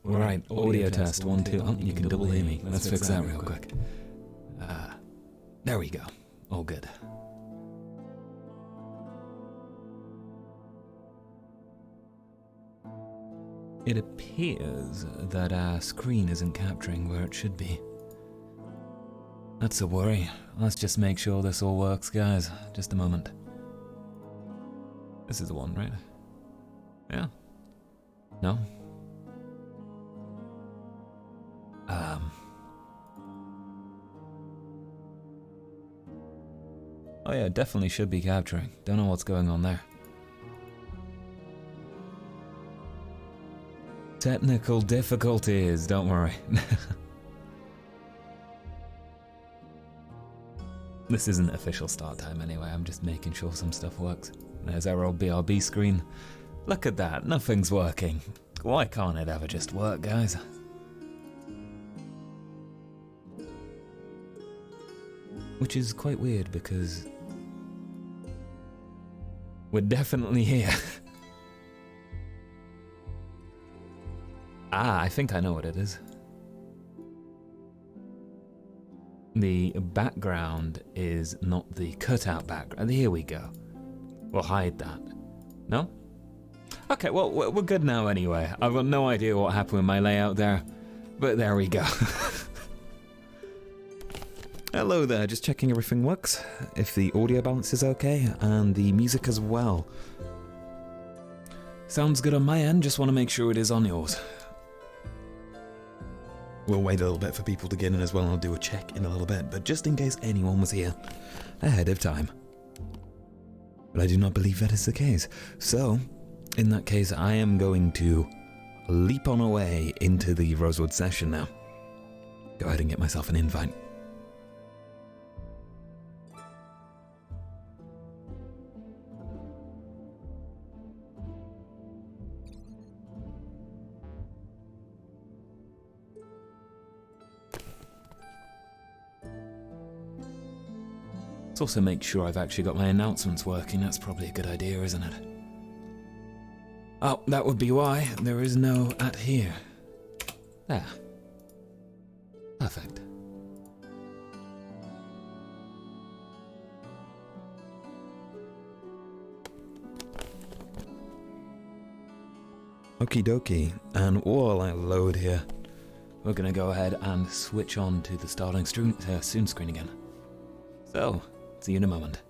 Right, audio test, 1, 2. Oh, you can double hear me. Let's fix that real quick. There we go. All good. It appears that our screen isn't capturing where it should be. That's a worry. Let's just make sure this all works, guys. Just a moment. This is the one, right? Yeah. No? Oh yeah, definitely should be capturing. Don't know what's going on there. Technical difficulties, don't worry. This isn't official start time anyway, I'm just making sure some stuff works. There's our old BRB screen. Look at that, nothing's working. Why can't it ever just work, guys? Which is quite weird because we're definitely here. I think I know what it is. The background is not the cutout background. Here we go. We'll hide that. No? Okay, well, we're good now anyway. I've got no idea what happened with my layout there, but there we go. Hello there, just checking everything works. If the audio balance is okay, and the music as well. Sounds good on my end, just want to make sure it is on yours. We'll wait a little bit for people to get in as well, and I'll do a check in a little bit, but just in case anyone was here ahead of time. But I do not believe that is the case. So, in that case, I am going to leap on away into the Rosewood session now. Go ahead and get myself an invite. Let's also make sure I've actually got my announcements working. That's probably a good idea, isn't it? Oh, that would be why there is no at here. There. Perfect. Okie dokie, and while I load here, we're gonna go ahead and switch on to the starting soon screen again. So, see you in a moment.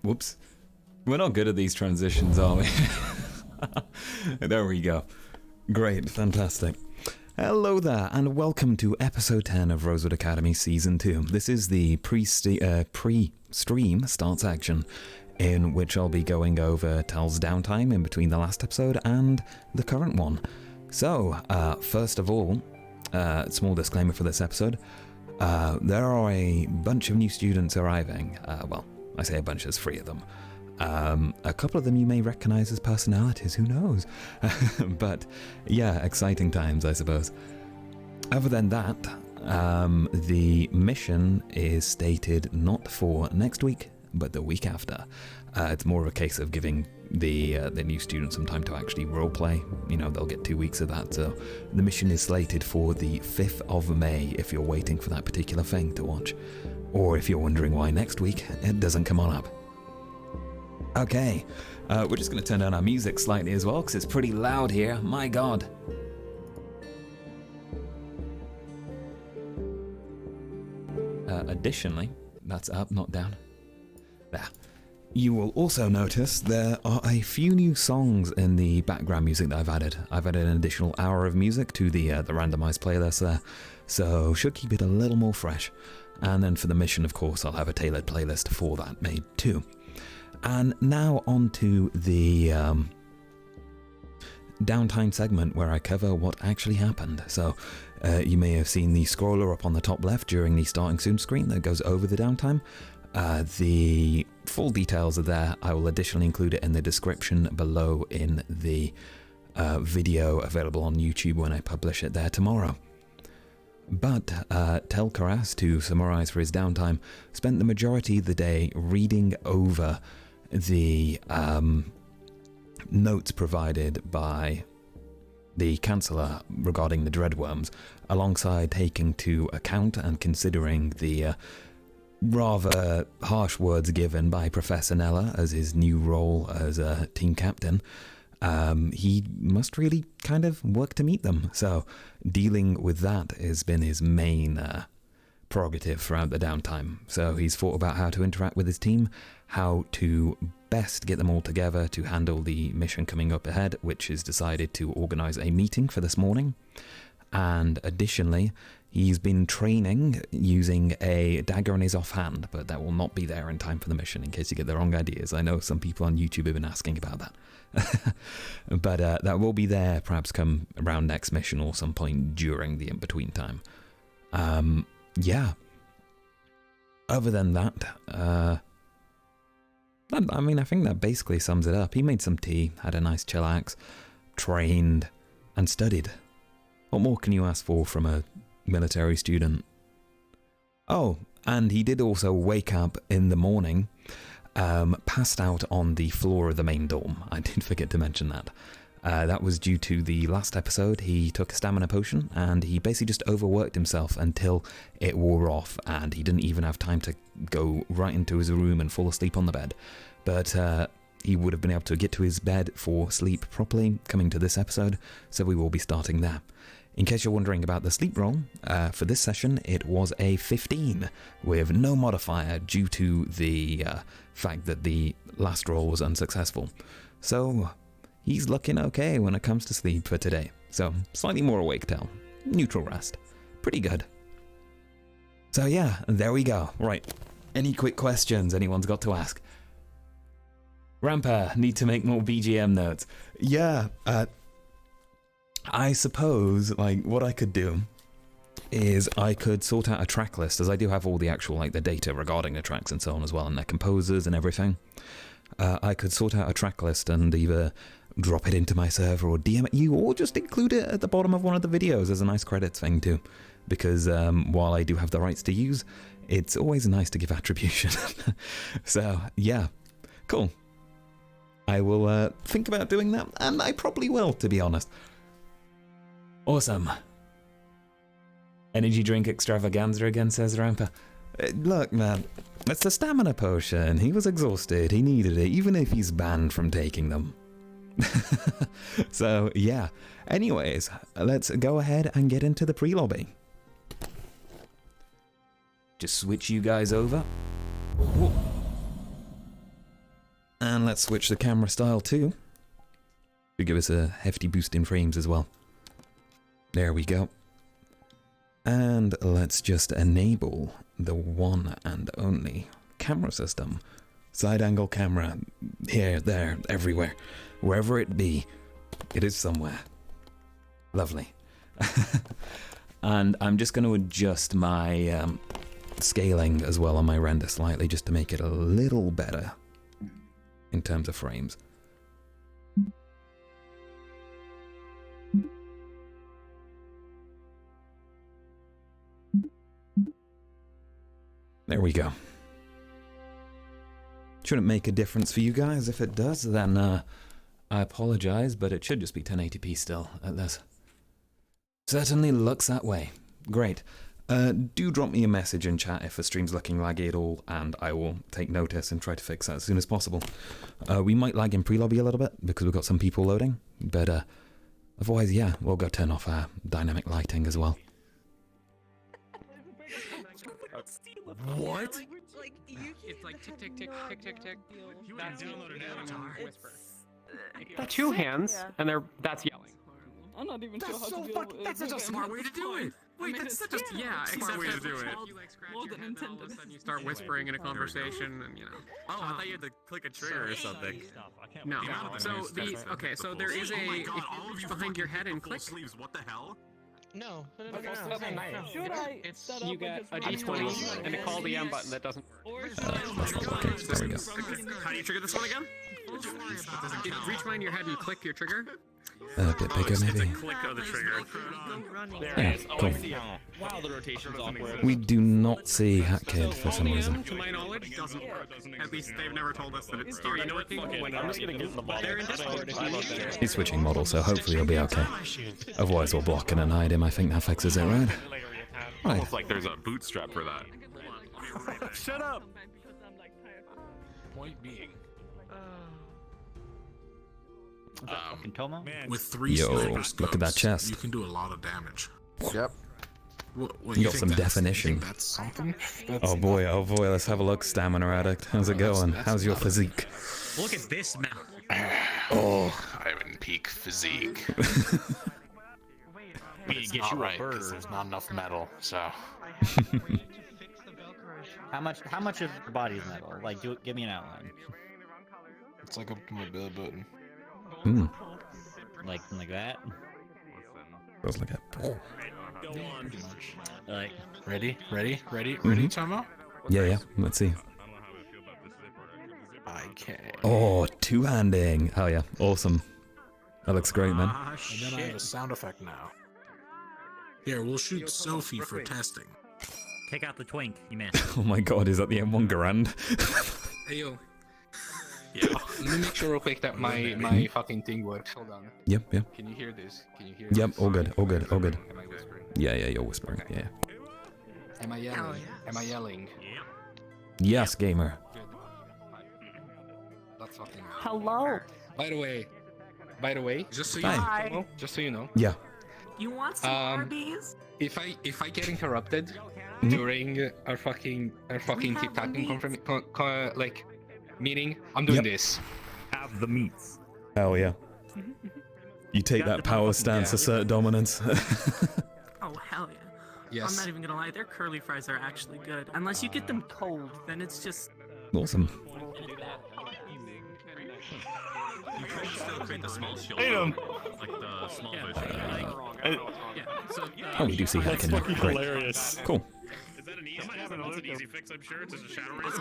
Whoops. We're not good at these transitions, are we? There we go. Great, fantastic. Hello there, and welcome to episode 10 of Rosewood Academy Season 2. This is the pre-stream start section, in which I'll be going over Tel's downtime in between the last episode and the current one. So, first of all, small disclaimer for this episode. There are a bunch of new students arriving. Well, I say a bunch, there's 3 of them. A couple of them you may recognize as personalities, who knows? But yeah, exciting times, I suppose. Other than that, the mission is stated not for next week, but the week after. It's more of a case of giving the new students some time to actually roleplay. You know, they'll get 2 weeks of that. So the mission is slated for the 5th of May if you're waiting for that particular thing to watch. Or if you're wondering why next week it doesn't come on up. Okay, we're just going to turn down our music slightly as well, because it's pretty loud here, my god. Additionally, that's up, not down. There. You will also notice there are a few new songs in the background music that I've added. I've added an additional hour of music to the randomized playlist there, so should keep it a little more fresh. And then for the mission, of course, I'll have a tailored playlist for that made too. And now on to the downtime segment where I cover what actually happened. So you may have seen the scroller up on the top left during the starting soon screen that goes over the downtime. The full details are there. I will additionally include it in the description below in the video available on YouTube when I publish it there tomorrow. But Tel'Kahras, to summarize for his downtime, spent the majority of the day reading over the notes provided by the Chancellor regarding the Dreadworms, alongside taking to account and considering the rather harsh words given by Professor Kneller as his new role as a team captain. He must really kind of work to meet them, so dealing with that has been his main prerogative throughout the downtime. So he's thought about how to interact with his team, how to best get them all together to handle the mission coming up ahead, which is decided to organise a meeting for this morning. And additionally, he's been training using a dagger in his offhand, but that will not be there in time for the mission, in case you get the wrong ideas. I know some people on YouTube have been asking about that. But that will be there perhaps come around next mission or some point during the in-between time. Yeah. Other than that, I mean, I think that basically sums it up. He made some tea, had a nice chillax, trained, and studied. What more can you ask for from a military student? Oh, and he did also wake up in the morning, passed out on the floor of the main dorm. I did forget to mention that. That was due to the last episode. He took a stamina potion and he basically just overworked himself until it wore off, and he didn't even have time to go right into his room and fall asleep on the bed. But he would have been able to get to his bed for sleep properly coming to this episode, so we will be starting there. In case you're wondering about the sleep roll, for this session it was a 15 with no modifier due to the fact that the last roll was unsuccessful. So he's looking okay when it comes to sleep for today. So slightly more awake Tel. Neutral rest. Pretty good. So yeah, there we go. Right. Any quick questions anyone's got to ask? Rampa, need to make more BGM notes. Yeah, I suppose, like, what I could do is I could sort out a track list, as I do have all the actual, like, the data regarding the tracks and so on as well, and their composers and everything. I could sort out a track list and either drop it into my server or DM it you, or just include it at the bottom of one of the videos as a nice credits thing too. Because while I do have the rights to use, it's always nice to give attribution. So, yeah, cool. I will think about doing that, and I probably will, to be honest. Awesome. Energy drink extravaganza again, says Rampa. Look, man, it's a stamina potion. He was exhausted. He needed it, even if he's banned from taking them. So, yeah. Anyways, let's go ahead and get into the pre-lobby. Just switch you guys over. Whoa. And let's switch the camera style too. To give us a hefty boost in frames as well. There we go. And let's just enable the one and only camera system. Side angle camera, here, there, everywhere. Wherever it be, it is somewhere. Lovely. And I'm just going to adjust my scaling as well on my render slightly just to make it a little better in terms of frames. There we go. Shouldn't make a difference for you guys. If it does, then I apologize, but it should just be 1080p still at this. Certainly looks that way. Great. Do drop me a message in chat if the stream's looking laggy at all, and I will take notice and try to fix that as soon as possible. We might lag in pre-lobby a little bit because we've got some people loading, but otherwise, yeah, we'll go turn off our dynamic lighting as well. What? It's like tick tick tick tick tick tick. That's download an avatar. Whisper. Got two hands, and that's yelling. I'm not even sure how to deal with it. That's such a smart way to do it. Wait, that's such a smart way to do it. More than intended. All of a sudden you start whispering in a conversation, and you know. Oh, I thought you had to click a trigger or something. No. So so there is a behind your head and click. Sleeves. What the hell? No. Should I? You get a D20 and a call the M button that doesn't work. That's not working. There we go. How do you trigger this one again? Reach behind your head and click your trigger. A bit bigger, It's a maybe. click of the trigger. Yeah, cool. Wow, the rotation's awkward. We do not see Hat Kid for some reason. To my knowledge, doesn't work. At least they've never told us that it started working. I'm just gonna give them the ball. They're in Discord. He's switching models, so hopefully he'll be okay. Otherwise we'll block and hide him. I think that fixes it, right? Right. Almost like there's a bootstrap for that. Shut up! Point being. With 3 Yo, sniper look scopes, at that chest. You can do a lot of damage. Yep. You got some definition. That's something. Oh boy, let's have a look, Stamina Addict. How's it going? How's your physique? Look at this map. Oh, I'm in peak physique. We need to get you a burger. There's not enough metal, so. How much of the body is metal? Like, give me an outline. It's like up to my belly button. Hmm. Like that. Goes like that. Like. Ready, Tomo? Yeah. Let's see. I can. Oh, two-handing. Oh yeah, awesome. That looks great, man. And then I have a sound effect now. Here, we'll shoot Sophie for testing. Take out the twink, you missed. Oh my god, is that the M1 Garand? Hey yo, Yeah. let me make sure real quick that my fucking thing works. Hold on. Yep. Can you hear this? Yep, all good. Am I whispering? Yeah, you're whispering, yeah. Am I yelling? Am I yelling? Yes, gamer. Good. That's fucking. Hello. By the way, just so you Hi. know, just so you know, Yeah. You want some Arby's? if I get interrupted Mhm. during our fucking TikToking like meeting, I'm doing Yep. this. Have the meats. Hell yeah. You take that power stance, assert dominance. Oh hell yeah! Yes. I'm not even gonna lie, their curly fries are actually good. Unless you get them cold, then it's just. Awesome. Create the small shield. Like the small version. Oh, we do see Hat Kid now. Great. Hilarious. Cool. Is that an easy fix, I'm sure? It's just a shadow raise.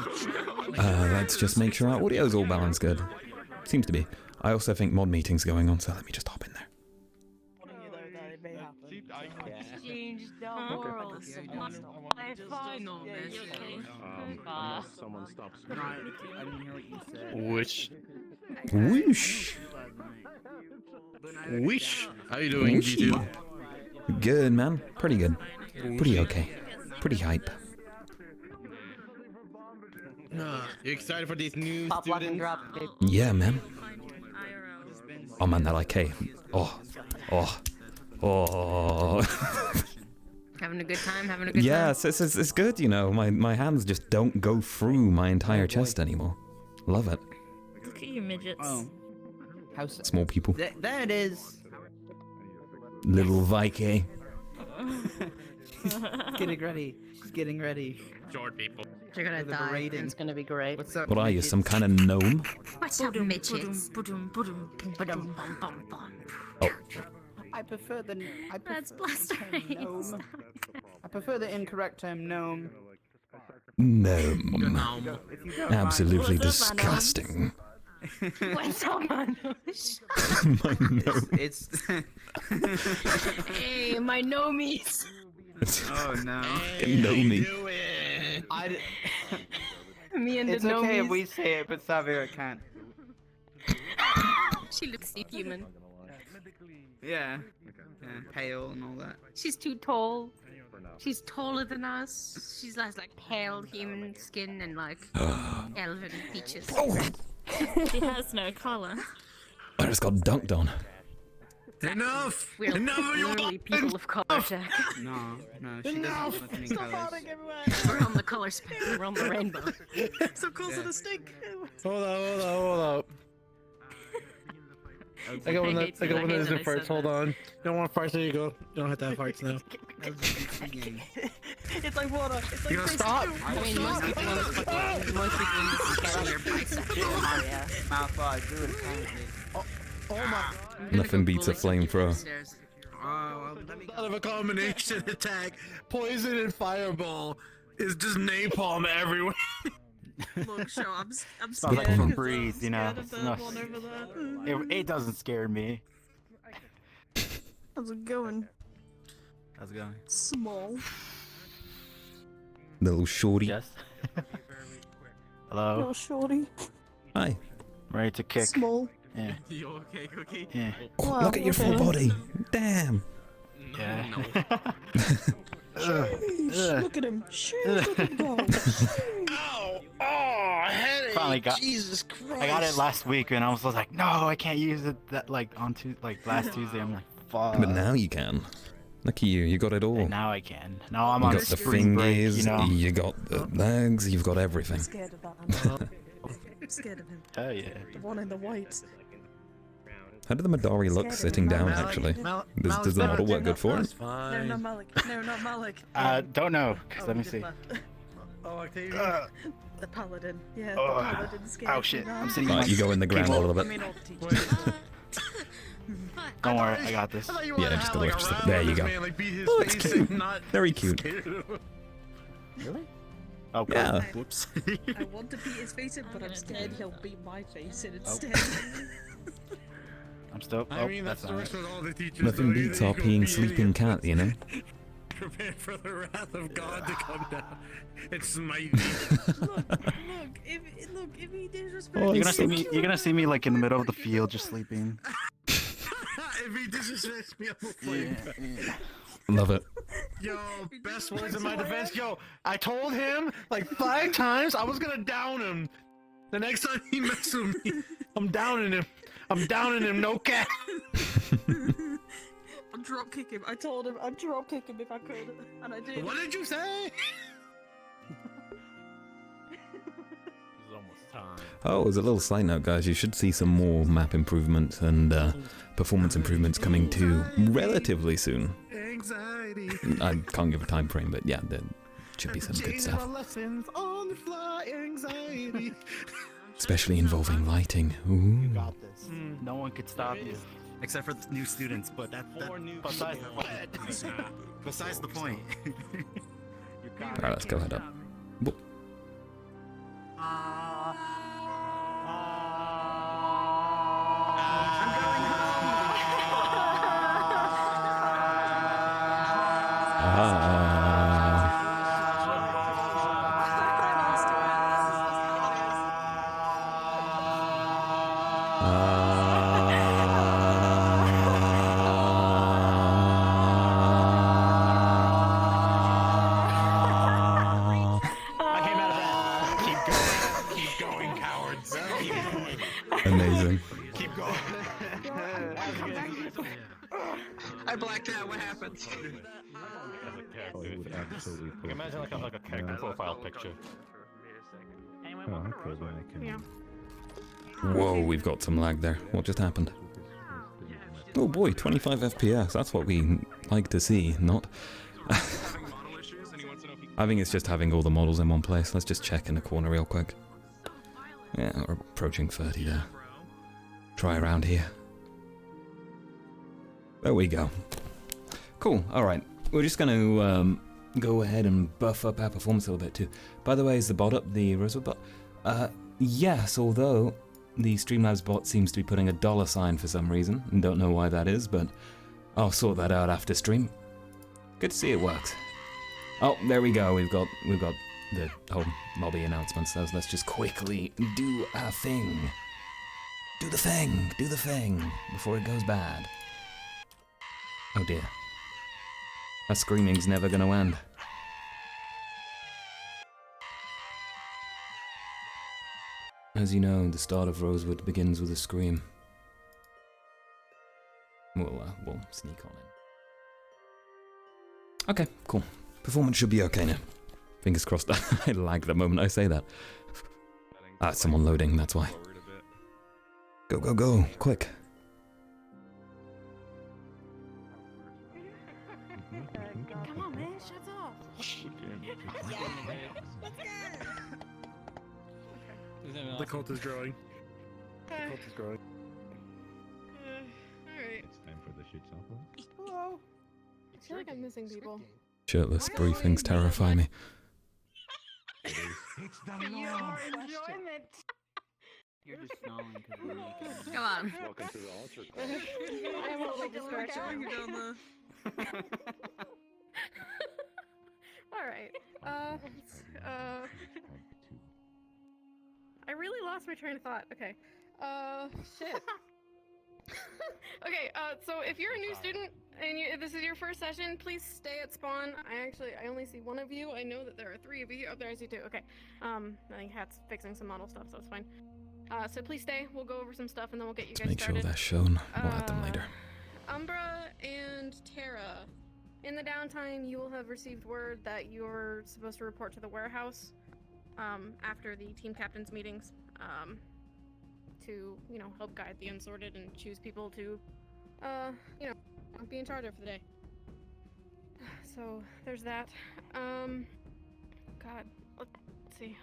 Let's just make sure our audio's all balanced good. Seems to be. I also think mod meeting's going on, so let me just hop in there. Someone stops. Whoosh. Wish. How you doing, G2? Good, man. Pretty good. Pretty okay. Pretty hype. You excited for these new Pop, lock, and students? drop. Yeah, man. Oh man, they're like, hey. Oh. Having a good time, having a good time. Yeah, it's good, you know. My hands just don't go through my entire chest anymore. Love it. Look at you midgets. Oh. Small people. There it is. Little Viking. Getting ready. It's getting ready. Short people. You're gonna The die. berating. It's gonna be great. What's up? What are you, midgets? some kind of gnome? What's up, midgets? I prefer the. That's blasphemy. gnome. I prefer the incorrect term gnome. Gnome. If you don't Absolutely What's up, my gnome? disgusting. What's up, man? My gnome. It's. Hey, my gnomies. Oh no. Gnome. Me and It's the okay if gnomies. we say it, but Savira can't. She looks human. Yeah. Pale and all that. She's too tall. She's taller than us. She's like pale human skin and like elven features. She has no color. I just got dunked on. Enough! We're Enough of your literally people of color, Jack. No, she doesn't have any colors. We're on the color spectrum. We're on the rainbow. So close to the stink. Hold up. I got one hate that that I isn't said farts. Hold that. on. You don't want farts? There you go. You don't have to have farts now. It's like water. It's like You gonna Chris stop? too. I mean, most people in this carry their biceps. Mouthwash, do it apparently. Nothing beats a flamethrower. Out of a combination attack, poison and fireball is just napalm everywhere. Look, show, I'm It's scared. not like I can 'cause breathe, I'm you know. scared of It's that not- one over there. It doesn't scare me. How's it going? How's it going? Small. Little shorty. Yes. Hello. Little shorty. Hi. Ready to kick. Small. Yeah. You okay, Cookie? Yeah. Oh, look at your full body. Damn. Yeah. Sheesh, look at him. Sheesh, look at him go. Ow! Oh, headache! Finally got. Jesus Christ! I got it last week, and I was like, no, I can't use it. That last Tuesday. I'm like, fuck. But now you can. Look at you. You got it all. And now I can. Now I'm You on got the spring break, fingers. you know. You got the legs. You've got everything. I'm scared of that. I'm scared of him. Hell yeah. The one in the white. How did the Madari look sitting down, actually? Does the model work good for it? No, not Malik. No, not Malik. Don't know. 'Cause let me see. Oh, Octavia. The paladin. Yeah, the paladin scared. Oh shit. I'm sitting. Right, you go in the ground a little I bit. mean, I'll teach you. Don't worry, I got this. Yeah, just a lift. There you go. Oh, it's cute. Very cute. Really? Oh, cool. Yeah. Whoops. I want to beat his face in, but I'm scared he'll beat my face in instead. I'm still. I mean, that's the not rest of all the teachers. Nothing beats our peeing sleeping cat, you know? Prepare for the wrath of God to come down. It's mighty. If he disrespects Oh, You're gonna see me like in the middle of the field, just sleeping. If he disrespects me, I'm a flame. Love it. Yo, best words in my defense. Yo, I told him like 5 times I was gonna down him. The next time he messes with me, I'm downing him. No cap. I'll drop kick him. I told him I'd drop kick him if I could, and I did. What did you say? It's almost time. Oh, as a little side note, guys, you should see some more map improvements and performance improvements coming too relatively soon. Anxiety. I can't give a time frame, but yeah, there should be some good stuff. Lessons on the fly, anxiety. Especially involving lighting. Ooh. You got this. No one could stop you. Except for the new students, but besides the point. Besides the point. Alright, let's go head up. Whoop. I came out of that. Keep going, cowards. Keep going. Amazing. Keep going. I blacked out. What happened? Like, imagine like a character profile picture. Anyone want a Rosewood? Yeah. Whoa, we've got some lag there. What just happened? Oh boy, 25 FPS. That's what we like to see, not... I think it's just having all the models in one place. Let's just check in the corner real quick. Yeah, we're approaching 30 there. Try around here. There we go. Cool, alright. We're just going to go ahead and buff up our performance a little bit too. By the way, is the bot up, the Rosewood bot? Yes, although the Streamlabs bot seems to be putting a $sign for some reason. Don't know why that is, but I'll sort that out after stream. Good to see it works. Oh, there we go. We've got the whole lobby announcements. So let's just quickly do our thing. Do the thing before it goes bad. Oh dear. That screaming's never gonna end. As you know, the start of Rosewood begins with a scream. We'll sneak on in. Okay, cool. Performance should be okay now. Fingers crossed. I lag the moment I say that. Ah, someone loading, that's why. Go, go, go, quick. Come on, man, shut up. The cult is growing. The cult is growing. Alright. It's time for the shit sample. Hello. I feel like I'm missing people. Shirtless briefings terrify me. It's the Your enjoyment. You're just stalling because we're making. Come on. Welcome to the altar I am a little distraction. Alright. I really lost my train of thought. Okay. Shit. Okay, so if you're a new student and this is your first session, please stay at spawn. I only see one of you. I know that there are 3 of you. Oh, there I see 2. Okay. I think Hat's fixing some model stuff, so it's fine. So please stay. We'll go over some stuff and then we'll get you guys Make sure started. they're shown. We'll add them later. Umbra and Terra. In the downtime, you will have received word that you're supposed to report to the warehouse after the team captains meetings to, help guide the unsorted and choose people to, be in charge of for the day. So there's that. God, let's see.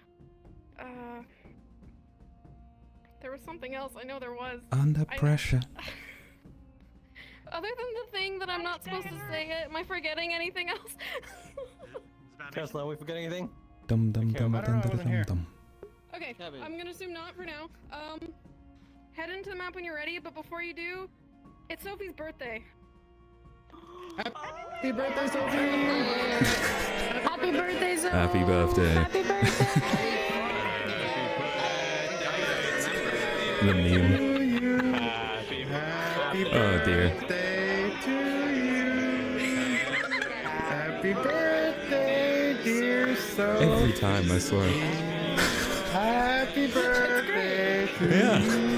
There was something else. I know there was. Under pressure. Other than the thing that I'm not supposed to say it, am I forgetting anything else? Tesla, are we forgetting anything? Dum dum Okay, dum I don't dum know, I wasn't dum here. dum. Okay, I'm gonna assume not for now. Head into the map when you're ready, but before you do, it's Sophie's birthday. Happy birthday, Sophie! Happy birthday, Sophie! Happy birthday. Happy birthday! The meme. Oh dear. Birthday to you. Happy birthday, dear Sophie. Every time, I swear. Happy birthday to Yeah. you.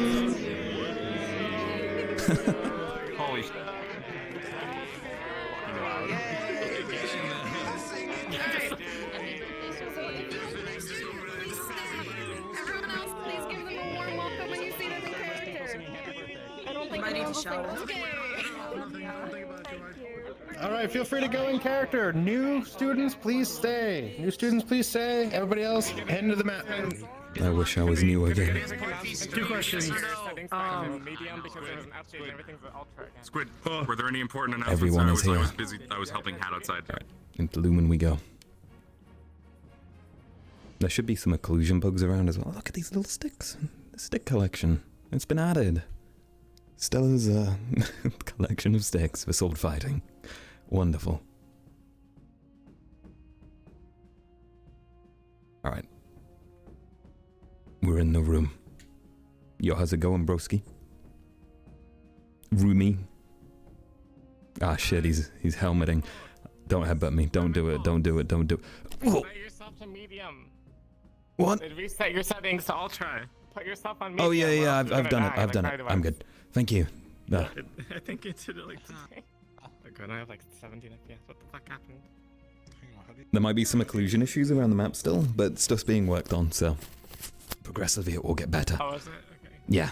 Holy shit. Everyone else, please give them a warm welcome when you see them in character. I don't think Might need anyone to will shower. think, okay. All right, feel free to go in character. New students, please stay. New students, please stay. Everybody else, head into the map. I wish I was new again. 2 questions. Squid, were there any important announcements? Everyone is I here. was busy. I was helping Hat outside. Alright, into Lumen we go. There should be some occlusion bugs around as well. Look at these little sticks. The stick collection. It's been added. Stella's collection of sticks for sword fighting. Wonderful. Alright. We're in the room. Yo, how's it going, broski? Roomy. Ah shit, he's helmeting. Don't headbutt me. Don't do it. Don't do it. Don't do it. Whoa. Set yourself to medium. What? Reset your settings to ultra. Put yourself on medium. Oh yeah, yeah. I've done it. I've done it. I'm good. Thank you. I think it did it like today. Oh god, I have like 17 FPS. What the fuck happened? There might be some occlusion issues around the map still, but stuff's being worked on, so progressively it will get better. Oh, is it? Okay. Yeah.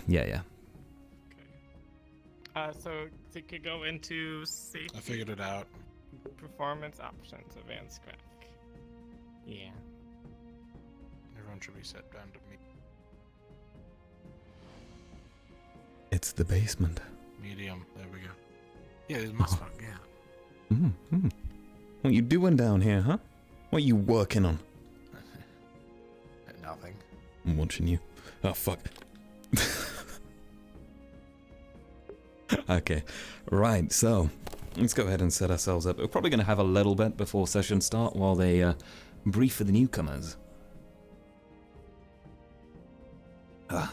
So we could go into safety. I figured it out. Performance options, advanced graphic. Yeah. Everyone should be set down to me. It's the basement. Medium. There we go. Yeah, there's my spot. Yeah. What you doing down here, huh? What you working on? Nothing. I'm watching you. Oh, fuck. Okay, right, so let's go ahead and set ourselves up. We're probably going to have a little bit before session start while they brief for the newcomers.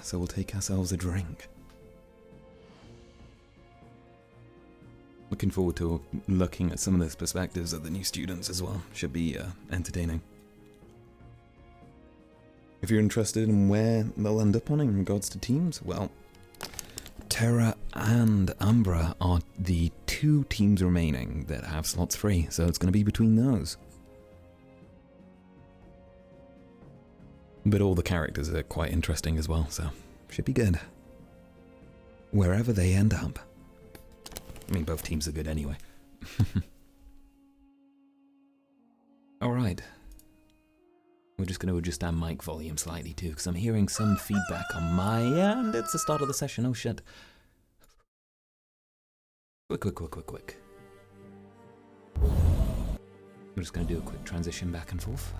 So we'll take ourselves a drink. Looking forward to looking at some of the perspectives of the new students as well. Should be entertaining. If you're interested in where they'll end up on in regards to teams, well, Terra and Umbra are the 2 teams remaining that have slots free, so it's going to be between those. But all the characters are quite interesting as well, so should be good. Wherever they end up. I mean, both teams are good anyway. Alright. We're just going to adjust our mic volume slightly too, because I'm hearing some feedback on my end. It's the start of the session, oh shit. Quick. We're just going to do a quick transition back and forth.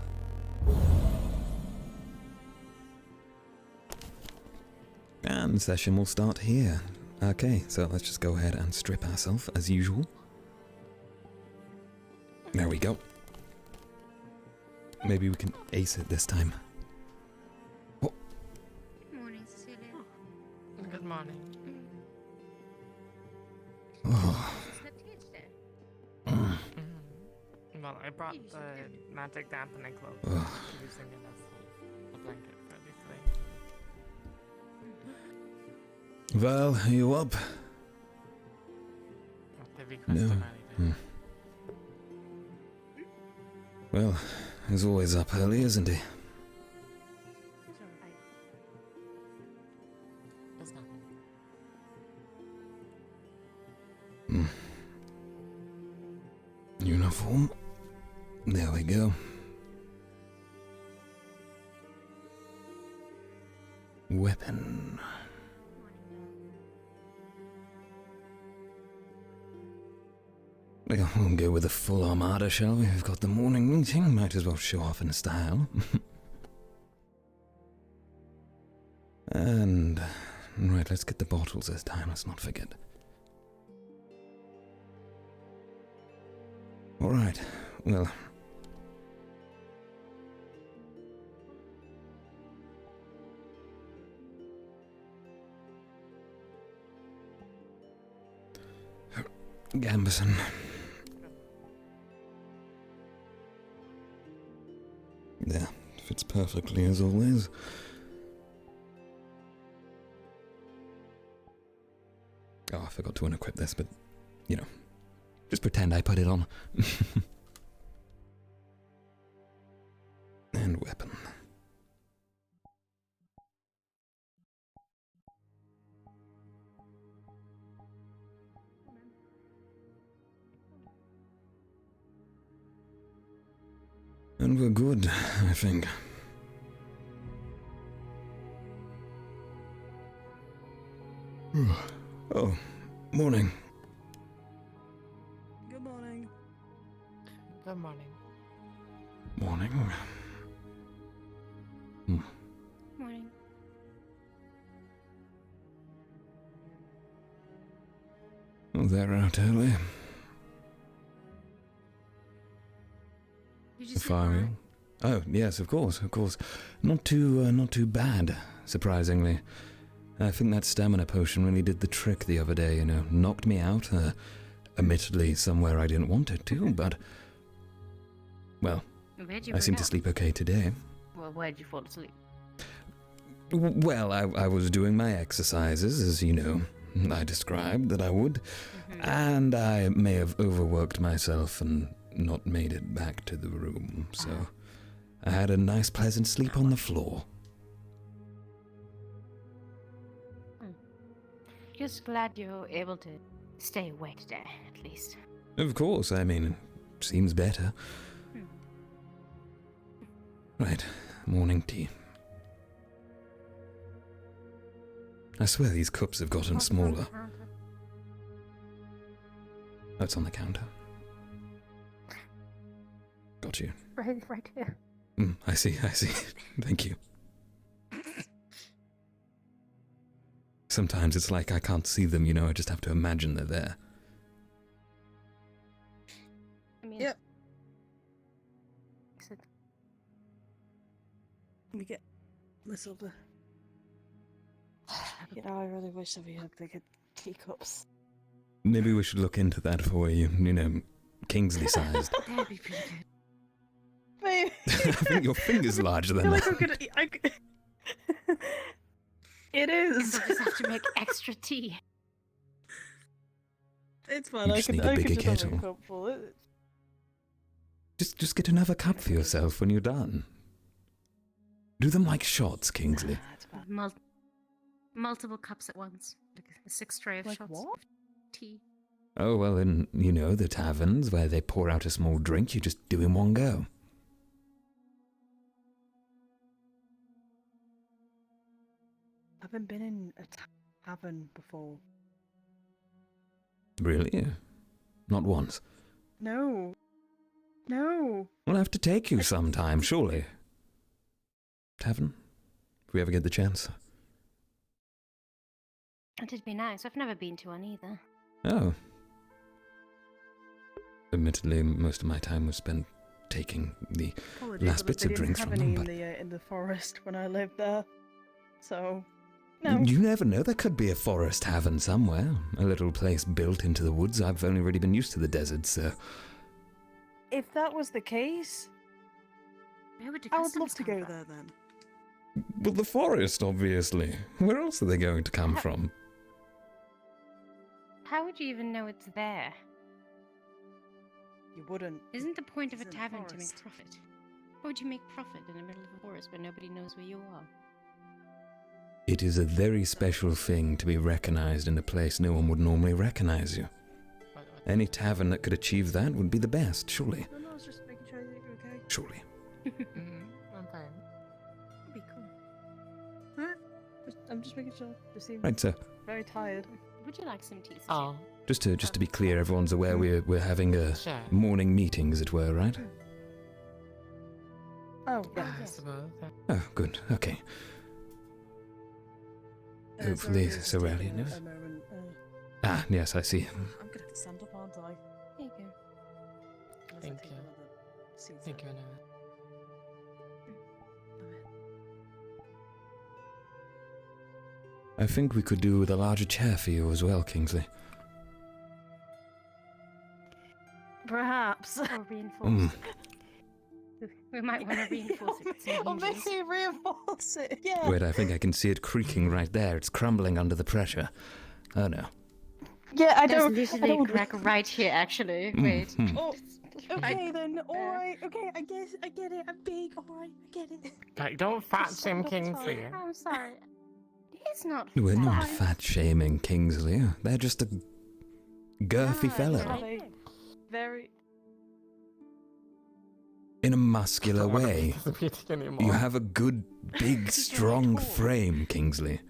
And the session will start here. Okay, so let's just go ahead and strip ourselves as usual. There we go. Maybe we can ace it this time. Good morning, Cecilia. Good morning. Oh. Well, I brought the magic dampening cloak, using it as a blanket for these things. Well, are you up? No. Well, he's always up early, isn't he? Uniform. There we go. Weapon. We'll go with the full armada, shall we? We've got the morning meeting, might as well show off in style. And... right, let's get the bottles this time, let's not forget. Alright, well... Gamberson. Yeah, fits perfectly as always. Oh, I forgot to unequip this, but, you know, just pretend I put it on. And weapon. And we're good, I think. Oh, morning. Good morning. Good morning. Morning. Morning. Oh, they're out early. The fire. Oh, yes, of course. Not too bad, surprisingly. I think that stamina potion really did the trick the other day, knocked me out, admittedly somewhere I didn't want it to, but, well, I seem to sleep okay today. Well, where'd you fall asleep? Well, I was doing my exercises, as I described that I would, and I may have overworked myself and not made it back to the room, so I had a nice pleasant sleep on the floor. Just glad you're able to stay awake today, at least. Of course, I mean, seems better. Right, morning tea. I swear these cups have gotten smaller. Oh, it's on the counter. Got you. Right here. I see. Thank you. Sometimes it's like I can't see them, you know, I just have to imagine they're there. I mean, yep. Let me get myself a... You know, I really wish that we had bigger teacups. Maybe we should look into that for you, you know, Kingsley sized. That'd be pretty good. Maybe. I think your finger's larger than that. It is. I just have to make extra tea. It's fine. You I just can need a bigger just have kettle. a cup full. Just get another cup for yourself when you're done. Do them like shots, Kingsley. Multiple cups at once. Like a 6 tray of Like shots. what? Tea. Oh, well, in, you know, the taverns where they pour out a small drink, you just do in one go. I haven't been in a tavern before. Really? Not once. No. We'll have to take you sometime, surely. Tavern? If we ever get the chance. It'd be nice. I've never been to one either. Oh. Admittedly, most of my time was spent taking the last bits of drinks from them, but... in the forest when I lived there. So... No. You never know, there could be a forest tavern somewhere. A little place built into the woods. I've only really been used to the desert, so... If that was the case, I would love to go there then. Well, the forest, obviously. Where else are they going to come from? How would you even know it's there? You wouldn't. Isn't the point of a It's in tavern to make forest. profit? How would you make profit in the middle of a forest where nobody knows where you are? It is a very special thing to be recognized in a place no one would normally recognize you. Any tavern that could achieve that would be the best, surely. No, I was just making sure that you're okay. Surely. I'm fine. That'd be cool. Alright. I'm just making sure. You seem Right, so very tired. Would you like some tea? Oh. just to be clear, everyone's aware we're having a Sure. morning meeting, as it were, right? Oh, Yeah, yeah. I suppose. Oh, good. Okay. Hopefully, so early enough. Ah, yes, I see. I'm gonna have to stand up, aren't I? There you go. Unless I Thank take you. another seat. Thank you, Anna. I think we could do with a larger chair for you as well, Kingsley. Perhaps. Or reinforce. We might want to reinforce it with some Or hinges. maybe reinforce it. Yeah. Wait, I think I can see it creaking right there. It's crumbling under the pressure. Oh no. Yeah, I There's don't. literally a crack right here, actually. Wait. Oh, okay then. All right. Okay, I guess I get it. I'm big. All right, I get it. Like, don't fat shame Kingsley. I'm sorry. He's not We're not fat. fat shaming Kingsley. They're just a girthy fellow. Very. In a muscular I don't wanna way. be disappointed anymore. You have a good, big, strong frame, Kingsley.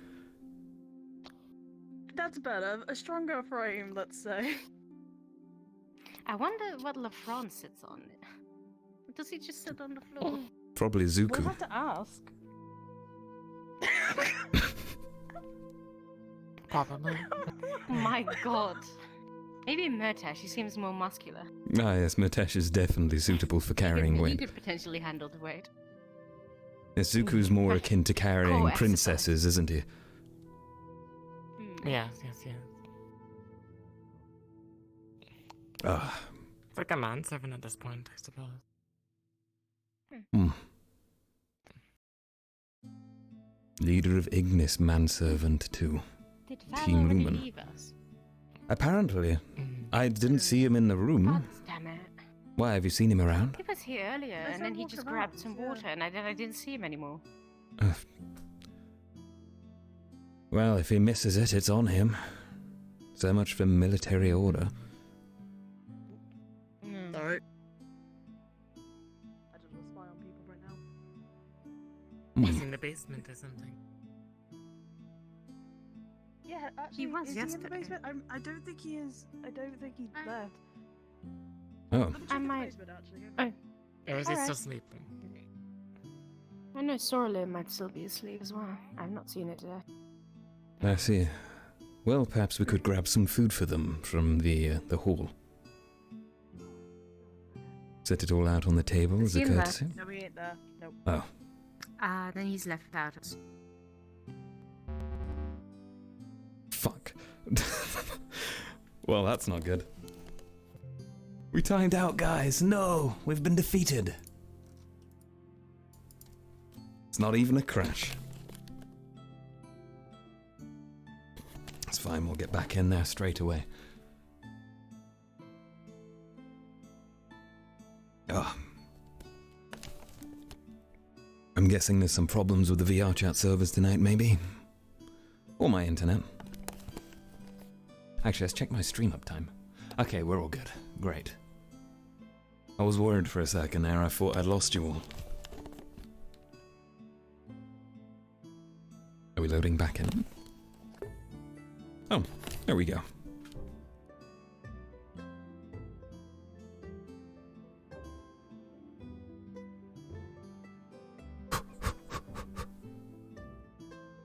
That's better. A stronger frame, let's say. I wonder what LaFrance sits on. Does he just sit on the floor? Probably We'll Zuko. have to ask. Probably. Oh my god. Maybe Murtash, he seems more muscular. Ah, yes, Murtash is definitely suitable for carrying He weight. could potentially handle the weight. Yes, Zuko's more akin to carrying exercise. princesses, isn't he? Yes. Ah. It's like a manservant at this point, I suppose. Leader of Ignis, manservant too. Did Val Team already Lumen. leave us? Apparently. I didn't see him in the room. God damn it. Why, have you seen him around? He was here earlier, and then he just grabbed some water, and I didn't see him anymore. Well, if he misses it, it's on him. So much for military order. Sorry. I just want to spy on people right now. He's in the basement or something. Yeah, actually, He was is he in the yesterday. basement? I don't think he is. I don't think he left. Oh. Let me check I the might- basement, actually. Or is he Alright. still sleeping? I know Sorlin might still be asleep as well. I've not seen it today. I see. Well, perhaps we could grab some food for them from the hall. Set it all out on the table as a Assume that. courtesy. No, he ain't there. Nope. Oh. Then he's left without us. Fuck. Well, that's not good. We timed out, guys. No, we've been defeated. It's not even a crash. It's fine, we'll get back in there straight away. Oh. I'm guessing there's some problems with the VRChat servers tonight, maybe? Or my internet. Actually, let's check my stream uptime. Okay, we're all good. Great. I was worried for a second there, I thought I'd lost you all. Are we loading back in? Oh, there we go.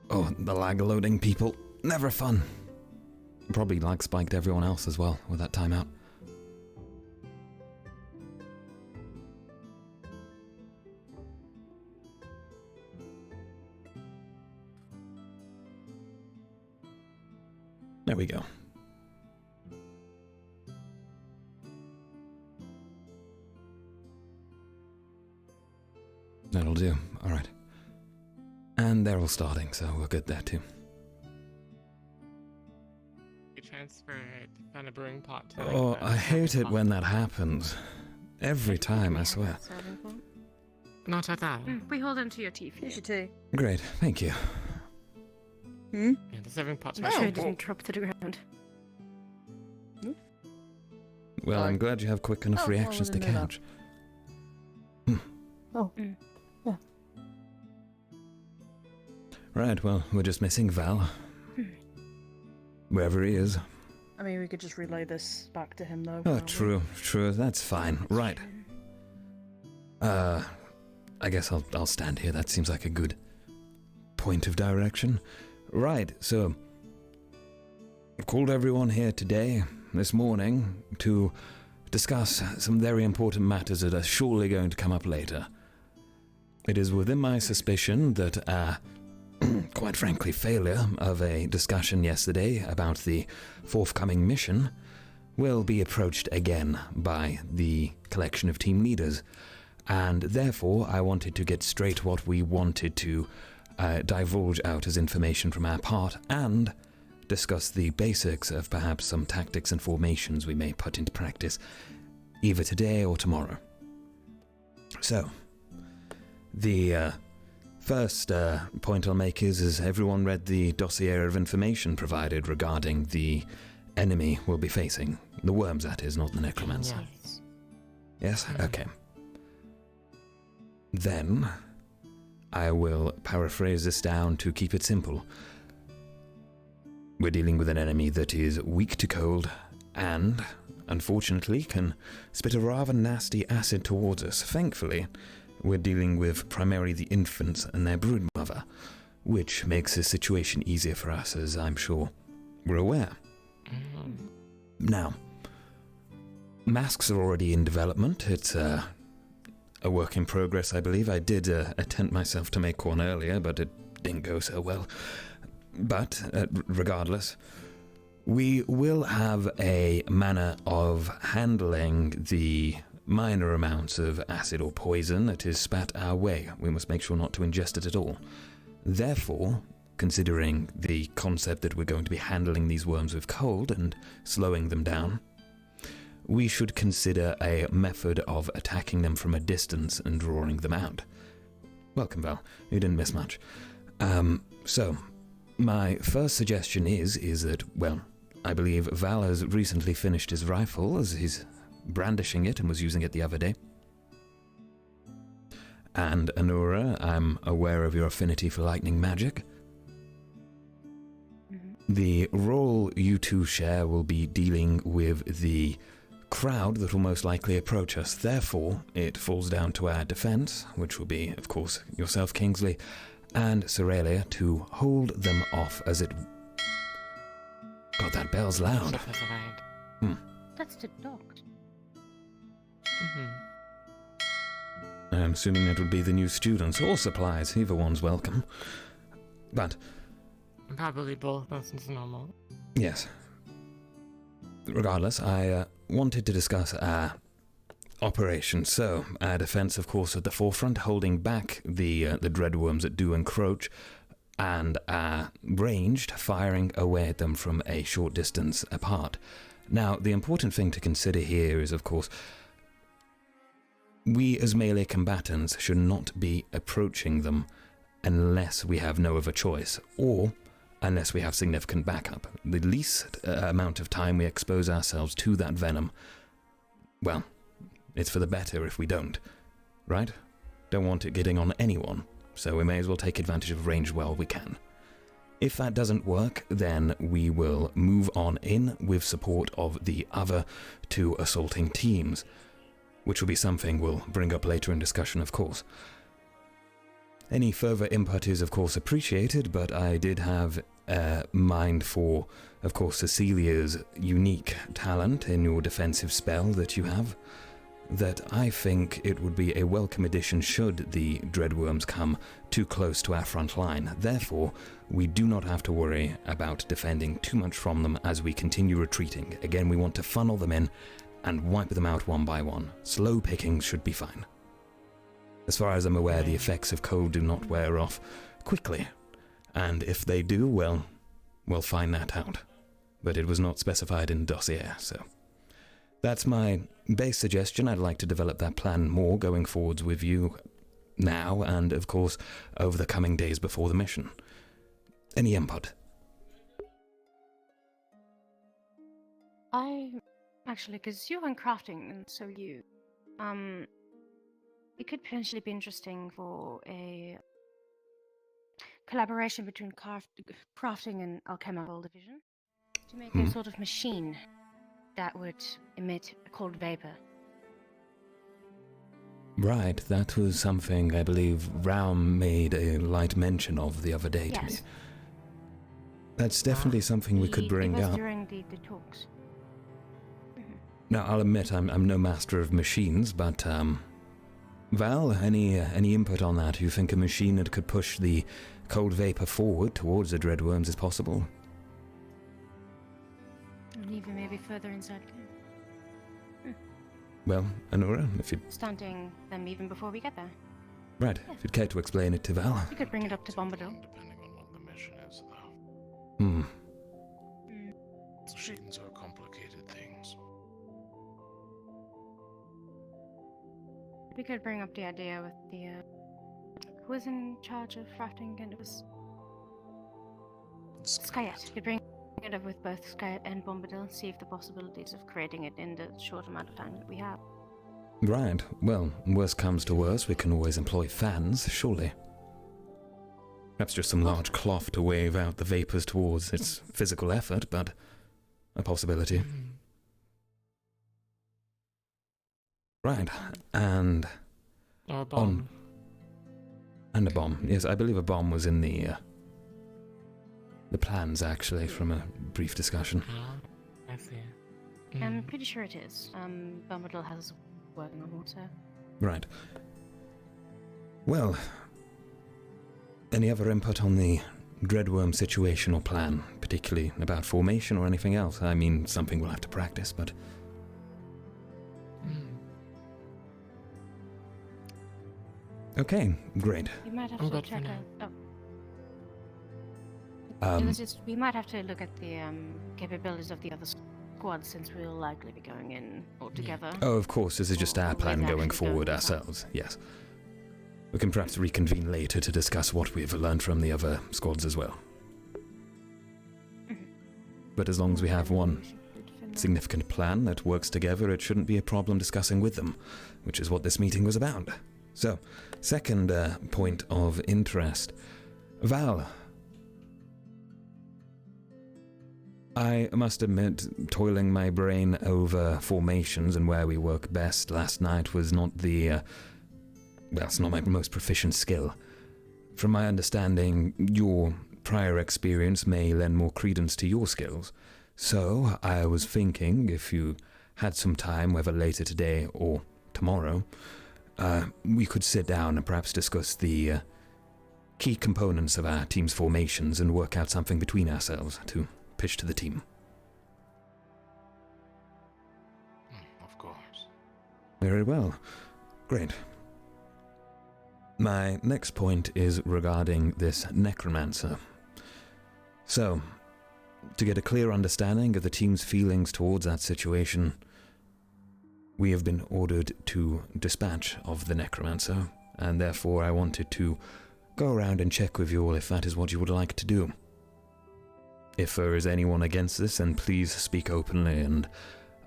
Oh, the lag loading, people. Never fun. Probably lag spiked everyone else as well with that timeout. There we go. That'll do. Alright. And they're all starting, so we're good there too. You transferred from a brewing pot to Oh, I hate it when that happens. Every time, I swear. Not at all. We hold on to your tea. Here's your tea. Great, thank you. Hmm? Yeah, the serving pot's I'm sure it didn't drop to the ground. Well, I'm glad you have quick enough Oh, reactions I to didn't know that. catch. Oh. Yeah. Right, well, we're just missing Val. Wherever he is. I mean, we could just relay this back to him, though. Oh, can't we? true, that's fine. Right. I guess I'll stand here. That seems like a good point of direction. Right, so I've called everyone here today, this morning, to discuss some very important matters that are surely going to come up later. It is within my suspicion that, quite frankly, failure of a discussion yesterday about the forthcoming mission will be approached again by the collection of team leaders, and therefore I wanted to get straight what we wanted to divulge out as information from our part, and discuss the basics of perhaps some tactics and formations we may put into practice, either today or tomorrow. So, the first point I'll make is, has everyone read the dossier of information provided regarding the enemy we'll be facing? The worms, that is, not the necromancer. Yes. Yes? Okay. Then, I will paraphrase this down to keep it simple. We're dealing with an enemy that is weak to cold and, unfortunately, can spit a rather nasty acid towards us. Thankfully, we're dealing with primarily the infants and their broodmother, which makes the situation easier for us, as I'm sure we're aware. Now, masks are already in development. It's a work in progress, I believe. I did attempt myself to make one earlier, but it didn't go so well. But, regardless, we will have a manner of handling the minor amounts of acid or poison that is spat our way. We must make sure not to ingest it at all. Therefore, considering the concept that we're going to be handling these worms with cold and slowing them down, we should consider a method of attacking them from a distance and drawing them out. Welcome, Val. You didn't miss much. So, my first suggestion is that, well, I believe Val has recently finished his rifle, as he's brandishing it and was using it the other day. And Anura, I'm aware of your affinity for lightning magic. The role you two share will be dealing with the crowd that will most likely approach us. Therefore, it falls down to our defense, which will be, of course, yourself, Kingsley, and Soralia, to hold them off as it... God, that bell's loud. That's the dog. I'm assuming that would be the new students or supplies. Either one's welcome. But... Probably both, that's normal. Yes. Regardless, I wanted to discuss our operation. So, our defense, of course, at the forefront, holding back the dreadworms that do encroach, and our ranged, firing away at them from a short distance apart. Now, the important thing to consider here is, of course, we as melee combatants should not be approaching them unless we have no other choice, or unless we have significant backup. The least amount of time we expose ourselves to that venom, well, it's for the better if we don't, right? Don't want it getting on anyone, so we may as well take advantage of range while we can. If that doesn't work, then we will move on in with support of the other two assaulting teams, which will be something we'll bring up later in discussion, of course. Any further input is, of course, appreciated, but I did have mind for, of course, Cecilia's unique talent in your defensive spell that you have, that I think it would be a welcome addition should the dreadworms come too close to our front line. Therefore, we do not have to worry about defending too much from them as we continue retreating. Again, we want to funnel them in and wipe them out one by one. Slow pickings should be fine. As far as I'm aware, the effects of cold do not wear off quickly, and if they do, well, we'll find that out. But it was not specified in the dossier, so... That's my base suggestion. I'd like to develop that plan more going forwards with you now, and of course, over the coming days before the mission. Any input? Actually, because you're in crafting, and so you, it could potentially be interesting for a collaboration between crafting and alchemical division to make a sort of machine that would emit a cold vapor. Right, that was something I believe Raum made a light mention of the other day to me. That's definitely something we could bring it was up. During the talks. Now, I'll admit I'm no master of machines, but Val, any input on that? You think a machine that could push the cold vapor forward towards the dreadworms is possible? And even maybe further inside. Well, Anura, if you... Stunting them even before we get there. Right, if you'd care to explain it to Val. You could bring it up to Bombadil. Depending on what the mission is, though. Machines are complicated things. We could bring up the idea with the, who was in charge of crafting, and it was... Skyet. We could bring it up with both Skyet and Bombadil, see if the possibilities of creating it in the short amount of time that we have. Right, well, worst comes to worst, we can always employ fans, surely. Perhaps just some large cloth to wave out the vapors towards its physical effort, but a possibility. Right, and... Or a bomb. And a bomb. Yes, I believe a bomb was in the plans, actually, from a brief discussion. I see. I'm pretty sure it is. Bombadil has working on water. Right. Well, any other input on the dreadworm situation or plan, particularly about formation or anything else? I mean, something we'll have to practice, but... Okay, great. We might have to check out... we might have to look at the capabilities of the other squads, since we'll likely be going in all together. Oh, of course, this is just our plan going forward ourselves, yes. We can perhaps reconvene later to discuss what we've learned from the other squads as well. but as long as we have one significant plan that works together, it shouldn't be a problem discussing with them, which is what this meeting was about. So, second point of interest. Val, I must admit, toiling my brain over formations and where we work best last night was not well, it's not my most proficient skill. From my understanding, your prior experience may lend more credence to your skills. So, I was thinking, if you had some time, whether later today or tomorrow, we could sit down and perhaps discuss the key components of our team's formations and work out something between ourselves to pitch to the team. Of course. Very well. Great. My next point is regarding this necromancer. So, to get a clear understanding of the team's feelings towards that situation, we have been ordered to dispatch of the necromancer, and therefore I wanted to go around and check with you all if that is what you would like to do. If there is anyone against this, then please speak openly, and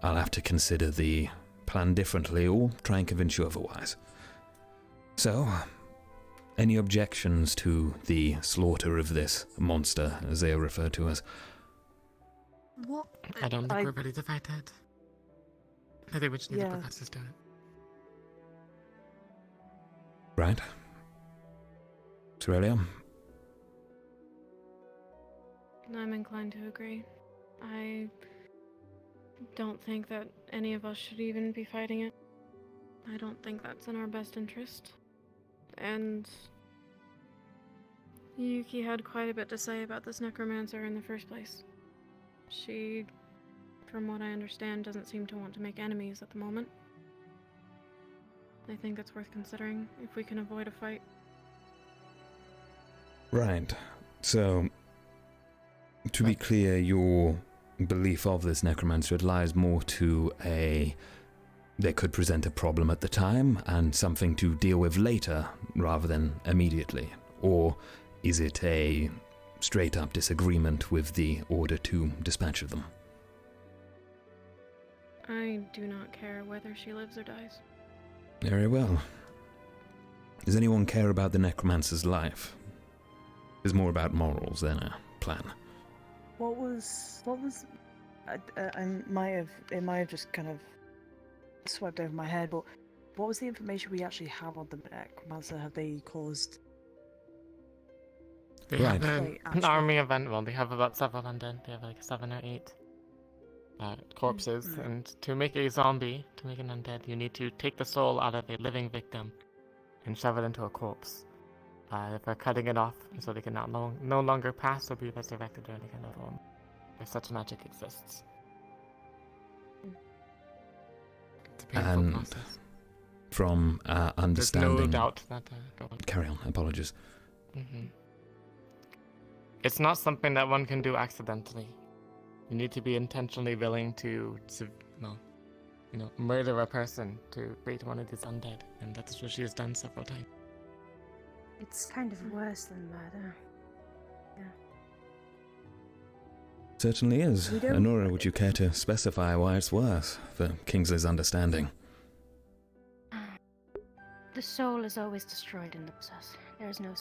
I'll have to consider the plan differently or try and convince you otherwise. So, any objections to the slaughter of this monster, as they are referred to as? What? I don't think we're ready to fight it. I think we just need the professors do it. Right. Aurelia? I'm inclined to agree. I don't think that any of us should even be fighting it. I don't think that's in our best interest. And Yuki had quite a bit to say about this necromancer in the first place. She, from what I understand, doesn't seem to want to make enemies at the moment. I think it's worth considering if we can avoid a fight. Right. So, to be clear, your belief of this necromancer lies more to they could present a problem at the time and something to deal with later rather than immediately? Or is it a straight-up disagreement with the order to dispatch of them? I do not care whether she lives or dies. Very well. Does anyone care about the necromancer's life? It's more about morals than a plan. What was it might have just kind of swept over my head, but what was the information we actually have on the necromancer? Have they caused... They have an army event. Well, they have about several undead. They have like 7 or 8 corpses, and to make a zombie, to make an undead, you need to take the soul out of a living victim and shove it into a corpse. They're cutting it off so they can no longer pass or be resurrected or any kind of form. If such magic exists. It's a painful process. From understanding... There's no doubt that... Carry on, apologies. Mm-hmm. It's not something that one can do accidentally. You need to be intentionally willing to murder a person to create one of these undead, and that's what she has done several times. It's kind of worse than murder. Yeah. Certainly is. Honora, would you care to specify why it's worse, for Kingsley's understanding? The soul is always destroyed in the process. There is no...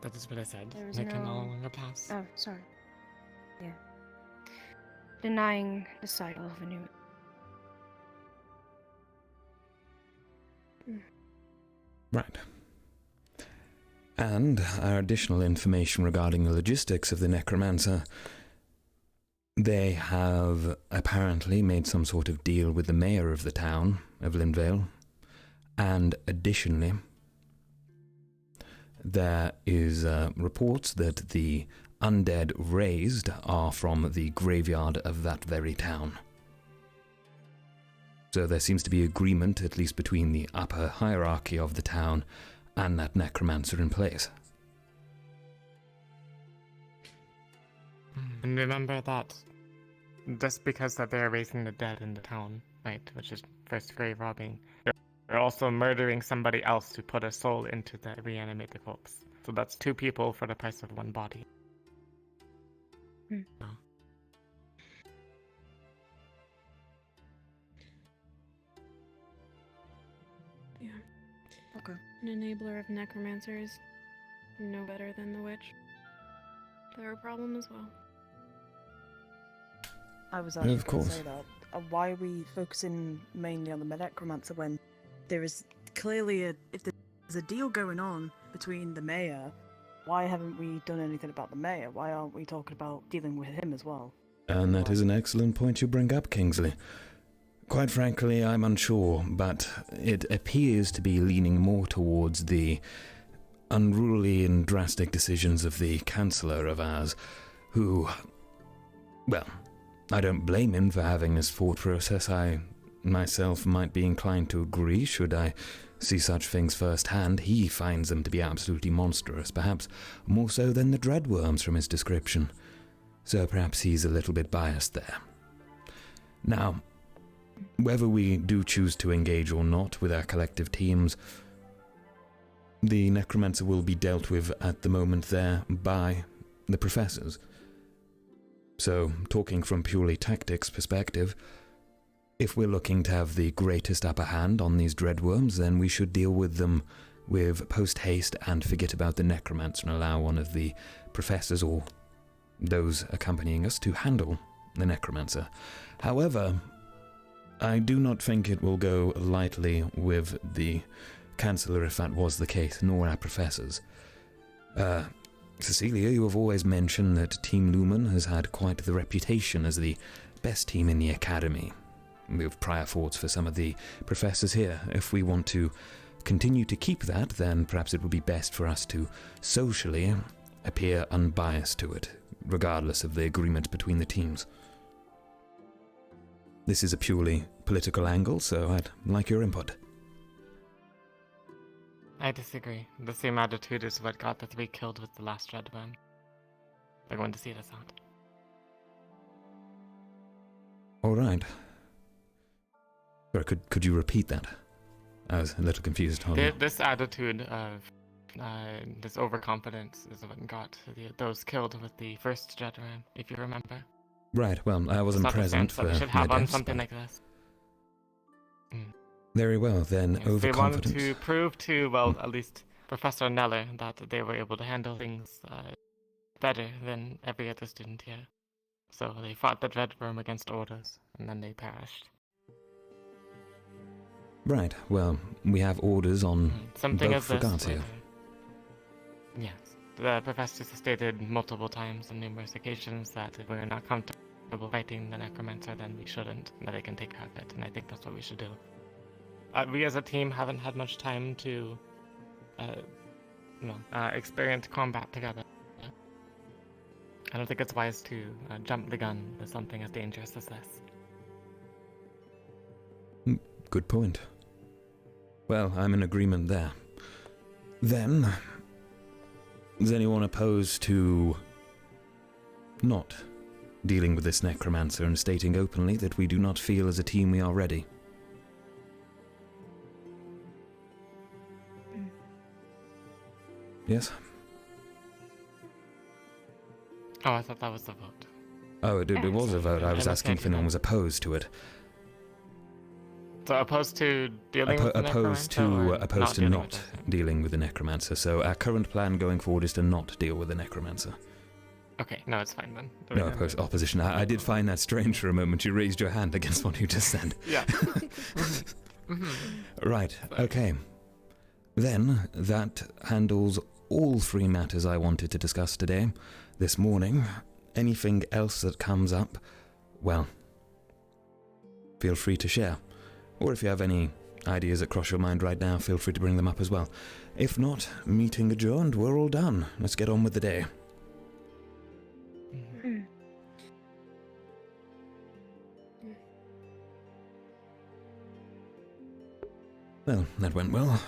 That is what I said. They can no longer pass. Oh, sorry. Yeah. Denying the cycle of a new... Right. And our additional information regarding the logistics of the necromancer. They have apparently made some sort of deal with the mayor of the town of Linvale, and additionally, there is reports that the undead raised are from the graveyard of that very town. So there seems to be agreement, at least between the upper hierarchy of the town and that necromancer in place. And remember that just because that they're raising the dead in the town, right, which is first grave robbing, they're also murdering somebody else to put a soul into the reanimate the corpse. So that's 2 people for the price of 1 body. No. Yeah. Okay. An enabler of necromancers, no better than the witch. They're a problem as well. I was actually Of going to course. say that. Why are we focusing mainly on the necromancer when there is clearly if there's a deal going on between the mayor? Why haven't we done anything about the mayor? Why aren't we talking about dealing with him as well? And that is an excellent point you bring up, Kingsley. Quite frankly, I'm unsure, but it appears to be leaning more towards the unruly and drastic decisions of the Chancellor of ours, who, well, I don't blame him for having this thought process. I myself might be inclined to agree should I see such things firsthand. He finds them to be absolutely monstrous, perhaps more so than the dreadworms from his description. So perhaps he's a little bit biased there. Now, whether we do choose to engage or not with our collective teams, the necromancer will be dealt with at the moment there by the professors. So, talking from purely tactics perspective, if we're looking to have the greatest upper hand on these dreadworms, then we should deal with them with post-haste and forget about the necromancer and allow one of the professors or those accompanying us to handle the necromancer. However, I do not think it will go lightly with the Chancellor if that was the case, nor our professors. Cecilia, you have always mentioned that Team Lumen has had quite the reputation as the best team in the Academy. We have prior thoughts for some of the professors here. If we want to continue to keep that, then perhaps it would be best for us to socially appear unbiased to it, regardless of the agreement between the teams. This is a purely political angle, so I'd like your input. I disagree. The same attitude is what got the 3 killed with the last dreadworm. They're going to see this out. All right. Sorry, could you repeat that? I was a little confused. This attitude of this overconfidence is what got those killed with the first dreadworm, if you remember. Right, well, I wasn't present for we should have my on deaths, something but- like this. Very well, then, Yes, they overconfidence. wanted to prove to, well, at least Professor Kneller, that they were able to handle things better than every other student here. So they fought the dreadworm against orders, and then they perished. Right, well, we have orders on Something both of this. regards here. Yes, the professors have stated multiple times on numerous occasions that if we're not comfortable fighting the necromancer, then we shouldn't, and that they can take care of it, and I think that's what we should do. We as a team haven't had much time to experience combat together. I don't think it's wise to jump the gun with something as dangerous as this. Good point. Well, I'm in agreement there. Then, is anyone opposed to not dealing with this necromancer and stating openly that we do not feel as a team we are ready? Yes? Oh, I thought that was the vote. Oh, it was a vote. I was asking if anyone was opposed to it. So opposed to dealing with the Opposed necromancer, to not dealing with the necromancer. So our current plan going forward is to not deal with the necromancer. Okay, no, it's fine then. No opposition. I did find that strange for a moment. You raised your hand against what you just said. Yeah. Right, okay. Then, that handles all 3 matters I wanted to discuss today, this morning. Anything else that comes up, well, feel free to share. Or if you have any ideas that cross your mind right now, feel free to bring them up as well. If not, meeting adjourned, we're all done. Let's get on with the day. Well, that went well.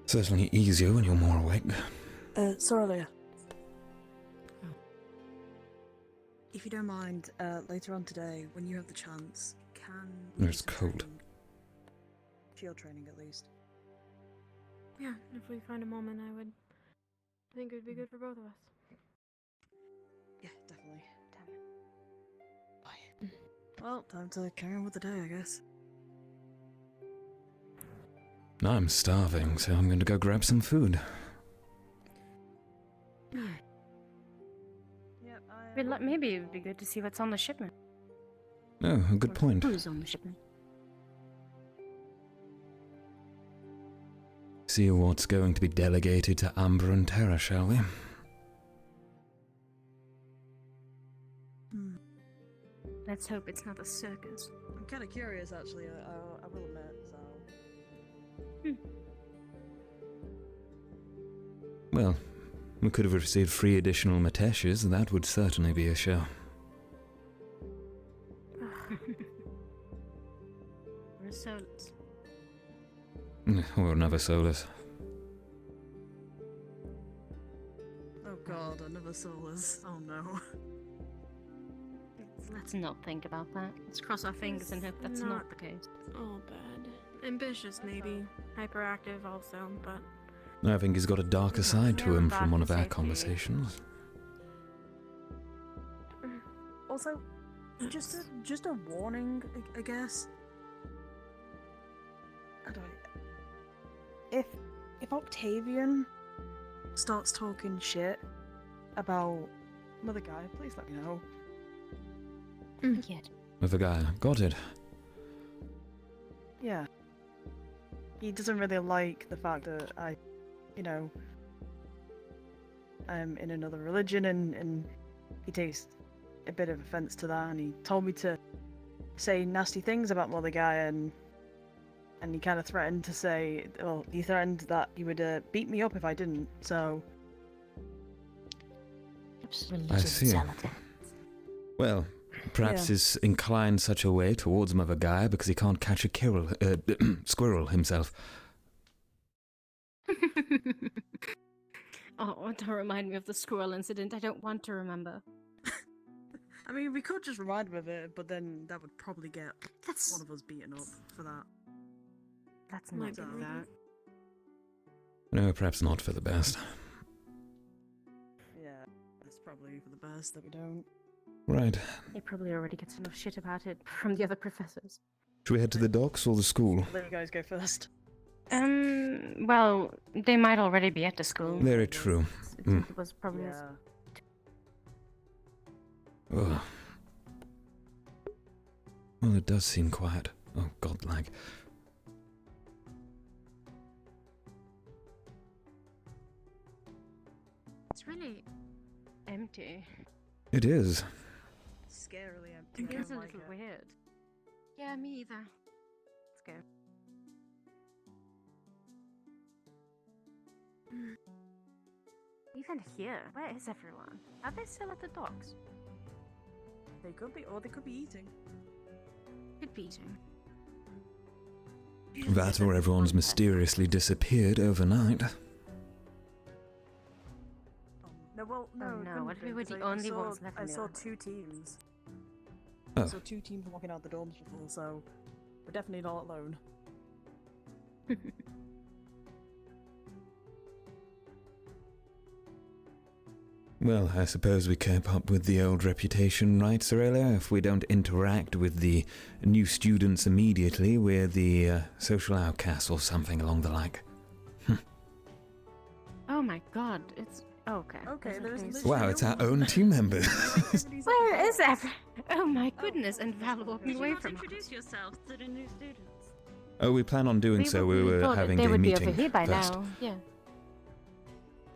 Certainly easier when you're more awake. Soralia. If you don't mind, later on today, when you have the chance, can we It's cold. Field training at least. Yeah, if we find a moment, I think it would be good for both of us. Yeah, definitely. Bye. Well, time to carry on with the day, I guess. I'm starving, so I'm going to go grab some food. Maybe it would be good to see what's on the shipment. Oh, a good point. Who's on the shipment? See what's going to be delegated to Amber and Terra, shall we? Let's hope it's not a circus. I'm kind of curious, actually. I will admit. So. Well, we could have received 3 additional Mateshes, and that would certainly be a show. Or souls. Or another Solus. Oh god, another Solus. Oh no. Let's not think about that. Let's cross our fingers and hope that's not the case. Oh, bad. Ambitious, maybe. Hyperactive, also, but. I think he's got a darker side to him from one of our conversations. Also, just a warning, I guess. I don't. If Octavian starts talking shit about another guy, please let me know. With a guy, got it. Yeah. He doesn't really like the fact that I'm in another religion, and he takes a bit of offense to that, and he told me to say nasty things about Mother Gaia, and he kind of threatened to say, well, he threatened that he would beat me up if I didn't, so... I see. Well, perhaps he's inclined such a way towards Mother Gaia because he can't catch a squirrel himself. Oh, don't remind me of the squirrel incident. I don't want to remember. I mean, we could just remind him of it, but then that would probably get one of us beaten up for that. Let's not do that. No, perhaps not for the best. Yeah, that's probably for the best that we don't. Right. He probably already gets enough shit about it from the other professors. Should we head to the docks or the school? Let you guys go first. Well, they might already be at the school. Very true. It was probably... Ugh. Well, it does seem quiet. Oh, godlike. It's really empty. It is. Scarily empty. It feels a little weird. Yeah, me either. Let's go. Even here, where is everyone? Are they still at the docks? They could be, or they could be eating. Could be eating. That or everyone's mysteriously disappeared overnight. No, well, no. Oh, no, what if we were the only ones left in the I saw island? 2 teams. Oh. I saw 2 teams walking out the dorms before, so we're definitely not alone. Well, I suppose we keep up with the old reputation, right, Aurelia? If we don't interact with the new students immediately, we're the social outcasts or something along the like. Oh my god, it's... Okay. Okay, there's Wow, it's our own team members. Where is everyone? Oh my goodness, and Val walking away from us. Introduce yourself to the new students. Oh, we plan on doing so. We were having they a would meeting be over here by first. now. Yeah.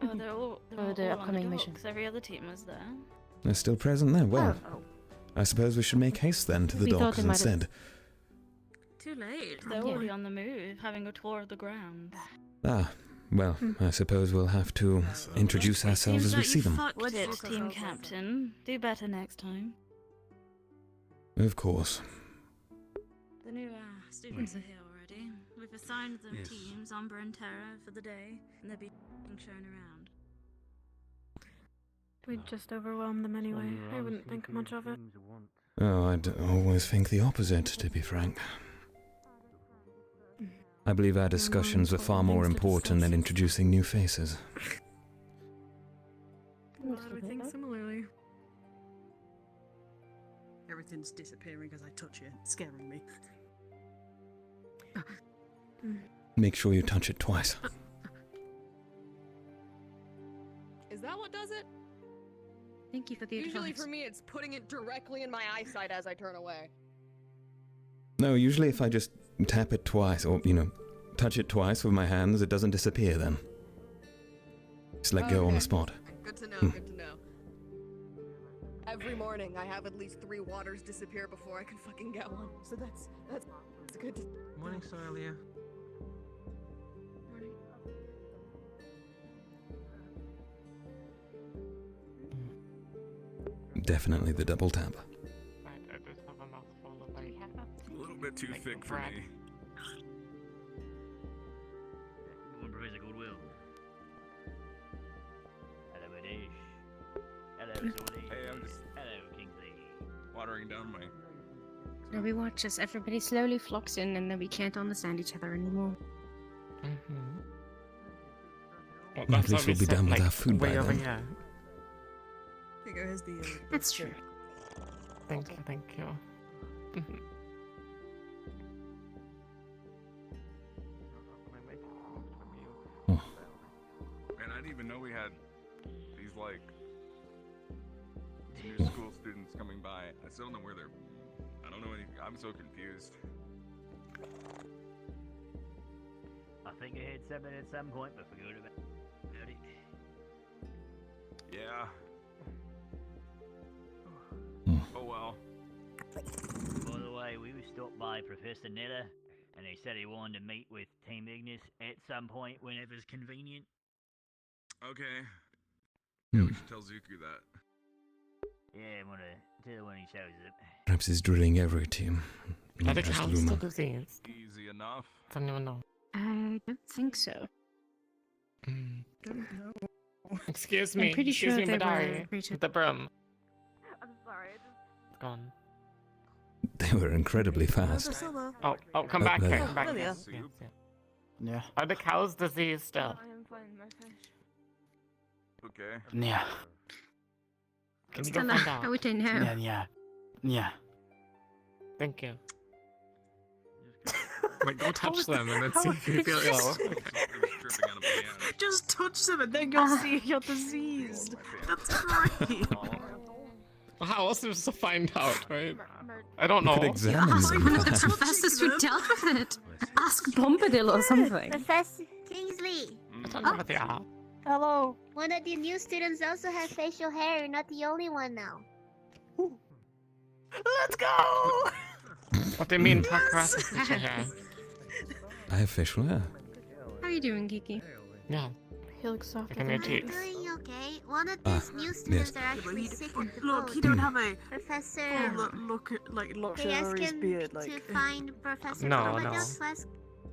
Oh, they're all the on upcoming the mission. docks. Every other team was there. They're still present there. Well, Oh. I suppose we should make haste then to the We thought docks they might have- instead. Too late. They're already on the move, having a tour of the grounds. Ah, well, I suppose we'll have to introduce ourselves as we see them. Fucked it, team captain. Do better next time. Of course. The new students are here already. We've assigned them teams, Umbra and Terra, for the day, and they'll be shown around. We'd just overwhelm them anyway. I wouldn't think much of it. Oh, I'd always think the opposite, to be frank. I believe our discussions were far more important than introducing new faces. Glad we think similarly. Everything's disappearing as I touch it, it's scaring me. Make sure you touch it twice. Is that what does it? Thank you for the Usually advice. for me, it's putting it directly in my eyesight as I turn away. No, usually if I just tap it twice, or, you know, touch it twice with my hands, it doesn't disappear then. Just let go on the spot. Good to know, good to know. Every morning, I have at least 3 waters disappear before I can fucking get one. So that's good. Morning, Sorelia. Definitely the double tap. I just have a mouthful of like A little bit too thick for me. Professor Goodwill. Hello, Adish. Hello, Zordy. Hey, I'm just Hello, Kingsley. watering down my. Now we watch as everybody slowly flocks in and then we can't understand each other anymore. Well, At least we'll be done with our food by way over then. here. Here goes the. That's true. Thank you, thank you. Man, I didn't even know we had these like new school students coming by. I still don't know where they're. I don't know anything. I'm so confused. I think I had something at some point, but forgot about it. Yeah. Oh well. By the way, we were stopped by Professor Kneller, and he said he wanted to meet with Team Ignis at some point whenever's convenient. Okay. Yeah, we should tell Zuku that. Yeah, I'm gonna tell when he shows up. Perhaps he's drilling every team, Are not the just cows Lumen. still diseased? Easy enough. Don't even know. I don't think so. Excuse I'm me. pretty Excuse sure me, they Madari. were treated- With the broom. I'm sorry. It's gone. They were incredibly fast. Oh, come Oh, back there here. they Come back are. here. Yeah. Yeah. Are the cows diseased still? I am fine, my fish. Okay. Yeah. Can you go Stella, find out? I would know. Yeah. Thank you. Like, go touch them and then see if you feel ill. Just touch them and then you'll see if you're diseased. That's great. Well, how else is to find out, right? I don't You know. could examine Ask them. one of the professors who dealt with it. Ask Bombadil or something. Professor Kingsley. I don't know what they are. Hello. One of the new students also has facial hair. You're not the only one now. Let's go! What do you mean, Tel'Kahras has facial hair? I have facial hair. How are you doing, Kiki? Yeah. He looks soft. Look at your cheeks. Doing okay. One of Ah, these new students yes. are actually sick with the Look, cold. he don't have a Professor. look They lotion asked over his him beard, to like. find Professor No, Bombadil no. to ask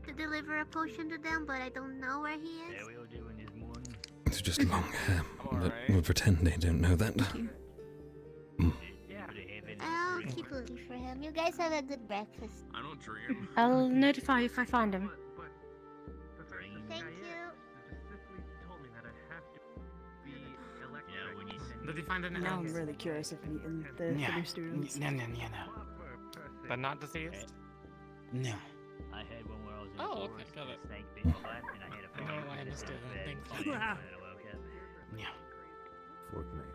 to deliver a potion to them, but I don't know where he is. Yeah, we all doing this morning. It's just long hair. But we'll pretend they don't know that. I'll keep looking for him. You guys have a good breakfast. I don't dream. I'll notify you if I find him. Thank you. Did he find an Now I'm egg? really curious if meeting the new students. No. They're not diseased? No. I had one where I was in Oh, the okay, forest, got and it. a snake bit my butt, and I had a I know, I understood that. Thank you. and I woke up. Yeah. Fork knife.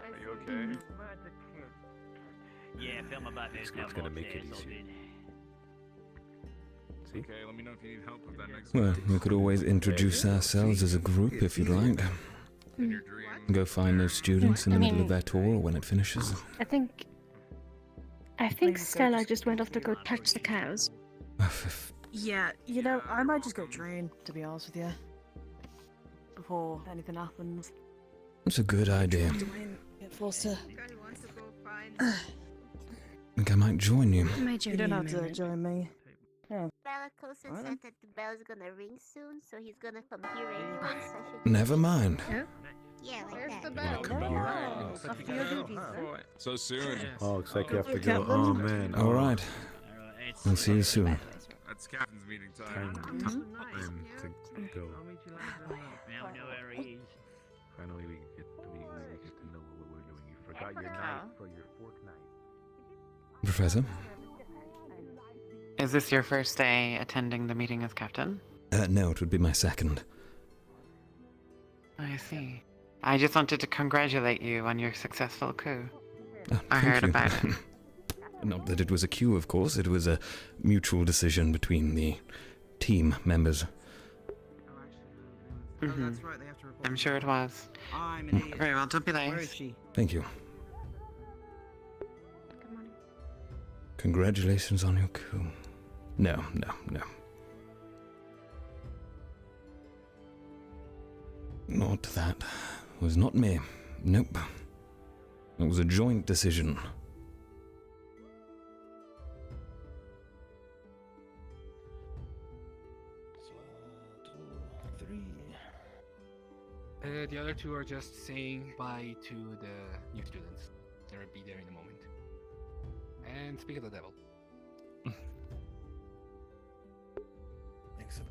Are you okay? Yeah, I felt my butt. It's gonna make it easier. See? Okay, let me know if you need help with that next Well, one. we could always introduce ourselves as a group if you'd like. In your dream. Go find those students in the I middle mean- of their tour or when it finishes. I think Stella just went off to go touch the cows. Yeah, you know, I might just go train, to be honest with you. Before anything happens. That's a good idea. Get forced to. I think I might join you. You don't have to join me. Yeah. Balakosa Alright said that the bell's gonna ring soon, so he's gonna come here anyway, so I should... Never mind. Yeah, like Where's that. the bell? Come here. Off your duties, then. So soon. Oh, looks like you have to go. Captain? Oh man. All right. We'll see you soon. That's captain's meeting time. Time to go. Now we know where he is. Finally, we get to know what we're doing. You forgot your knife for your fork knife. Professor. Is this your first day attending the meeting as captain? No, it would be my second. I see. I just wanted to congratulate you on your successful coup. I Thank heard you. about it. Not that it was a coup, of course. It was a mutual decision between the team members. Mm-hmm. I'm sure it was. Very well, don't be late. Where is she? Thank you. Congratulations on your coup. No. Not that. It was not me. Nope. It was a joint decision. The other two are just saying bye to the new students. They'll be there in a moment. And speak of the devil. Excellent.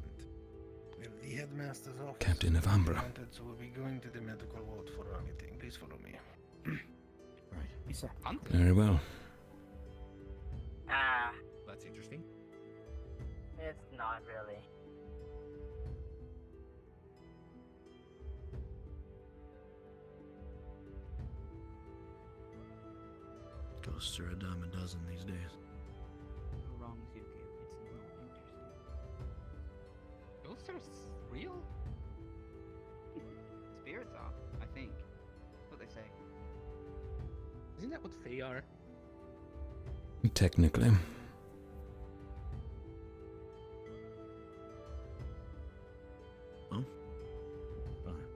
Well, the headmaster's office. Captain of Umbra. So we'll be going to the medical ward for our meeting. Please follow me. Right. Yes, sir. Very well. That's interesting. It's not really. Ghosts are a dime a dozen these days. Wrong, Zuki. It's not interesting. Ghosts are real? Spirits are, I think. That's what they say. Isn't that what they are? Technically. Oh? Fine.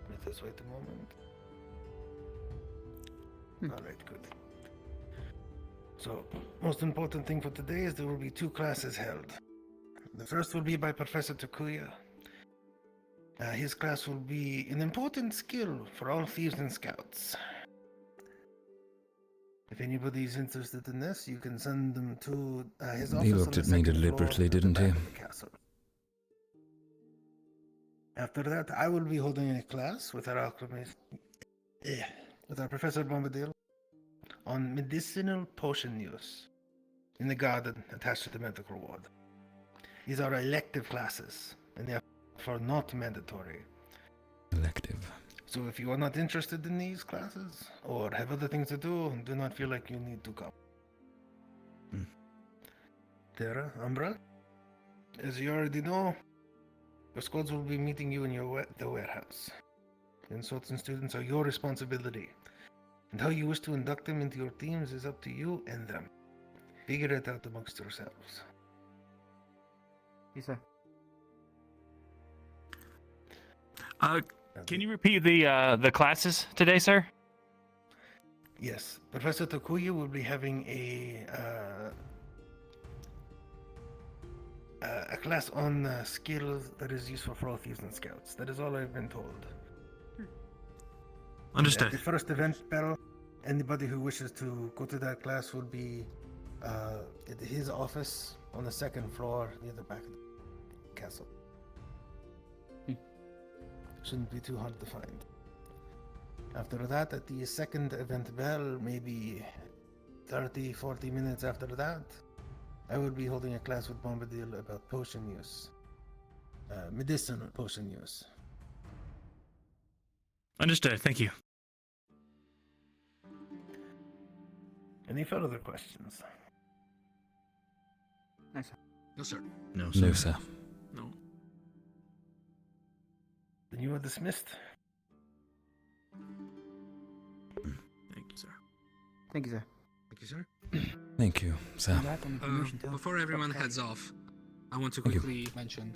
Let us wait a moment. Alright, good. So, most important thing for today is there will be 2 classes held. The first will be by Professor Takuya. His class will be an important skill for all thieves and scouts. If anybody is interested in this, you can send them to his office. He looked at me deliberately, didn't he? Castle. After that, I will be holding a class with our alchemist, with our Professor Bombadil, on medicinal potion use in the garden attached to the medical ward. These are elective classes, and therefore not mandatory. Elective. So if you are not interested in these classes, or have other things to do, and do not feel like you need to come. Terra, Umbra, as you already know, your squads will be meeting you in the warehouse. Insults and students are your responsibility, and how you wish to induct them into your teams is up to you and them. Figure it out amongst yourselves. Yes, sir. Can you repeat the classes today, sir? Yes, Professor Takuya will be having a class on skills that is useful for all thieves and scouts. That is all I've been told. Understood. At the first event bell, anybody who wishes to go to that class will be at his office on the 2nd floor near the back of the castle. Shouldn't be too hard to find. After that, at the 2nd event bell, maybe 30-40 minutes after that, I will be holding a class with Bombadil about potion use. Medicinal potion use. Understood. Thank you. Any further questions? No, sir. No, sir. No, sir. No. Then you are dismissed. Thank you, sir. Thank you, sir. Thank you, sir. Thank you, sir. Before everyone heads off, I want to Thank you. quickly mention.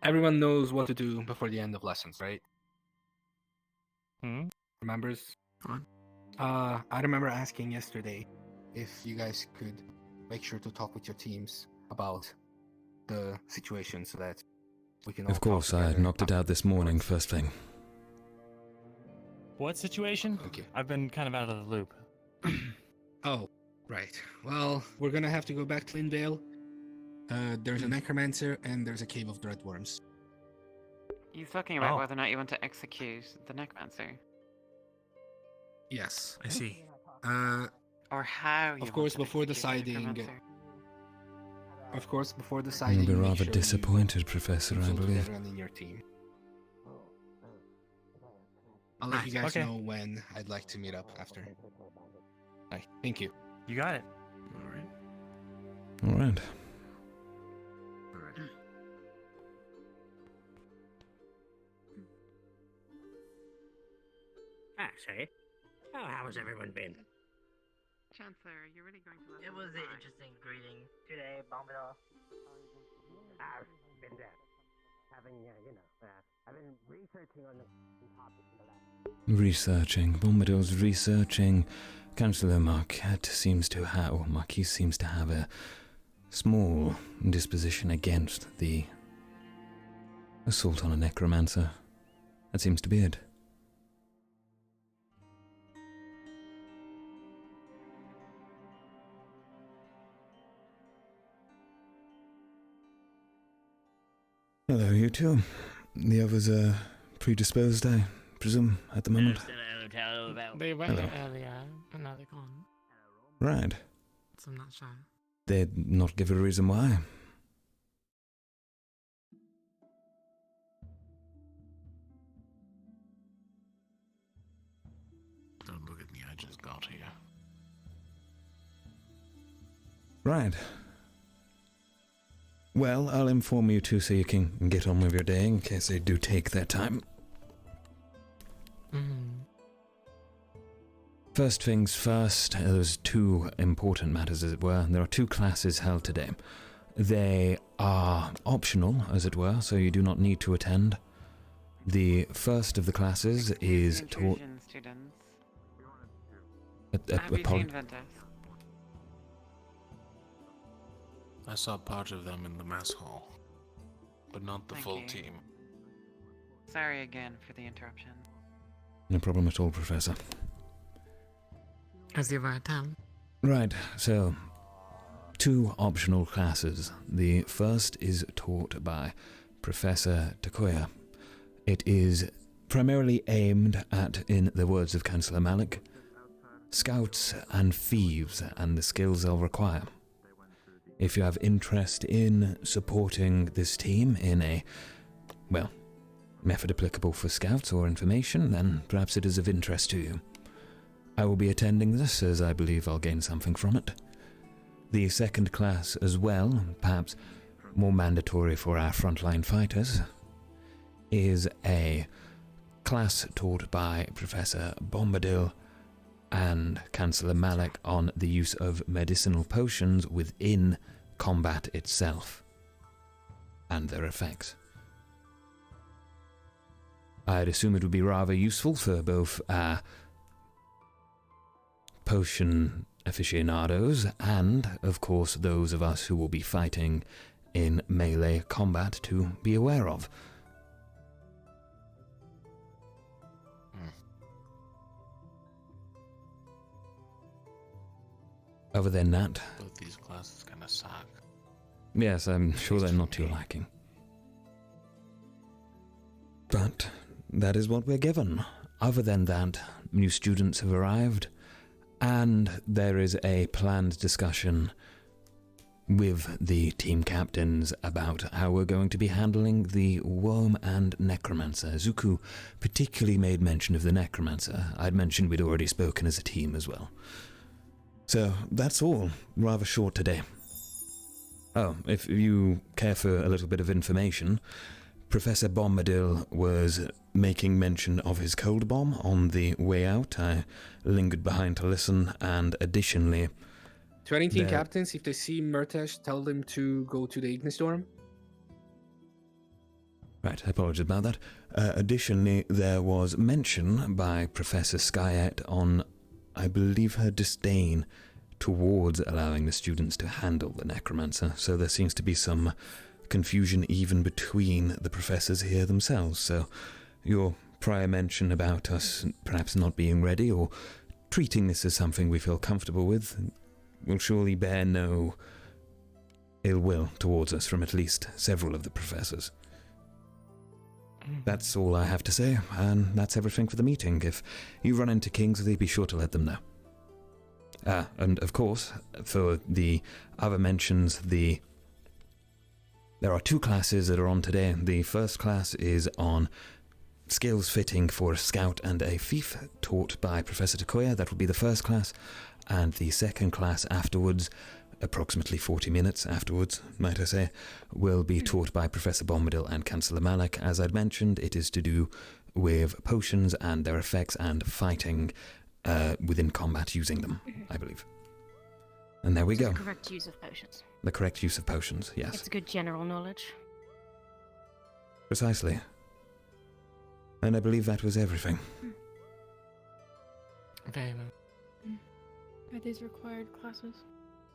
Everyone knows what to do before the end of lessons, right? Remembers? I remember asking yesterday if you guys could make sure to talk with your teams about the situation so that we can all Of course, I knocked it out this morning, first thing. What situation? Okay. I've been kind of out of the loop. Oh, right. Well, we're gonna have to go back to Lindale. There's a necromancer and there's a cave of dreadworms. He's talking about Oh. whether or not you want to execute the necromancer. Yes. I see. Or how you Of course, want to before execute the deciding. necromancer. Of course, before You'll deciding. be make rather sure you disappointed, Professor, I consult with believe. everyone in your team. I'll let you guys Okay. know when I'd like to meet up after. Right. Thank you. You got it. All right. Actually, how has everyone been? Chancellor, are you really going to let It was an interesting greeting today, Bombadil. I've been there. I've been researching on the topic in the last. Researching. Bombadil's researching. Councillor Marquette seems to have, or Marquis seems to have a small disposition against the assault on a necromancer. That seems to be it. Hello, you two. The others are predisposed, I presume, at the moment. They were Hello. earlier, but now they're gone. Right. So I'm not sure. They'd not give a reason why. Don't look at me, I just got here. Right. Well, I'll inform you two so you can get on with your day in case they do take their time. First things first, there's two important matters, as it were. There are two classes held today. They are optional, as it were, so you do not need to attend. The first of the classes is taught... Intrusion students. a Have you seen Ventus? I saw part of them in the mess hall, but not the Thank full you. team. Sorry again for the interruption. No problem at all, Professor. As you were town. Right, so two optional classes. The first is taught by Professor Takoya. It is primarily aimed at, in the words of Councillor Malik, scouts and thieves and the skills they'll require. If you have interest in supporting this team in a, well, method applicable for scouts or information, then perhaps it is of interest to you. I will be attending this as I believe I'll gain something from it. The second class as well, perhaps more mandatory for our frontline fighters, is a class taught by Professor Bombadil and Councillor Malik on the use of medicinal potions within combat itself and their effects. I'd assume it would be rather useful for both potion aficionados and, of course, those of us who will be fighting in melee combat to be aware of. Other than that... Both these classes kind of suck. Yes, I'm sure they're not to your liking. But that is what we're given. Other than that, new students have arrived, and there is a planned discussion with the team captains about how we're going to be handling the worm and necromancer. Zuku particularly made mention of the necromancer. I'd mentioned we'd already spoken as a team as well. So that's all. Rather short today. Oh, if you care for a little bit of information, Professor Bombadil was making mention of his cold bomb on the way out. I lingered behind to listen, and additionally... To any team captains, if they see Murtesh, tell them to go to the Ignis Dorm. Right, I apologize about that. Additionally, there was mention by Professor Skyette on, I believe, her disdain towards allowing the students to handle the necromancer, so there seems to be some confusion even between the professors here themselves. So your prior mention about us perhaps not being ready or treating this as something we feel comfortable with will surely bear no ill will towards us from at least several of the professors. That's all I have to say, and that's everything for the meeting. If you run into Kingsley, be sure to let them know. And of course, for the other mentions, there are 2 classes that are on today. The first class is on skills fitting for a scout and a thief, taught by Professor Kneller. That will be the first class. And the second class afterwards, approximately 40 minutes afterwards, might I say, will be taught by Professor Bombadil and Chancellor Malak. As I'd mentioned, it is to do with potions and their effects and fighting within combat using them, I believe. And there we go. The correct use of potions. The correct use of potions, yes. It's good general knowledge. Precisely. And I believe that was everything. Very well. Are these required classes?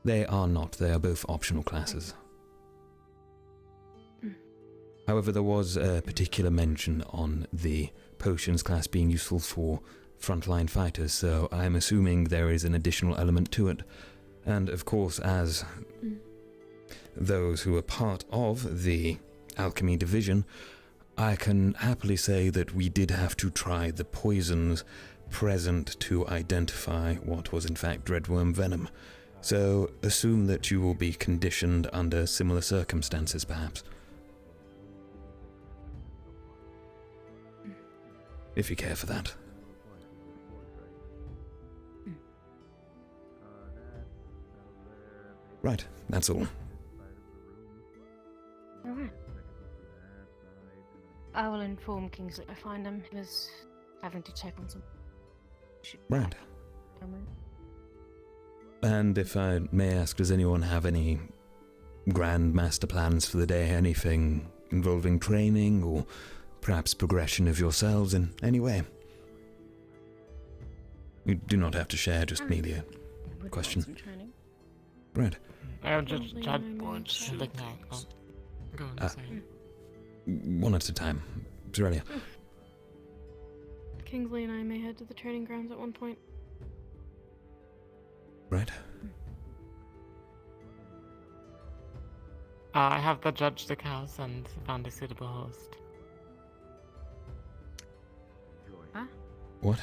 They are not. They are both optional classes. However, there was a particular mention on the potions class being useful for frontline fighters, so I'm assuming there is an additional element to it. And of course, as those who are part of the alchemy division, I can happily say that we did have to try the poisons present to identify what was in fact dreadworm venom. So assume that you will be conditioned under similar circumstances, perhaps. If you care for that. Right, that's all. Alright. I will inform Kingsley if I find him. He was having to check on some... Right. And if I may ask, does anyone have any grand master plans for the day? Anything involving training or perhaps progression of yourselves in any way? You do not have to share, just merely a question. Right. I'll just chat like that. Go on, say. One at a time. Aurelia. Kingsley and I may head to the training grounds at one point. Right. I have the judge the cows and found a suitable host. Huh? What?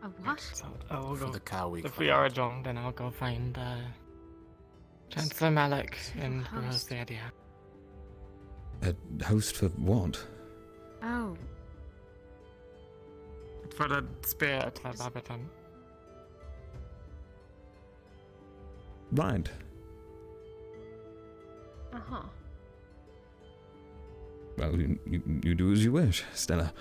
A what? So I'll For go. the cow week. If we are adjourned, then I'll go find Chancellor Malak and propose the idea. A host for what? Oh. For the spirit of Aberton. Right. Uh-huh. Well, you do as you wish, Stella.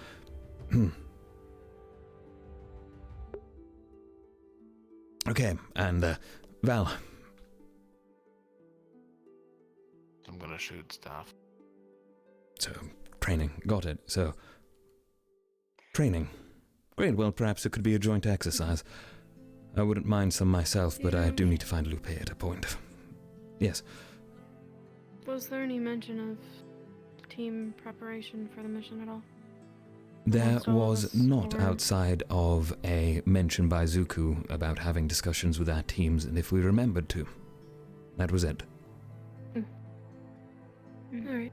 Okay, and Val. I'm gonna shoot stuff. So, training. Got it. So, training. Great, well, perhaps it could be a joint exercise. I wouldn't mind some myself, but I do need to find Lupe at a point. Yes. Was there any mention of team preparation for the mission at all? There was not outside of a mention by Zuku about having discussions with our teams, and if we remembered to. That was it. Alright.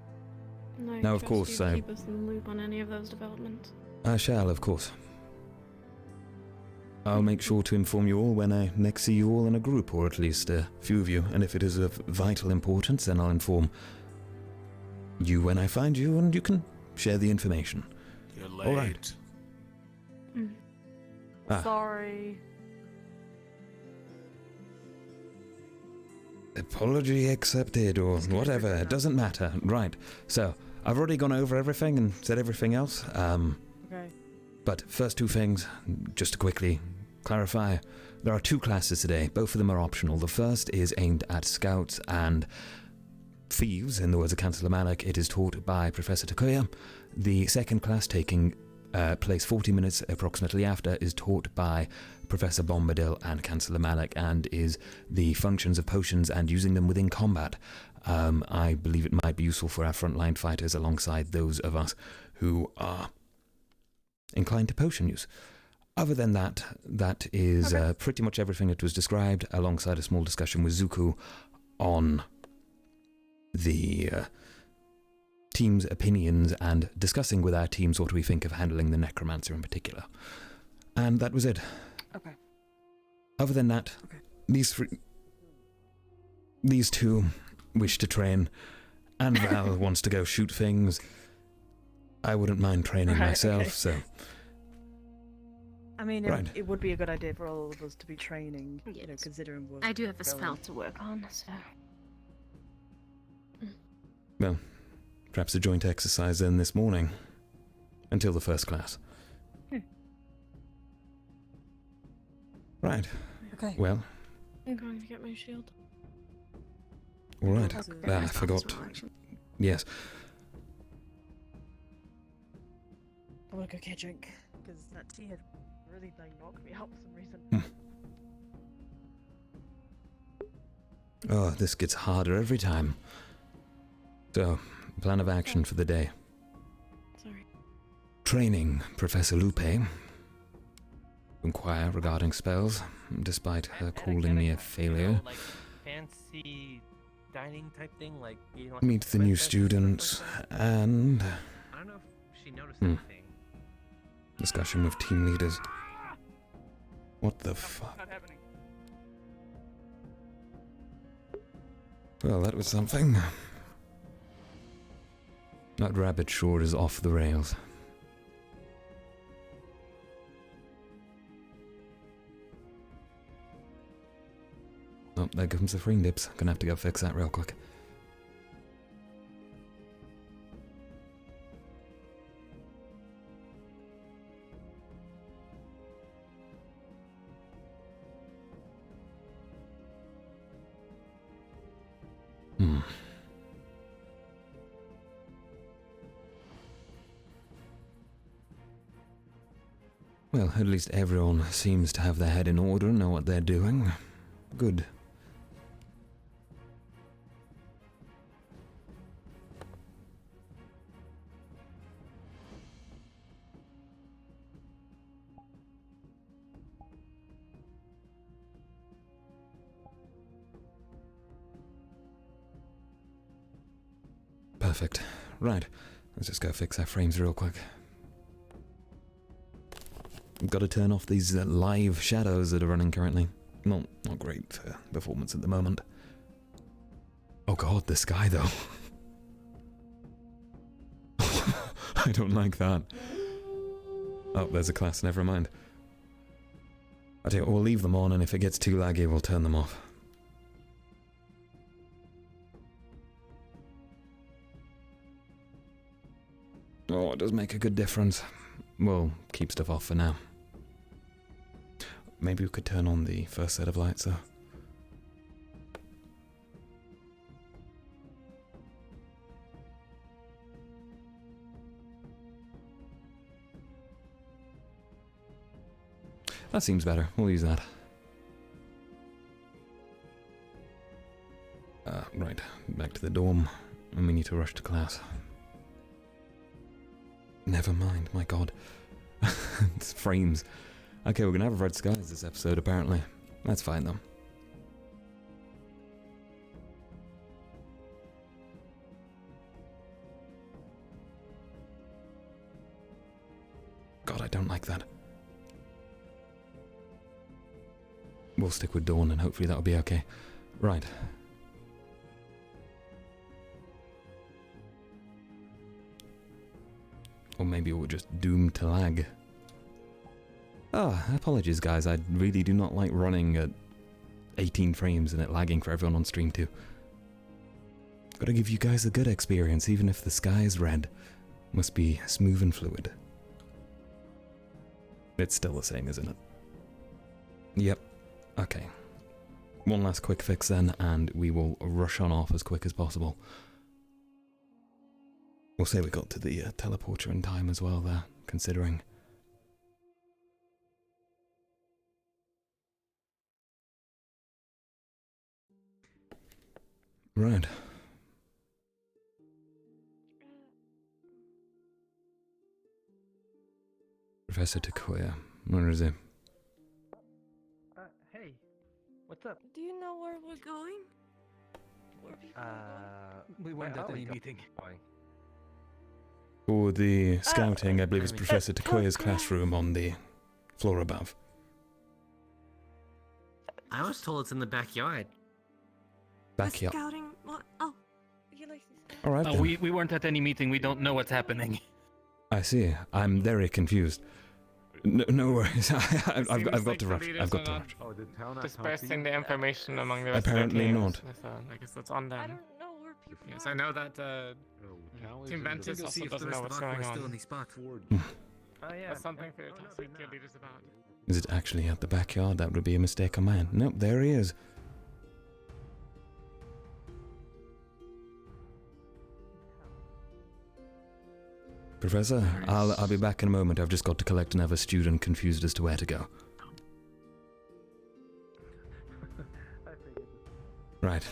Now, of course, keep us in the loop on any of those developments. I shall, of course. I'll make sure to inform you all when I next see you all in a group, or at least a few of you, and if it is of vital importance, then I'll inform you when I find you, and you can share the information. You're late. All right. Sorry. Apology accepted, or whatever, it doesn't matter. Right, so, I've already gone over everything and said everything else. Okay. But first two things, just to quickly clarify, there are two classes today. Both of them are optional. The first is aimed at scouts and thieves, in the words of Chancellor Malak. It is taught by Professor Kneller. The second class, taking place 40 minutes approximately after, is taught by Professor Bombadil and Chancellor Malak, and is the functions of potions and using them within combat. I believe it might be useful for our frontline fighters alongside those of us who are inclined to potion use. Other than that, that is pretty much everything that was described, alongside a small discussion with Zuku on the team's opinions and discussing with our teams what we think of handling the necromancer in particular. And that was it. Okay. Other than that, these two wish to train, and Val wants to go shoot things. I wouldn't mind training myself, so... I mean, Right. it would be a good idea for all of us to be training, you know, considering we're I do have a going. spell to work on, so. Well, perhaps a joint exercise then this morning. Until the first class. Right. Okay. Well, I'm going to get my shield. alright. Okay. I forgot. Yes. I want to go get a drink, because that tea had really like knocked me out for some reason. Oh, this gets harder every time. So, plan of action for the day. Sorry. Training Professor Lupe. Inquire regarding spells, despite her calling me a failure. Like fancy dining type thing, like you know, Meet the new students, and... I don't know if she noticed Hmm. anything. Discussion with team leaders. What the fuck? Well, that was something. That rabbit sure is off the rails. Oh, there comes the frame dips. Gonna have to go fix that real quick. Well, at least everyone seems to have their head in order and know what they're doing. Good. Perfect. Right. Let's just go fix our frames real quick. Got to turn off these live shadows that are running currently. Not great for performance at the moment. Oh god, the sky though. I don't like that. Oh, there's a class, never mind. I tell you what, we'll leave them on, and if it gets too laggy, we'll turn them off. Oh, it does make a good difference. We'll keep stuff off for now. Maybe we could turn on the first set of lights, though. That seems better. We'll use that. Right. Back to the dorm. And we need to rush to class. Never mind, my god. It's frames. Okay, we're gonna have red skies this episode, apparently. That's fine, though. God, I don't like that. We'll stick with dawn, and hopefully that'll be okay. Right. Or maybe we're just doomed to lag. Apologies guys, I really do not like running at 18 frames and it lagging for everyone on stream too. Gotta give you guys a good experience, even if the sky is red. Must be smooth and fluid. It's still the same, isn't it? Yep. Okay. One last quick fix then, and we will rush on off as quick as possible. We'll say we got to the teleporter in time as well there, considering. Right. Professor Takoya, where is he? Hey, what's up? Do you know where we're going? Where people are going? We weren't at any meeting. For the scouting, I believe it's Professor Takoya's classroom on the floor above. I was told it's in the backyard. Backyard. Scouting. What? Oh, you like All right. Then. We weren't at any meeting. We don't know what's happening. I see. I'm very confused. No worries. I've got to rush. I've got to rush. Oh, did town Dispersing the information among the rest Apparently of their not. teams. So I guess that's on them. I don't know where people Yes, I know that Team Ventus Go see also if the doesn't rest know of what's Aqua going is still in on. these spots. Oh yeah, that's something for you to speak to your leaders about. Is it actually at the backyard? That would be a mistake on my end. Nope, there he is. Professor, I'll be back in a moment. I've just got to collect another student confused as to where to go. Right.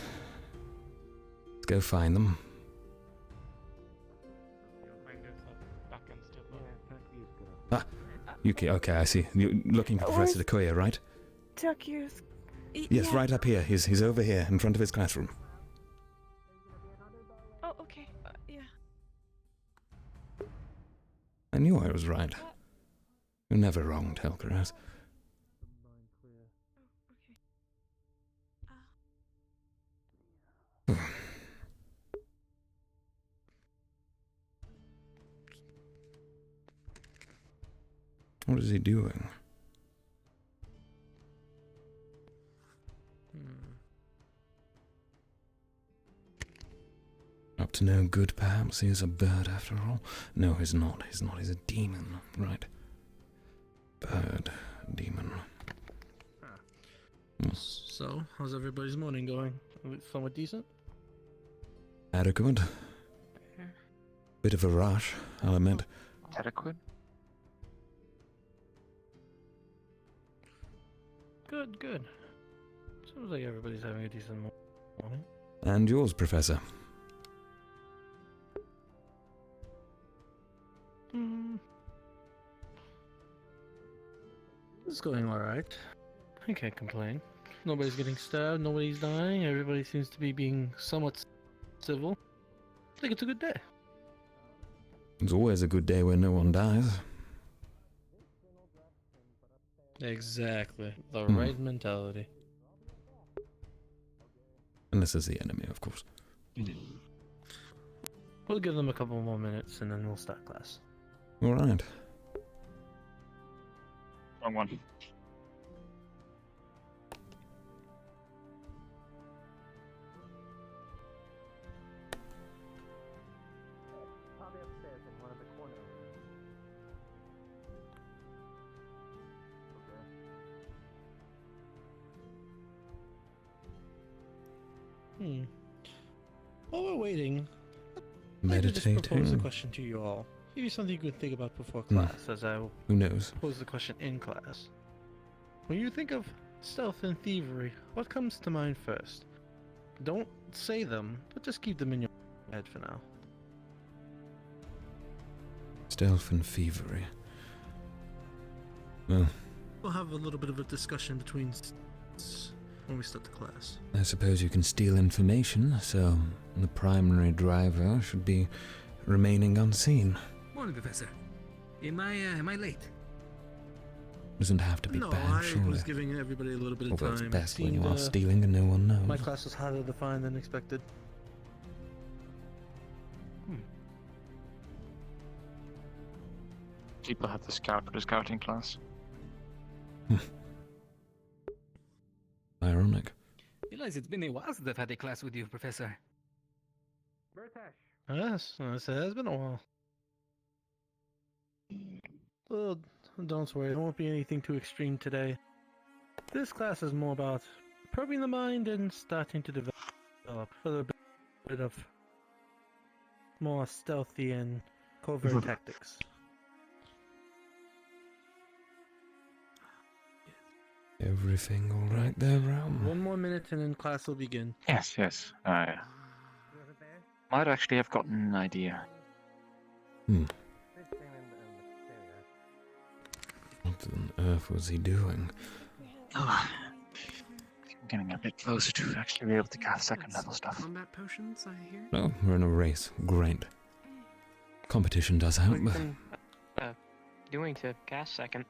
Let's go find them. Ah, Yuki, okay, I see. You're looking for Professor Takoya, right? Takira's. Yes, right up here. He's over here, in front of his classroom. Oh, okay. Yeah. I knew I was right. You're never wrong, Tel'Kahras. What is he doing? Up to no good, perhaps. He is a bird after all. No, he's not. He's not. He's a demon. Right. Bird. Demon. So, how's everybody's morning going? Somewhat decent? Adequate. Bit of a rush, I'll admit. Adequate? Good, good. Seems like everybody's having a decent morning. And yours, Professor. It's going alright. I can't complain. Nobody's getting stabbed, nobody's dying, everybody seems to be being somewhat civil. I think it's a good day. It's always a good day when no one dies. Exactly. The right mentality. Unless it's the enemy, of course. We'll give them a couple more minutes and then we'll start class. Alright. Wrong one. Probably upstairs in one of the corner rooms. While we're waiting, I'd like to just propose a Meditating. question to you all. Give you something you could think about before class, as I will Who knows? pose the question in class. When you think of stealth and thievery, what comes to mind first? Don't say them, but just keep them in your head for now. Stealth and thievery. Well, We'll have a little bit of a discussion between when we start the class. I suppose you can steal information, so the primary driver should be remaining unseen. Morning, Professor. Am I late? Doesn't have to be No, bad, I surely. was giving everybody a little bit of Although time. it's best when you Seemed, are stealing and no one knows. My class was harder to find than expected. People have the scout for the scouting class. Ironic. Realize it's been a while since I've had a class with you, Professor. Yes, it has been a while. Well, don't worry, there won't be anything too extreme today. This class is more about probing the mind and starting to develop a little bit of more stealthy and covert tactics. Everything all right there, Ram? One more minute and then class will begin. Yes, yes. I might actually have gotten an idea. What on earth was he doing? Oh, I'm getting a bit closer to actually be able to cast second level stuff. Combat potions, I hear. Oh, we're in a race. Great. Competition does help. Doing to cast second.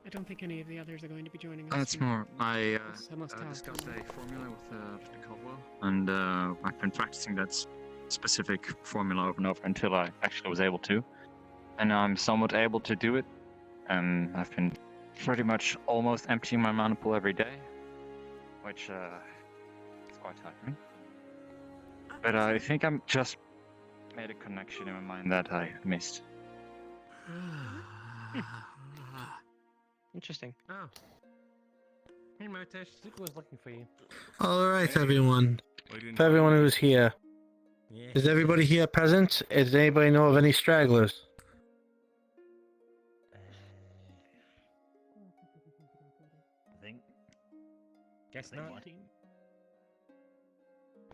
I don't think any of the others are going to be joining us. That's more. I must have discussed a formula with Mr. Caldwell, and I've been practicing that specific formula over and over until I actually was able to, and I'm somewhat able to do it. And I've been pretty much almost emptying my mana pool every day, which is quite tiring. But I think I'm just made a connection in my mind that I missed. Interesting. Oh. Hey, Motesh, Zuko was looking for you. Alright, everyone. Well, For everyone who's here. Yeah. Is everybody here present? Does anybody know of any stragglers? I think. Guess not. I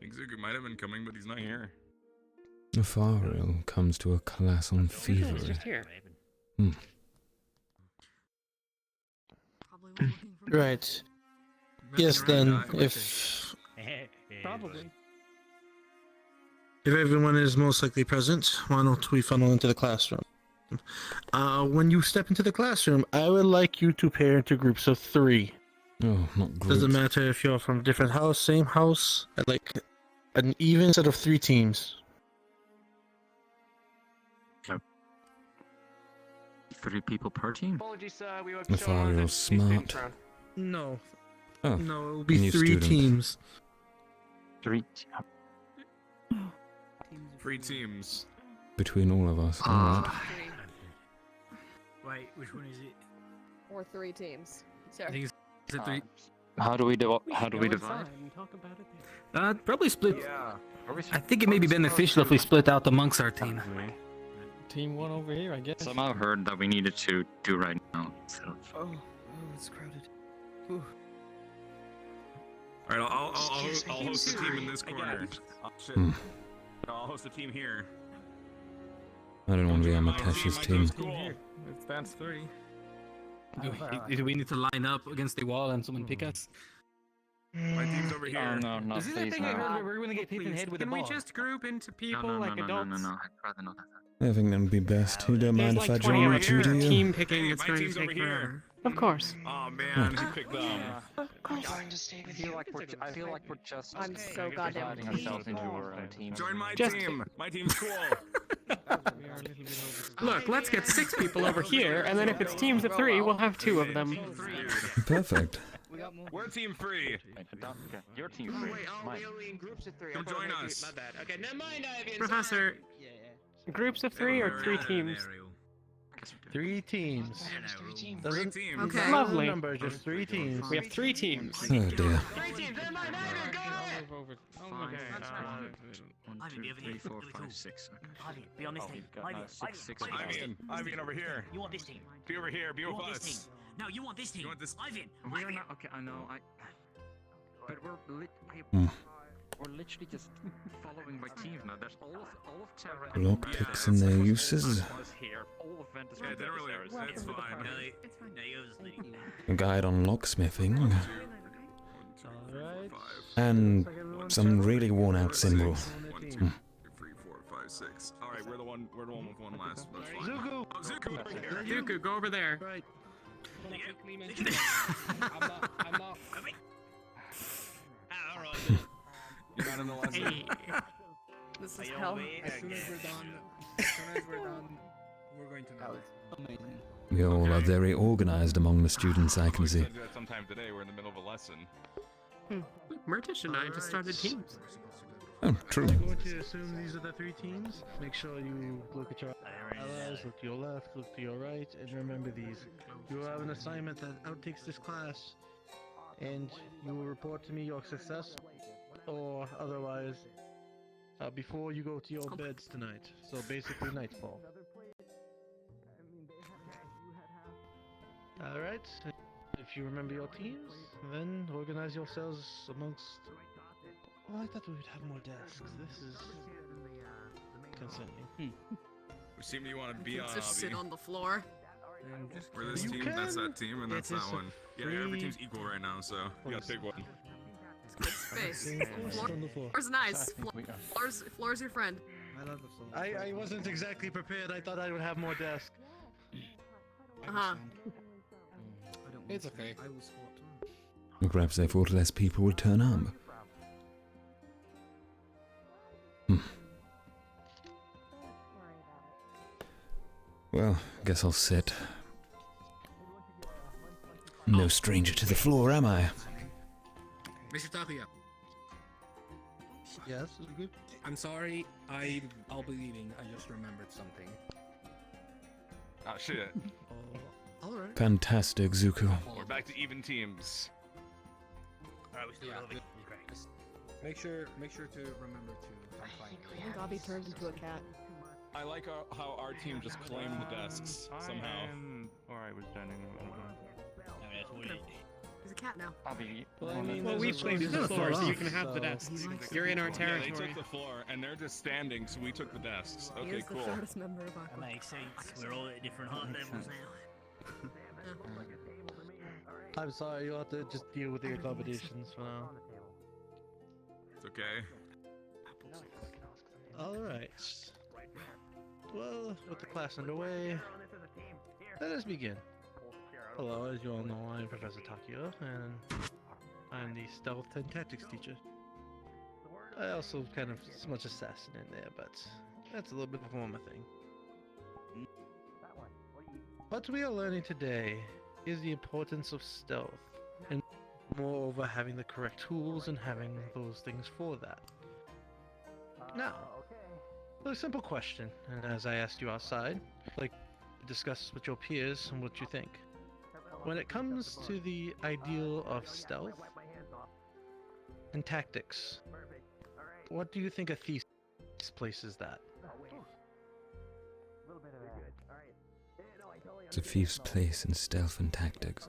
think Zuko might have been coming, but he's not here. Fariel comes to a class on thievery. Just here. Hmm. Right. Yes, then, if Probably. if everyone is most likely present, why don't we funnel into the classroom? When you step into the classroom, I would like you to pair into groups of 3. Oh, not groups. Doesn't matter if you're from a different house, same house. I'd like an even set of 3 teams. 3 people per team? Apologies, we were Fariel's smart. No. Oh, No, it will be new 3 student. teams. 3. 3 teams. Between all of us. Alright. Wait, which one is it? Or 3 teams. Sure. I think it's 3. How do we divide? And talk about it Probably split. Yeah. I think it may be beneficial if we split out amongst our team. Team 1 over here, I guess. Somehow heard that we needed to do right now. So. Oh, it's crowded. Alright, I'll host the team in this corner. Oh, shit. Hmm. I'll host a team here. I don't want to be on Matesh's team. That's 3. Do we need to line up against the wall and someone pick us? My team's over here. Oh no, no, Is this the please thing I no. heard we're going to get hit in the head with a Can ball? we just group into No, people no, no, like no, adults? no, I'd rather not have that. I think that would be best. You don't mind if I There's like join 20 you two, do you? team picking. Hey, It's my going to team's take over here. forever. Of course. Oh man, you picked them. I feel like we're just I'm so goddamn dividing ourselves into our own team. Join my Just- team. My team's cool. Look, let's get 6 people over here, and then if it's teams of 3, we'll have 2 of them. Perfect. We're team 3. Okay, your team free. Mine. in groups of 3. Come join us. My bad. Okay, never mind, Ivan. Professor, groups of 3 or 3 teams? 3 teams. 3 Doesn't teams. Okay. Lovely. number, just 3 teams. We have 3 teams. Oh dear. 3 teams, never mind, Ivan, go away! One, two, three, four, five, 6. Okay. Ivan, be on this Oh, team. we've got Ivan, 6 Ivan over here. You want this team? Be over here. Be You with want this team? us. No, you want this team. You want this? Ivan, We are Ivan. not. Okay, I know. But Hmm. we're literally just following by teams now. There's all of Terra. Lockpicks and their uses. Here. All of Ventus. Yeah, they don't really. It's fine. It's fine. Now you just leave. A guide on locksmithing. 1, 2, Alright. 5. And some really worn out symbol. 1, 2, 3, 4, 5, 6. All right, we're the one with one last. That's fine. Zuko! Oh, Zuko over here. Dooku, go over there. Right. I'm not. Alright. You're not in the last. Hey. This Are is you hell. over here? As soon as we're done, we're going to know. Amazing. We all are very organized among the students, I can We see. said that sometime today. We're in the middle of a lesson. Murtish and I just started teams. Oh, true. I'm going to assume these are the 3 teams. Make sure you look at your allies, look to your left, look to your right, and remember these. You have an assignment that outtakes this class, and you will report to me your success, or otherwise, before you go to your beds tonight. So basically nightfall. Alright, if you remember your teams, then organize yourselves amongst... Well, I thought we would have more desks. This is concerning. Which team do you want to be on? Just sit Abby? on the floor. We're this You team, that's can. that team, and that's It is that a one. Yeah, every team's equal right now, so you gotta pick one. Good space. Sit on the floor. Floor's nice. Floor's your friend. I wasn't exactly prepared. I thought I would have more desk. It's okay. Perhaps they thought less people would turn up. Well, guess I'll sit. No stranger to the floor, am I? Mr. Takuya. Yes, good. I'm sorry. I'll be leaving. I just remembered something. Oh shit. Alright. Fantastic, Zuko. We're back to even teams. Alright, we still got it. Just make sure to remember to find I think Abby turned into a cat. I like how our team just claimed the desks somehow. Alright with standing. He's a cat now. Well, I mean, Well, we claimed the floor, so you can have the desks. You're in our Yeah, territory. they took the floor, and they're just standing, so we took the desks. He Okay, is the cool. shortest member of our That makes sense. We're all at different height levels now. I'm sorry, you'll have to just deal with the accommodations for now. It's okay. Alright. Well, with the class underway, let us begin. Hello, as you all know, I'm Professor Takuya, and I'm the Stealth and Tactics teacher. I also kind of smudge assassin in there, but that's a little bit of a former thing. What we are learning today is the importance of stealth, and moreover having the correct tools and having those things for that. Now, a simple question, and as I asked you outside, like, discuss with your peers and what you think. When it comes to the ideal of stealth and tactics, what do you think a thief places that? It's a thief's place in stealth and tactics.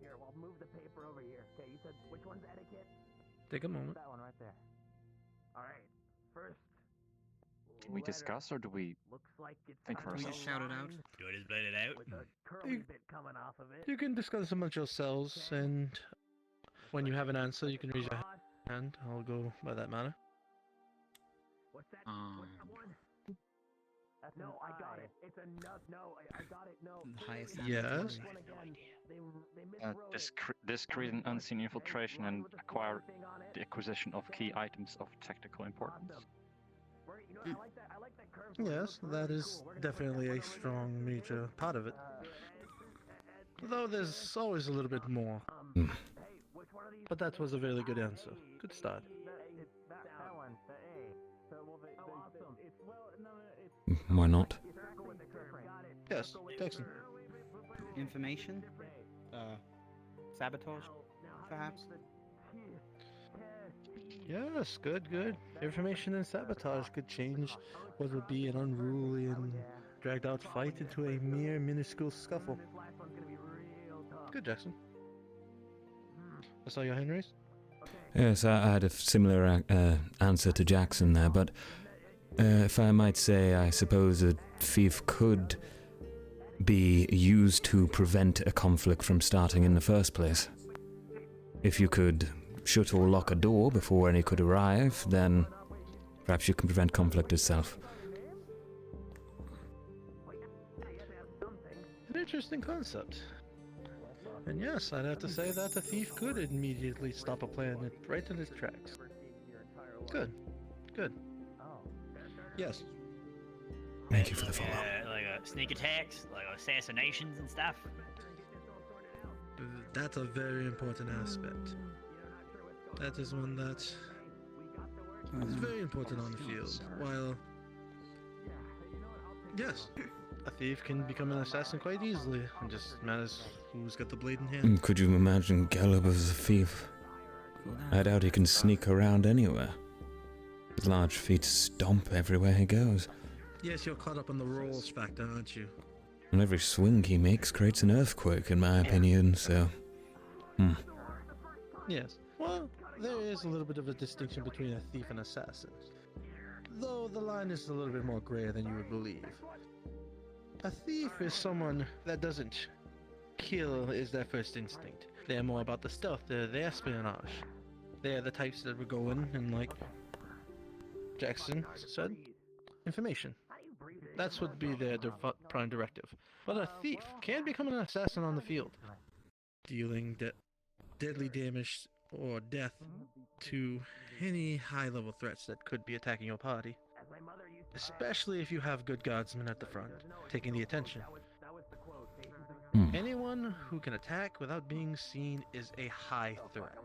Here, well, move the paper over here. Okay, you said which one's etiquette? Take a moment. That one right there. All right. First. Can we discuss, or do we think for We ourselves? just shout it out. Do I just let it out? With a curly bit coming off of it. You can discuss amongst yourselves, and when you have an answer, you can raise your hand. I'll go by that manner. What's that? What's that one? No, I got it. It's a no. I got it. No. The highest. Yes. Discreet and unseen infiltration and acquire the acquisition of key items of tactical importance. Yes, that is definitely a strong major part of it. Though there's always a little bit more. But that was a very good answer. Good start. That one. The A. Why not? Yes, Texan. Information? Sabotage? Perhaps? Yes, good. Information and sabotage could change what would be an unruly and dragged out fight into a mere minuscule scuffle. Good, Jackson. I saw your hand raised. Yes, I had a similar answer to Jackson there, but if I might say, I suppose a thief could be used to prevent a conflict from starting in the first place. If you could shut or lock a door before any could arrive, then perhaps you can prevent conflict itself. An interesting concept. And yes, I'd have to say that a thief could immediately stop a plan right in its tracks. Good. Yes. Thank you for the follow. Like sneak attacks, like assassinations and stuff. That's a very important aspect. That is one that is very important on the field. While, yes, a thief can become an assassin quite easily. It just matters who's got the blade in hand. Could you imagine Gallup as a thief? I doubt he can sneak around anywhere. His large feet stomp everywhere he goes. Yes, you're caught up on the rolls factor, aren't you? And every swing he makes creates an earthquake, in my opinion, so... Yes. Well, there is a little bit of a distinction between a thief and assassin. Though the line is a little bit more gray than you would believe. A thief is someone that doesn't kill is their first instinct. They're more about the stealth, the espionage. They're the types that would go in and, like, Jackson said, information. That's what would be their prime directive. But a thief can become an assassin on the field, dealing deadly damage or death to any high-level threats that could be attacking your party. Especially if you have good guardsmen at the front, taking the attention. Anyone who can attack without being seen is a high threat.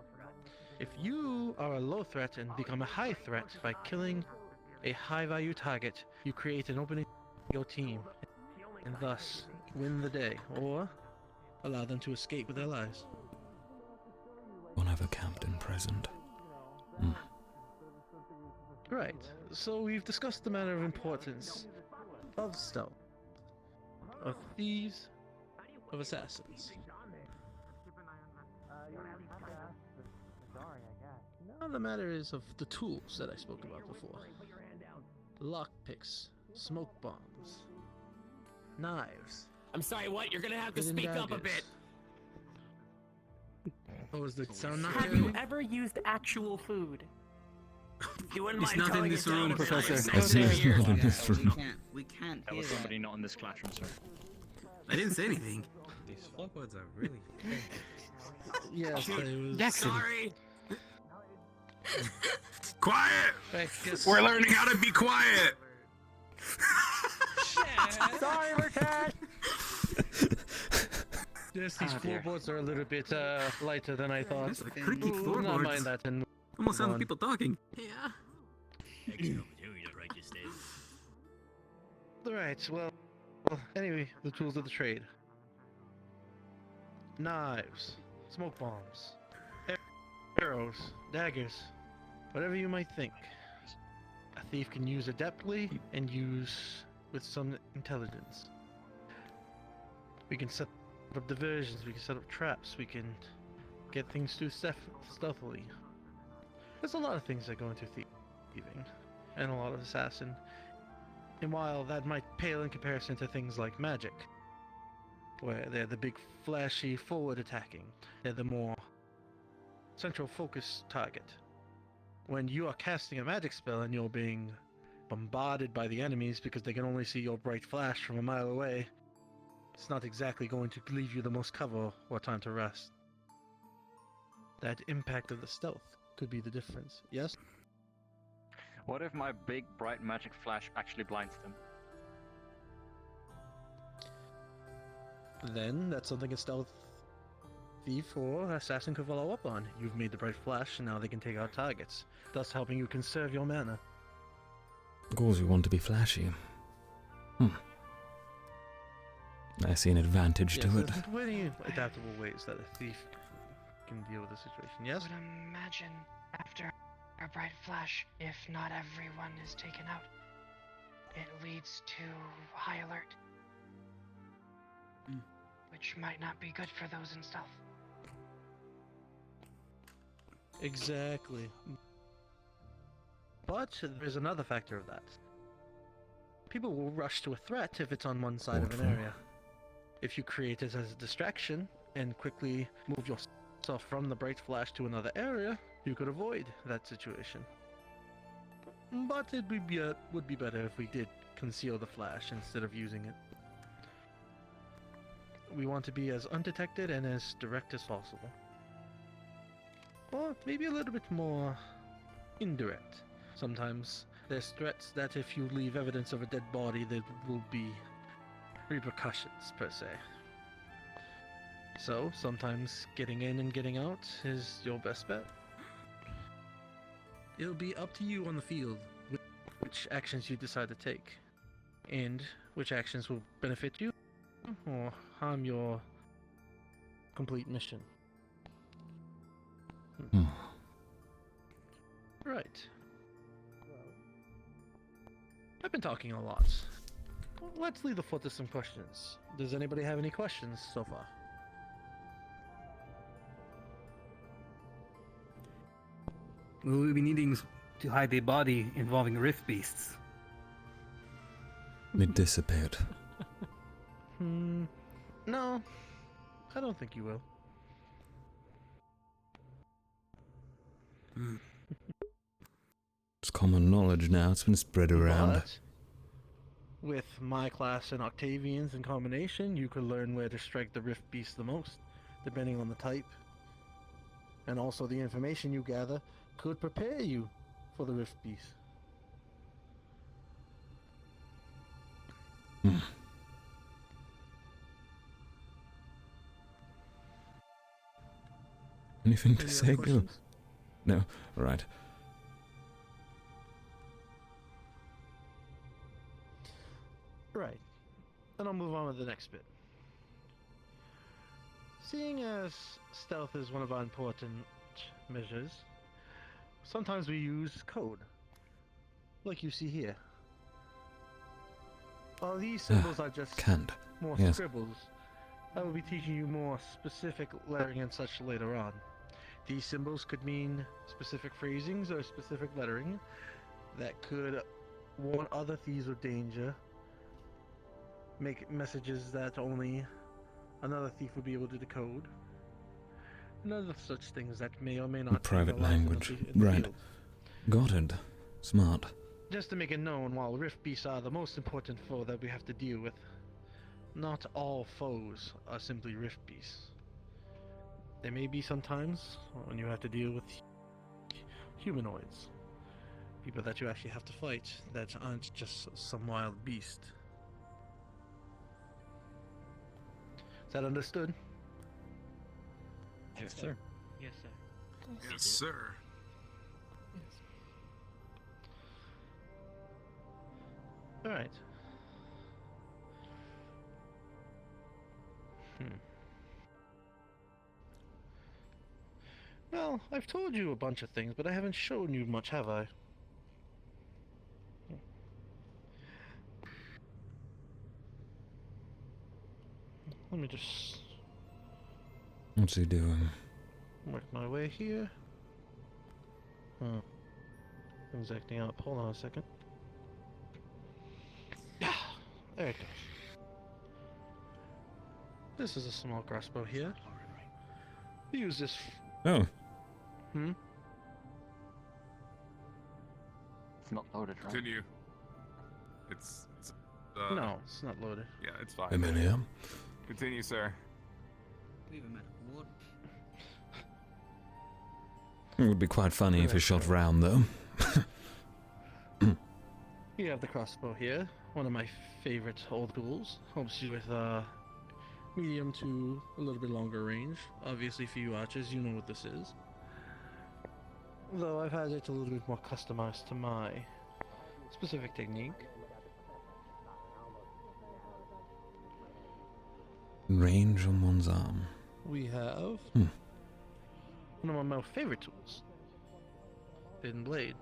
If you are a low threat and become a high threat by killing a high-value target, you create an opening for your team, and thus win the day, or allow them to escape with their lives. We'll have a captain present. Right, so we've discussed the matter of importance of stealth, of thieves, of assassins. Now the matter is of the tools that I spoke about before. Lockpicks, smoke bombs, knives. I'm sorry, what? You're gonna have to hidden speak up a daggers. bit. Oh, is the sound not Have hearing you me? ever used actual food? You wouldn't It's mind not in telling this it down room, a Professor. notch. It's not in this room. We can't. That was somebody not in this classroom, sir. I didn't say anything. These floorboards are really. Yes, I was. Jackson. Sorry. Quiet! I guess- We're learning how to be quiet! Sorry, VRChat. Yes, these Oh, dear. floorboards are a little bit lighter than I thought. It's like creaky We'll not floorboards. mind that and Almost move sounds on. people talking. Yeah. Excellent material, right, just then. Right, well, anyway, the tools of the trade. Knives, smoke bombs, arrows, daggers, whatever you might think. A thief can use adeptly and use with some intelligence. We can set up diversions, we can set up traps, we can get things through stealthily. There's a lot of things that go into thieving, and a lot of assassin. And while that might pale in comparison to things like magic, where they're the big flashy forward attacking, they're the more central focus target. When you are casting a magic spell and you're being bombarded by the enemies because they can only see your bright flash from a mile away, it's not exactly going to leave you the most cover or time to rest. That impact of the stealth could be the difference, yes? What if my big bright magic flash actually blinds them? Then that's something a stealth thief or assassin could follow up on. You've made the bright flash and now they can take out targets, thus helping you conserve your mana. Of course, we want to be flashy. I see an advantage to it. There's many adaptable ways that a thief can deal with the situation, yes? I would imagine after a bright flash, if not everyone is taken out, it leads to high alert. Which might not be good for those in stealth. Exactly. But there's another factor of that. People will rush to a threat if it's on one side of an area. If you create it as a distraction and quickly move yourself from the bright flash to another area, you could avoid that situation. But it would be better if we did conceal the flash instead of using it. We want to be as undetected and as direct as possible. Or maybe a little bit more indirect. Sometimes there's threats that if you leave evidence of a dead body, there will be repercussions, per se. So, sometimes getting in and getting out is your best bet. It'll be up to you on the field which actions you decide to take, and which actions will benefit you or harm your complete mission. Right. I've been talking a lot. Let's leave the floor to some questions. Does anybody have any questions so far? Will we be needing to hide a body involving rift beasts? It dissipate. No, I don't think you will. It's common knowledge now. It's been spread around. But with my class and Octavian's in combination, you could learn where to strike the Rift Beast the most, depending on the type. And also the information you gather could prepare you for the Rift Beast. Anything to Any say, other Gil? questions? No? Alright. Right. Then I'll move on with the next bit. Seeing as stealth is one of our important measures, sometimes we use code, like you see here. While these symbols are just Canned. more Yes. scribbles, I will be teaching you more specific lettering and such later on. These symbols could mean specific phrasings or specific lettering that could warn other thieves of danger, make messages that only another thief would be able to decode, and other such things that may or may not be Private allowed in the language. in the Right. field. Got it. Smart. Just to make it known, while Rift Beasts are the most important foe that we have to deal with, not all foes are simply Rift Beasts. There may be sometimes when you have to deal with humanoids, people that you actually have to fight that aren't just some wild beast. Is that understood? Yes, sir. Yes, sir. Yes, sir. Alright. Well, I've told you a bunch of things, but I haven't shown you much, have I? Let me just What's he doing? work my way here. Things acting up. Hold on a second. Yeah, there it goes. This is a small crossbow here. We use this. Oh. It's not loaded, right? Continue. It's No, it's not loaded. Yeah, it's fine. Amelia? Continue, sir. It would be quite funny if it shot round, though. We have the crossbow here, one of my favorite old tools. Helps you with medium to a little bit longer range. Obviously, for you archers, you know what this is. Though I've had it a little bit more customized to my specific technique. Range on one's arm. We have one of my favorite tools, Hidden Blade.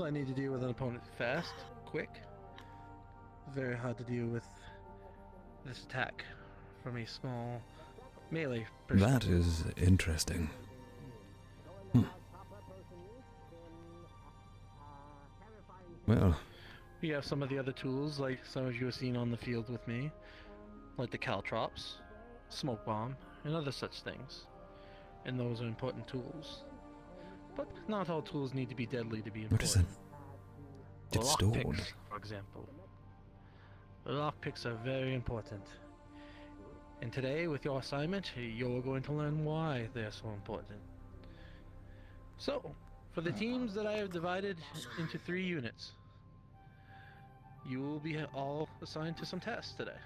I need to deal with an opponent fast, quick. Very hard to deal with this attack from a small melee That is interesting. Well, we have some of the other tools, like some of you have seen on the field with me, like the caltrops, smoke bomb, and other such things. And those are important tools. But not all tools need to be deadly to be important. what is it? It's stored. Lockpicks, for example. Lockpicks are very important. And today, with your assignment, you're going to learn why they're so important. So, for the teams that I have divided into 3 units, you will be all assigned to some tests today.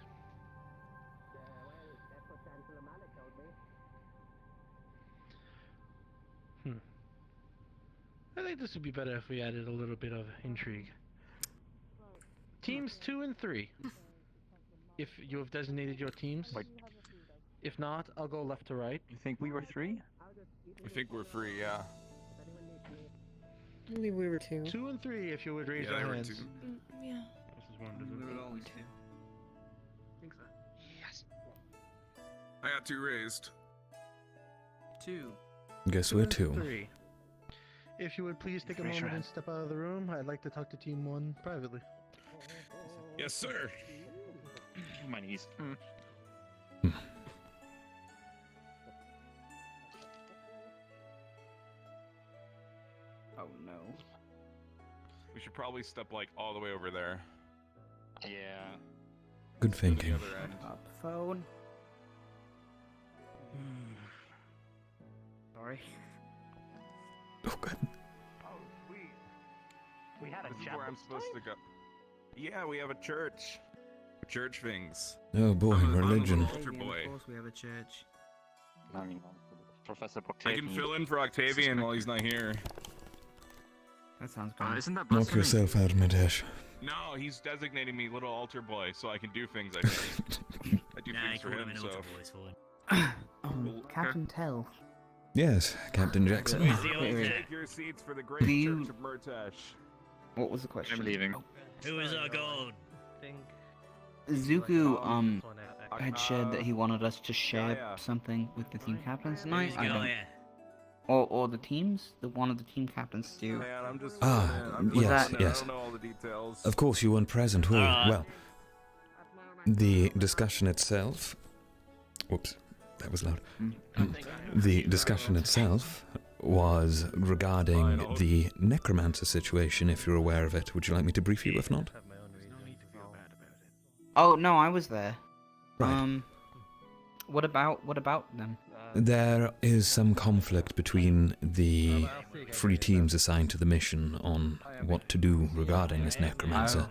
I think this would be better if we added a little bit of intrigue. Teams 2 and 3. If you have designated your teams. If not, I'll go left to right. You think we were 3? I think we're free, yeah. I believe we were 2. 2 and 3, if you would raise Yeah, your they were hands. 2. Yeah. This is one. We were only 2. think so. Yes. I got 2 raised. 2. Guess we're 2. 3. If you would please take a Raise your moment and hand. step out of the room, I'd like to talk to Team 1 privately. Yes, sir. My knees. Oh, should probably step like all the way over there. Yeah. Good thinking. Phone. Sorry. Oh, good. We had a This is chapel where I'm supposed to go. Yeah, we have a church. Church things. Oh boy, I'm a religion. little altar boy. Of course, we have a church. I mean, Professor I can fill in for Octavian while he's not here. That sounds good. Isn't that Knock yourself out, Midesh. No, he's designating me little altar boy, so I can do things. I think. I do things for him. So. Captain Tell. Yes, Captain Jackson. Take your seats for the great Do you- church of Murtash. What was the question? I'm leaving. Who is our god? Zuko had shared that he wanted us to share something with the team captains tonight. I don't. Or the teams. One of the team captains do. Man, I'm just Yes, I yes. don't know all the details. Of course, you weren't present, were you? Well, the discussion itself. Whoops, that was loud. The discussion itself was regarding the necromancer situation. If you're aware of it, would you like me to brief you? If not, Oh no, I was there. Right. What about them? there is some conflict between the 3 teams assigned to the mission on what to do regarding this necromancer.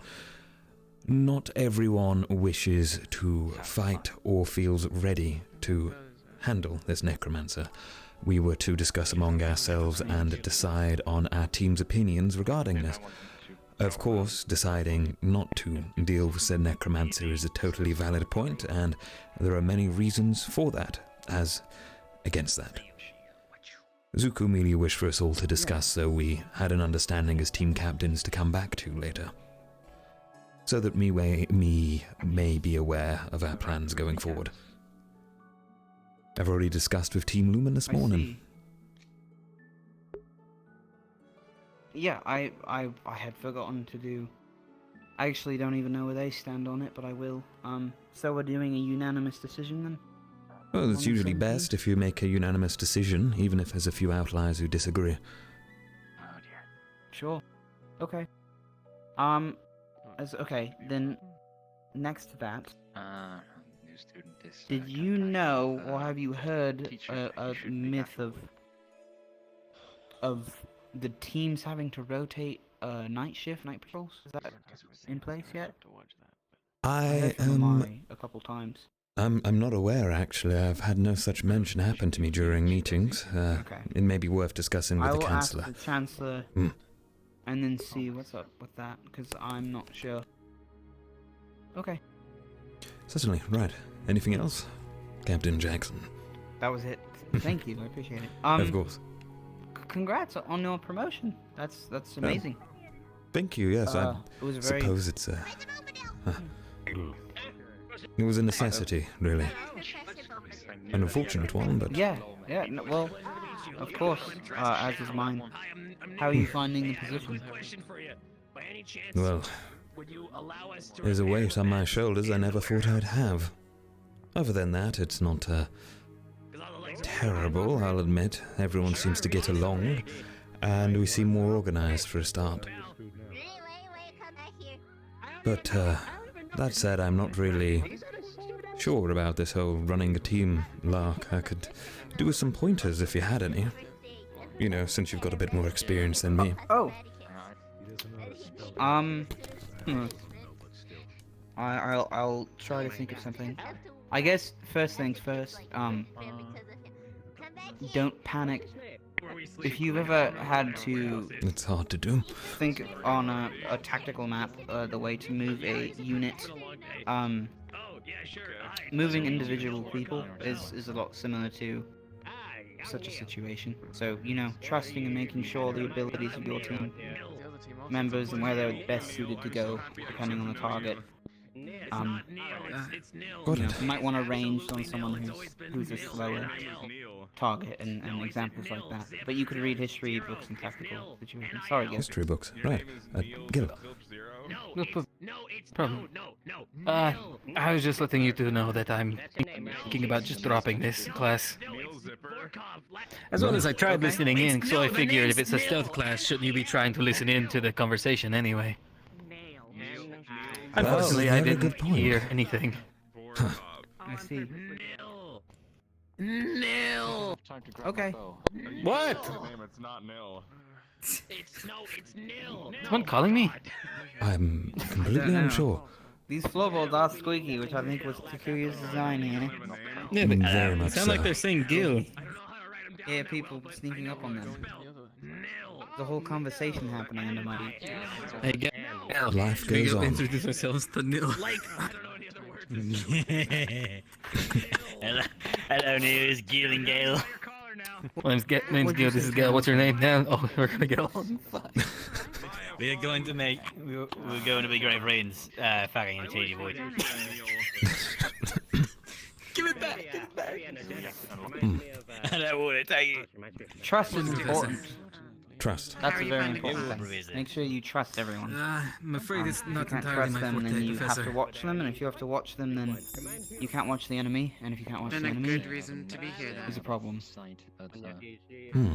Not everyone wishes to fight or feels ready to handle this necromancer. We were to discuss among ourselves and decide on our team's opinions regarding this. Of course, deciding not to deal with said necromancer is a totally valid point, and there are many reasons for that, as against that. Zuko merely wished for us all to discuss, so we had an understanding as team captains to come back to later. So that me may be aware of our plans going forward. I've already discussed with Team Lumen this morning. Yeah, I had forgotten to do. I actually don't even know where they stand on it, but I will. So we're doing a unanimous decision then? Well, it's On the usually 17th? best if you make a unanimous decision, even if there's a few outliers who disagree. Sure. Okay. Okay, then next to that, New student is. did you know or have you heard a myth of the teams having to rotate night patrols? Is that in place yet? I heard from Amari a couple times. I'm not aware, actually. I've had no such mention happen to me during meetings. Okay. It may be worth discussing with I the will Chancellor. ask the Chancellor and then see what's up with that, because I'm not sure. Okay. Certainly, right. Anything else? Captain Jackson. That was it. Thank you, I appreciate it. Of course. Congrats on your promotion. That's amazing. Thank you, yes. I it was very... suppose it's it was a necessity, really. An unfortunate one, but... Yeah, well, of course, as is mine. How are you finding the position? Well, there's a weight on my shoulders I never thought I'd have. Other than that, it's not terrible, I'll admit. Everyone seems to get along, and we seem more organized for a start. But, that said, I'm not really sure about this whole running a team lark. I could do with some pointers if you had any. You know, since you've got a bit more experience than me. Oh. I'll try to think of something. I guess first things first. Don't panic. If you've ever had to... It's hard to do. Think on a tactical map, the way to move a unit. Moving individual people is a lot similar to such a situation. So, you know, trusting and making sure the abilities of your team members and where they're best suited to go, depending on the target. You might want to range on someone who's a slower target and examples like that. But you could read history books and tactical situations. Sorry, Gil. History books, right. Gil. No problem. I was just letting you two know that I'm thinking about just dropping this class. As well as I tried listening in, so I figured if it's a stealth class, shouldn't you be trying to listen in to the conversation anyway? Unfortunately, I didn't hear anything. I see. Nil. Okay. What? It's not nil. It's nil. Someone calling me? I'm completely unsure. These floorboards are squeaky, which I think was Takuria's design here. Yeah, they Very much sound so. like they're saying Gil. Yeah, people sneaking up on them. The whole conversation happening under my feet. Hey, Gil. Life We goes go on. introduce ourselves to Nil. Hello, Neil. It's Gil and Gale. Name's Gil. This is Gil. What's your name, Dan? Oh, we're gonna get on. We're going to be great friends, fucking and change your voice. Give it back. Give it back. I don't want to take it. Trust is important. Trust. That's a very important thing. Make sure you trust everyone. I'm afraid it's If you not can't entirely trust my them, then forte, you have Professor. to watch them, and if you have to watch them, then you can't watch the enemy, and if you can't watch Then the a enemy, good reason to be here then. there's a problem. Hmm.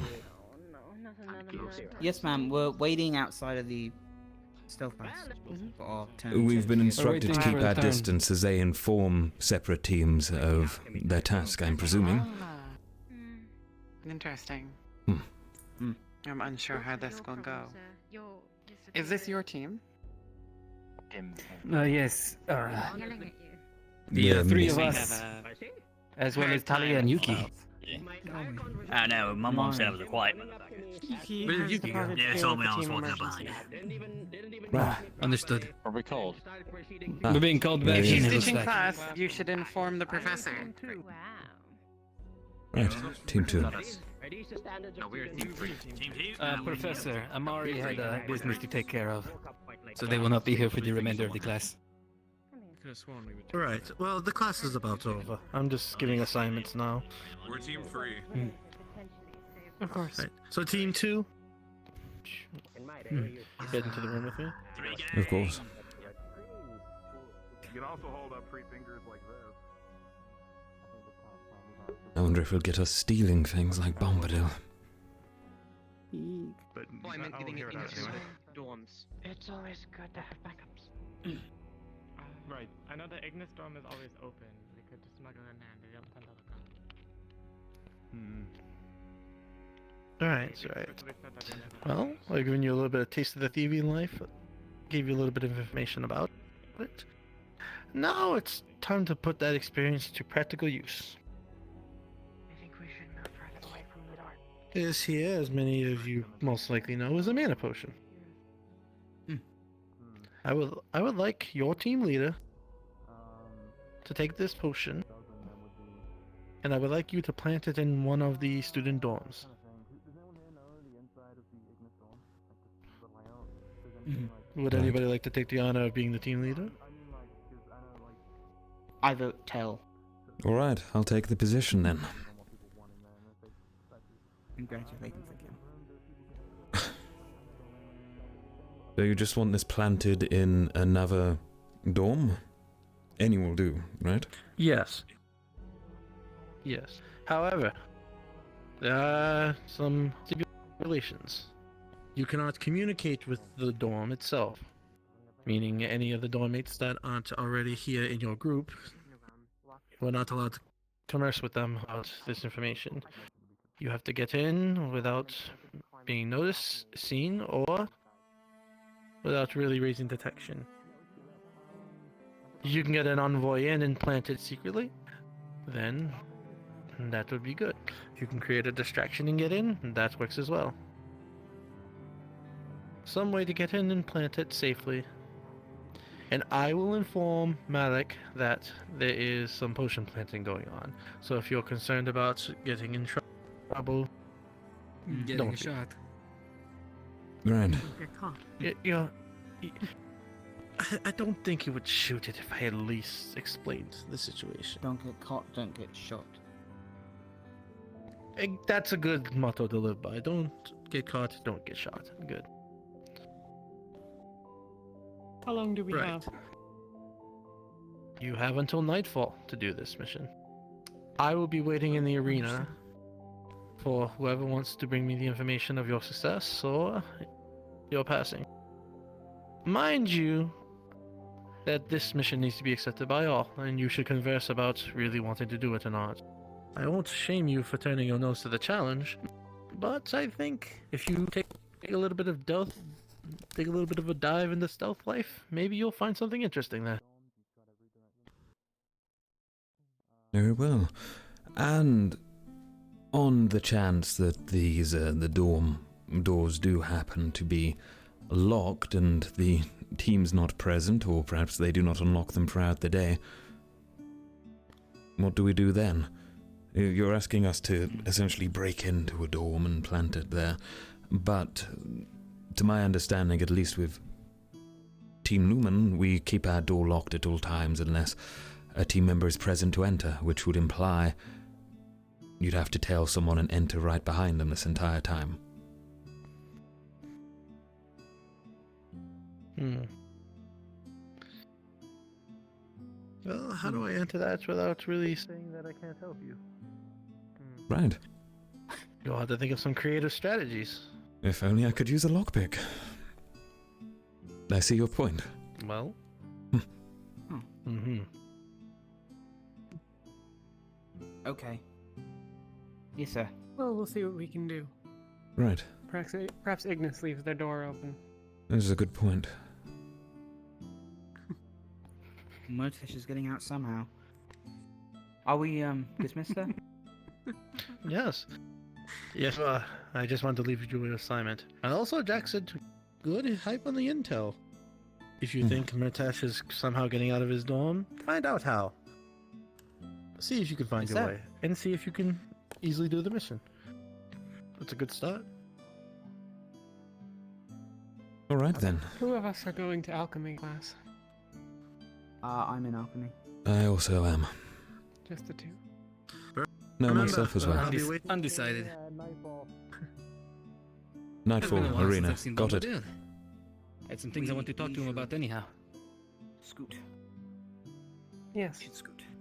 Yes, ma'am, we're waiting outside of the stealth pass. Or turn We've to- been instructed to waiting keep for our the turn. distance as they inform separate teams of their task, I'm presuming. Interesting. Hmm. I'm unsure how this will go. Is this your team? Yes. Yelling at The Yeah, three of me. us, as well as Talia and Yuki. I know, my mom said I was a quiet man. Where did Yuki go? Yeah, told me I was walking up behind you. Right. Understood. Are we called? We're being called back If in, he's it looks ditching like. class, you should inform the professor. Right, Team 2. No, we're team 3. Team 2? Professor, Amari had business to take care of, so they will not be here for the remainder of the class. Right. Well, the class is about over. I'm just giving assignments now. We're team 3. Of course. Right. So Team 2. Get into the room with me. Of course. You can also hold up 3 fingers like this. I wonder if he'll get us stealing things like Bombadil. But I meant getting it into the dorms. It's always good to have backups. Right. I know the Ignis dorm is always open. We could just smuggle in there and they don't tend to look Alright, Well, I've given you a little bit of taste of the thieving life. Gave you a little bit of information about it. Now it's time to put that experience to practical use. I think we should move further away from the door. This here, as many of you most likely know, is a mana potion. I would like your team leader to take this potion, and I would like you to plant it in one of the student dorms. Would anybody like to take the honor of being the team leader? I vote Tell. Alright, I'll take the position then. Congratulations again. So you just want this planted in another dorm? Any will do, right? Yes. Yes. However, there are some stipulations. You cannot communicate with the dorm itself, meaning any of the dorm mates that aren't already here in your group. We're not allowed to converse with them about this information. You have to get in without being noticed, seen, or without really raising detection. You can get an envoy in and plant it secretly, then that would be good. You can create a distraction and get in, that works as well. Some way to get in and plant it safely. And I will inform Malik that there is some potion planting going on. So if you're concerned about getting in trouble, Getting don't a be. shot. Right. I don't think you would shoot it if I at least explained the situation. Don't get caught, don't get shot. That's a good motto to live by. Don't get caught, don't get shot. Good. How long do we Right. have? You have until nightfall to do this mission. I will be waiting in the arena for whoever wants to bring me the information of your success or your passing. Mind you, that this mission needs to be accepted by all, and you should converse about really wanting to do it or not. I won't shame you for turning your nose to the challenge, but I think if you take a little bit of take a little bit of a dive into stealth life, maybe you'll find something interesting there. Very well. And on the chance that these the dorm doors do happen to be locked and the team's not present, or perhaps they do not unlock them throughout the day, what do we do then? You're asking us to essentially break into a dorm and plant it there, but to my understanding, at least with Team Lumen, we keep our door locked at all times unless a team member is present to enter, which would imply you'd have to tell someone and enter right behind them this entire time. Well, how do I enter that without really saying that I can't help you? Right. You'll have to think of some creative strategies. If only I could use a lockpick. I see your point. Well. Okay. Yes, sir. Well, we'll see what we can do. Right. Perhaps Ignis leaves their door open. This is a good point. Motish is getting out somehow. Are we, dismissed there? Yes. Yes, I just wanted to leave you with an assignment. And also, Jack said, good hype on the intel. If you think Murtash is somehow getting out of his dorm, find out how. See if you can find your way. And see if you can easily do the mission. That's a good start. Alright then. Who of us are going to alchemy class? I'm in alchemy. I also am. Just the two? No, myself as well. Undecided. Nightfall Arena. Got it. I had some things I want to talk to him about anyhow. Scoot. Yes.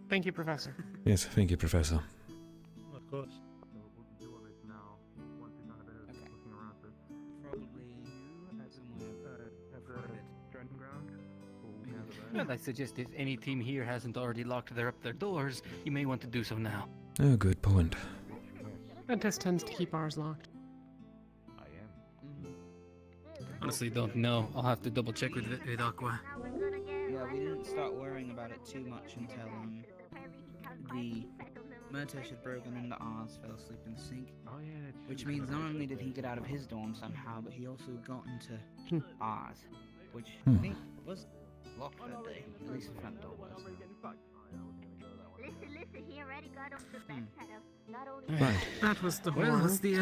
Thank you, Professor. Yes, thank you, Professor. Of course. Well, I suggest if any team here hasn't already locked their doors, you may want to do so now. Oh, good point. Ventus tends to keep ours locked. Honestly, don't know. I'll have to double check with Aqua. Yeah, we didn't start worrying about it too much until the Murtash had broken into ours, fell asleep in the sink. Which means not only did he get out of his dorm somehow, but he also got into ours, which I think was locked that day. At least the front door was. Right. That was the Well, horror. what's the,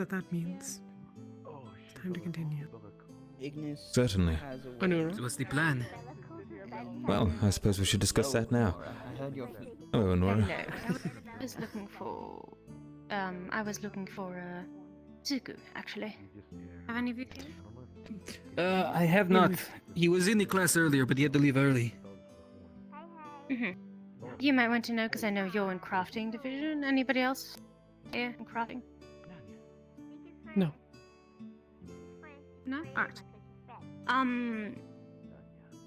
that means? Time to continue. Ignis Certainly. has a Anura. So what's the plan? Well, I suppose we should discuss that now. I heard your feet. Hello, Nora. Hello. I was looking for... Zuku, actually. Have any of you I have not. He was in the class earlier, but he had to leave early. You might want to know, because I know you're in crafting division. Anybody else here in crafting? No. No? Alright.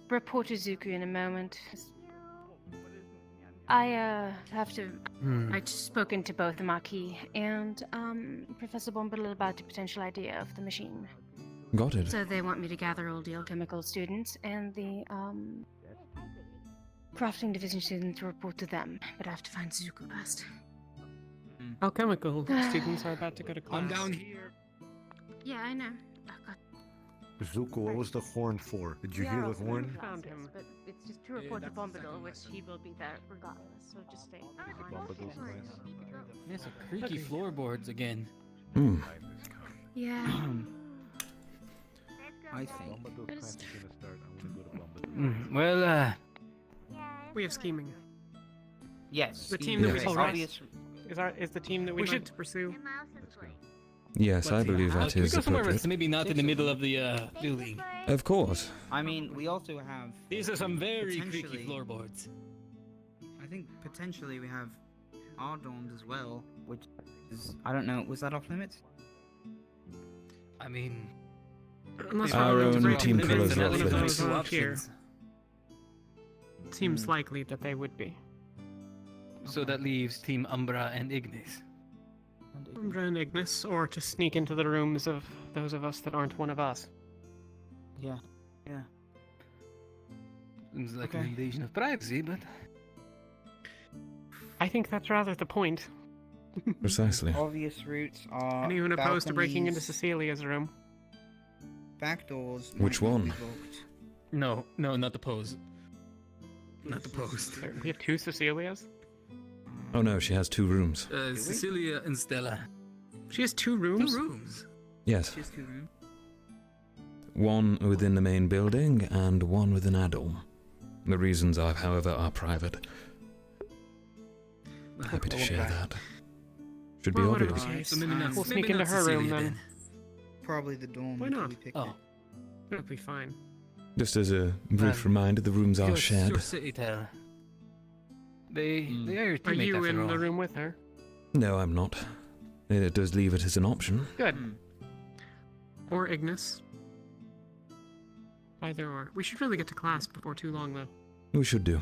Report to Zuku in a moment. I have to... I've spoken to both the Marquis and Professor Bombadil about the potential idea of the machine. Got it. So they want me to gather all the alchemical students and the crafting division students to report to them. But I have to find Zuku first. Alchemical students are about to go to class. I'm down here. Yeah, I know. Zuko, what was the horn for? Did you hear the horn? Found him, but it's just to report to Bombadil, which he will be there regardless. So just stay. Bombadil's class. Yeah, so creaky floorboards again. Yeah. I think. Well, We have scheming. Yes. The team that we obvious. is the team that we should pursue. Yes, I believe that can we is go somewhere appropriate. that's maybe not in the middle of the building? Of course. I mean, we also have. These are some very creaky potentially- floorboards. I think potentially we have our dorms as well, which I don't know. Was that off limits? I mean, Unless Our we're willing to own break team the colours limits are of off one of limits. those Two out here. options. Seems likely that they would be. So that leaves Team Umbra and Ignis. Umbra and Ignis, or to sneak into the rooms of those of us that aren't one of us. Yeah. Yeah. Seems like an invasion of privacy, but I think that's rather the point. Precisely. Obvious routes are. Anyone opposed to breaking into balconies, Cecilia's room? back doors. Which might not one? be locked. no, not the pose. Not the post. We have 2 Cecilias? Oh no, she has 2 rooms. Cecilia and Stella. She has 2 rooms? 2 rooms. Yes. Just 2 rooms. One within the main building and one within Adorm. The reasons are, however, are private. Happy to share that. Should be Well, whatever obvious. the case, So maybe not- we'll maybe sneak into not her room Cecilia then. then. Probably the dorm. Why until not? we picked Oh. it. It'll be fine. Just as a brief reminder, the rooms are shared. Your city tell. They are your Are teammate you after in all. the room with her? No, I'm not. It does leave it as an option. Good. Or Ignis. Either or. We should really get to class before too long, though. We should do.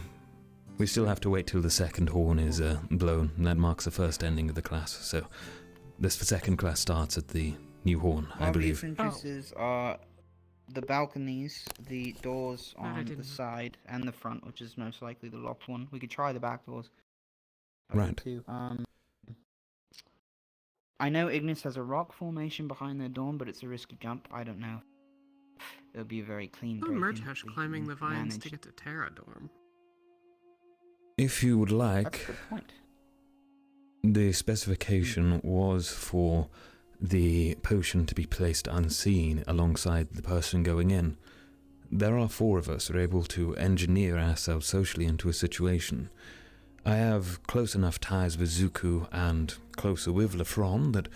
We still have to wait till the second horn is blown, and that marks the first ending of the class. So, this second class starts at the new horn, I Obvious believe. entrances are the balconies, the doors That I on the didn't- side, and the front, which is most likely the locked one. We could try the back doors. Right. Too. I know Ignis has a rock formation behind their dorm, but it's a risky jump. I don't know. It'll be a very clean Oh, break-in Murtash if we climbing can the vines manage. to get to Terra Dorm. If you would That's like, a good point. the specification was for the potion to be placed unseen alongside the person going in. There are 4 of us who are able to engineer ourselves socially into a situation. I have close enough ties with Zuko and closer with Lefron that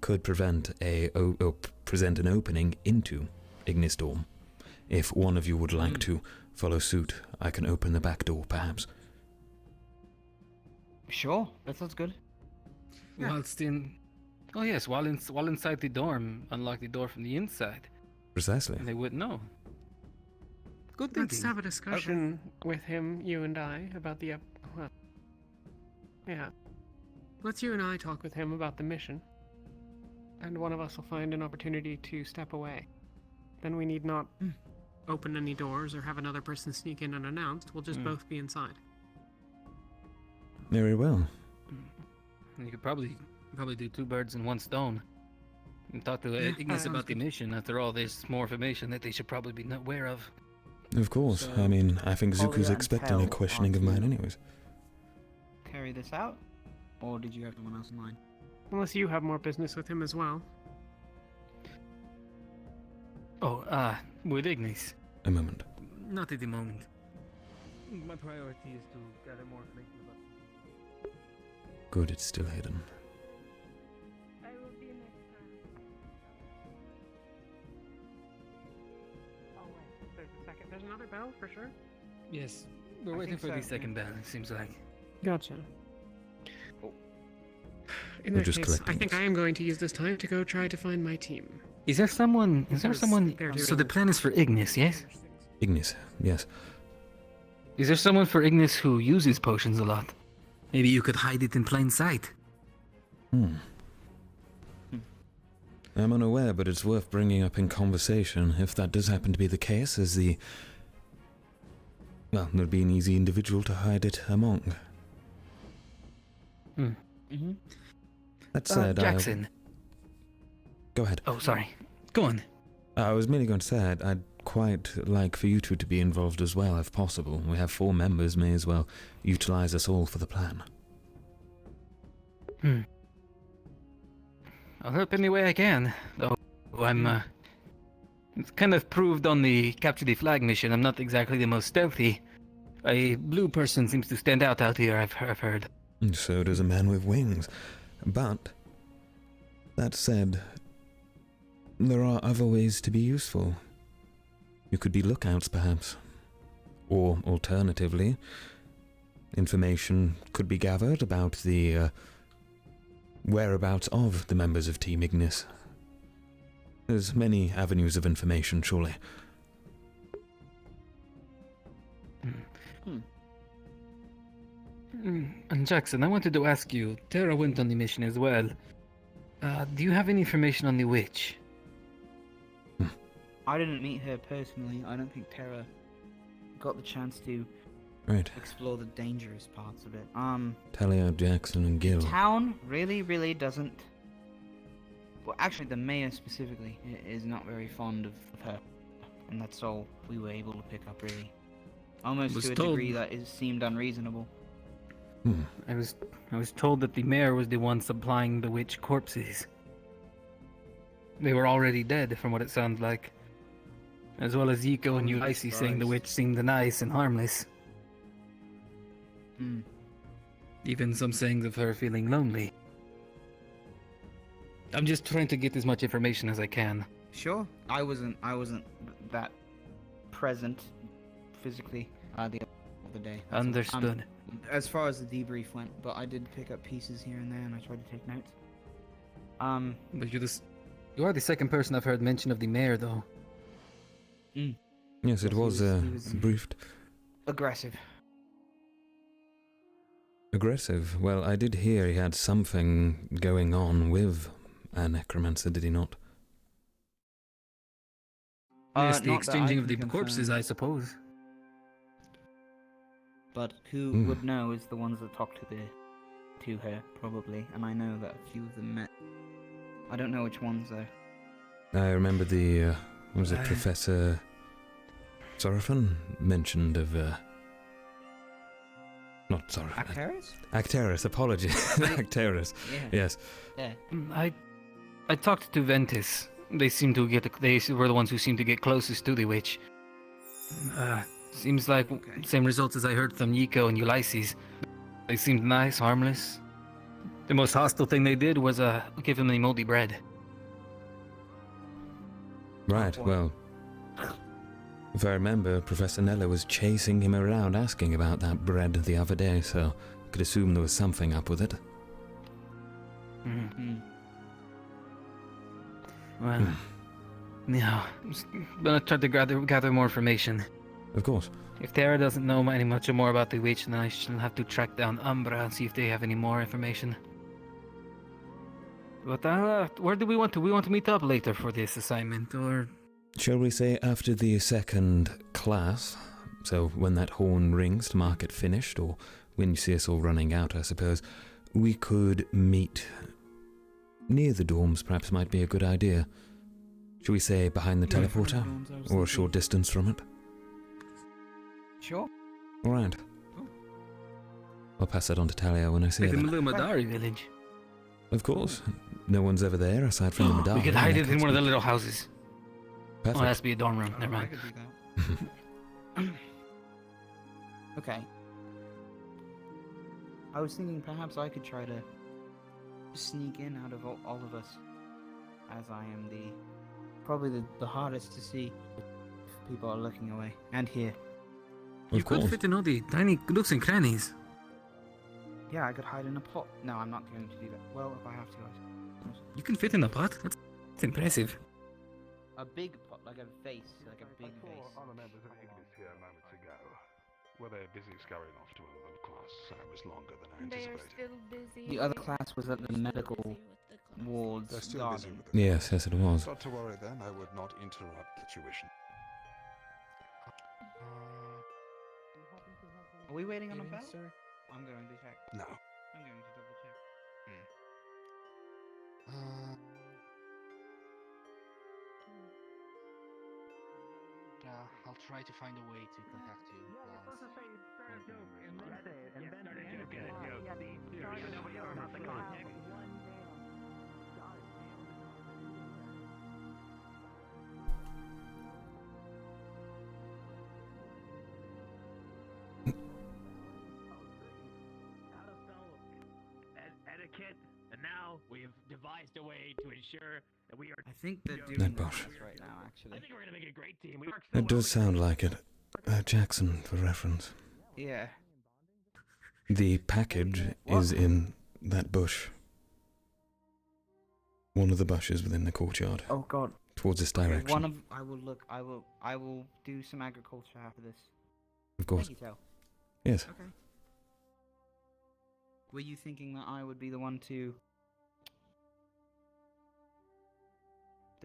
could present an opening into Ignis Dorm. If one of you would like to follow suit, I can open the back door, perhaps. Sure, that sounds good. Whilst in... Oh yes, while inside the dorm, unlock the door from the inside. Precisely. And they wouldn't know. Good Let's thinking. have a discussion with him, you and I, about the... well, yeah. Let's you and I talk with him about the mission. And one of us will find an opportunity to step away. Then we need not open any doors or have another person sneak in unannounced. We'll just both be inside. Very well. You could probably do 2 birds in 1 stone. And talk to Ignis sounds about the good. mission. After all, there's more information that they should probably be aware of. Of course. So, I mean, I think Olga Zuko's and expecting a Tel questioning of are mine to anyways. Carry this out? Or did you have someone else in mind? Unless you have more business with him as well. Oh, with Ignis. A moment. Not at the moment. My priority is to gather more information about. Good, it's still hidden. I will be next time. Oh wait, there's a second. There's another bell for sure. Yes. We're I waiting think for the so, second bell, it seems like. Gotcha. In We're that just case, I collecting think I am going to use this time to go try to find my team. Is there someone... Because they're So the doing- plan is for Ignis, yes? Ignis, yes. Is there someone for Ignis who uses potions a lot? Maybe you could hide it in plain sight. I'm unaware, but it's worth bringing up in conversation if that does happen to be the case, as the... Well, there'd be an easy individual to hide it among. That said, Jackson. Go ahead. Oh, sorry. Go on. I was merely going to say I'd quite like for you two to be involved as well, if possible. We have 4 members, may as well utilize us all for the plan. I'll help any way I can, though I'm, it's kind of proved on the Capture the Flag mission I'm not exactly the most stealthy. A blue person seems to stand out here, I've heard. And so does a man with wings. But, that said, there are other ways to be useful. You could be lookouts, perhaps. Or, alternatively, information could be gathered about the whereabouts of the members of Team Ignis. There's many avenues of information, surely. And Jackson, I wanted to ask you, Tara went on the mission as well. Do you have any information on the witch? I didn't meet her personally. I don't think Tara got the chance to explore the dangerous parts of it. Talia, Jackson, and Gil. Town really doesn't. Well, actually, the mayor specifically is not very fond of her, and that's all we were able to pick up, really. Almost to a degree that it seemed unreasonable. I was told that the mayor was the one supplying the witch corpses. They were already dead, from what it sounds like. As well as Yiko and Ulysses saying the witch seemed nice and harmless. Even some sayings of her feeling lonely. I'm just trying to get as much information as I can. Sure. I wasn't that present physically the other day. Understood. As far as the debrief went, but I did pick up pieces here and there, and I tried to take notes. But you are the second person I've heard mention of the mayor, though. Yes, it was briefed. Aggressive. Aggressive? Well, I did hear he had something going on with a necromancer, did he not? Yes, the not that exchanging I of the can corpses, confirm. I suppose. But who would know is the ones that talked to her, probably. And I know that a few of them met. I don't know which ones, though. I remember the, was it Professor Sorafan mentioned of, not Sorafan. Acteris? Acteris, apologies. Acteris, yes. Yeah. I talked to Ventus. They were the ones who seemed to get closest to the witch. Seems like same results as I heard from Yiko and Ulysses. They seemed nice, harmless. The most hostile thing they did was give him the moldy bread. Right, well, if I remember, Professor Kneller was chasing him around asking about that bread the other day, so I could assume there was something up with it. Well, yeah, I'm gonna try to gather more information. Of course. If Tara doesn't know any much more about the witch, then I shall have to track down Umbra and see if they have any more information. But where do we want to? We want to meet up later for this assignment, or? Shall we say after the second class? So when that horn rings to mark it finished, or when you see us all running out, I suppose, we could meet near the dorms, perhaps might be a good idea. Shall we say behind the teleporter, or a short distance from it? Sure. Alright. I'll pass that on to Talia when I see Like her. the Madari village. Of course. No one's ever there aside from the Madari. We could hide it in one of the little houses. Perfect. Oh, it has to be a dorm room. Never mind. I could do that. Okay. I was thinking perhaps I could try to sneak in out of all of us, as I am probably the hardest to see if people are looking away and hear. You could fit in all the tiny nooks and crannies. Yeah, I could hide in a pot. No, I'm not going to do that. Well, if I have to, I suppose. You can fit in a pot? That's impressive. A big pot, like a vase, like a big vase. Other members of Ignis here moments ago. Were they busy scurrying off to another class? So it was longer than I They're anticipated. still busy. The other class was at the medical wards. They're still busy garden. with it. Yes, it was. Not to worry then, I would not interrupt the tuition. Are we waiting on a bell? I'm going to check. No. I'm going to double check. I'll try to find a way to contact you. Etiquette, and now we have devised a way to ensure that we are. I think they're doing That that bush. right now, actually. I think we're gonna make a great team. We work so It does sound like it. Jackson, for reference. Yeah. The package is in that bush. one of the bushes within the courtyard. Oh God. Towards this Okay, direction. I will look. I will do some agriculture after this. Of course. Thank you, Tel. Yes. Okay. Were you thinking that I would be the one to?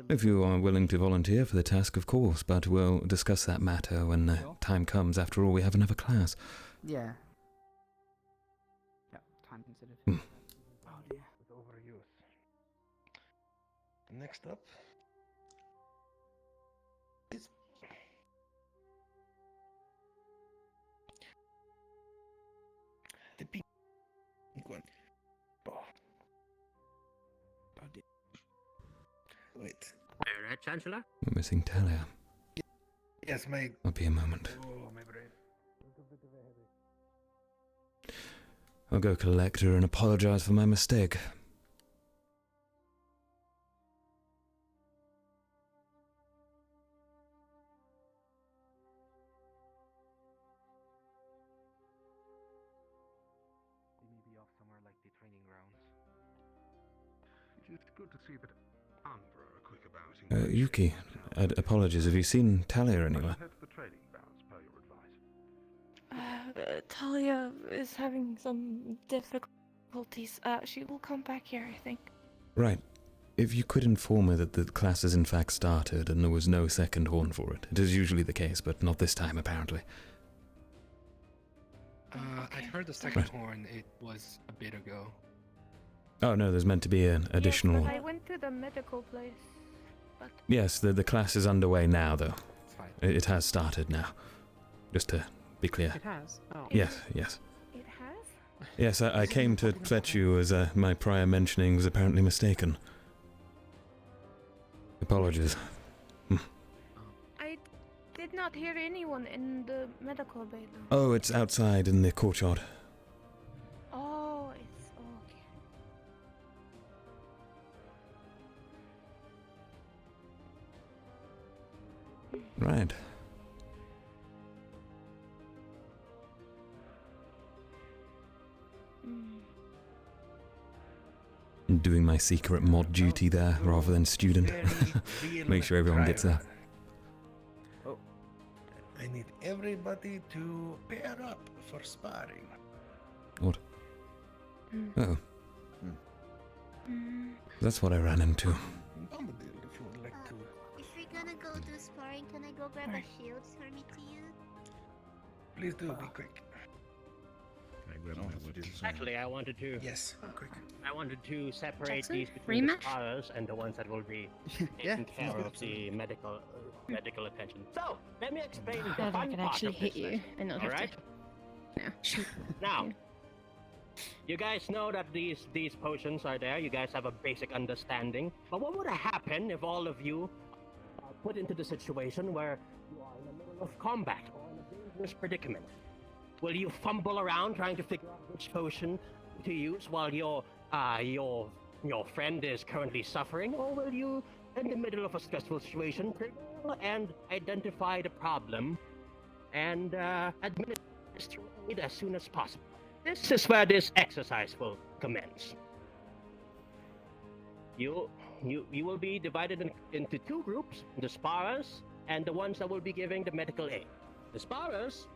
If you are willing to volunteer for the task, of course, but we'll discuss that matter when the time comes. After all, we have another class. Yeah. Yep. Time considered. Oh dear. With overuse. Next up is the pink one. Oh. Oh dear. Wait. Right, Chancellor? We're missing Talia. Yes, my. I'll be a moment. Oh, my brain. I'll go collect her and apologize for my mistake. They may be off somewhere like the training grounds. It is good to see that Umbra are quick about it. Yuki, apologies. Have you seen Talia anywhere? Head to the training grounds per your advice. Talia is having some difficulties. She will come back here, I think. Right. If you could inform her that the class has in fact started and there was no second horn for it. It is usually the case, but not this time, apparently. I heard the second horn. It was a bit ago. Oh no, there's meant to be an additional Yes, one. but I went to the medical place. But Yes, the class is underway now, though. It's fine. It has started now. Just to be clear. It has? Oh. Yes, yes. it has? Yes, I came to fetch you as my prior mentioning was apparently mistaken. Apologies. I did not hear anyone in the medical bay, though. Oh, it's outside in the courtyard. Oh, it's okay. Right. Doing my secret mod duty there rather than student. Make sure everyone gets that. Oh, I need everybody to pair up for sparring. What? Oh. That's what I ran into. Bombadil, if you would like to. If we're gonna go do sparring, can I go grab a shield for me to use? Please do, be quick. Actually, I wanted to. Yes, quick. I wanted to separate Jackson? these between the Rematch? scholars and the ones that will be taking care of the medical attention. So, let me explain the I fun can part actually of hit this you lesson, and not all have right? to. No, shoot. Now, you guys know that these potions are there. You guys have a basic understanding. But what would happen if all of you are put into the situation where you are in the middle of combat or in a dangerous predicament? Will you fumble around trying to figure out which potion to use while your friend is currently suffering, or will you, in the middle of a stressful situation, prevail and identify the problem and administer aid as soon as possible? This is where this exercise will commence. You will be divided into two groups: the sparers and the ones that will be giving the medical aid. The sparers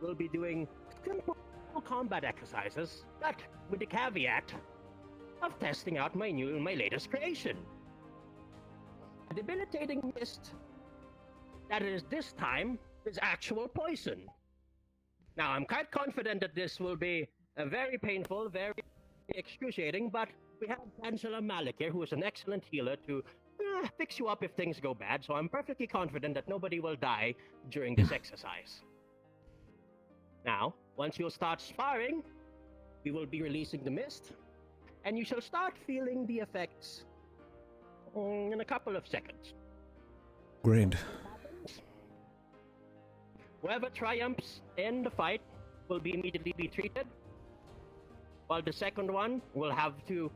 will be doing simple combat exercises, but with the caveat of testing out my latest creation. A debilitating mist that is this time is actual poison. Now, I'm quite confident that this will be a very painful, very excruciating, but we have Chancellor Malik here, who is an excellent healer, to fix you up if things go bad, so I'm perfectly confident that nobody will die during this exercise. Now, once you'll start sparring, we will be releasing the mist, and you shall start feeling the effects in a couple of seconds. Great. Whoever triumphs in the fight will be immediately be treated, while the second one will have to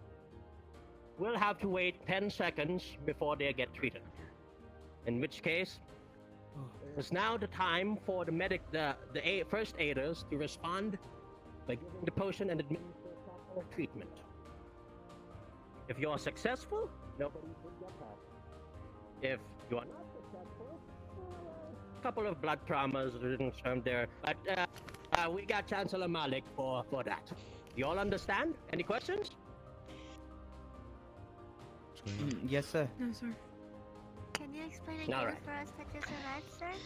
wait 10 seconds before they get treated. In which case, it's now the time for the first aiders to respond by giving the potion and administer proper treatment. If you're successful, nobody will get hurt. If you are not successful, a couple of blood traumas from there. But we got Chancellor Malik for that. You all understand? Any questions? Yes, sir. No, sir. Can you explain again All right. for us that is allowed, sir?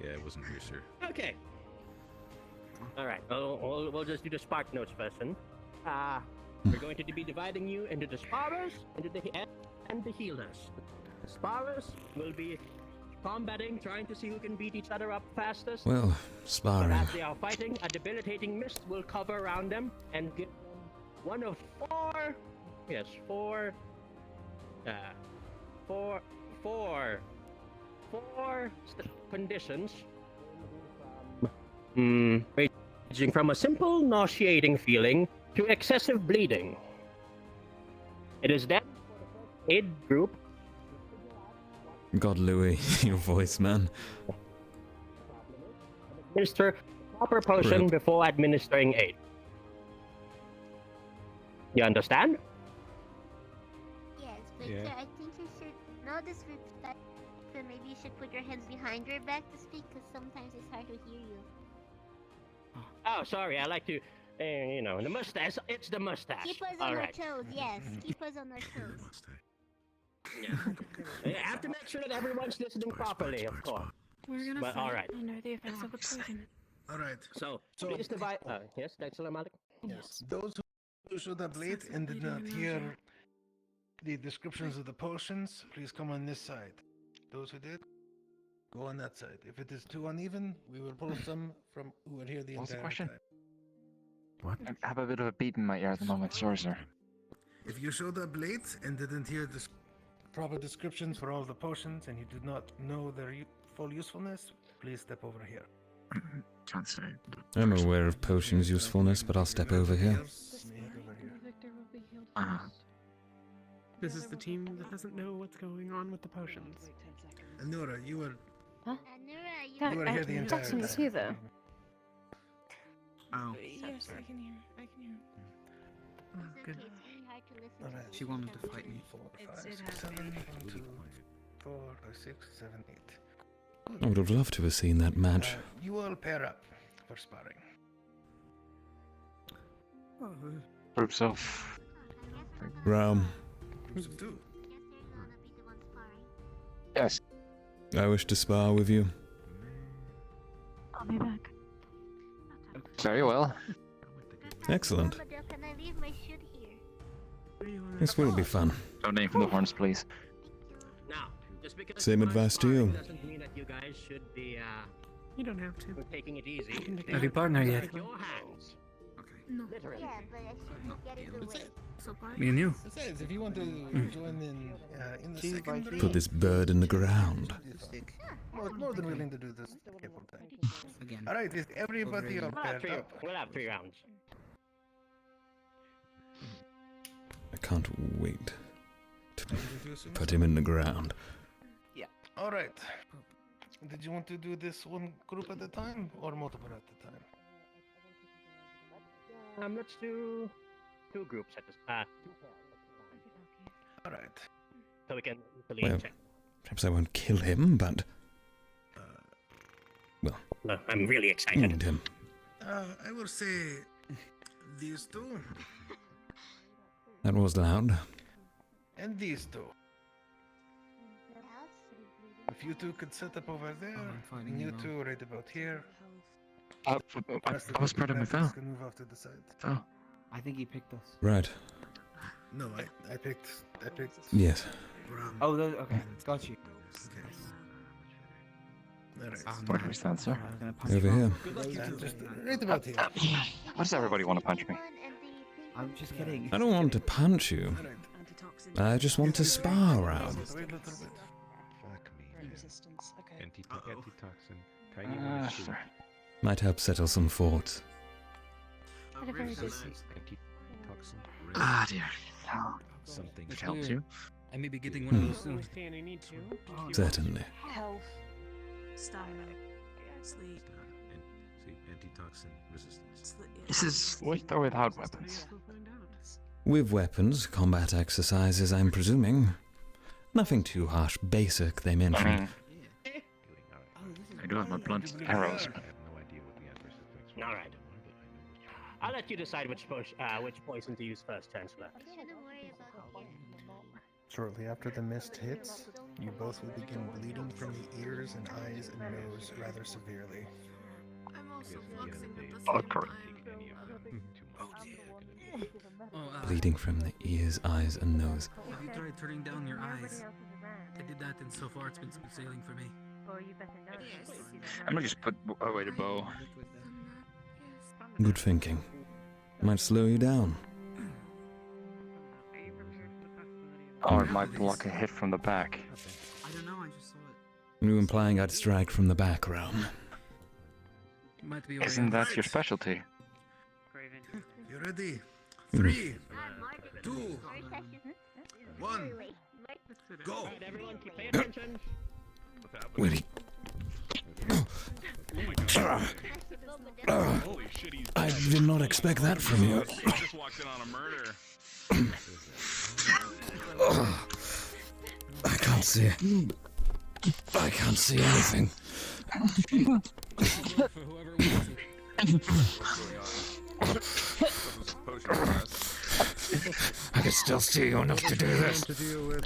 Yeah, it wasn't here, sir. Okay. All right. We'll just do the spark notes first. We're going to be dividing you into the sparrers and the healers. The sparrers will be combating, trying to see who can beat each other up fastest. Well, But sparring. as they are fighting, a debilitating mist will cover around them and give them one of four conditions. Ranging from a simple nauseating feeling to excessive bleeding. It is then for the first aid group God, Louis, your voice, man. administer proper potion Rip. before administering aid. You understand? Yes, but Yeah. sir, I think you should know this with that. So maybe you should put your hands behind your back to speak, because sometimes it's hard to hear you. Oh, sorry. I like to, the mustache. It's the mustache. Keep us All on our right. toes, yes. Keep us on our toes. I have to make sure that everyone's listening properly, of course. We're gonna But fight all right. under the effects of the poison. All right. So please divide. Yes, Chancellor Malik. Yes. Those who showed up late and did not hear the descriptions of the potions, please come on this side. Those who did, go on that side. If it is too uneven, we will pull some from who were here the What's the entire question? time. What? I have a bit of a beat in my ear at the moment. Sorry, sir. If you showed up late and didn't hear the proper descriptions for all the potions and you did not know their full usefulness, please step over here. Can't say. I'm aware of potions' usefulness, but I'll step over here. This is the team that doesn't know what's going on with the potions. Nora, you were Huh? You were here the entire Jackson was time. here though. Oh. Yes, I can hear. I can hear. Oh, good. Alright. She wanted to fight me. 4, It's- 5, it 6, has 7, been. 1, 2, 4, 5, 6, 7, 8. I would have loved to have seen that match. You all pair up for sparring. Groups of. Ram, Groups of 2. Yes. I wish to spar with you. I'll be back. Very well. Excellent. Can I leave my shoot here? This will be fun. Don't name from the horns, please. Now, just because Same you are advice to sparring you. doesn't mean that you guys should be You don't have to. taking it easy. Have you partner yet? With your hands. No. Literally. Yeah, but I shouldn't get in the way. So far. Me and you. Besides, if you want to join in the second Put round, this bird in the ground. more than willing to do this a couple times. Again. All right, is everybody all paired up? We'll have 3 rounds. I can't wait to put him in the ground. Yeah. All right. Did you want to do this one group at a time or multiple at a time? Let's do 2 groups at this. 2 pairs. All right. So we can easily Well, check. perhaps I won't kill him, but well, No, I'm really excited. wound him. I will say these 2 That was loud. and these 2. If you 2 could set up over there, fighting and you you now. 2 right about here. I rest of was the part of my classes fell. can move off to the side. Oh. I think he picked us. Right. No, I picked. Yes. Ram. Oh, okay. Got you. All right. Where do we stand, sir? Over here. Just right about here. Why does everybody want to punch me? I'm just kidding. I don't want to punch you. I just want to spar around. Wait a little bit. Fuck me. Antitoxin. Tiny Sure. molecule. Might help settle some thoughts. At a very decent. Antitoxin. Ah, dear. Oh, Something That's helps weird. you. I may be getting one of those soon. Understand I need to. Certainly. Health. Stamina. Sleep. See, antitoxin resistance. This is with or without weapons. With weapons, combat exercises, I'm presuming. Nothing too harsh, basic, they mentioned. I do have my blunt arrows. Alright. I'll let you decide which poison to use first, Chancellor. Shortly after the mist hits, you both will begin bleeding from the ears and eyes and nose rather severely. I'm also fluxing at Oh, correct. Bleeding from the ears, eyes, and nose. Have you tried turning down your eyes? I did that, and so far it's been smooth sailing for me. I'm gonna just put away the bow. Good thinking. Might slow you down. Or it might block a hit from the back. I don't know, I just saw it. You implying I'd strike from the back realm? Might be Isn't that your specialty? You ready? 3, 2, 1, go! Everyone, pay attention. Willie. Holy shit, he's I did not expect that from you. He just walked in on a murder. I can't see. I can't see anything. I can still see you enough to do this. To deal with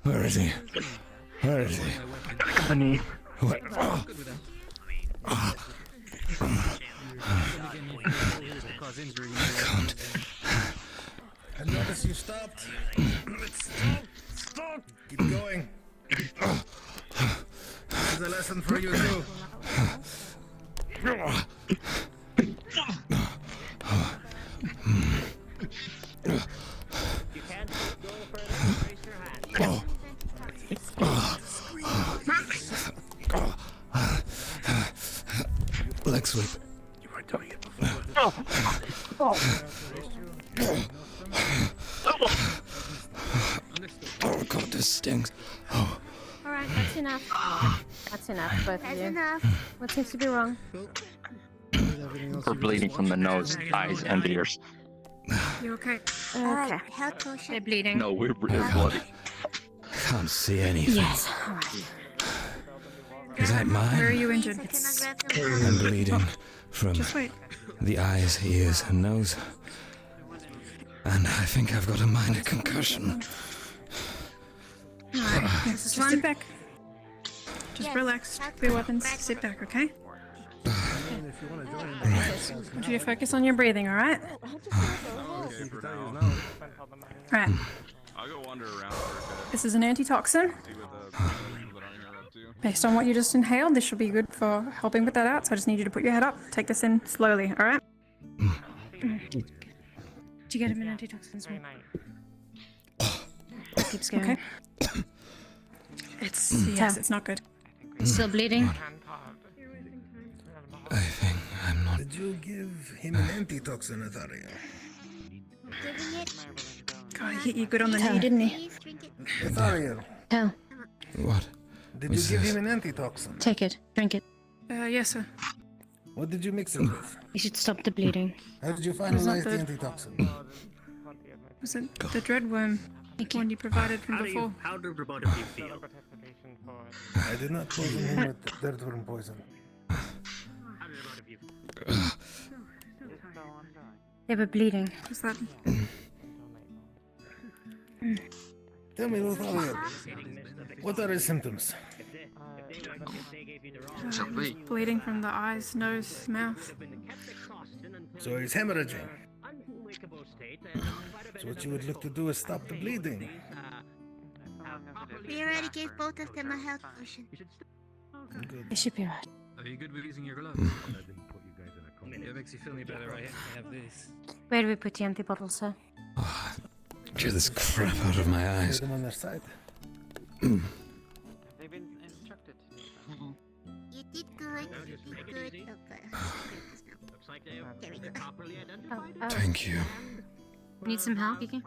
Where is he? Where is he? Honey. What? I can't. I notice you stopped. Stop! Keep going. This is a lesson for you too. You can't go further, raise your hand. Leg sweep. You were doing it before. Oh god, this stings. Oh. Alright, that's enough. That's enough, both of That's you. enough. What seems to be wrong? We're bleeding from the nose, eyes, and ears. You okay? Okay. Health potion. They're bleeding. No, we're really bloody. Can't see anything. Yes, alright. Is that mine? Where are you injured? I'm bleeding from Just wait. the eyes, ears, and nose. And I think I've got a minor concussion. Alright, just sit back. Just relax. Drop your weapons. Sit back, okay? I want you to focus on your breathing, alright? Okay, for now. Alright. I'll go wander around for a bit. This is an antitoxin. See what the people that aren't here are up to. Based on what you just inhaled, this should be good for helping with that out. So I just need you to put your head up. Take this in slowly, alright? Did you get him an antitoxin? It keeps going. Okay. It's not good. Still bleeding? I think I'm not. Did you give him an antitoxin, Atharia? God, he hit you good on the knee, didn't he? Atharia, Tell. What? did you What's give this? him an antitoxin? Take it. Drink it. Yes, sir. What did you mix it with? You should stop the bleeding. How did you It's not finalize the good. antitoxin? Was it the dreadworm one you provided from before? How do both of you feel? I did not poison him with dirtworm poison. How do both of you They were bleeding. Was that? Tell me, Atharia, what are his symptoms? Bleeding from the eyes, nose, mouth. So he's hemorrhaging. So what you would look to do is stop the bleeding. We already gave both of them a health potion. It should be right. Are you good with using your gloves? It makes you feel any better. I have this. Where do we put the empty bottle, sir? Get this crap out of my eyes. Put them on their side. They've been instructed. You did good. You did good. Okay. Looks like they're properly identified. Thank you. Need some help, Kiki?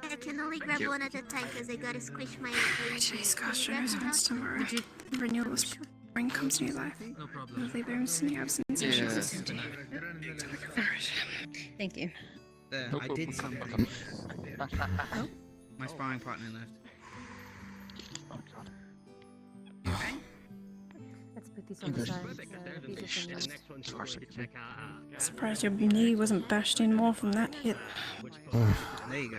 I can only grab one at a time because I gotta squish my. Jeez, gosh, your nose hurts tomorrow. renewal of spring comes new life. No problem. Lovely blooms in the absence of Jesus. Thank you. There, I did something. My sparring partner left. Let's put these on the side. Surprised your knee wasn't bashed in more from that hit. There you go.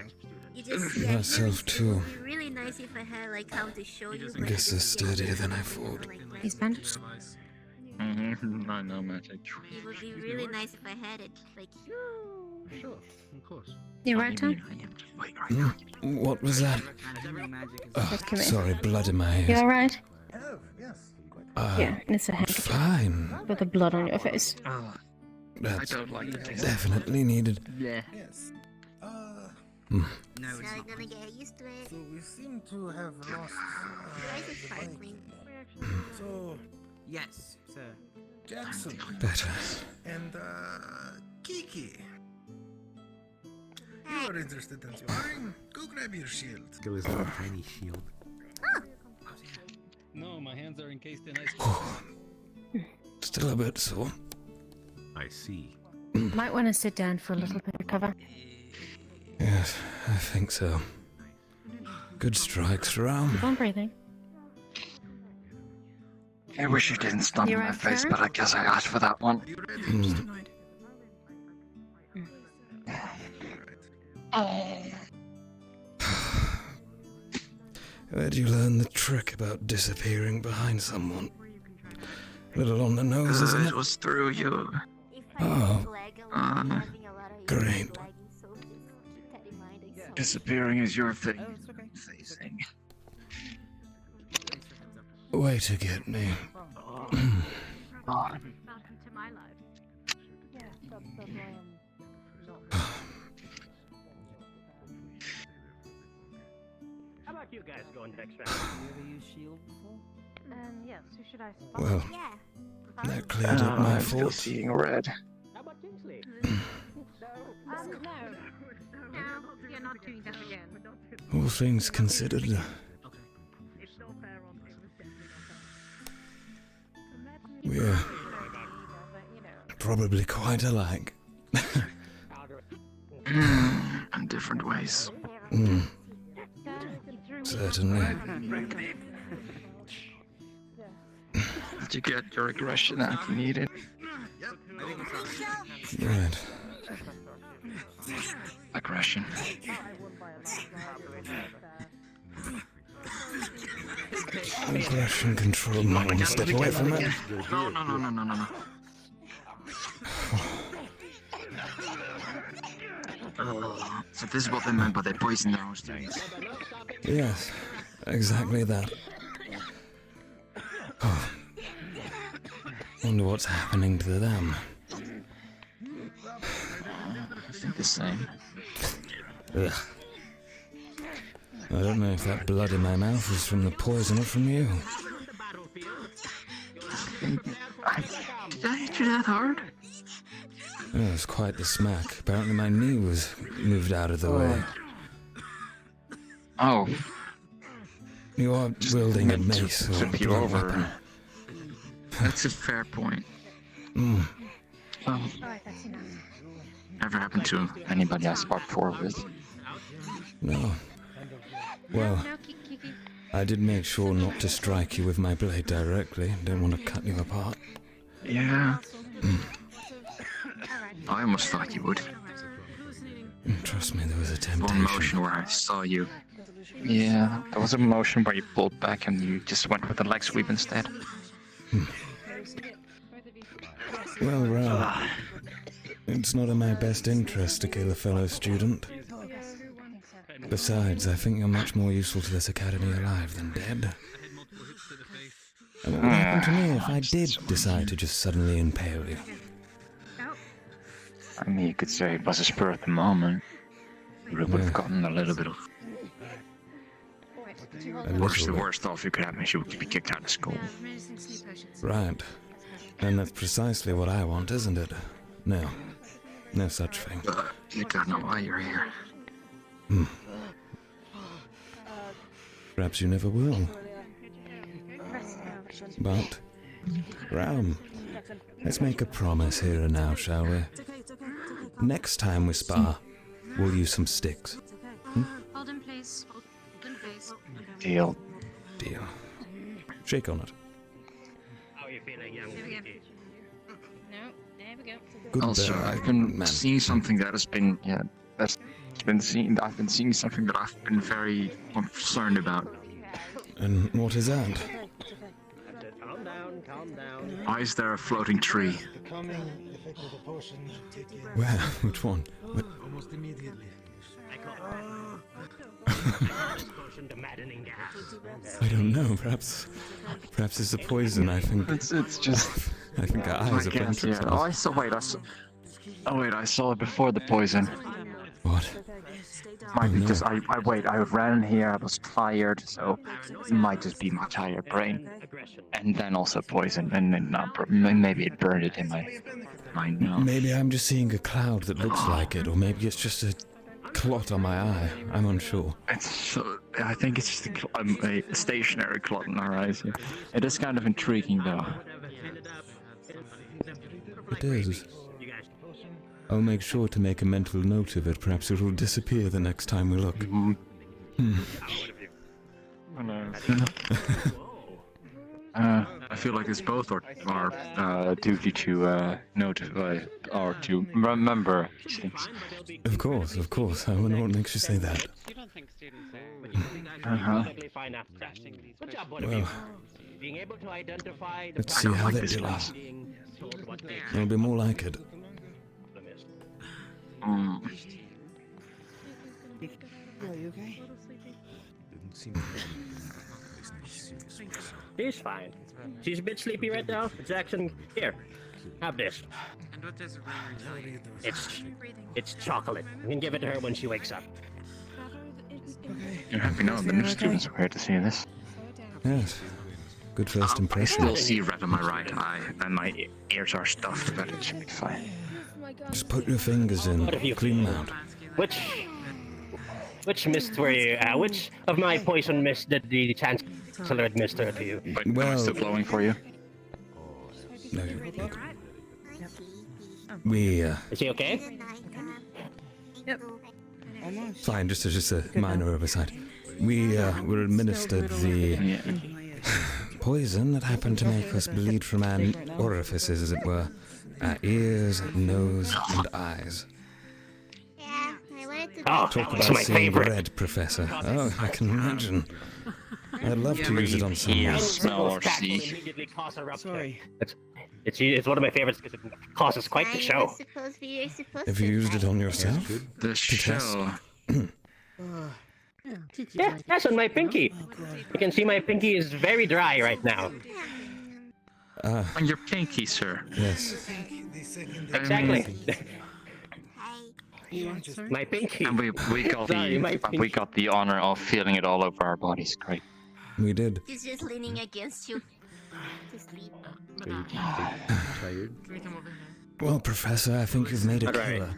You just yeah, Myself too. It'd be really nice if I had like how to show you. I guess they're sturdier than I thought. He's bandaged. I know magic. It would be really nice if I had it. Like, Sure, of course. You right, Tom? What was that? Oh, sorry, blood in my You ears. alright? Oh, yes. Yeah, and it's a handkerchief. Fine. With the blood on your face. That's I don't like the taste. definitely needed. Yeah. Yes. Hmm. No, it's now not. you're gonna get used to it. So we seem to have lost Rice is the sparkling. bike. So Yes, sir. Jackson Better. and Kiki. You are interested in sparring? Go grab your shield. Skill is a tiny shield. No, my hands are encased in ice. Still a bit sore. I see. Might want to sit down for a little bit of cover. Yes, I think so. Good strikes around. Keep on breathing. I wish you didn't stomp You my right, face, Karen? but I guess I asked for that one. Where'd you learn the trick about disappearing behind someone? A little on the nose, isn't It it? was through you. Oh, great. Disappearing is your thing. Way to get me. Welcome to my life. How about you guys going next round? You ever used shield before? Yes, who should I spot? Well, Yeah. that cleared up my I'm still fault. seeing red. How about Kingsley? No, you're not doing that again. All things considered, we're probably quite alike. In different ways. Certainly. Did you get your aggression out if you need it? Right. Aggression. Aggression control. No one step away from it. No. So this is what they meant by they poisoned their own students. Yes, exactly that. Oh. Wonder what's happening to them. I think the same. Ugh. I don't know if that blood in my mouth is from the poison or from you. Did I hit you that hard? Oh, it was quite the smack. Apparently my knee was moved out of the way. Oh. You are wielding a mace or Flip you blunt over. weapon. That's a fair point. Mm. Never happened to anybody I sparked for with. No. Well, I did make sure not to strike you with my blade directly. Don't want to cut you apart. Yeah. I almost thought you would. Trust me, there was a One temptation. motion where I saw you. Yeah, there was a motion where you pulled back and you just went with the leg sweep instead. Well, Ram, it's not in my best interest to kill a fellow student. Besides, I think you're much more useful to this academy alive than dead. And what would happen to me if I did decide to just suddenly impale you? I mean, you could say it was a spur at the moment. You would have gotten a little bit of... Worst the worst off you could happen is you would be kicked out of school. Right. And that's precisely what I want, isn't it? No. No such thing. You don't know why you're here. Hmm. Perhaps you never will. But, Ram, let's make a promise here and now, shall we? Next time we spar, we'll use some sticks. Hold in place. Hold in place. Deal. Deal. Shake on it. How are you feeling, young lady? No, there we go. Good Also, I've been seeing something that has been, I've been seeing something that I've been very concerned about. And what is that? Calm down, calm down. Why is there a floating tree? Where? Which one? Almost immediately. I don't know. Perhaps it's a poison. I think it's just. I think our eyes are playing tricks on us. I saw it before the poison. What? Might be because I ran here, I was tired, so it might just be my tired brain. And then also poison, and then maybe it burned it in my nose. Maybe I'm just seeing a cloud that looks like it, or maybe it's just a clot on my eye. I'm unsure. I think it's just a stationary clot in our eyes. Yeah. It is kind of intriguing, though. It is. I'll make sure to make a mental note of it. Perhaps it will disappear the next time we look. I feel like it's both our duty to notify or to remember these things. Of course. I wonder what makes you say that. You don't think students are fine after that. Good job, one of you. Being able to identify the Let's see how they do. It'll be more like it. Are you okay? She's fine. She's a bit sleepy right now. Jackson, here, have this. And what does Ray It's chocolate. You can give it to her when she wakes up. You're happy now the new students are here to see this. Yes. Good first I impression. still see red on my right eye, and my ears are stuffed, but it should be fine. Just put your fingers in. Clean them out. Which mist were you? Which of my poison mist did the Chancellor administer to you? But am I still blowing for you? No, we, Is he okay? Yep. Fine, just a minor oversight. We were administered the poison that happened to make us bleed from our orifices, as it were. Our ears, nose, and eyes. Oh, Talk that's about my seeing favorite. red, Professor. Oh, I can imagine. I'd love to use it on someone. Smell or see. Sorry. It's one of my favorites because it causes quite the show. Have you used it on yourself? The shell. Yeah, that's on my pinky. You can see my pinky is very dry right now. On your pinky, sir. Yes. Exactly. My pinky. And we got Sorry, my we got the honor of feeling it all over our bodies. Great. We did. He's just leaning against you to sleep. Tired? Well, Professor, I think you've made a killer.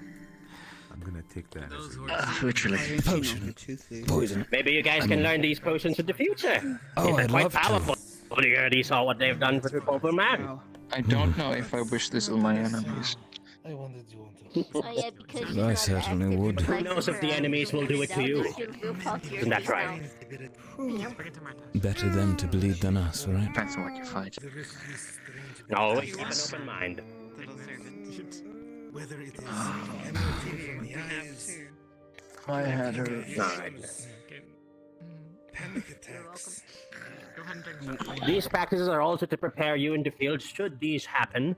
I'm gonna take that. Literally. Potion. Poison. Maybe you guys can learn these potions in the future. Oh, They're I'd quite love to. powerful. You already saw what they've done for the Purple Man. I don't know if I wish this on my enemies. I wanted you I certainly would. Who knows if the enemies will do it to you? Isn't that right? Better them to bleed than us, right? Depends on what you fight. Always keep an open mind. Whether it is emanating from the eyes, My head hurts. panic attacks. These practices are also to prepare you in the field should these happen.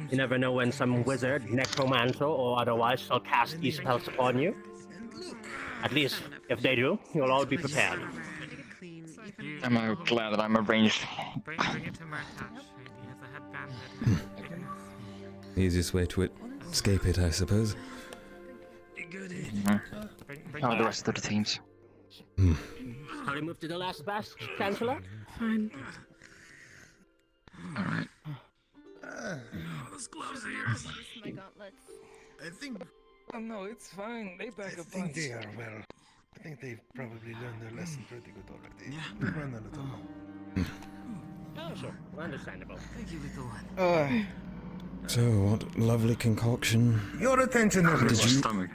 You never know when some wizard, necromancer, or otherwise shall cast these spells upon you. At least, if they do, you'll all be prepared. Am I glad that I'm arranged? Easiest way to escape it, I suppose. How are the rest of the teams? Shall we move to the last batch, Chancellor? Fine. Alright. Those gloves are My gauntlets. I think. Oh no, it's fine. They back I up think punch. they are well. I think they've probably learned their lesson pretty good already. Yeah. We've run a little long. Oh, sure. Understandable. Thank you, little one. So, what lovely concoction Your attention, everyone. did you... Stomach.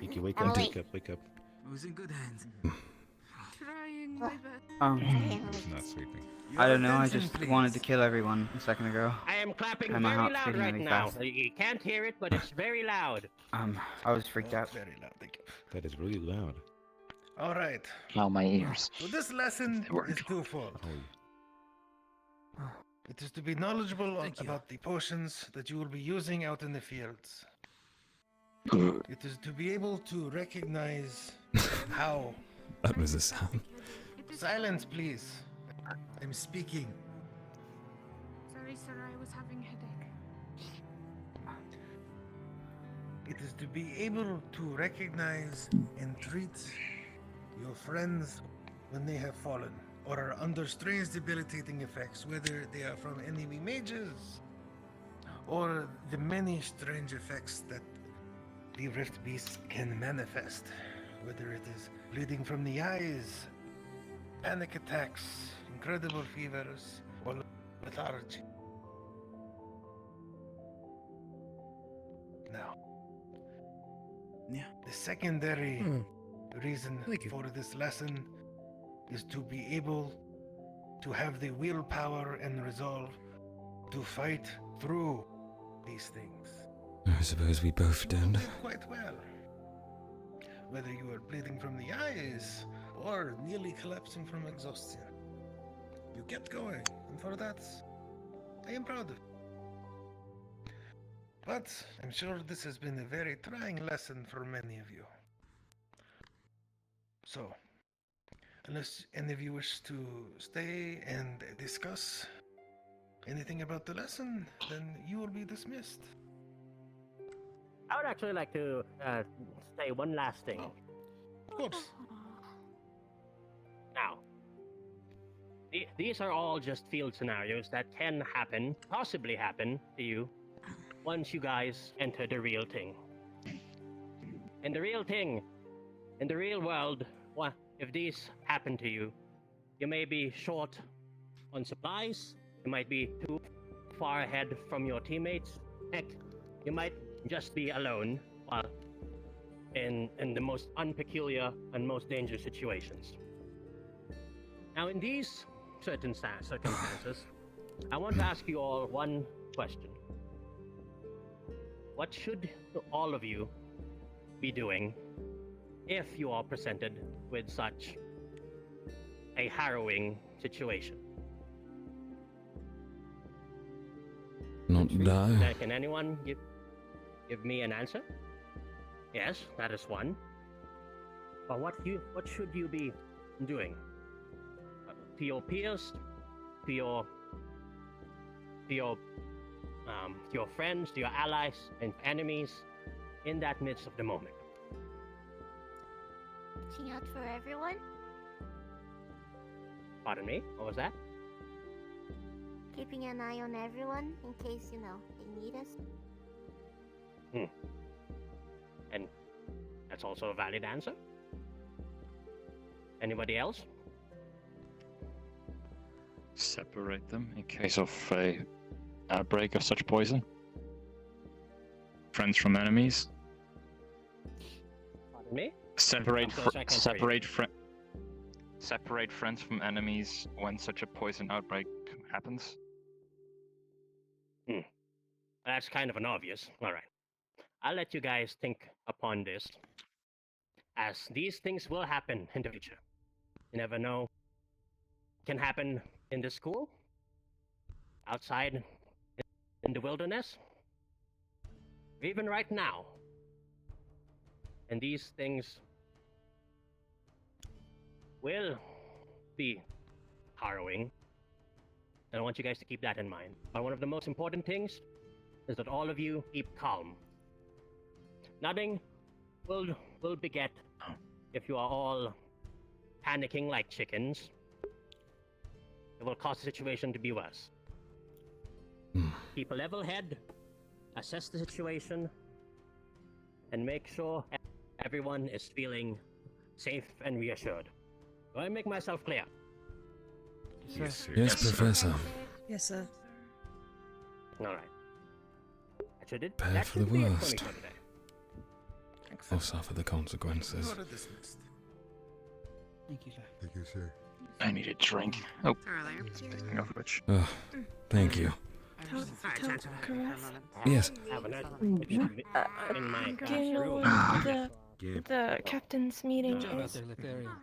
Kiki, wake up, wake up, wake up. I was in good hands. Trying my best. He's not sleeping. I don't know, I just wanted to kill everyone a second ago. I am clapping And my very heart's loud beating right really now. fast. You can't hear it, but it's very loud. I was freaked out. Very loud, thank you. That is really loud. All right. Now my ears. So this lesson is twofold. It is to be knowledgeable about the potions that you will be using out in the fields. It is to be able to recognize how... That was a sound. Silence, please. I'm speaking. Sorry, sir, I was having a headache. It is to be able to recognize and treat your friends when they have fallen or are under strange debilitating effects, whether they are from enemy mages or the many strange effects that the Rift Beast can manifest, whether it is bleeding from the eyes, panic attacks, incredible fevers, or lethargy. Now, the secondary reason for this lesson is to be able to have the willpower and resolve to fight through these things. I suppose we both don't. Quite well. Whether you are bleeding from the eyes or nearly collapsing from exhaustion, you kept going, and for that, I am proud of you. But I'm sure this has been a very trying lesson for many of you. So, unless any of you wish to stay and discuss anything about the lesson, then you will be dismissed. I would actually like to say one last thing. Of course. Now, these are all just field scenarios that can happen, possibly happen to you, once you guys enter the real thing. In the real thing, in the real world, well, if these happen to you, you may be short on supplies, you might be too far ahead from your teammates, heck, you might just be alone in the most unpeculiar and most dangerous situations. Now, in these certain circumstances, I want to ask you all one question. What should all of you be doing if you are presented with such a harrowing situation? Not die. Can anyone give me an answer? Yes, that is one. But what should you be doing? To your peers, to your friends, to your allies and enemies in that midst of the moment. Watching out for everyone? Pardon me? What was that? Keeping an eye on everyone in case, they need us. And that's also a valid answer. Anybody else? Separate them in case of a outbreak of such poison. Friends from enemies. Pardon me? Separate friends from enemies when such a poison outbreak happens. That's kind of an obvious. All right. I'll let you guys think upon this, as these things will happen in the future. You never know. It can happen in the school, outside in the wilderness, even right now. And these things will be harrowing. And I want you guys to keep that in mind. But one of the most important things is that all of you keep calm. Nothing will beget if you are all panicking like chickens. It will cause the situation to be worse. Keep a level head, assess the situation, and make sure everyone is feeling safe and reassured. Do I make myself clear? Yes, sir. Yes, Professor. Yes, sir. All right. So Prepare that for the should be it for me worst. for today. Or suffer the consequences. Order dismissed. Thank you, sir. Thank you, sir. I need a drink. Oh, Earlier. speaking of which. Oh, thank you. Tel'Kahras. Yes. Have a nice Do you know when the captain's meeting is?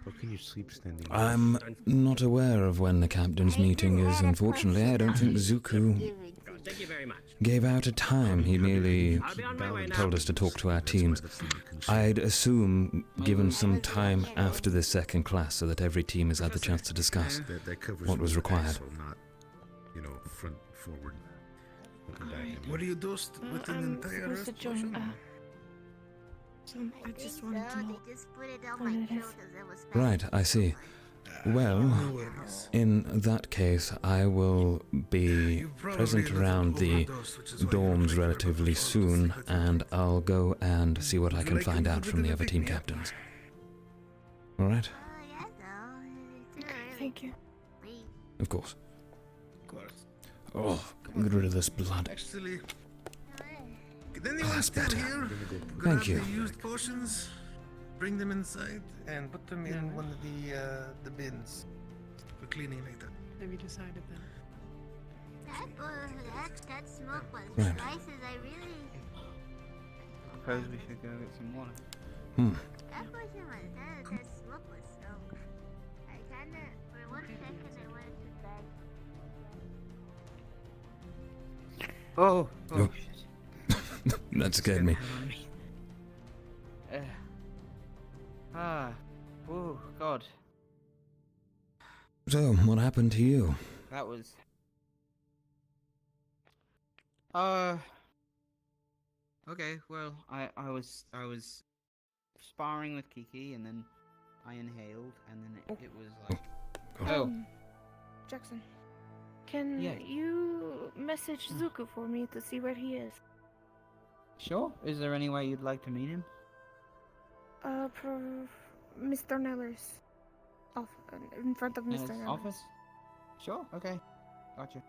How can you sleep standing? I'm not aware of when the captain's meeting is, unfortunately. I don't think Zuko Thank you very much. gave out a time. He merely I'll be on my way now. told us to talk to our teams. I'd assume given some time after the second class so that every team has had the chance to discuss That covers what was from the back, required. so not, front, forward. Looking back and Were you dosed with an entire supposed to rest join. potion? I just wanted to know. They just put it on what my it throat is. as I was Right, I see. Well, in that case, I will be present around the dorms relatively soon, and I'll go and see what I can find out from the other team captains. Alright? Okay, thank you. Of course. Of course. Oh, get rid of this blood. Actually, can anyone that's still better. here? Thank Grab you. the used potions, bring them inside, and put them in one of the bins for cleaning later. Have you decided then? That smoke was Right. spices. I really. Suppose we should go get some water. That potion was that smoke was so. I kinda for 1 second I wanted to die. Oh, Oh. That scared me. Oh, God. So, what happened to you? That was. Okay, well, I was sparring with Kiki, and then I inhaled, and then it was like. Oh. Jackson, can Yeah. you message Zuko for me to see where he is? Sure. Is there any way you'd like to meet him? Mr. Kneller's off in front of In Mr. his Kneller. office? Sure. Okay. Gotcha.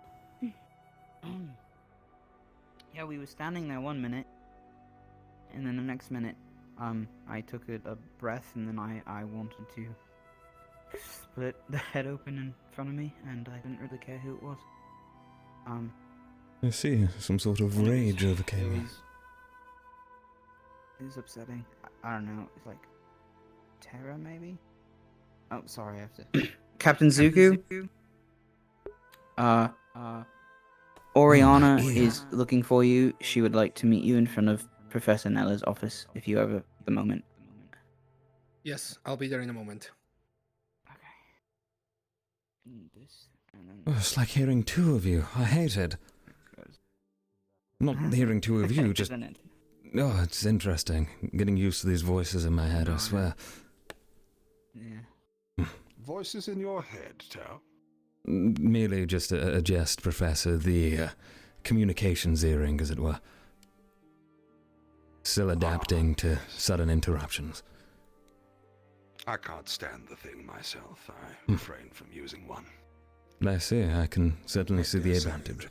Yeah, we were standing there 1 minute, and then the next minute, I took a breath, and then I wanted to split the head open in front of me, and I didn't really care who it was. I see, some sort of rage overcame you. It was upsetting. I don't know. It's like terror, maybe. Oh, sorry. I have to. Captain Zuko. Oriana is looking for you. She would like to meet you in front of Professor Kneller's office if you have the moment. Yes, I'll be there in a moment. This and then. Oh, it's like hearing two of you. I hate it. Not hearing two of you, just... Isn't it? Oh, it's interesting. Getting used to these voices in my head, I swear. Yeah. Voices in your head, Tao? Merely just a jest, Professor. The communications earring, as it were. Still adapting to sudden interruptions. I can't stand the thing myself. I refrain from using one. I see. I can certainly see the advantage.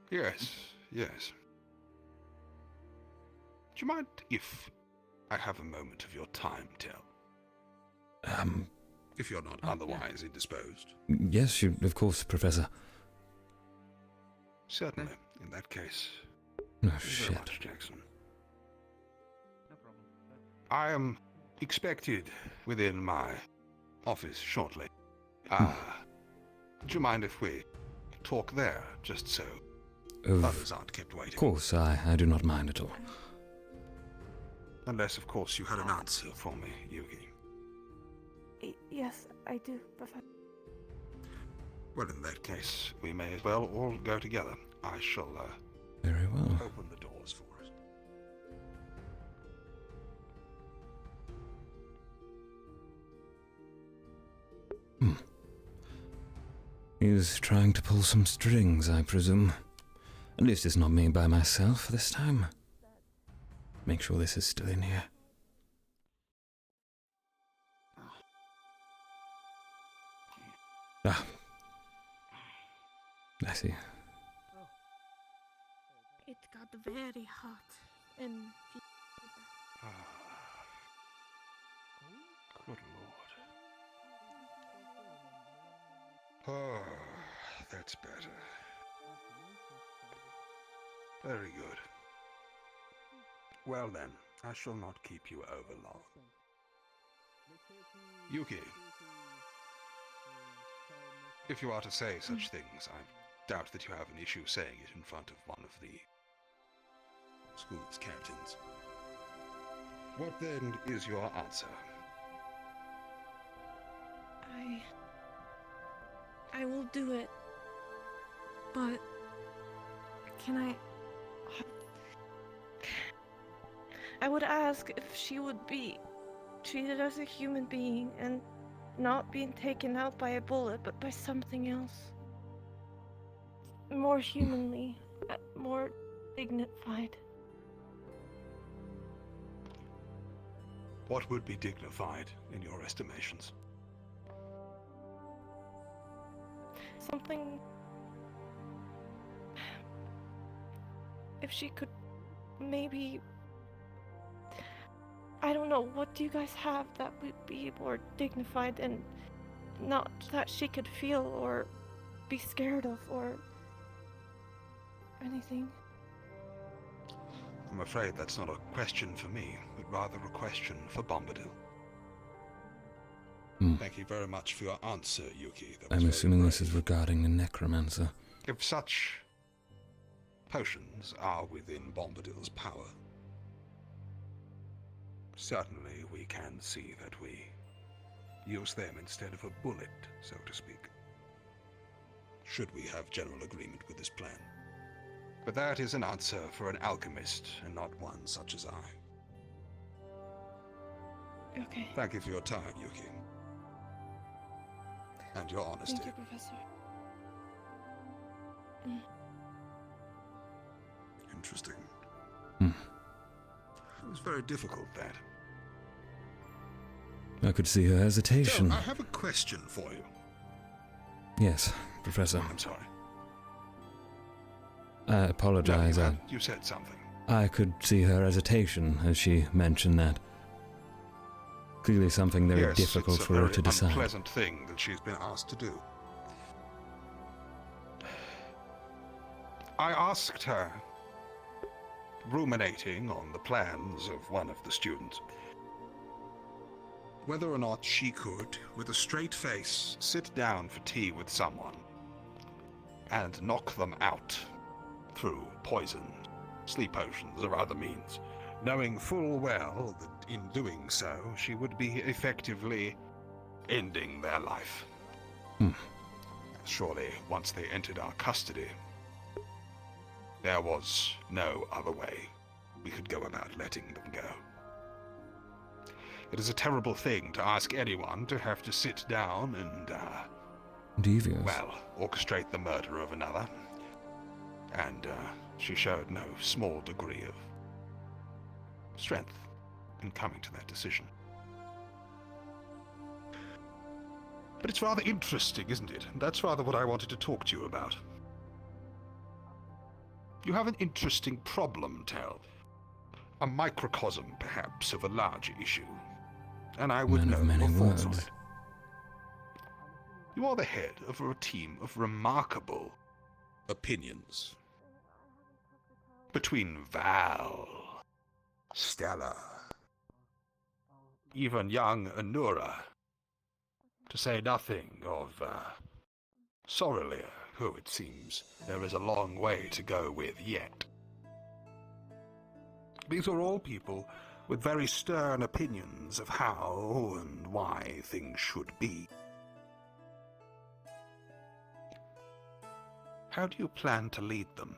Yes, yes. Do you mind if I have a moment of your time, Tel? If you're not otherwise indisposed. Yes, of course, Professor. Certainly. In that case. Oh, Thank you shit. very much, Jackson. I am expected within my office shortly. Do you mind if we talk there, just so others aren't kept waiting? Of course, I do not mind at all. Unless, of course, you had an answer for me, Yugi. Yes, I do, Professor. Well, in that case, we may as well all go together. I shall, Very well. open the doors for us. He's trying to pull some strings, I presume. At least it's not me by myself this time. Make sure this is still in here. Ah. I see. It got very hot and Good Lord. Oh, that's better. Very good. Well then, I shall not keep you over long. Yuki, if you are to say such things, I doubt that you have an issue saying it in front of one of the school's captains. What then is your answer? I will do it. But can I would ask if she would be treated as a human being and not being taken out by a bullet, but by something else. More humanly, more dignified. What would be dignified in your estimations? Something... If she could maybe... I don't know, what do you guys have that would be more dignified and not that she could feel or be scared of or anything? I'm afraid that's not a question for me, but rather a question for Bombadil. Thank you very much for your answer, Yuki. That was I'm very assuming brave. this is regarding the necromancer. If such potions are within Bombadil's power, certainly we can see that we use them instead of a bullet, so to speak. Should we have general agreement with this plan. But that is an answer for an alchemist, and not one such as I. Okay. Thank you for your time, Yuki. And your honesty. Thank you, Professor. Interesting. Hmm. It was very difficult, that. I could see her hesitation. So, I have a question for you. Yes, Professor. I'm sorry. I apologize. No, you said something. I could see her hesitation as she mentioned that. Clearly something very difficult for her to decide. It's a very unpleasant thing that she's been asked to do. I asked her, ruminating on the plans of one of the students, whether or not she could, with a straight face, sit down for tea with someone and knock them out through poison, sleep potions, or other means, knowing full well that in doing so she would be effectively ending their life. Surely, once they entered our custody, there was no other way we could go about letting them go. It is a terrible thing to ask anyone to have to sit down and, devious. well, orchestrate the murder of another. And, she showed no small degree of strength in coming to that decision. But it's rather interesting, isn't it? And that's rather what I wanted to talk to you about. You have an interesting problem, Tel. A microcosm, perhaps, of a larger issue. And I would know your thoughts on it. You are the head of a team of remarkable opinions. Between Val, Stella, even young Anura, to say nothing of Sorelia, who it seems there is a long way to go with yet. These are all people with very stern opinions of how and why things should be. How do you plan to lead them?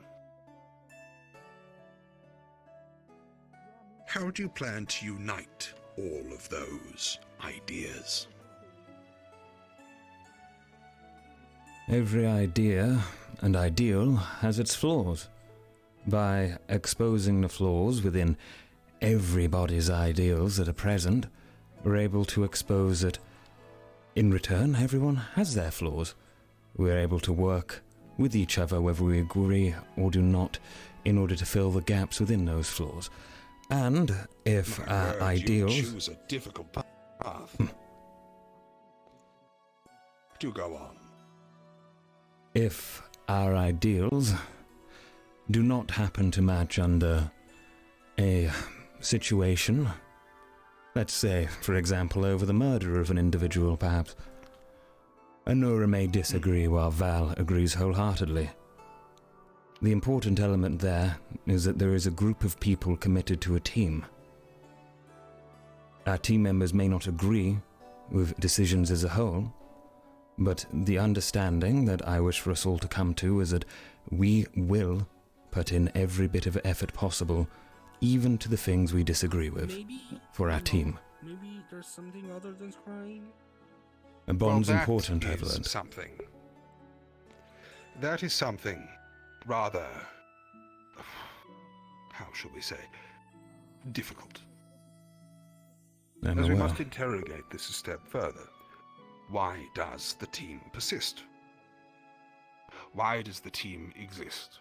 How do you plan to unite all of those ideas? Every idea and ideal has its flaws. By exposing the flaws within everybody's ideals that are present, we're able to expose it in return, everyone has their flaws. We're able to work with each other whether we agree or do not in order to fill the gaps within those flaws. And if our ideals... You choose a difficult path. Do go on. If our ideals do not happen to match under a situation, let's say, for example, over the murder of an individual, perhaps, Honora may disagree while Val agrees wholeheartedly. The important element there is that there is a group of people committed to a team. Our team members may not agree with decisions as a whole, but the understanding that I wish for us all to come to is that we will put in every bit of effort possible, even to the things we disagree with, for our team. Maybe there's something other than crying? A bond's Well, important, that I've is learned. something. That is something rather, how shall we say, difficult. I'm As we aware. must interrogate this a step further. Why does the team persist? Why does the team exist?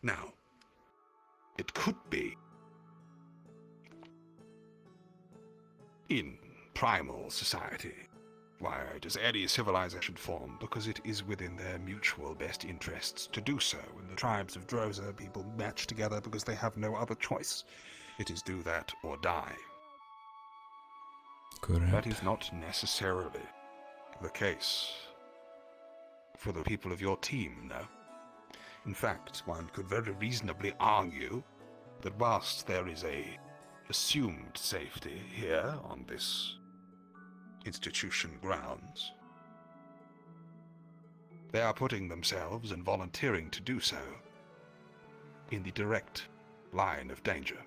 Now, it could be in primal society. Why does any civilization form? Because it is within their mutual best interests to do so. In the tribes of Droza, people match together because they have no other choice. It is do that or die. Correct. That is not necessarily the case for the people of your team, no. In fact, one could very reasonably argue that whilst there is a assumed safety here on this institution grounds, they are putting themselves and volunteering to do so in the direct line of danger.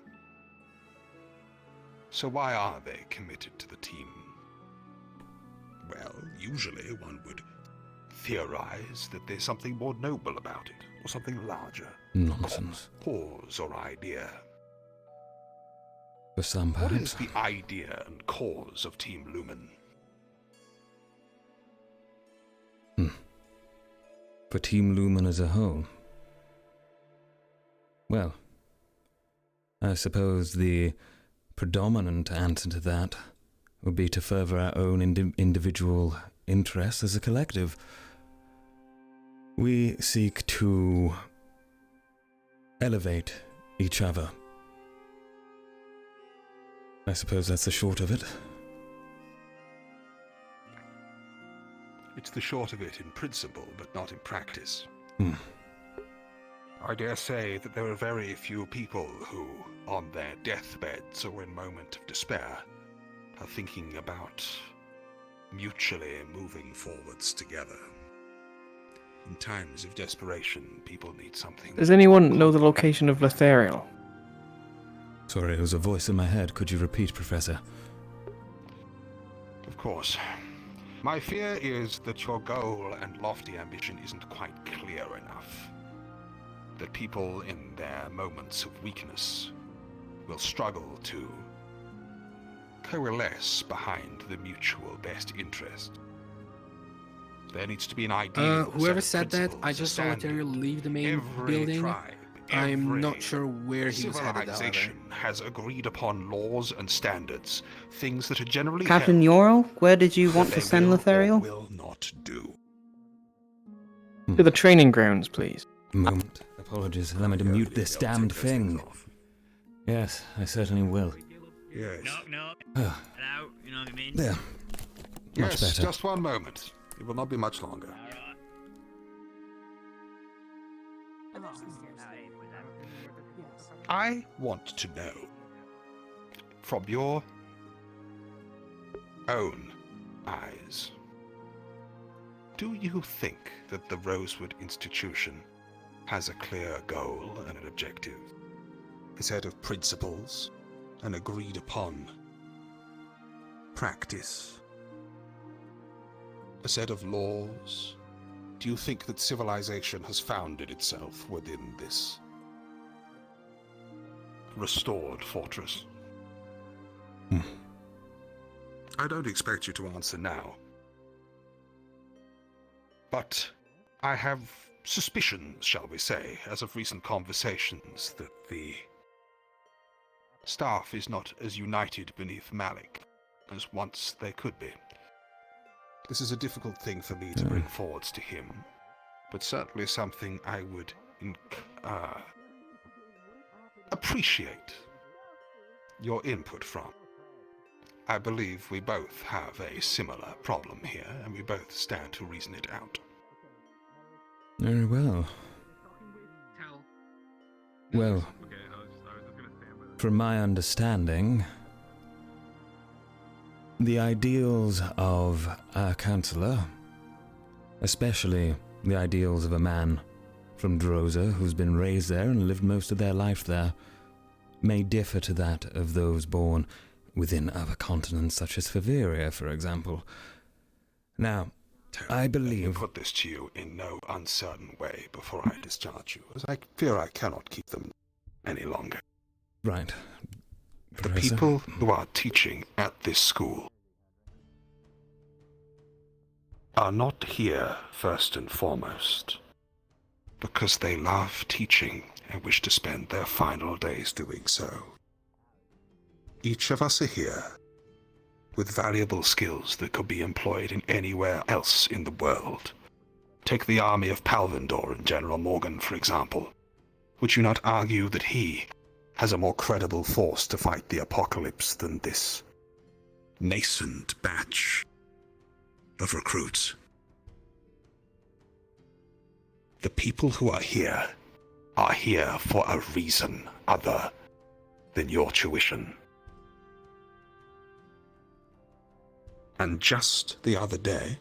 So why are they committed to the team? Well, usually one would theorize that there's something more noble about it, or something larger. Nonsense. Cause or idea. For some, What perhaps. is the idea and cause of Team Lumen? For Team Lumen as a whole? Well, I suppose the predominant answer to that would be to further our own individual interests as a collective. We seek to elevate each other. I suppose that's the short of it. It's the short of it in principle, but not in practice. Hmm. I dare say that there are very few people who, on their deathbeds or in moment of despair, are thinking about mutually moving forwards together. In times of desperation, people need something. Does anyone know the location of Lethariel? Sorry, there was a voice in my head. Could you repeat, Professor? Of course. My fear is that your goal and lofty ambition isn't quite clear enough. That people in their moments of weakness will struggle to coalesce behind the mutual best interest. There needs to be an idea. Whoever said that, I just saw Lethariel leave the main building. I'm not sure where he was headed, however. Civilization has agreed upon laws and standards, things that are generally Captain held Yorl, where did you want that to they send will or Lethariel? will not do. To the training grounds, please. Moment. Apologies. Allow me to mute this damned thing. Yes, I certainly will. Yes. Knock, knock. Ah. Hello, you know what I mean? There. Much Yes, better. just one moment. It will not be much longer. I want to know, from your own eyes, do you think that the Rosewood institution has a clear goal and an objective? A set of principles, an agreed upon practice? A set of laws? Do you think that civilization has founded itself within this restored fortress? I don't expect you to answer now. But I have suspicions, shall we say, as of recent conversations, that the staff is not as united beneath Malik as once they could be. This is a difficult thing for me to bring forwards to him, but certainly something I would appreciate your input from. I believe we both have a similar problem here, and we both stand to reason it out. Very well. Well, from my understanding, the ideals of our counselor, especially the ideals of a man from Droza who's been raised there and lived most of their life there, may differ to that of those born within other continents such as Faveria, for example. Now, I believe... Let me put this to you in no uncertain way before I discharge you, as I fear I cannot keep them any longer. Right. The Professor? people who are teaching at this school are not here first and foremost because they love teaching and wish to spend their final days doing so. Each of us are here with valuable skills that could be employed in anywhere else in the world. Take the army of Palvindor and General Morgan, for example. Would you not argue that he has a more credible force to fight the apocalypse than this nascent batch of recruits? The people who are here for a reason other than your tuition. And just the other day,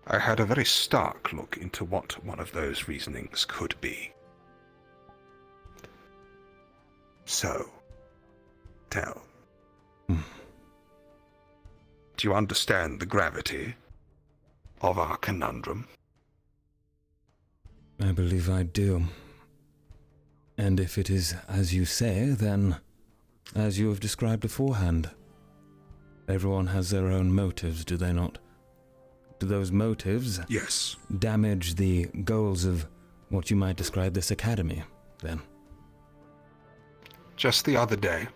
I had a very stark look into what one of those reasonings could be. So, Tel, do you understand the gravity of our conundrum? I believe I do. And if it is as you say, then as you have described beforehand, everyone has their own motives, do they not? Do those motives damage the goals of what you might describe this academy, then? Just the other day,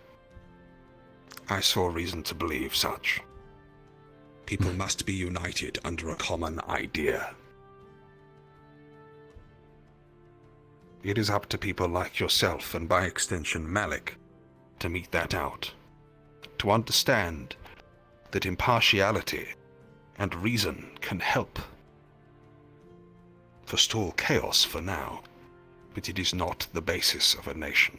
I saw reason to believe such. People must be united under a common idea. It is up to people like yourself, and by extension Malik, to mete that out. To understand that impartiality and reason can help forestall chaos for now, but it is not the basis of a nation.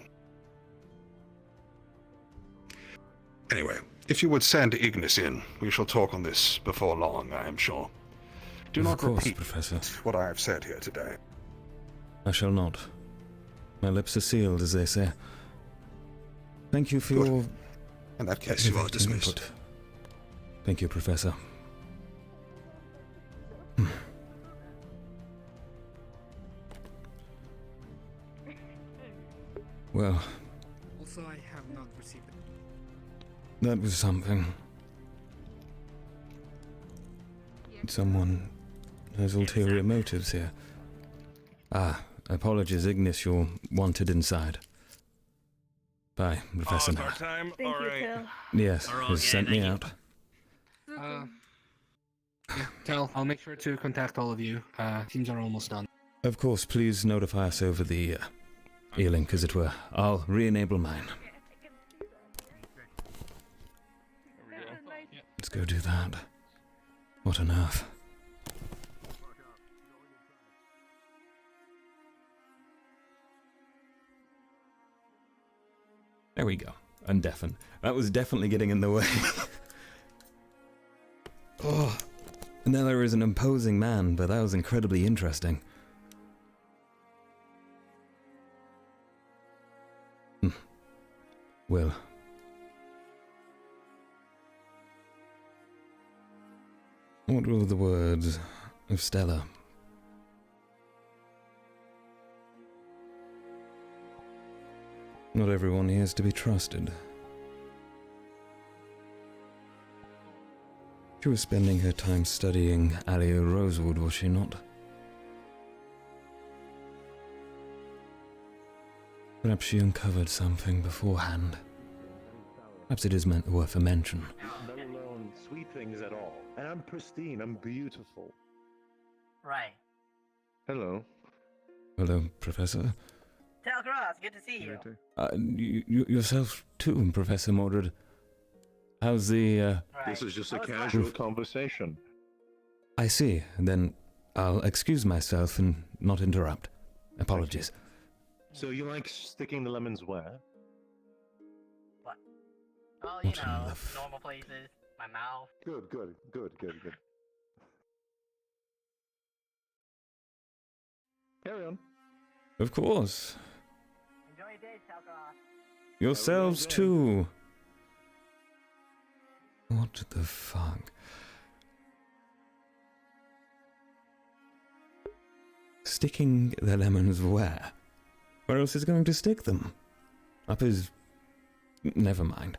Anyway, if you would send Ignis in, we shall talk on this before long, I am sure. Do not repeat, Professor, what I have said here today. I shall not. My lips are sealed, as they say. Thank you for your... In that case, you are dismissed. Input. Thank you, Professor. Well... Also, I have not received it. That was something. Someone has ulterior motives here. Ah, apologies, Ignis, you're wanted inside. Bye, Professor Kneller. Time? Thank All you, right. Tel. Yes, We're all has good, sent me thank out. Yeah, Tel, I'll make sure to contact all of you. Teams are almost done. Of course, please notify us over the e-link, as it were. I'll re-enable mine. Let's go do that. What on earth? There we go. Undeafen. That was definitely getting in the way. Oh, Kneller is an imposing man, but that was incredibly interesting. Well. What were the words of Stella? Not everyone here is to be trusted. She was spending her time studying Alio Rosewood, was she not? Perhaps she uncovered something beforehand. Perhaps it is worth a mention. Let alone sweet things at all. And I'm pristine, I'm beautiful. Right. Hello. Hello, Professor. Tel'Kahras, good to see you. Yourself too, Professor Mordred. How's the, This is just a casual conversation. I see. Then I'll excuse myself and not interrupt. Apologies. So you like sticking the lemons where? What? Oh, you know, normal places. My mouth. Good. Carry on. Of course. Enjoy your day, Tel'Kahras. Yourselves too. What the fuck? Sticking the lemons where? Where else is going to stick them? Up his... Never mind.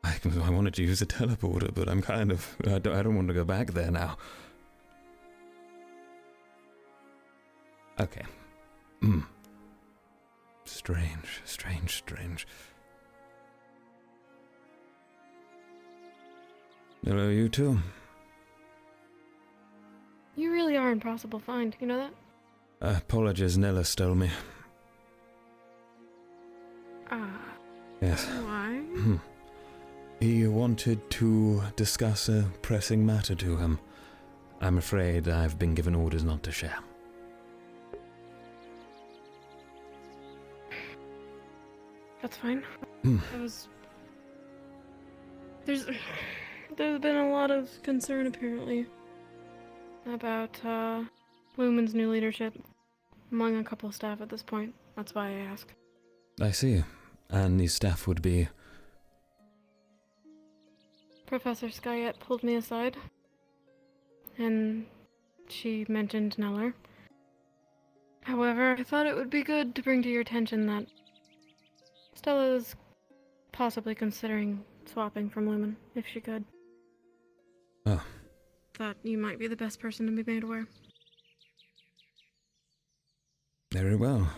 I wanted to use a teleporter, but I'm kind of... I don't want to go back there now. Okay. Strange. Hello, you two. You really are impossible to find, you know that? Apologies, Kneller stole me. Yes. Why? He wanted to discuss a pressing matter to him. I'm afraid I've been given orders not to share. That's fine. There's been a lot of concern apparently about Lumen's new leadership among a couple of staff at this point. That's why I asked. I see. And the staff would be... Professor Skyette pulled me aside, and she mentioned Kneller. However, I thought it would be good to bring to your attention that Stella is possibly considering swapping from Lumen, if she could. Oh. Thought you might be the best person to be made aware. Very well.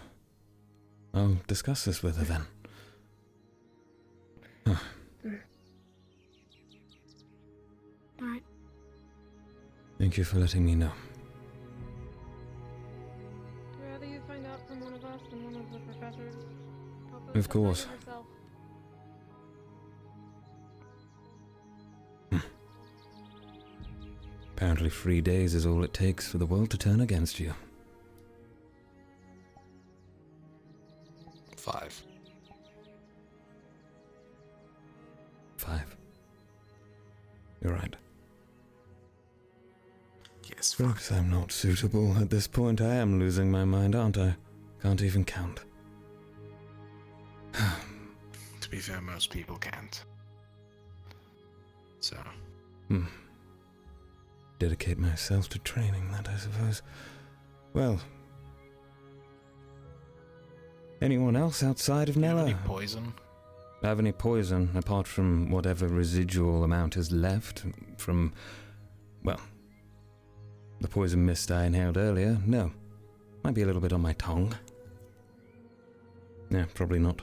I'll discuss this with her then. Alright. Thank you for letting me know. I'd rather you find out from one of us than one of the professors. Of course. Apparently 3 days is all it takes for the world to turn against you. 5. 5. You're right. Yes, Perhaps I'm not suitable. At this point, I am losing my mind, aren't I? Can't even count. To be fair, most people can't. So. Dedicate myself to training that, I suppose. Well. Anyone else outside of Kneller? Any poison? Have any poison, apart from whatever residual amount is left from, well, the poison mist I inhaled earlier? No. Might be a little bit on my tongue. Yeah, probably not.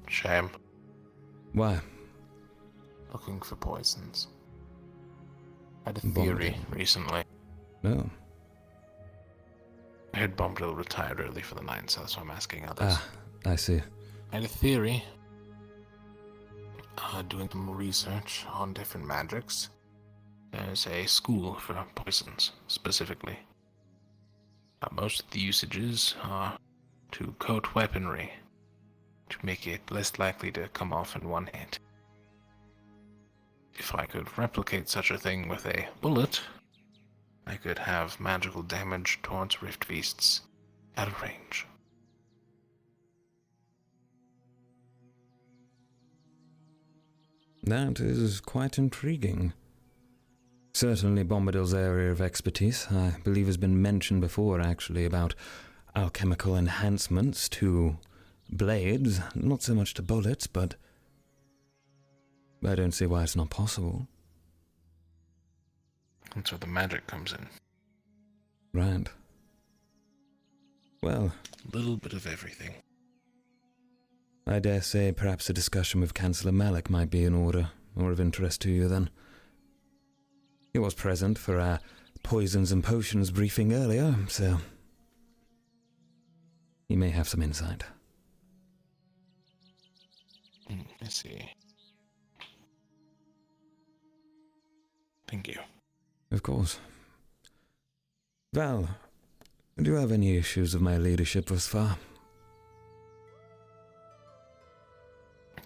Shame. Why? Looking for poisons. I had a theory recently. No. I heard Bombadil retired early for the night, so that's why I'm asking others. I see. I had a theory. Doing some research on different magics. There's a school for poisons, specifically. Most of the usages are to coat weaponry, to make it less likely to come off in one hit. If I could replicate such a thing with a bullet, I could have magical damage towards rift beasts out of range. That is quite intriguing. Certainly Bombadil's area of expertise, I believe, has been mentioned before, actually, about alchemical enhancements to blades, not so much to bullets, but I don't see why it's not possible. That's where the magic comes in. Right. Well, a little bit of everything. I dare say perhaps a discussion with Chancellor Malik might be in order, or of interest to you then. He was present for our poisons and potions briefing earlier, so he may have some insight. I see. Thank you. Of course. Val, do you have any issues with my leadership thus far?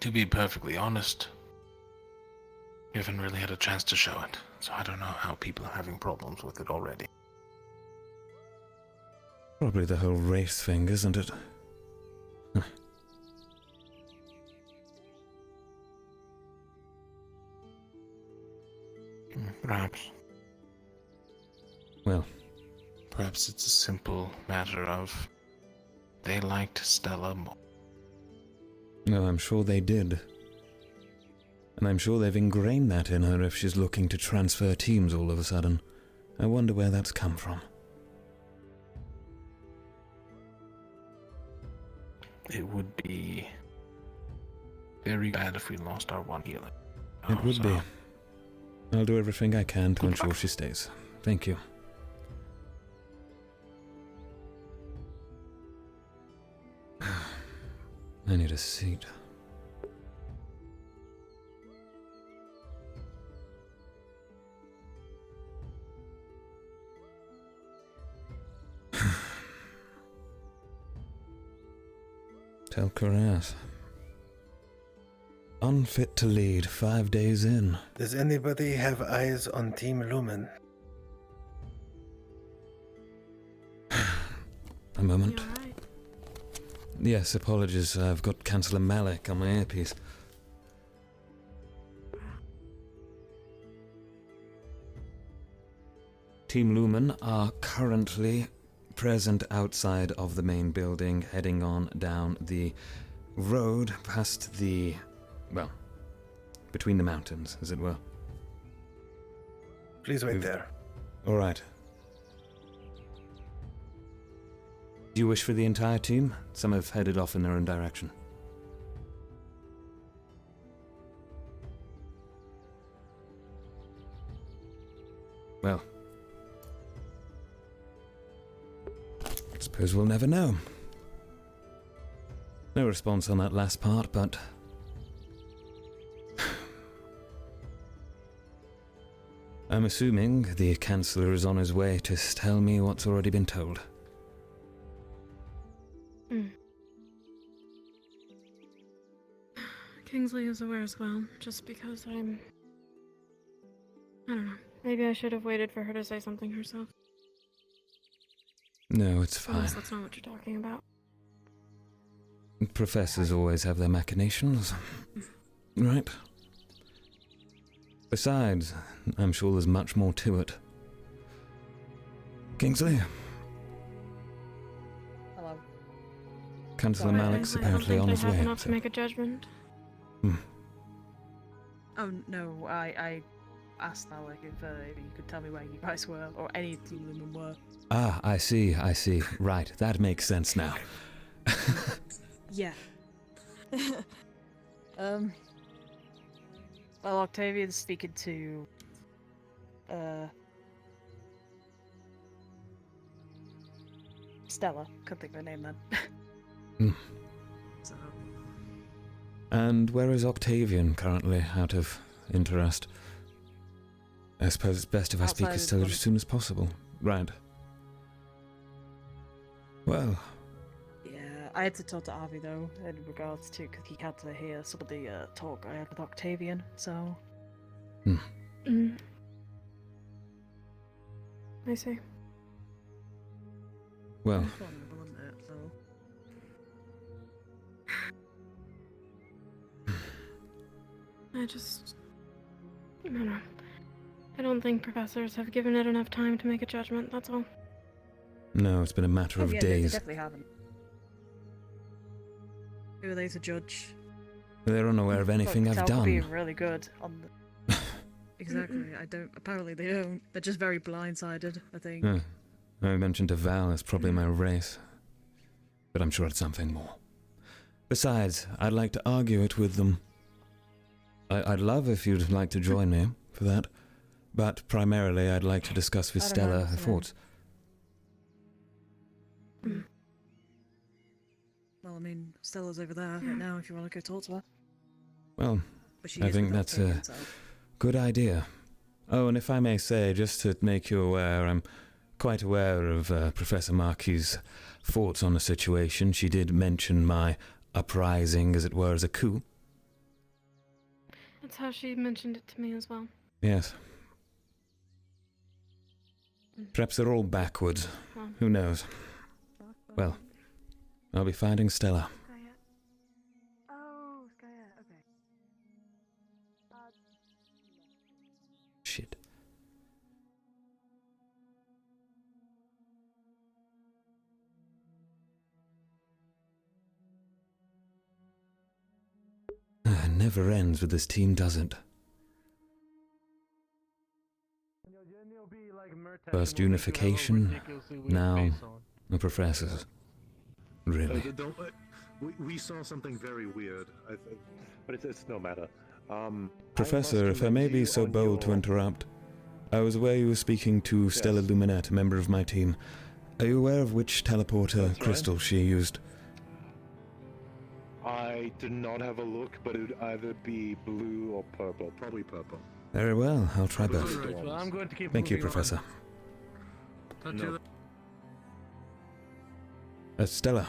To be perfectly honest, you haven't really had a chance to show it, so I don't know how people are having problems with it already. Probably the whole race thing, isn't it? Huh. Perhaps. Well. Perhaps it's a simple matter of they liked Stella more. No, I'm sure they did. And I'm sure they've ingrained that in her if she's looking to transfer teams all of a sudden. I wonder where that's come from. It would be very bad if we lost our one healer. It would be. I'll do everything I can to ensure she stays. Thank you. I need a seat. Tel'Kahras. Unfit to lead 5 days in. Does anybody have eyes on Team Lumen? A moment. Yes, apologies. I've got Chancellor Malik on my earpiece. Team Lumen are currently present outside of the main building, heading on down the road past the, well, between the mountains, as it were. Please wait there. All right. Do you wish for the entire team? Some have headed off in their own direction. Well, I suppose we'll never know. No response on that last part, but I'm assuming the Chancellor is on his way to tell me what's already been told. Kingsley is aware as well, just because I don't know. Maybe I should have waited for her to say something herself. No, it's fine. Unless that's not what you're talking about. Professors always have their machinations, right? Besides, I'm sure there's much more to it. Kingsley? Hello. Chancellor Malik's apparently on his way. I don't think I have enough to make a judgment. Oh no, I asked Malik if you could tell me where you guys were, or any Team Lumen were. Ah, I see. Right, that makes sense now. Yeah. Well, Octavian's speaking to Stella. Couldn't think of her name then. So. And where is Octavian currently, out of interest? I suppose it's best if I speak to Stella as soon as possible. Right. Well. Yeah, I had to talk to Avi though, in regards to, because he had to hear some of the talk I had with Octavian, so. I see. Well. I don't know. I don't think professors have given it enough time to make a judgment, that's all. No, it's been a matter of They days. definitely haven't. Who are they to judge? They're unaware of anything I've Tel could be done. really good on the... exactly. I don't. Apparently they don't. They're just very blindsided, I think. I mentioned to Val it's probably my race, but I'm sure it's something more. Besides, I'd like to argue it with them. I'd love if you'd like to join me for that, but primarily I'd like to discuss with Stella her thoughts. Well, I mean, Stella's over there right now if you want to go talk to her. Well, I think that's a good idea. Oh, and if I may say, just to make you aware, I'm quite aware of Professor Marquis' thoughts on the situation. She did mention my uprising, as it were, as a coup. That's how she mentioned it to me as well. Yes. Perhaps they're all backwards. Who knows? Well, I'll be finding Stella. Oh, Skya, okay. Shit. It never ends with this team, does it? First unification, now the professors. Really? We saw something very weird, I think, but it's no matter. Professor, if I may be so bold to interrupt, I was aware you were speaking to Stella Luminette, a member of my team. Are you aware of which teleporter crystal she used? I did not have a look, but it would either be blue or purple. Probably purple. Very well, I'll try both. Right, well, I'm going to keep Thank you, moving Professor. No. Stella.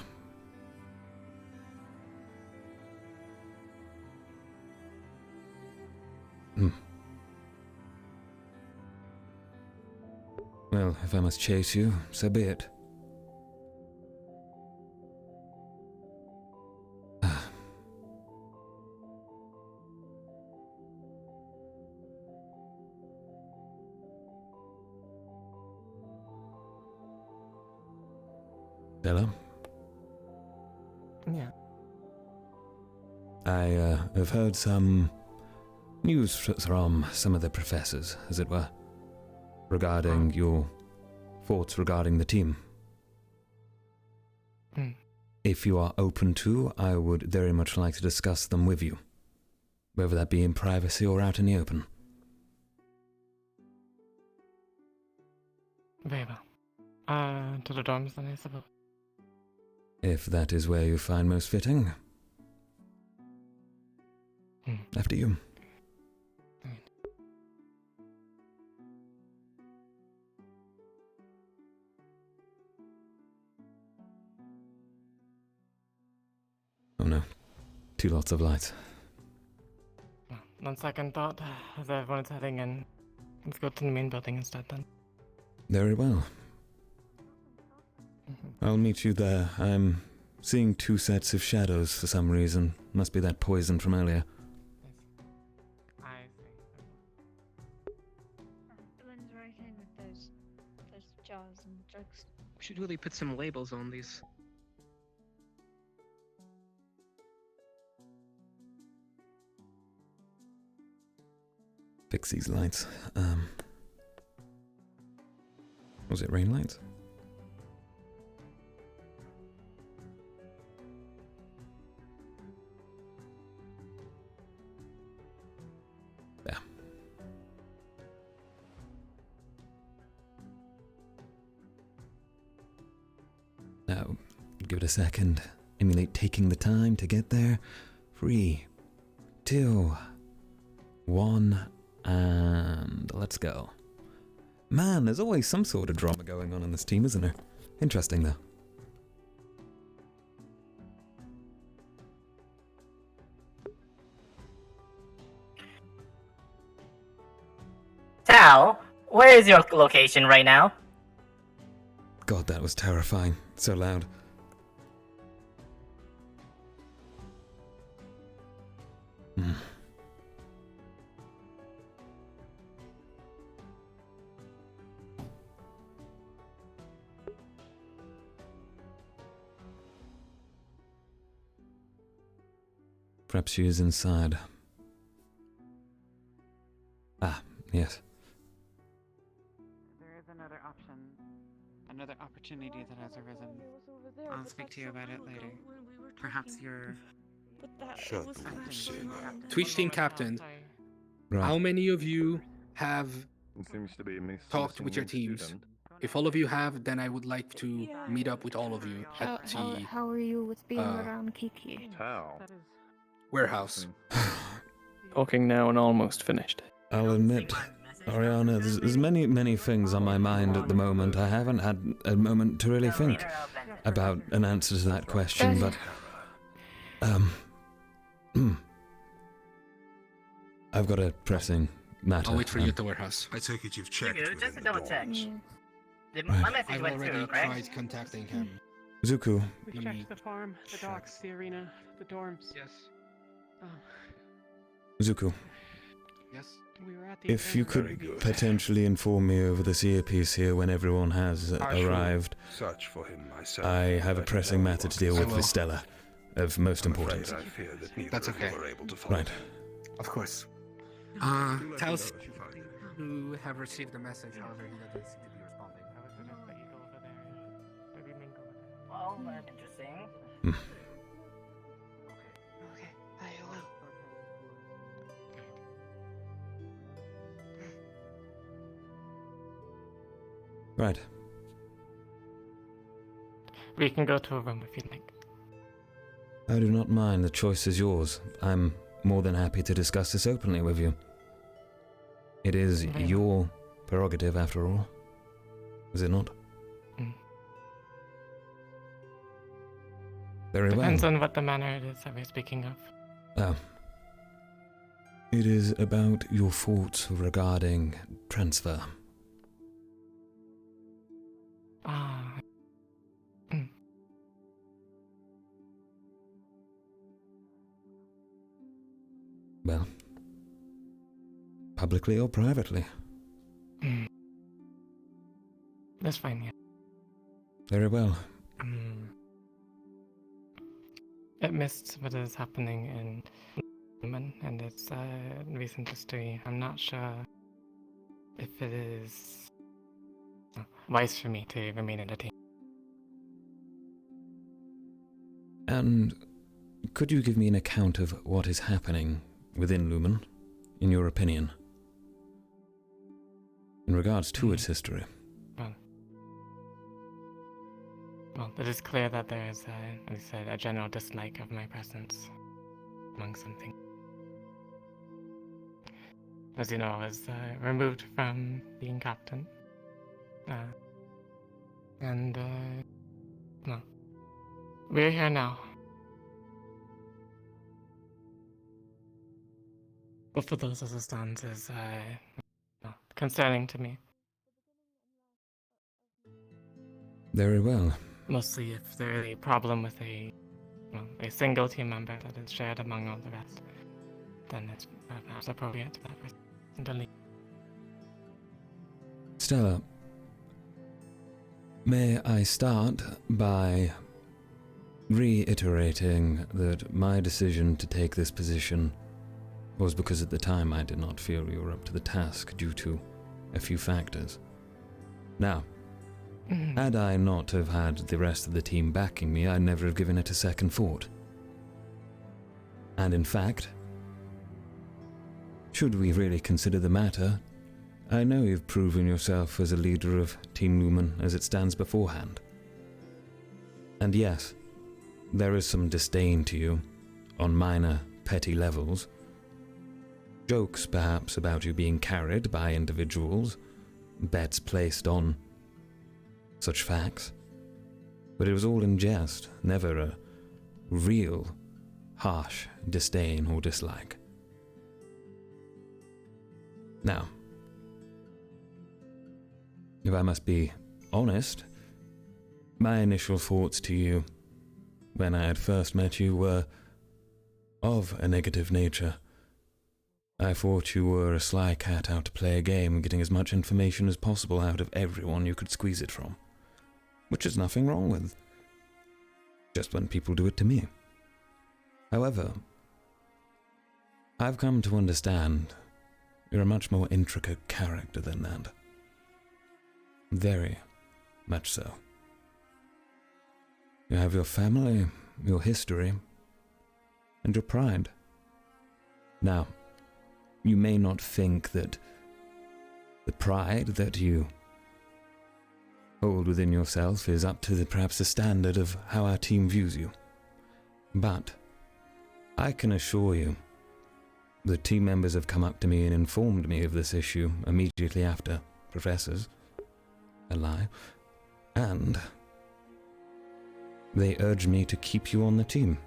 Well, if I must chase you, so be it. Stella? Yeah. I have heard some news from some of the professors, as it were, regarding your thoughts regarding the team. If you are open to, I would very much like to discuss them with you, whether that be in privacy or out in the open. Very well. To the dorms then, I suppose. If that is where you find most fitting. After you. Oh no. Two lots of lights. On second thought, as everyone's heading in, let's go to the main building instead then. Very well. I'll meet you there. I'm seeing two sets of shadows for some reason. Must be that poison from earlier. I see. Blends right in with those jars and drugs. We should really put some labels on these. Fix these lights. Was it rain lights? Yeah. Now, give it a second. Emulate taking the time to get there. 3, 2, 1, and let's go. Man, there's always some sort of drama going on in this team, isn't there? Interesting, though. Tal, where is your location right now? God, that was terrifying. So loud. Perhaps she is inside. Ah, Yes. There is another option, another opportunity that has arisen. I'll speak to you about it later. Perhaps you're... Twitch team captain. Right. How many of you have It seems to be talked with your teams? If all of you have, then I would like to meet up with all of you at the How are you with being around Kiki? How? warehouse. Talking now and almost finished. I'll admit, Ariana, there's many things on my mind at the moment. I haven't had a moment to really think about an answer to that question, but... I've got a pressing matter. I'll wait for you at the warehouse. I take it you've checked. Just a double check. Right. My message I've went already through, correct? tried contacting him. Zuko, We checked the farm, the docks, the arena, the dorms. Yes. Zuko, Yes. We were at the if you could potentially inform me over this earpiece here when everyone has arrived. Search for him myself. I have a pressing matter to deal with Stella, of most importance. That's okay. Right. Of course. Tell us who have received the message, however he doesn't seem to be responding. I would suggest that you go over there and maybe mingle with him. Well, that's interesting. Okay, I will. Right. We can go to a room if you'd like. I do not mind, the choice is yours. I'm more than happy to discuss this openly with you. It is your prerogative, after all. Is it not? Very well. Depends on what the manner it is that we're speaking of. It is about your thoughts regarding transfer. Well, publicly or privately? That's fine, yeah. Very well. It missed what is happening in Lumen and its recent history. I'm not sure if it is wise for me to remain in the team. And could you give me an account of what is happening within Lumen, in your opinion, in regards to its history? Well, it is clear that there is, as I said, a general dislike of my presence among something. As you know, I was removed from being captain. Well, we're here now. Both of those as it stands is concerning to me. Very well. Mostly if there is a problem with a single team member that is shared among all the rest, then it's perhaps appropriate for that person to leave. Stella, may I start by reiterating that my decision to take this position was because at the time I did not feel you were up to the task due to a few factors. Now, had I not have had the rest of the team backing me, I'd never have given it a second thought. And in fact, should we really consider the matter, I know you've proven yourself as a leader of Team Lumen as it stands beforehand. And yes, there is some disdain to you, on minor, petty levels. Jokes, perhaps, about you being carried by individuals, bets placed on such facts. But it was all in jest, never a real, harsh disdain or dislike. Now, if I must be honest, my initial thoughts to you when I had first met you were of a negative nature. I thought you were a sly cat out to play a game, getting as much information as possible out of everyone you could squeeze it from. Which is nothing wrong with. Just when people do it to me. However, I've come to understand You're a much more intricate character than that. Very much so. You have your family, your history, and your pride. Now, you may not think that the pride that you hold within yourself is up to perhaps the standard of how our team views you. But I can assure you, the team members have come up to me and informed me of this issue immediately after Professor's a lie, and they urge me to keep you on the team.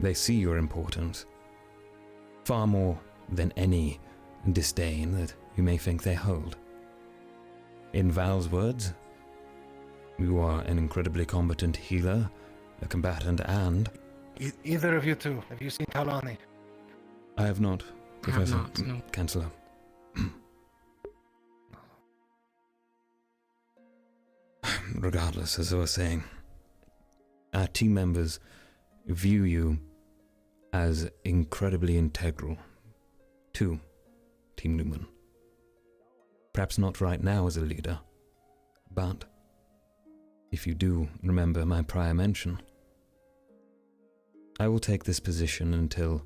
They see your importance, far more than any disdain that you may think they hold. In Val's words, you are an incredibly competent healer, a combatant, and... Either of you two, have you seen Talani? I have not, Professor. I have not, no. Chancellor. Regardless, as I was saying, our team members view you as incredibly integral to Team Lumen. Perhaps not right now as a leader, but if you do remember my prior mention, I will take this position until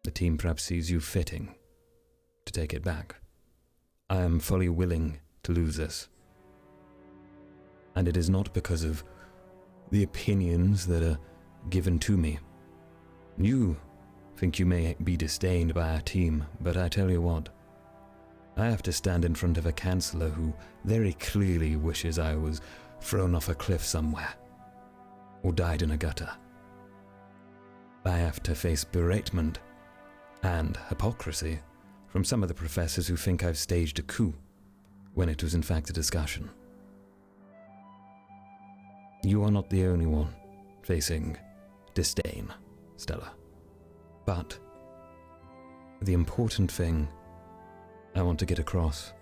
the team perhaps sees you fitting to take it back. I am fully willing to lose this. And it is not because of the opinions that are given to me. You think you may be disdained by our team, but I tell you what, I have to stand in front of a Chancellor who very clearly wishes I was thrown off a cliff somewhere, or died in a gutter. I have to face beratement and hypocrisy from some of the professors who think I've staged a coup, when it was in fact a discussion. You are not the only one facing disdain, Stella. But the important thing I want to get across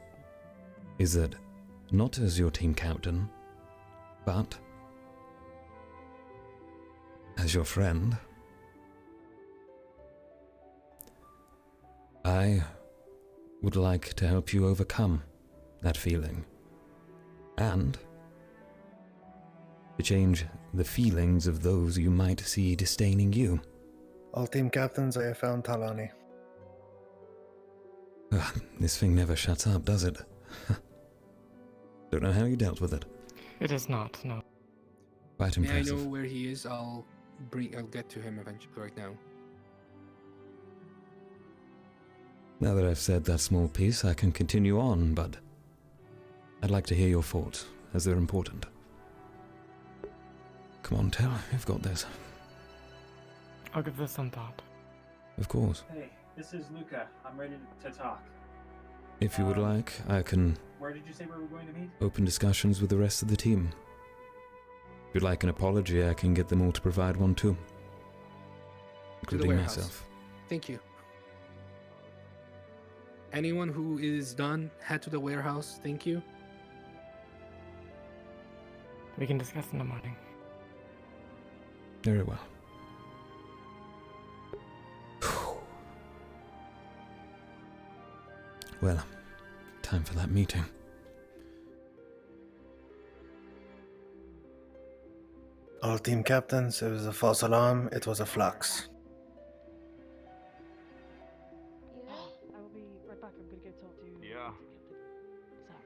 is that, not as your team captain, but as your friend, I would like to help you overcome that feeling, and to change the feelings of those you might see disdaining you. All team captains, I have found Talani. This thing never shuts up, does it? Don't know how you dealt with it. It is not, no. Quite May I impressive. know where he is? I'll get to him eventually right now. Now that I've said that small piece, I can continue on, but I'd like to hear your thoughts, as they're important. Come on, Tel, you've got this. I'll give this some thought. Of course. Hey, this is Luca. I'm ready to talk. If you would like, I can Where did you say we were going to meet? open discussions with the rest of the team. If you'd like an apology, I can get them all to provide one too. To the Including warehouse. myself. Thank you. Anyone who is done, head to the warehouse. Thank you. We can discuss in the morning. Very well. Well, time for that meeting. All team captains, it was a false alarm, it was a flux. Yeah, I will be right back. I'm gonna go talk to you. Yeah. Sorry.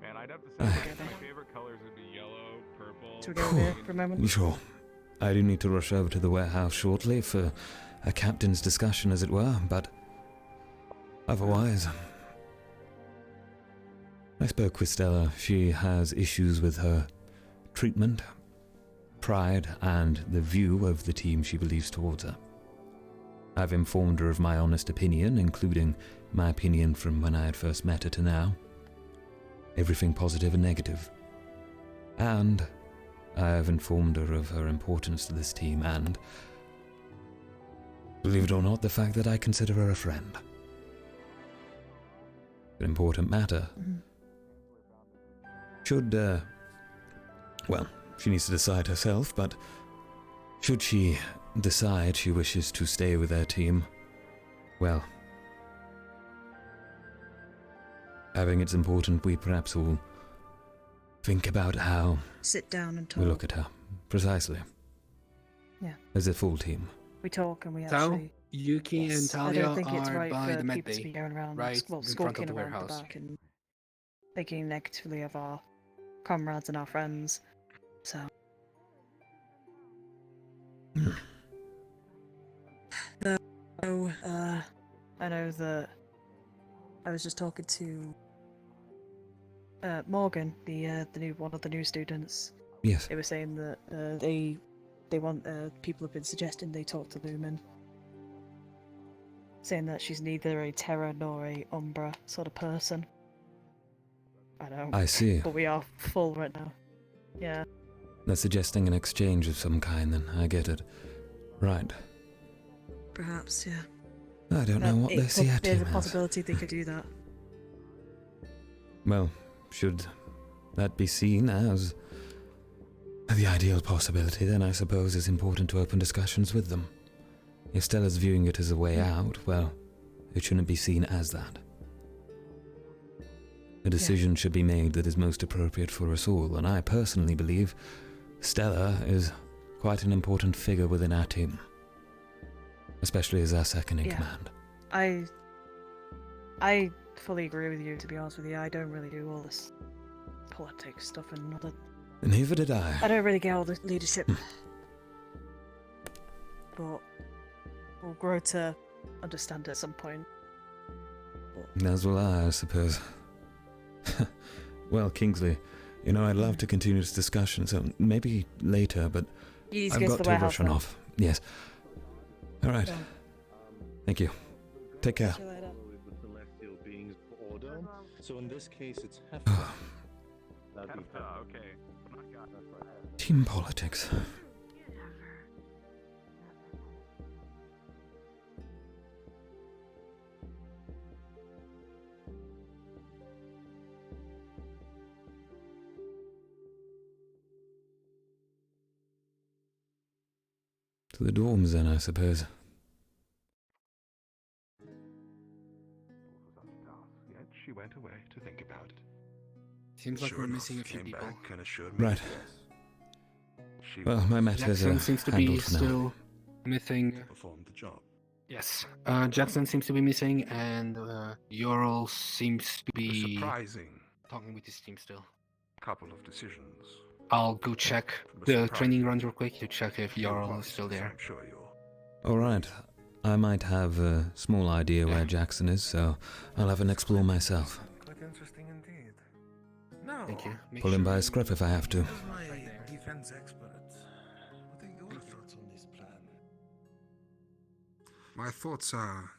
Man, I'd have to say my favorite colors would be yellow, purple. Should we go there for a moment? Sure. I do need to rush over to the warehouse shortly for a captain's discussion, as it were, but otherwise, I spoke with Stella. She has issues with her treatment, pride, and the view of the team she believes towards her. I've informed her of my honest opinion, including my opinion from when I had first met her to now. Everything positive and negative. And I have informed her of her importance to this team and, believe it or not, the fact that I consider her a friend. An important matter. Should, well, she needs to decide herself, but should she decide she wishes to stay with their team, well, I think it's important we perhaps all think about how Sit down and talk. we look at her. Precisely. Yeah. As a full team. We talk and we So, actually. Yuki and I Talia don't think it's are right by for the med people to be bay, going around, right well, in front of skulking the around the warehouse. back and thinking negatively of our comrades and our friends. So. So, I know that I was just talking to Morgan, the new one of the new students. Yes. They were saying that they want people have been suggesting they talk to Lumen, saying that she's neither a Terra nor a Umbra sort of person. I know. I see. But we are full right now. Yeah. They're suggesting an exchange of some kind, then. I get it. Right. Perhaps, yeah. I don't know what their CR There's team a has. possibility they could do that. Well, should that be seen as the ideal possibility, then I suppose it's important to open discussions with them. If Stella's viewing it as a way out, well, it shouldn't be seen as that. A decision should be made that is most appropriate for us all, and I personally believe Stella is quite an important figure within our team. Especially as our second in command. I fully agree with you, to be honest with you. I don't really do all this politics stuff and all that. Neither did I. I don't really get all the leadership. But we'll grow to understand at some point. As will I suppose. Well, Kingsley, you know, I'd love to continue this discussion, so maybe later, but You need to I've go to got the to warehouse rush on now. off. Yes. All right. Yeah. Thank you. Take care. With the celestial beings for order. So in this case, it's Hefta. That'd be Hefta, okay. Team politics. To the dorms then, I suppose. Yet she went away to think about it. Seems like Sure we're enough, missing a few came people. back and assured me Right. she Well, my matters are Jackson seems to be handled for now. still missing. performed the job. Yes. Jackson seems to be missing, and Ural seems to be Surprising talking with his team still. couple of decisions. I'll go check the training runs real quick to check if Few Ural is still positives, there. I'm sure you're Alright. I might have a small idea where Jackson is, so I'll have an explore myself. Quite interesting indeed. Now, Thank you. Make Pull him sure by a you- scruff if I have to. as my defense expert, what are your thoughts on this plan? My thoughts are.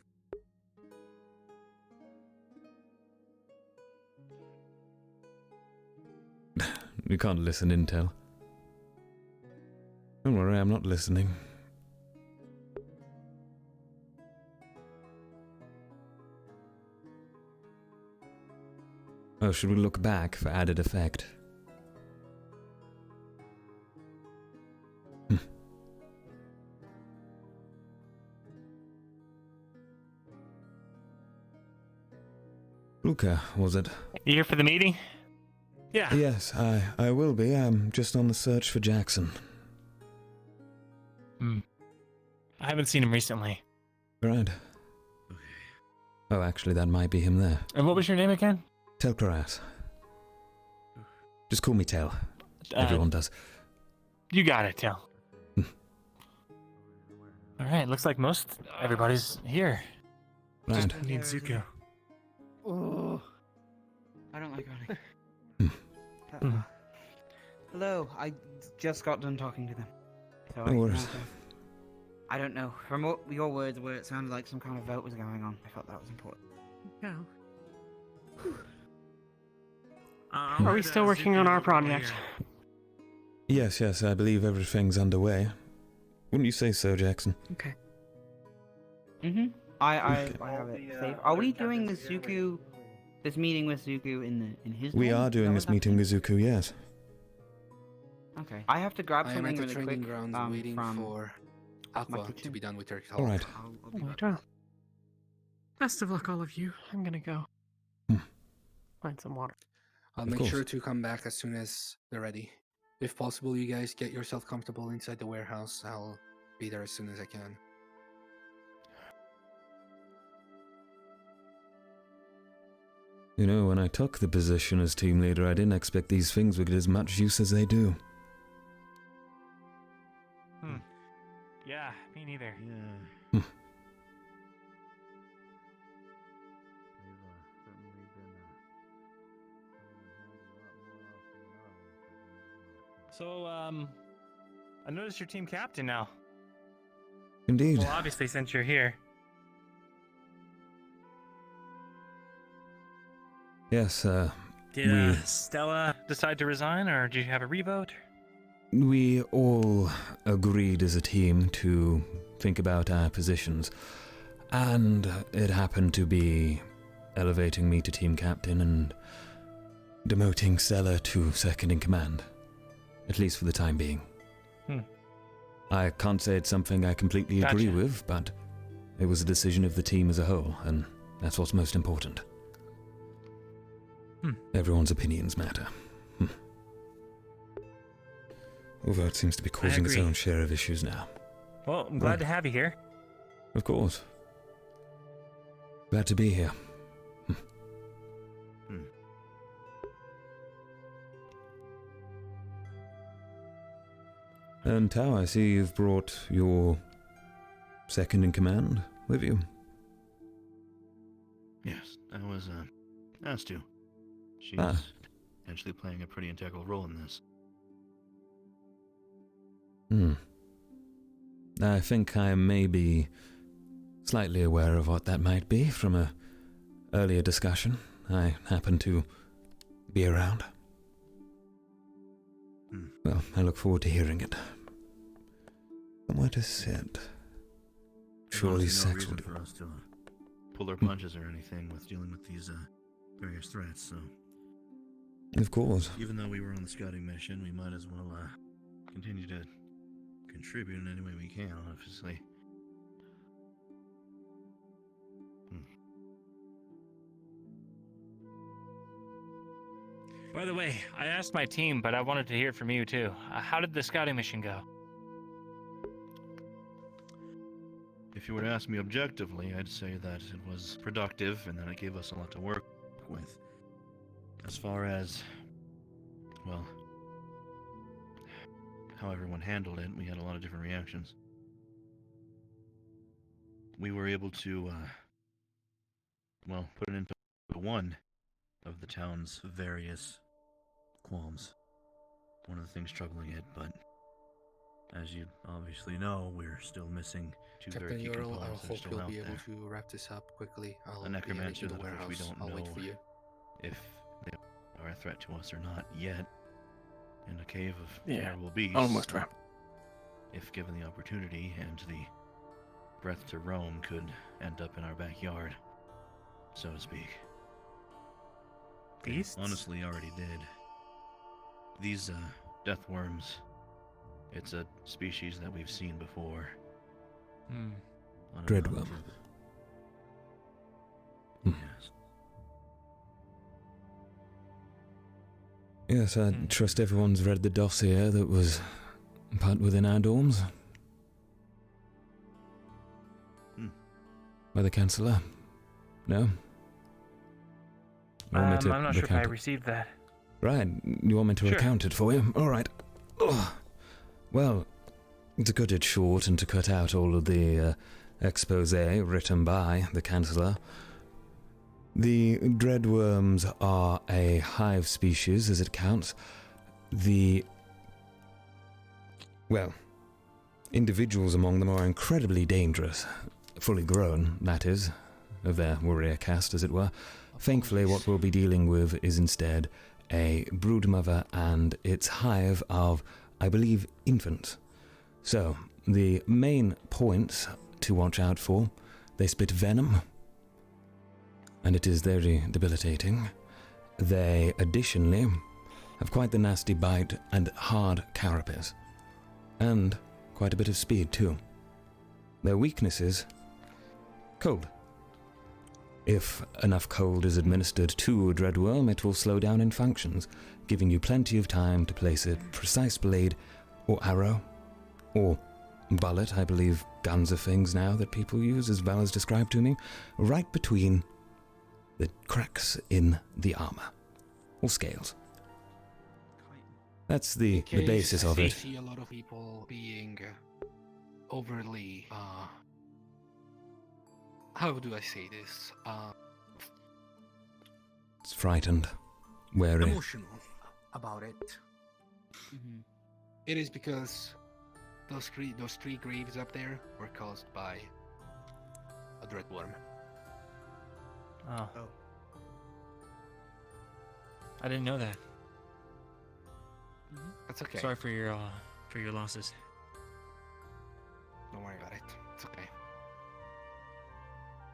You can't listen, Intel. Don't worry, I'm not listening. Oh, should we look back for added effect? Luca, was it? You here for the meeting? Yeah. Yes, I will be. I'm just on the search for Jackson. I haven't seen him recently. Right. Oh, actually, that might be him there. And what was your name again? Tel'Kahras. Just call me Tel. Everyone does. You got it, Tel. Alright, looks like most everybody's here. Right. Just need Zuko. Oh, I don't like running. Hello, I just got done talking to them. So No worries. I don't know. From what your words were, it sounded like some kind of vote was going on. I thought that was important. Yeah. Are we still working on our project? Yes, I believe everything's underway. Wouldn't you say so, Jackson? Okay. Mm-hmm. I have it saved. Are we doing this meeting with Zuko in his We name? are Is doing that this what that meeting means? with Zuko, yes. Okay. I have to grab I am something at the really training quick grounds waiting from for Aqua to be done with your talk. All right. I'll be Alright, well. Best of luck, all of you. I'm gonna go find some water. I'll Of make course. sure to come back as soon as they're ready. If possible, you guys get yourself comfortable inside the warehouse. I'll be there as soon as I can. You know, when I took the position as team leader, I didn't expect these things would get as much use as they do. Yeah, me neither. Yeah. So, I noticed you're team captain now. Indeed. Well, obviously, since you're here. Yes, Did Stella decide to resign, or did you have a revote? we all agreed as a team to think about our positions, and it happened to be elevating me to team captain and demoting Stella to second in command, at least for the time being. I can't say it's something I completely agree Gotcha. with, but it was a decision of the team as a whole, and that's what's most important. Everyone's opinions matter. Although it seems to be causing its agree. own share of issues now. Well, I'm glad to have you here. Of course. Glad to be here. And Tao, I see you've brought your second in command with you. Yes, I was asked to. She's actually playing a pretty integral role in this. I think I may be slightly aware of what that might be from a earlier discussion. I happen to be around. Well, I look forward to hearing it. Somewhere to sit. Surely There's no sex reason would... for us to pull our punches or anything with dealing with these various threats, so... Of course. Even though we were on the scouting mission, we might as well continue to contribute in any way we can, obviously. By the way, I asked my team, but I wanted to hear it from you too. How did the scouting mission go? If you were to ask me objectively, I'd say that it was productive and that it gave us a lot to work with. As far as, well, how everyone handled it, we had a lot of different reactions. We were able to, well, put it into one of the town's various qualms. One of the things troubling it, but as you obviously know, we're still missing two very Captain key Ural, I components that are hope still you'll out be able there. to wrap this up quickly. I'll A be heading necromancer to the that of which we warehouse. don't I'll wait know for you. if they are a threat to us or not yet. In a cave of Yeah, terrible beasts. almost wrapped. If given the opportunity, and the breath to roam could end up in our backyard, so to speak. Beasts? Honestly, already did. These death worms, it's a species that we've seen before. Dreadworm. Yes. Yes, I trust everyone's read the dossier that was put within our dorms. By the Chancellor? No? You want me to I'm not sure if I recount it? received that. Right, you want me to Sure. recount it for you? Alright. Well, to cut it short and to cut out all of the expose written by the Chancellor, the dreadworms are a hive species as it counts. Individuals among them are incredibly dangerous. Fully grown, that is, of their warrior caste, as it were. Thankfully, what we'll be dealing with is instead a broodmother and its hive of, I believe, infants. So, the main points to watch out for, they spit venom, and it is very debilitating. They additionally have quite the nasty bite and hard carapace, and quite a bit of speed too. Their weaknesses? Cold. If enough cold is administered to a dreadworm, it will slow down in functions, giving you plenty of time to place a precise blade or arrow or bullet, I believe guns are things now that people use, as Val has described to me, right between the cracks in the armor, or scales. That's the basis of I it. see a lot of people being overly, how do I say this? It's frightened, wary. Emotional about it. It is because those three graves up there were caused by a dreadworm. Oh. I didn't know that. That's okay. Sorry for your losses. Don't worry about it. It's okay.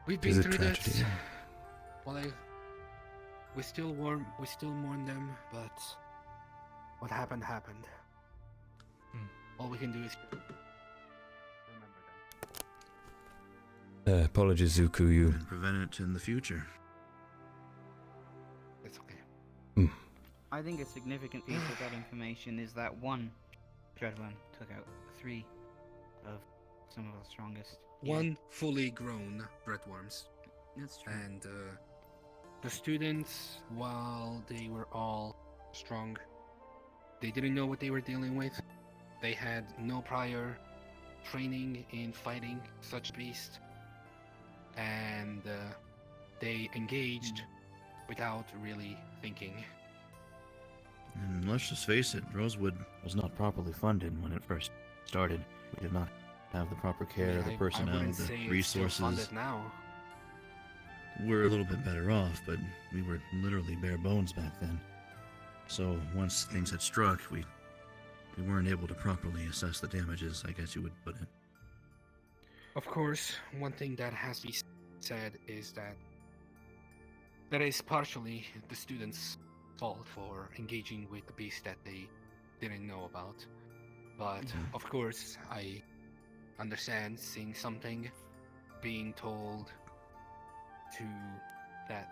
We've It is been a through tragedy. this. Well, we still mourn them, but what happened happened. All we can do is remember them. Apologies, Zuko, you... And prevent it in the future. It's okay. I think a significant piece of that information is that one dreadworm took out 3 of some of our strongest. One fully grown dreadworms. That's true. And the students, while they were all strong, they didn't know what they were dealing with. They had no prior training in fighting such beasts, and they engaged without really thinking. And let's just face it, Rosewood was not properly funded when it first started. We did not have the proper care, the personnel, I wouldn't the say it's resources. still funded now. We're a little bit better off, but we were literally bare bones back then. So once things had struck, we weren't able to properly assess the damages, I guess you would put it. Of course, one thing that has to be said is that is partially the students' fault for engaging with the beast that they didn't know about. But of course, I understand seeing something, being told that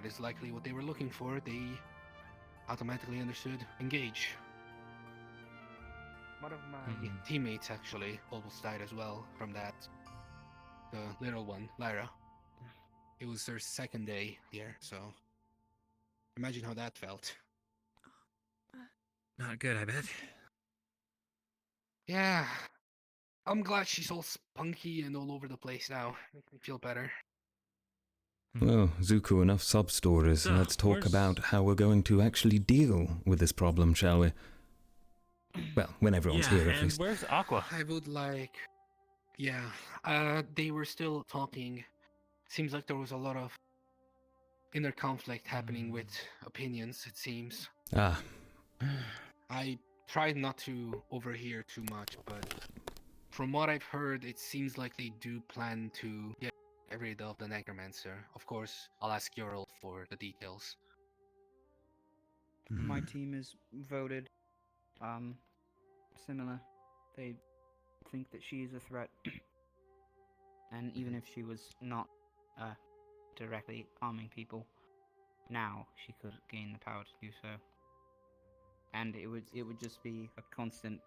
is likely what they were looking for, they automatically understood engage. One of my teammates actually almost died as well from that. The little one, Lyra. It was their second day here, so imagine how that felt. Not good, I bet. Yeah, I'm glad she's all spunky and all over the place now. Makes me feel better. Well, Zuko, enough sob stories. So, Let's talk where's- about how we're going to actually deal with this problem, shall we? Well, when everyone's here, at least. Where's Aqua? I would like... Yeah, they were still talking. Seems like there was a lot of inner conflict happening with opinions, it seems. Ah. I tried not to overhear too much, but from what I've heard, it seems like they do plan to get rid of the Necromancer. Of course, I'll ask Ural for the details. My team has voted similar. They think that she is a threat. And even if she was not directly harming people, now she could gain the power to do so. And it would just be a constant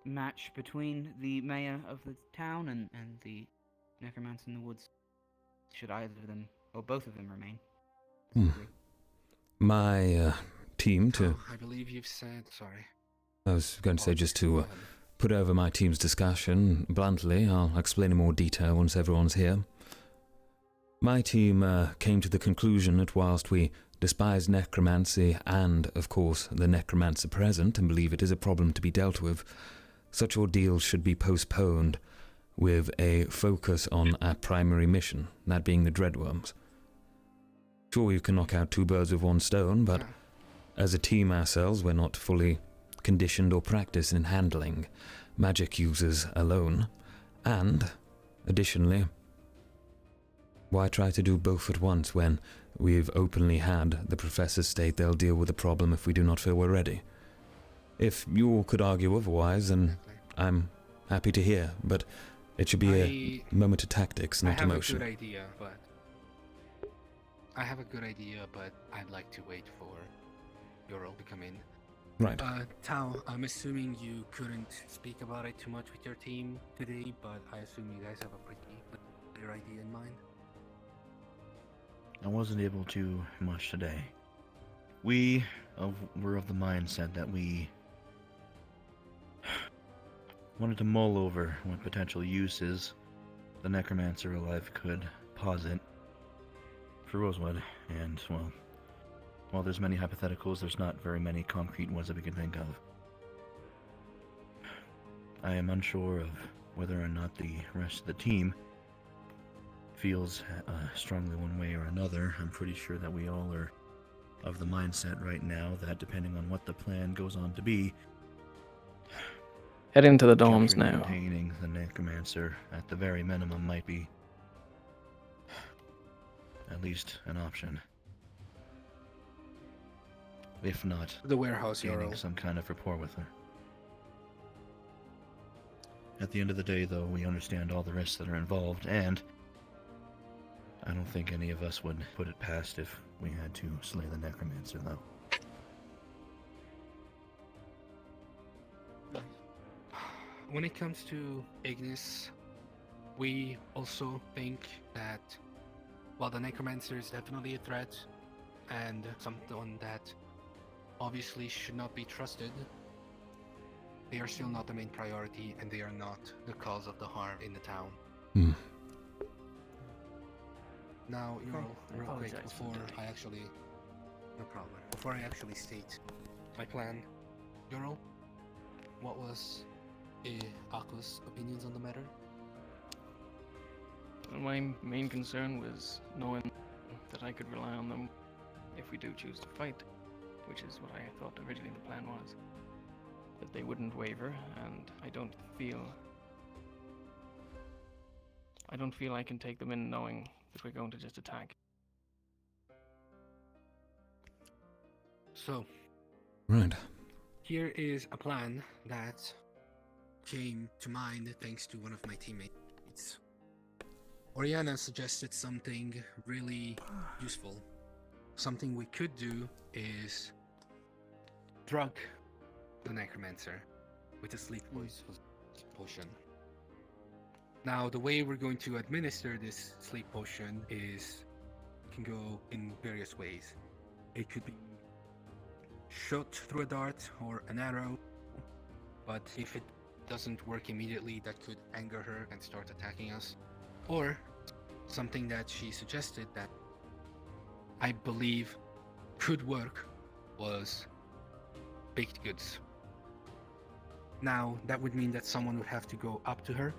match between the mayor of the town and the necromancer in the woods. Should either of them or both of them remain? My team to... I believe you've said... Sorry. I was going to say just to put over my team's discussion bluntly. I'll explain in more detail once everyone's here. My team came to the conclusion that whilst we despise necromancy and, of course, the necromancer present and believe it is a problem to be dealt with, such ordeals should be postponed with a focus on our primary mission, that being the dreadworms. Sure, you can knock out 2 birds with 1 stone, but as a team ourselves, we're not fully conditioned or practiced in handling magic users alone. And, additionally, why try to do both at once when we've openly had the professors state they'll deal with the problem if we do not feel we're ready? if you all could argue otherwise, then I'm happy to hear, but it should be a moment of tactics, not emotion. I have a good idea, but I'd like to wait for your role to come in. Right. Tao, I'm assuming you couldn't speak about it too much with your team today, but I assume you guys have a pretty clear idea in mind. I wasn't able to much today. We were of the mindset that we wanted to mull over what potential uses the Necromancer alive could posit for Rosewood, and, well, while there's many hypotheticals, there's not very many concrete ones that we can think of. I am unsure of whether or not the rest of the team feels strongly one way or another. I'm pretty sure that we all are of the mindset right now that depending on what the plan goes on to be, head into the dorms now. Maintaining the Necromancer at the very minimum might be at least an option. If not, the warehouse, gaining some kind of rapport with her. At the end of the day, though, we understand all the risks that are involved, and I don't think any of us would put it past if we had to slay the Necromancer, though. When it comes to Ignis, we also think that while the Necromancer is definitely a threat and someone that obviously should not be trusted, they are still not the main priority and they are not the cause of the harm in the town. Now, real quick, before I actually state my plan, Ural, what was Akko's opinions on the matter? My main concern was knowing that I could rely on them if we do choose to fight, which is what I thought originally the plan was. That they wouldn't waver, and I don't feel I can take them in knowing that we're going to just attack. So, right. Here is a plan that came to mind thanks to one of my teammates. Oriana suggested something really useful. Something we could do is drug the Necromancer with a sleep potion. Now, the way we're going to administer this sleep potion can go in various ways. It could be shot through a dart or an arrow, but if it doesn't work immediately, that could anger her and start attacking us. Or something that she suggested that I believe could work was baked goods. Now, that would mean that someone would have to go up to her,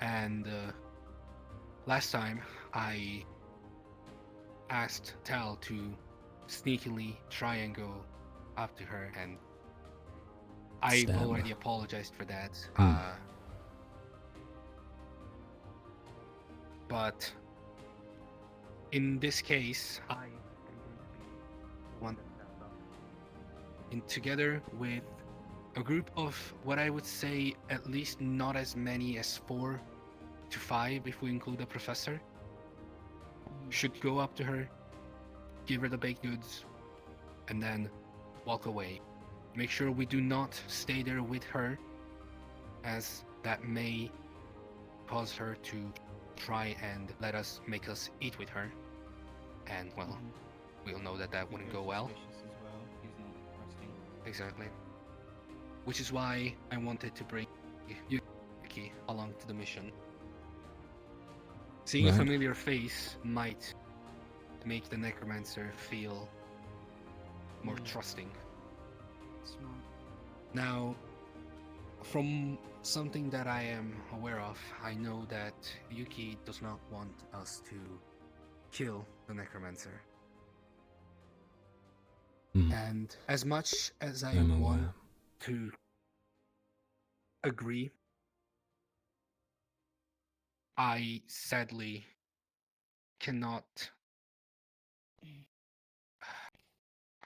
and last time I asked Tal to sneakily try and go up to her, and I've already apologized for that. But in this case, I am going to be the one that steps up. And together with a group of what I would say at least not as many as 4 to 5, if we include the professor, should go up to her, give her the baked goods, and then walk away. Make sure we do not stay there with her, as that may cause her to try and make us eat with her. And, well, we'll know that that wouldn't go well. Exactly. Which is why I wanted to bring Yuki along to the mission. Seeing a familiar face might make the Necromancer feel more trusting. Now, from something that I am aware of, I know that Yuki does not want us to kill the Necromancer. And as much as I want to agree, I sadly cannot.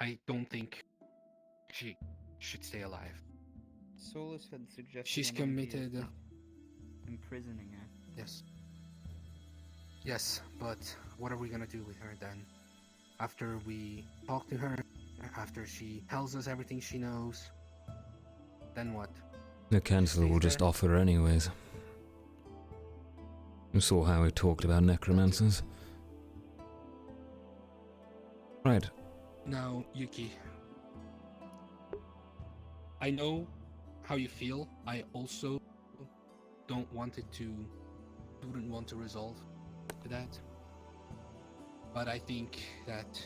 I don't think she should stay alive. Solus had suggested She's an idea committed. of imprisoning her. Yes. Yes, but what are we gonna do with her then? After we talk to her, after she tells us everything she knows, then what? The council will just offer her anyways. You saw how we talked about necromancers. Right. Now, Yuki, I know how you feel. I also wouldn't want to resolve to that. But I think that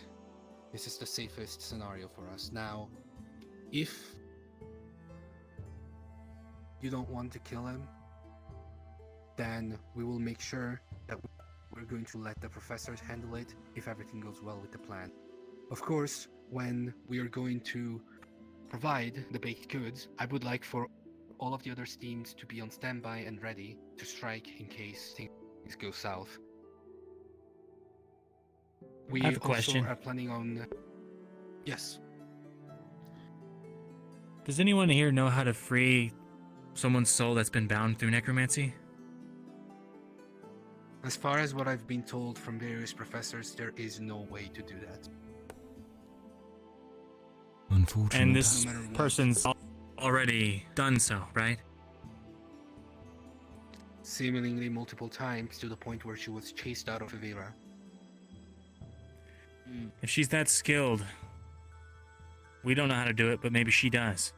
this is the safest scenario for us. Now, if you don't want to kill him, then we will make sure that we're going to let the professors handle it if everything goes well with the plan. Of course, when we are going to provide the baked goods, I would like for all of the other teams to be on standby and ready to strike in case things go south. We I have a also question. are planning on... Yes. Does anyone here know how to free someone's soul that's been bound through necromancy? As far as what I've been told from various professors, there is no way to do that. Unfortunately. And this person's already done so, right? Seemingly multiple times, to the point where she was chased out of Avira. If she's that skilled, we don't know how to do it, but maybe she does.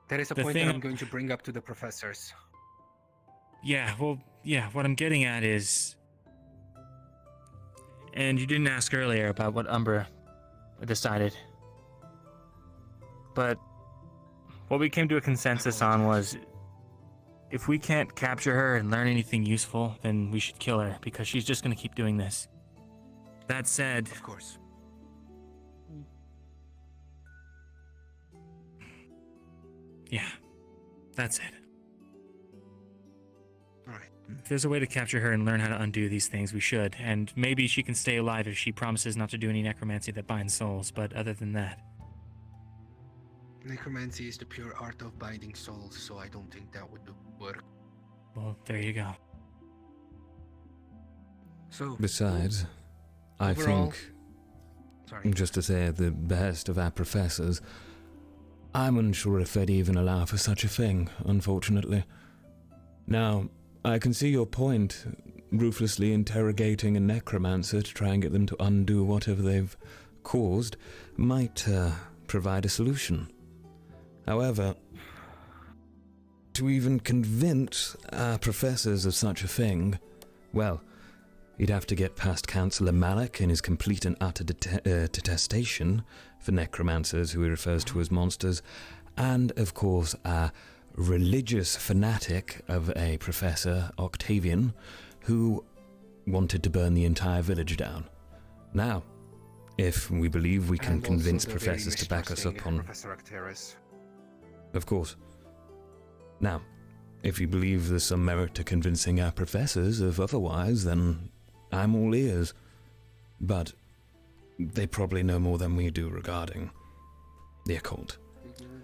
That is a The point thing- that I'm going to bring up to the professors. Yeah, well, yeah, what I'm getting at is... And you didn't ask earlier about what Umbra decided. But what we came to a consensus on was if we can't capture her and learn anything useful, then we should kill her, because she's just going to keep doing this. That said... Of course. Yeah, that's it. Alright. If there's a way to capture her and learn how to undo these things, we should. And maybe she can stay alive if she promises not to do any necromancy that binds souls, but other than that... Necromancy is the pure art of binding souls, so I don't think that would work. Well, there you go. So, Besides, I overall- think, just to say at the behest of our professors, I'm unsure if they'd even allow for such a thing, unfortunately. Now, I can see your point, ruthlessly interrogating a necromancer to try and get them to undo whatever they've caused might provide a solution. However, to even convince our professors of such a thing, well, you'd have to get past Councillor Malik and his complete and utter detestation for necromancers, who he refers to as monsters, and, of course, our religious fanatic of a Professor Octavian, who wanted to burn the entire village down. Now, if we believe we can And also convince the professors very to back us up mistrusting on... Professor Kneller. Of course. Now, if you believe there's some merit to convincing our professors of otherwise, then I'm all ears. But they probably know more than we do regarding the occult.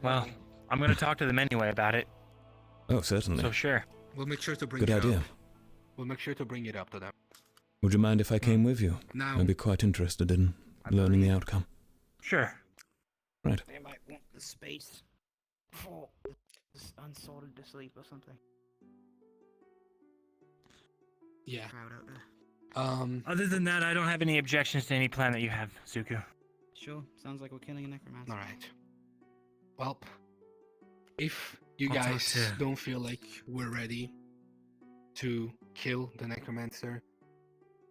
Well, I'm going to talk to them anyway about it. Oh, certainly. So sure. We'll make sure to bring Good it idea. up. We'll make sure to bring it up to them. Would you mind if I came with you? Now- I'd be quite interested in learning the outcome. Sure. Right. They might want the space before it's unsorted to sleep or something. Yeah. Crowd out there. Other than that, I don't have any objections to any plan that you have, Zuko. Sure, sounds like we're killing a necromancer. Alright. Well, if you I'll talk guys to- don't feel like we're ready to kill the necromancer,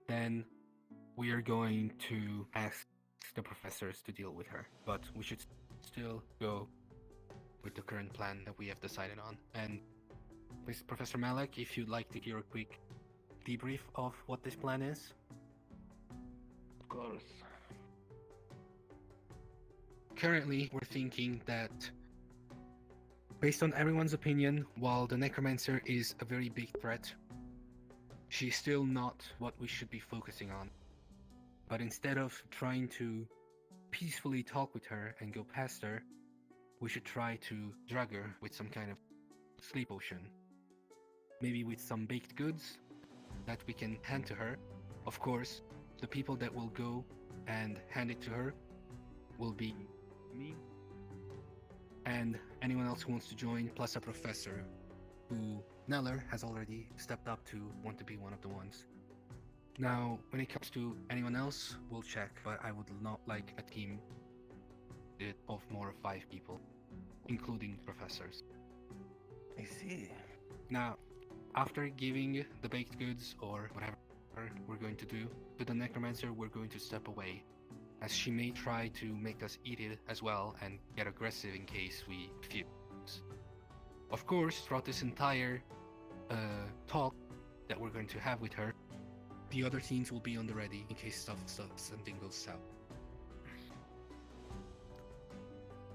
then we are going to ask the professors to deal with her. But we should still go with the current plan that we have decided on. And please, Professor Malik, if you'd like to hear a quick debrief of what this plan is. Of course. Currently, we're thinking that, based on everyone's opinion, while the necromancer is a very big threat, she's still not what we should be focusing on. But instead of trying to peacefully talk with her and go past her, we should try to drug her with some kind of sleep potion. Maybe with some baked goods that we can hand to her. Of course, the people that will go and hand it to her will be me and anyone else who wants to join, plus a professor who Kneller has already stepped up to want to be one of the ones. Now, when it comes to anyone else, we'll check, but I would not like a team of more of 5 people, including professors. I see. Now, after giving the baked goods or whatever we're going to do to the necromancer, we're going to step away, as she may try to make us eat it as well and get aggressive in case we refuse. Of course, throughout this entire talk that we're going to have with her, the other teams will be on the ready in case something goes south.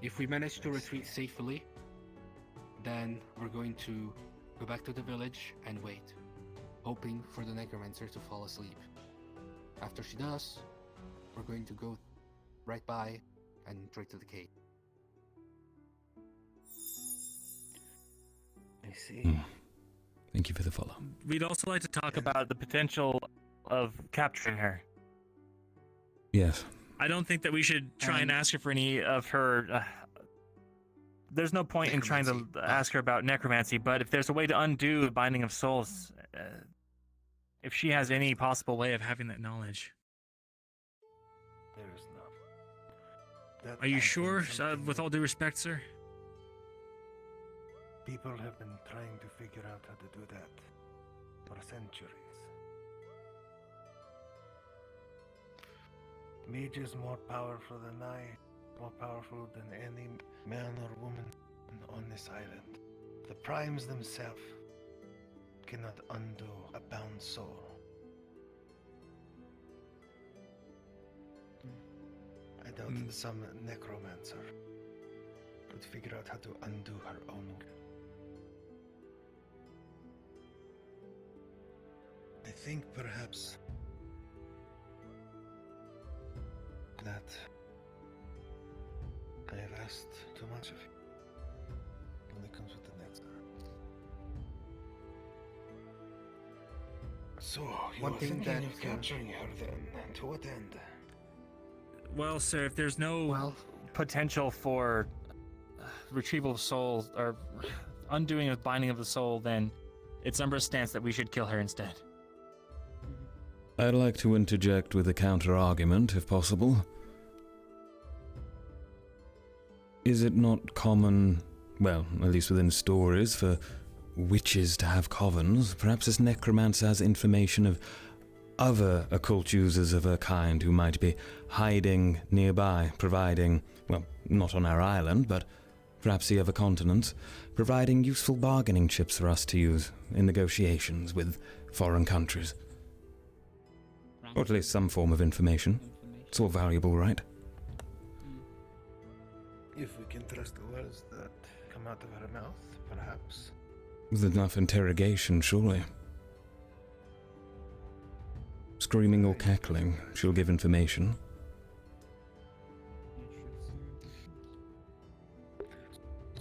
If we manage to retreat safely, then we're going to go back to the village and wait, hoping for the necromancer to fall asleep. After she does, we're going to go right by and straight to the cave. I see. Thank you for the follow. We'd also like to talk about the potential of capturing her. Yes. I don't think that we should try and ask her for any of her... there's no point in trying to ask her about necromancy, but if there's a way to undo the binding of souls, if she has any possible way of having that knowledge. There is none. Are you sure, with all due respect, sir? People have been trying to figure out how to do that for centuries. Mages more powerful than I, more powerful than any man or woman on this island. The primes themselves cannot undo a bound soul. I doubt that some necromancer could figure out how to undo her own. I think perhaps that I have asked too much of you. It only comes with the next. So, you One are thing thinking that of capturing her then? To what end? Well, sir, if there's no potential for retrieval of souls or undoing of binding of the soul, then it's Umbra's stance that we should kill her instead. I'd like to interject with a counter-argument, if possible. Is it not common, well, at least within stories, for witches to have covens? Perhaps this necromancer has information of other occult users of her kind who might be hiding nearby, providing, well, not on our island, but perhaps the other continents, providing useful bargaining chips for us to use in negotiations with foreign countries. Or at least some form of information. It's all valuable, right? If we can trust the words that come out of her mouth, perhaps. With enough interrogation, surely. Screaming or cackling, she'll give information.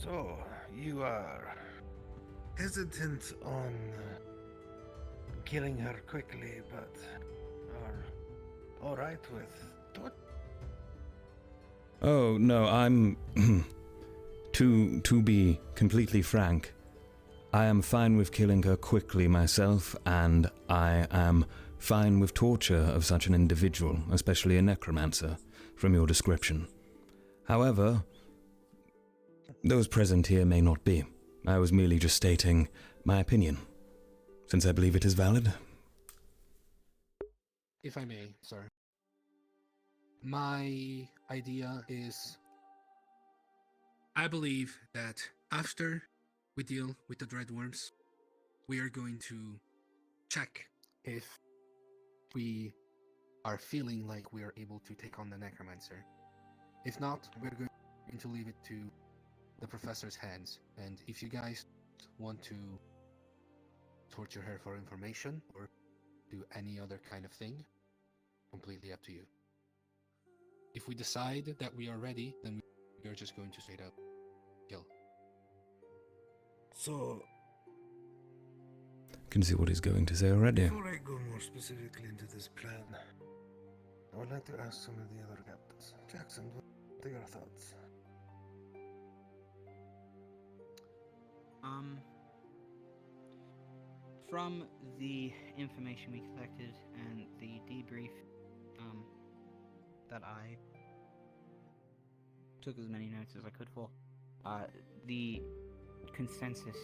So, you are hesitant on killing her quickly, but are alright with torture? Oh, no, I'm... to be completely frank, I am fine with killing her quickly myself, and I am fine with torture of such an individual, especially a necromancer, from your description. However, those present here may not be. I was merely just stating my opinion, since I believe it is valid. If I may, sir. My idea is, I believe that after we deal with the dreadworms, we are going to check if we are feeling like we are able to take on the necromancer. If not, we're going to leave it to the professor's hands. And if you guys want to torture her for information or do any other kind of thing, completely up to you. If we decide that we are ready, then we are just going to straight up kill. So, Can see what he's going to say already. before I go more specifically into this plan, I would like to ask some of the other captains. Jackson, what are your thoughts? From the information we collected and the debrief, that I took as many notes as I could for, the consensus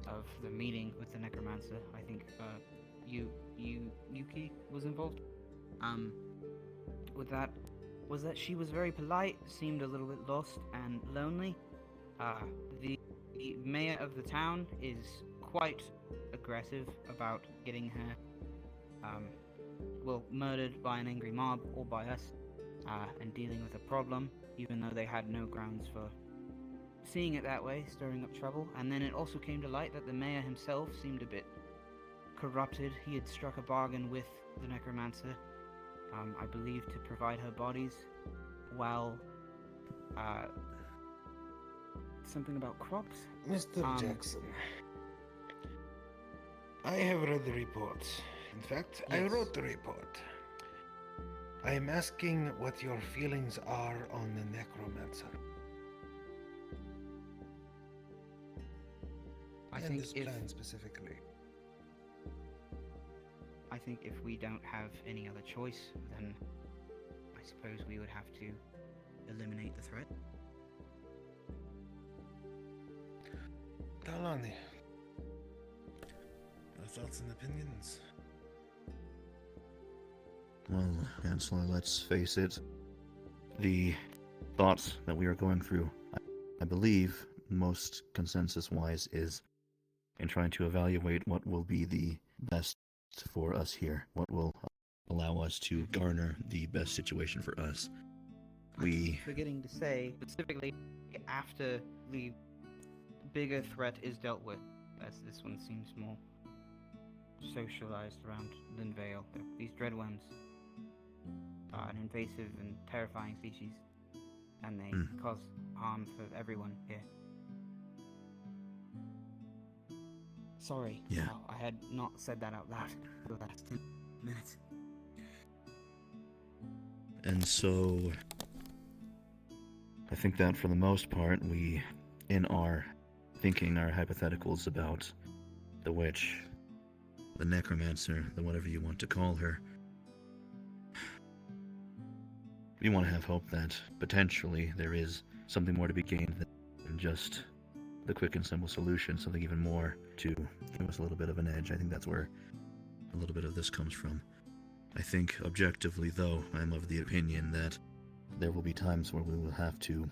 of the meeting with the necromancer, I think, Yuki was involved. With that, was that she was very polite, seemed a little bit lost and lonely. The mayor of the town is quite aggressive about getting her, murdered by an angry mob or by us, and dealing with a problem, even though they had no grounds for seeing it that way, stirring up trouble. And then it also came to light that the mayor himself seemed a bit corrupted. He had struck a bargain with the necromancer, I believe, to provide her bodies, while something about crops. Mr. Jackson, I have read the report. In fact, I Yes. wrote the report. I am asking what your feelings are on the necromancer. And this plan specifically. I think if we don't have any other choice, then I suppose we would have to eliminate the threat. Talani, your thoughts and opinions? Well, Chancellor, let's face it. The thoughts that we are going through, I believe, most consensus-wise, is in trying to evaluate what will be the best for us here, what will allow us to garner the best situation for us. Forgetting to say, specifically after the bigger threat is dealt with, as this one seems more socialized around than Vale. These dreadworms are an invasive and terrifying species, and they cause harm for everyone here. Sorry, Yeah. I had not said that out loud for the last 10 minutes. And so, I think that for the most part, we, in our thinking, our hypotheticals about the witch, the necromancer, the whatever you want to call her, we want to have hope that potentially there is something more to be gained than just the quick and simple solution, something even more to give us a little bit of an edge. I think that's where a little bit of this comes from. I think objectively, though, I'm of the opinion that there will be times where we will have to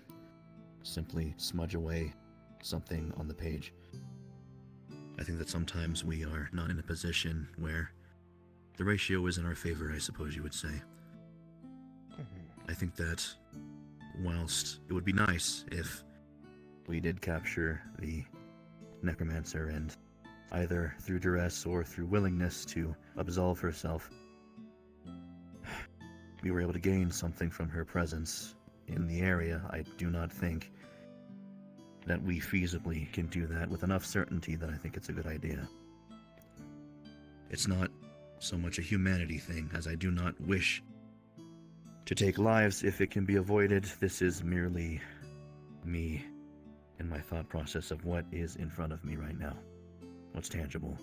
simply smudge away something on the page. I think that sometimes we are not in a position where the ratio is in our favor, I suppose you would say. I think that whilst it would be nice if we did capture the necromancer and either through duress or through willingness to absolve herself, we were able to gain something from her presence in the area, I do not think that we feasibly can do that with enough certainty that I think it's a good idea. It's not so much a humanity thing, as I do not wish to take lives if it can be avoided. This is merely me and my thought process of what is in front of me right now. What's tangible.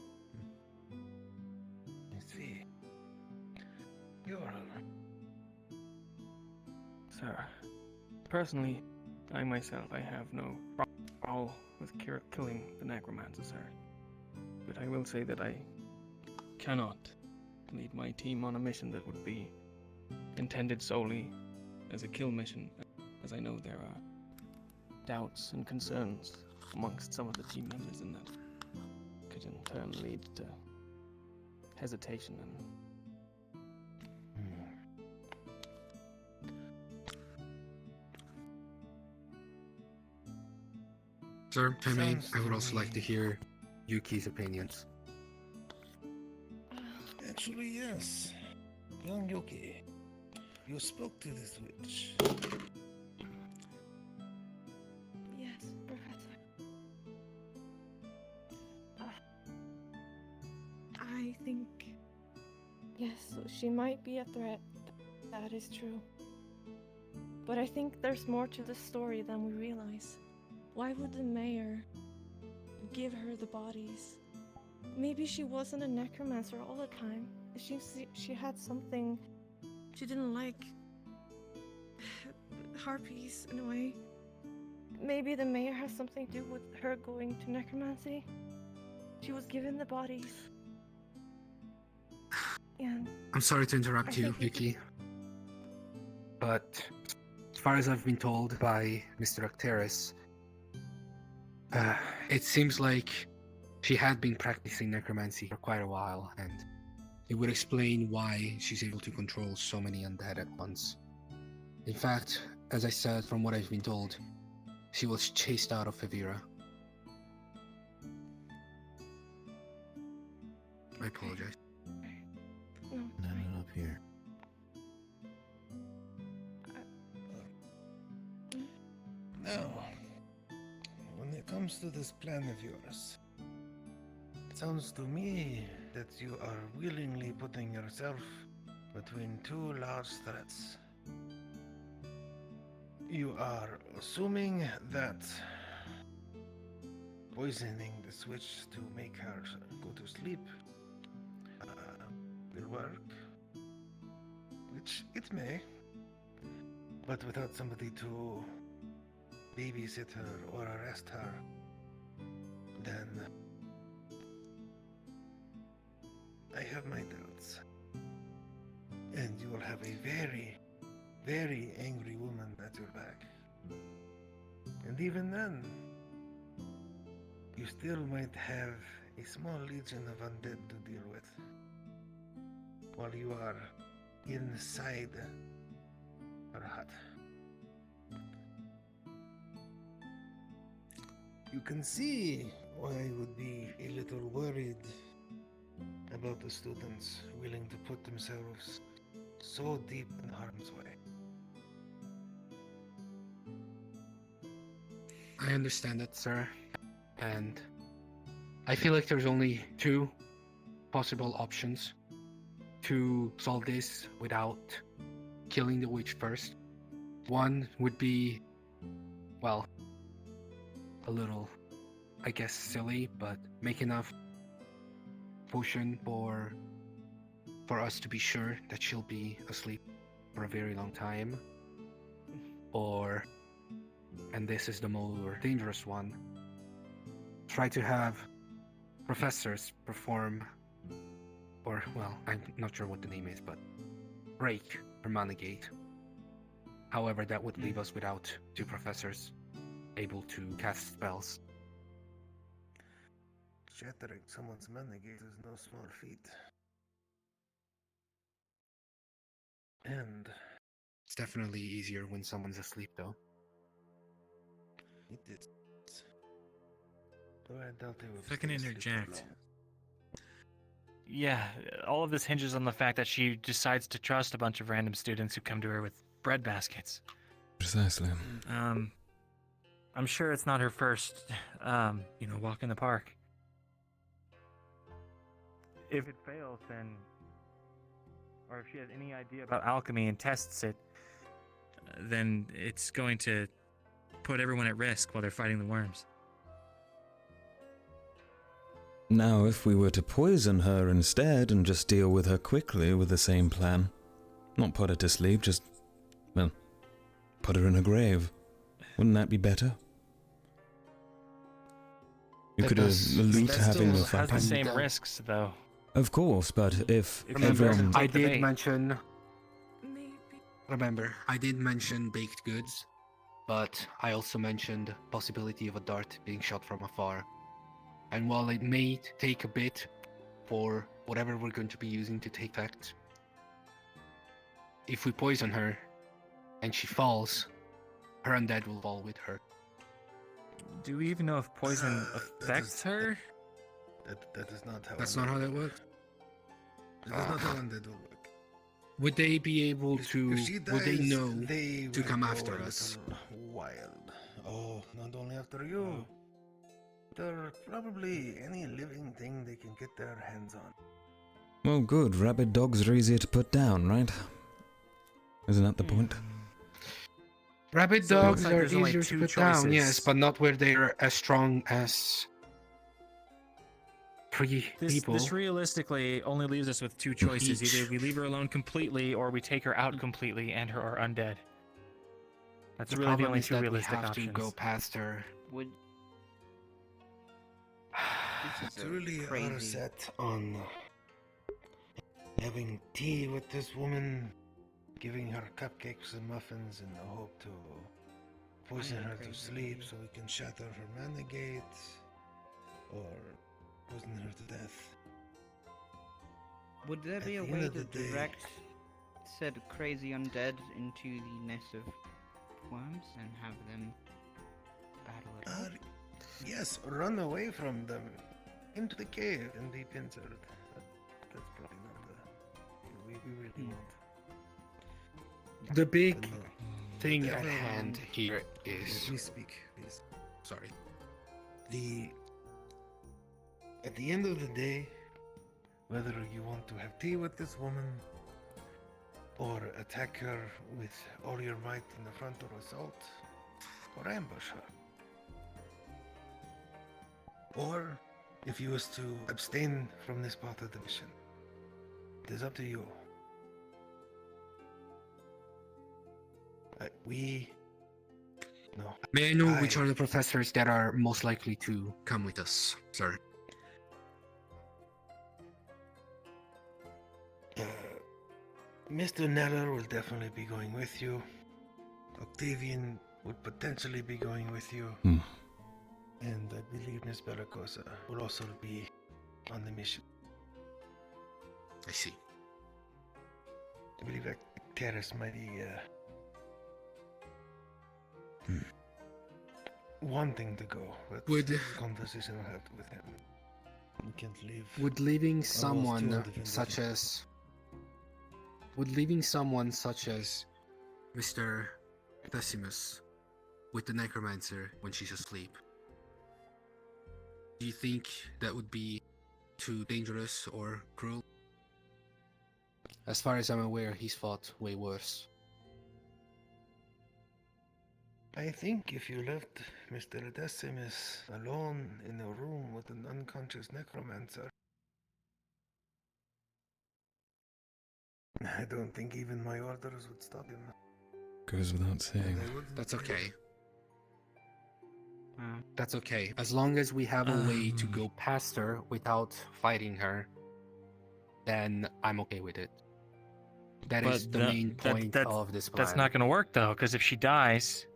I see. Your Honor. Sir, personally, I myself, I have no problem with killing the necromancer, sir. But I will say that I cannot lead my team on a mission that would be intended solely as a kill mission, as I know there are doubts and concerns amongst some of the team members, and that could in turn lead to hesitation and Sir, if I may, I would also like to hear Yuki's opinions. Actually, yes. Young Yuki, you spoke to this witch. Yes, Professor. I think... Yes, she might be a threat. That is true. But I think there's more to the story than we realize. Why would the mayor give her the bodies? Maybe she wasn't a necromancer all the time. She had something she didn't like. Harpies, in a way. Maybe the mayor has something to do with her going to necromancy. She was given the bodies. And I'm sorry to interrupt you, Yuki. But as far as I've been told by Mr. Tel'Kahras, it seems like she had been practicing necromancy for quite a while, and it would explain why she's able to control so many undead at once. In fact, as I said, from what I've been told, she was chased out of Evira. I apologize. Not up here. Now, when it comes to this plan of yours, it sounds to me that you are willingly putting yourself between two large threats. You are assuming that poisoning the switch to make her go to sleep will work, which it may, but without somebody to babysit her or arrest her, then I have my doubts. And you will have a very, very angry woman at your back. And even then, you still might have a small legion of undead to deal with while you are inside her hut. You can see why I would be a little worried about the students willing to put themselves so deep in harm's way. I understand that, sir. And I feel like there's only two possible options to solve this without killing the witch first. One would be, well, a little, I guess, silly, but make enough potion for us to be sure that she'll be asleep for a very long time. Or, and this is the more dangerous one, try to have professors perform, or, well, I'm not sure what the name is, but break her mana gate. However, that would leave us without two professors able to cast spells. Shattering someone's mana gate is no small feat. And It's definitely easier when someone's asleep, though. it is. Though I doubt they will If I can stay asleep for interject. long. Yeah, all of this hinges on the fact that she decides to trust a bunch of random students who come to her with bread baskets. Precisely. I'm sure it's not her first, walk in the park. If it fails, then, or if she has any idea about alchemy and tests it, then it's going to put everyone at risk while they're fighting the worms. Now, if we were to poison her instead and just deal with her quickly with the same plan, not put her to sleep, just, well, put her in a grave, wouldn't that be better? You could elite having the has the same risks, though. Of course, but if Remember, everyone... I did mention... Remember, I did mention baked goods, but I also mentioned possibility of a dart being shot from afar. And while it may take a bit for whatever we're going to be using to take effect, if we poison her and she falls, her undead will fall with her. Do we even know if poison affects her? That is not how. That's not how that works. That is not how undead will work. Would they be able to? If she Would they dies, know they to will come go after a us? little wild. Oh, not only after you. They're probably any living thing they can get their hands on. Well, good. Rabid dogs are easier to put down, right? Isn't that the point? Rabid So it looks dogs like are there's only easier to two put down, yes, choices. but not where they're as strong as people. This realistically only leaves us with two choices. Either we leave her alone completely, or we take her out completely and her are undead. That's The really the problem only is two that we realistic have options. to go past her. Would It's really are set on having tea with this woman, giving her cupcakes and muffins in the hope to poison her to sleep so we can shatter her mana gate, or poison her to death. Would there At be a the end way of to the day- direct said crazy undead into the nest of worms and have them battle it out? Yes, run away from them into the cave and be pincered. That's probably not the way we really want. The big But no. thing at Whatever hand one- here Let is. me speak, please. Sorry. At the end of the day, whether you want to have tea with this woman or attack her with all your might in the frontal assault, or ambush her. Or if you was to abstain from this part of the mission. It is up to you. No. May I know which are the professors that are most likely to come with us, sir? Mr. Kneller will definitely be going with you. Octavian would potentially be going with you. And I believe Miss Bellicosa will also be on the mission. I see. I believe that Terrace might be wanting to go, but Would- this conversation I'll have with him. We can't leave. Would leaving almost someone 200 such as Mr. Decimus with the necromancer when she's asleep, do you think that would be too dangerous or cruel? As far as I'm aware, he's fought way worse. I think if you left Mr. Decimus alone in a room with an unconscious necromancer, I don't think even my orders would stop him. Goes without saying. That's okay. That's okay. As long as we have a way to go past her without fighting her, then I'm okay with it. That is the main point of this plan. That's not going to work though, because if she dies,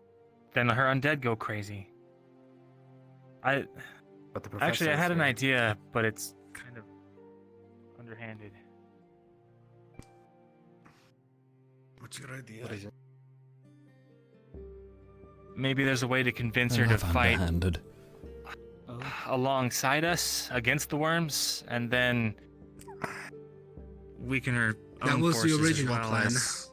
then her undead go crazy. But the Actually, I had an professor's idea, but it's kind of underhanded. What's your idea? What is it? Maybe there's a way to convince her to Enough fight underhanded. alongside us against the worms, and then weaken her That own was the forces as original well plan. as-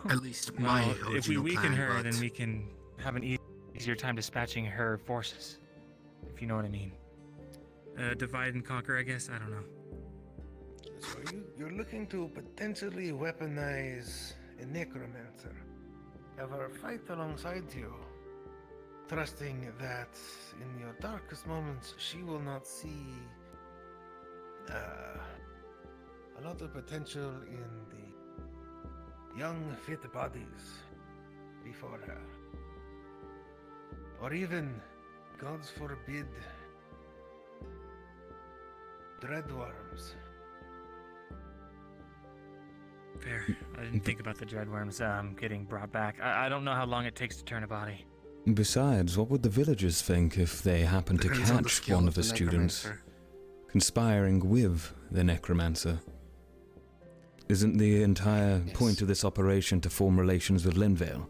At least my Well, original if we weaken plan, her, but then we can have an easier time dispatching her forces, if you know what I mean. Divide and conquer, I guess. I don't know. So you're looking to potentially weaponize a necromancer. Have her fight alongside you, trusting that in your darkest moments she will not see a lot of potential in the young, fit bodies before her. Or even, God forbid, dreadworms. Fair. I didn't think about the dreadworms getting brought back. I don't know how long it takes to turn a body. Besides, what would the villagers think if they happened to Depends on the catch skill one of of the the students necromancer. conspiring with the necromancer? Isn't the entire point of this operation to form relations with Linvale?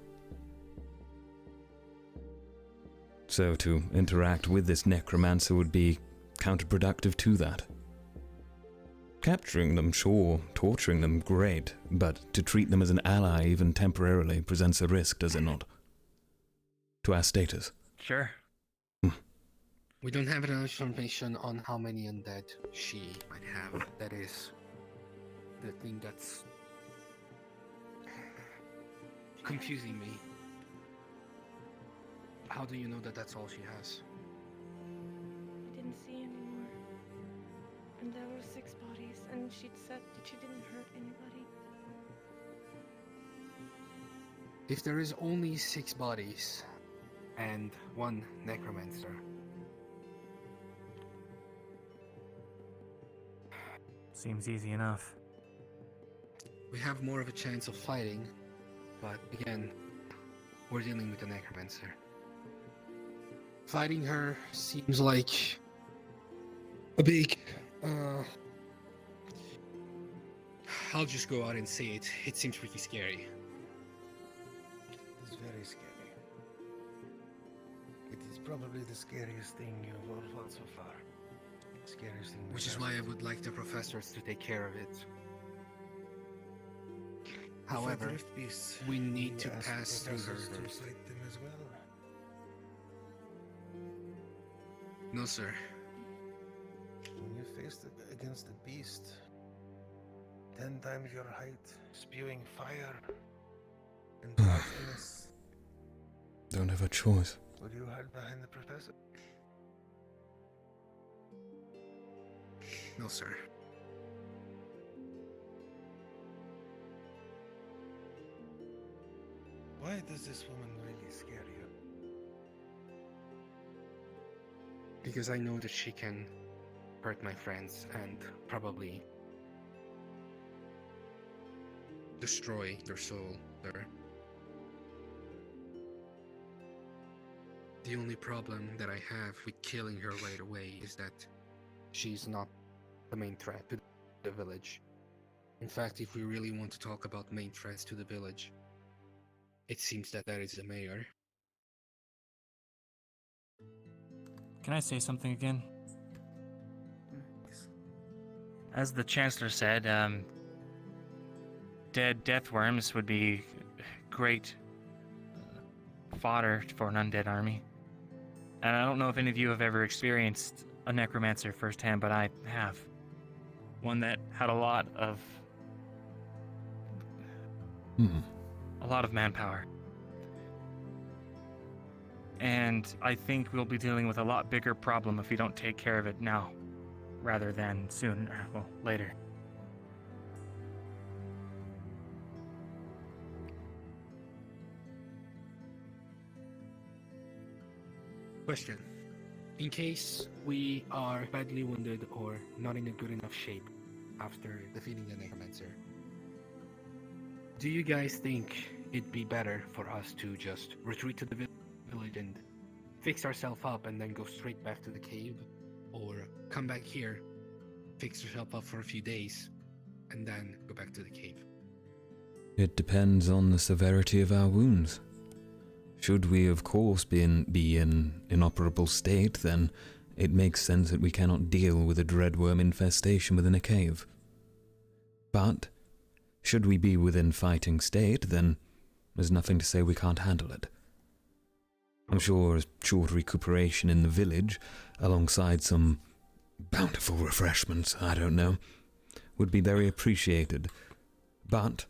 So to interact with this necromancer would be counterproductive to that. Capturing them, sure. Torturing them, great. But to treat them as an ally, even temporarily, presents a risk, does it not? To our status. Sure. We don't have enough information on how many undead she might have. That is the thing that's confusing me. How do you know that that's all she has? I didn't see anymore. And there were 6 bodies, and she'd said that she didn't hurt anybody. If there is only 6 bodies and 1 necromancer, seems easy enough. we have more of a chance of fighting, but again, we're dealing with a necromancer. Fighting her seems like a big, I'll just go out and say it. It seems pretty scary. It's very scary. It is probably the scariest thing you've all fought so far. Scariest thing. Which is why I would like the professors to take care of it. However, we need to pass through her first. To fight them as well. No, sir. When you faced it against a beast, 10 times your height, spewing fire and darkness, Don't have a choice. would you hide behind the professor? No, sir. Why does this woman really scare you? Because I know that she can hurt my friends and probably destroy their soul, sir. The only problem that I have with killing her right away is that she's not the main threat to the village. In fact, if we really want to talk about main threats to the village, it seems that is the mayor. Can I say something again? As the Chancellor said, dead death worms would be great fodder for an undead army. And I don't know if any of you have ever experienced a necromancer firsthand, but I have. One that had a lot of manpower. And I think we'll be dealing with a lot bigger problem if we don't take care of it now, rather than soon, well, later. Question. In case we are badly wounded or not in a good enough shape after defeating the necromancer, do you guys think it'd be better for us to just retreat to the village and fix ourselves up and then go straight back to the cave? Or come back here, fix yourself up for a few days, and then go back to the cave? It depends on the severity of our wounds. Should we, of course, be in inoperable state, then it makes sense that we cannot deal with a dreadworm infestation within a cave. But should we be within fighting state, then there's nothing to say we can't handle it. I'm sure a short recuperation in the village, alongside some bountiful refreshments, I don't know, would be very appreciated. But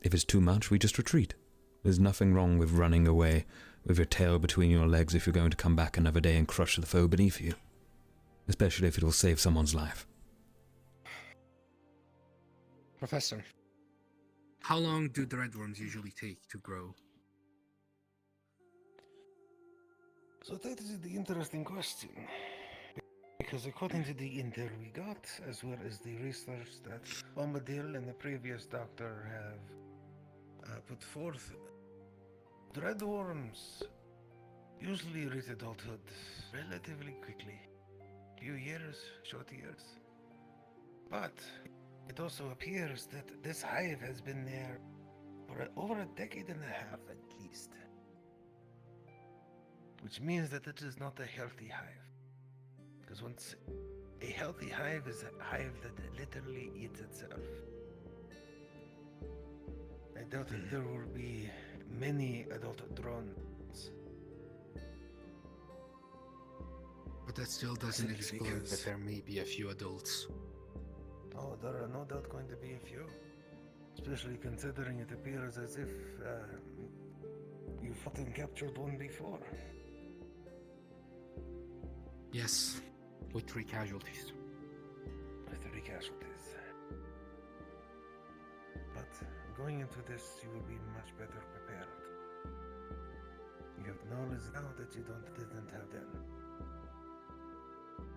if it's too much, we just retreat. There's nothing wrong with running away with your tail between your legs if you're going to come back another day and crush the foe beneath you. Especially if it will save someone's life. Professor, how long do dreadworms usually take to grow? So that is the interesting question. Because according to the intel we got, as well as the research that Bombadil and the previous doctor have put forth, dreadworms usually reach adulthood relatively quickly. Few years, short years. But it also appears that this hive has been there for over a decade and a half at least. Which means that it is not a healthy hive. Because once a healthy hive is a hive that literally eats itself. I doubt that there will be many adult drones. But that still doesn't exclude that there may be a few adults. Oh, there are no doubt going to be a few. Especially considering it appears as if you fought and captured one before. Yes, with 3 casualties. With 3 casualties. But going into this, you will be much better prepared. You have knowledge now that you didn't have then.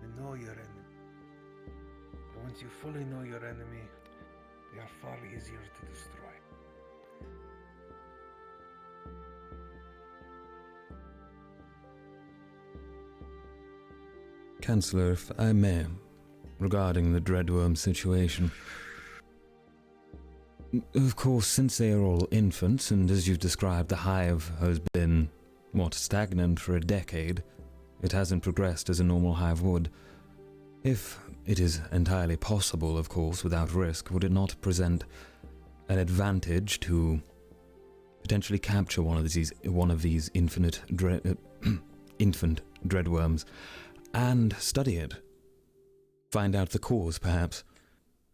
You know your enemy. And once you fully know your enemy, they are far easier to destroy. Chancellor, if I may, regarding the Dreadworm situation. Of course, since they are all infants, and as you've described, the hive has been, stagnant for a decade, it hasn't progressed as a normal hive would. If it is entirely possible, of course, without risk, would it not present an advantage to potentially capture one of these infant dreadworms and study it? Find out the cause, perhaps.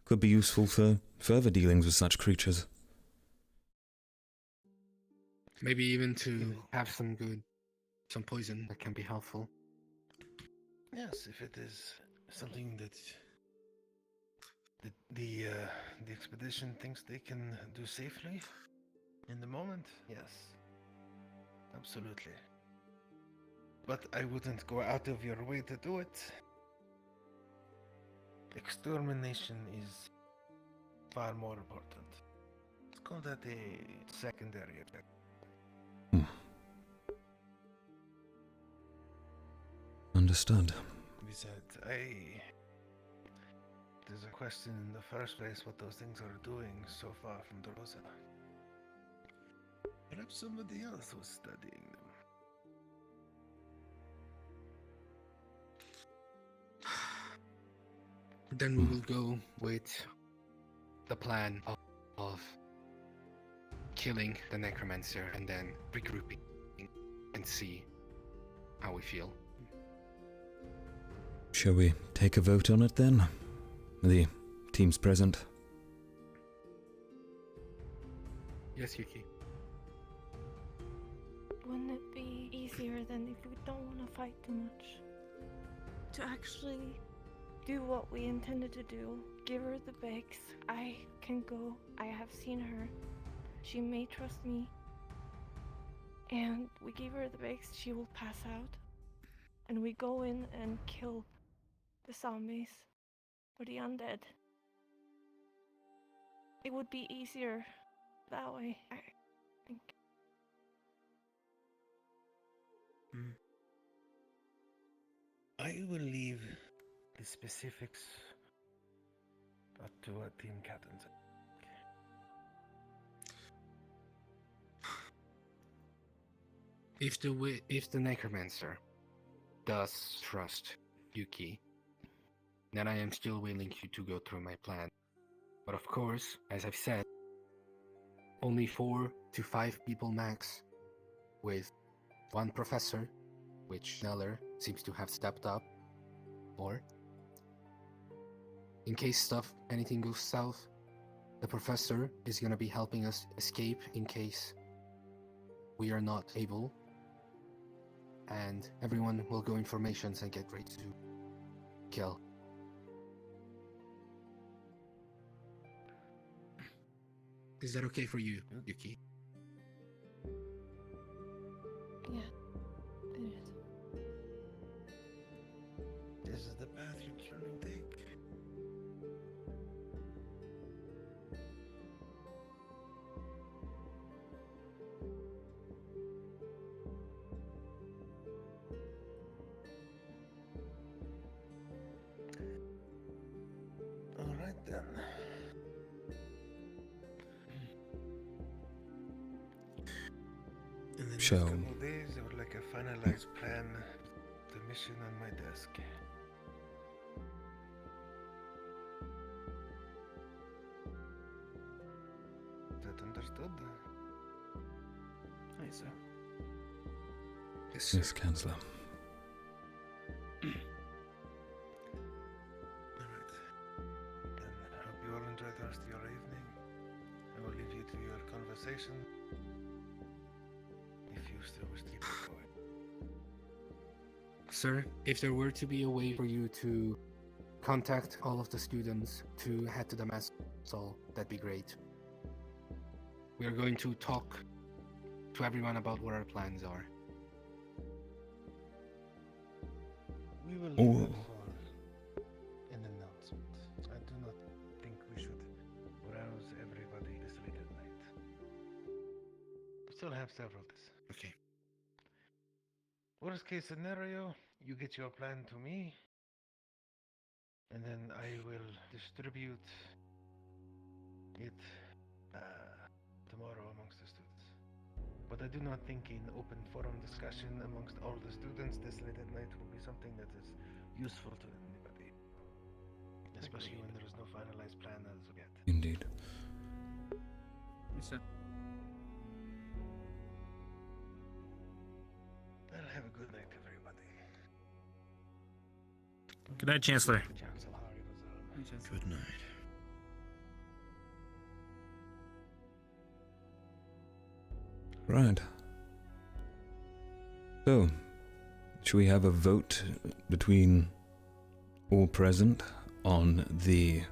Could be useful for further dealings with such creatures. Maybe even to have some poison that can be helpful. Yes, if it is something that the expedition thinks they can do safely in the moment, yes, absolutely. But I wouldn't go out of your way to do it. Extermination is far more important. Let's call that a secondary effect. Understood. Besides, there's a question in the first place what those things are doing so far from the Rosa. Perhaps somebody else was studying them. Then we will go with the plan of killing the necromancer and then regrouping and see how we feel. Shall we take a vote on it then? The team's present. Yes, Yuki. Wouldn't it be easier than if we don't want to fight too much? To actually do what we intended to do. Give her the bakes. I can go. I have seen her. She may trust me. And we give her the bakes, she will pass out. And we go in and kill the zombies or the undead. It would be easier that way, I think. I will leave the specifics up to our team captains. If the necromancer does trust Yuki, then I am still willing to go through my plan. But of course, as I've said, only 4 to 5 people max, with 1 professor, which Kneller seems to have stepped up, or in case anything goes south, the professor is gonna be helping us escape in case we are not able, and everyone will go in formations and get ready to kill. Is that okay for you, Yuki? Yeah, it is. This is the path you're trying to take. All right then. In the next So, couple of days, I would like a finalized plan, the mission on my desk. that understood? Aye, sir. Yes, Chancellor. Alright. Then I hope you all enjoy the rest of your evening. I will leave you to your conversation. If you still wish to keep it going. Sir, if there were to be a way for you to contact all of the students to head to the mass hall, that'd be great. We are going to talk to everyone about what our plans are. We will leave it for an announcement. I do not think we should rouse everybody this late at night. We still have several days. Okay. Worst case scenario, you get your plan to me, and then I will distribute it tomorrow amongst the students. But I do not think an open forum discussion amongst all the students this late at night will be something that is useful to anybody. Especially when there is no finalized plan as of yet. Indeed. Yes, sir. Well, have a good night, everybody. Good night, Chancellor. Good night. Right. So, should we have a vote between all present on the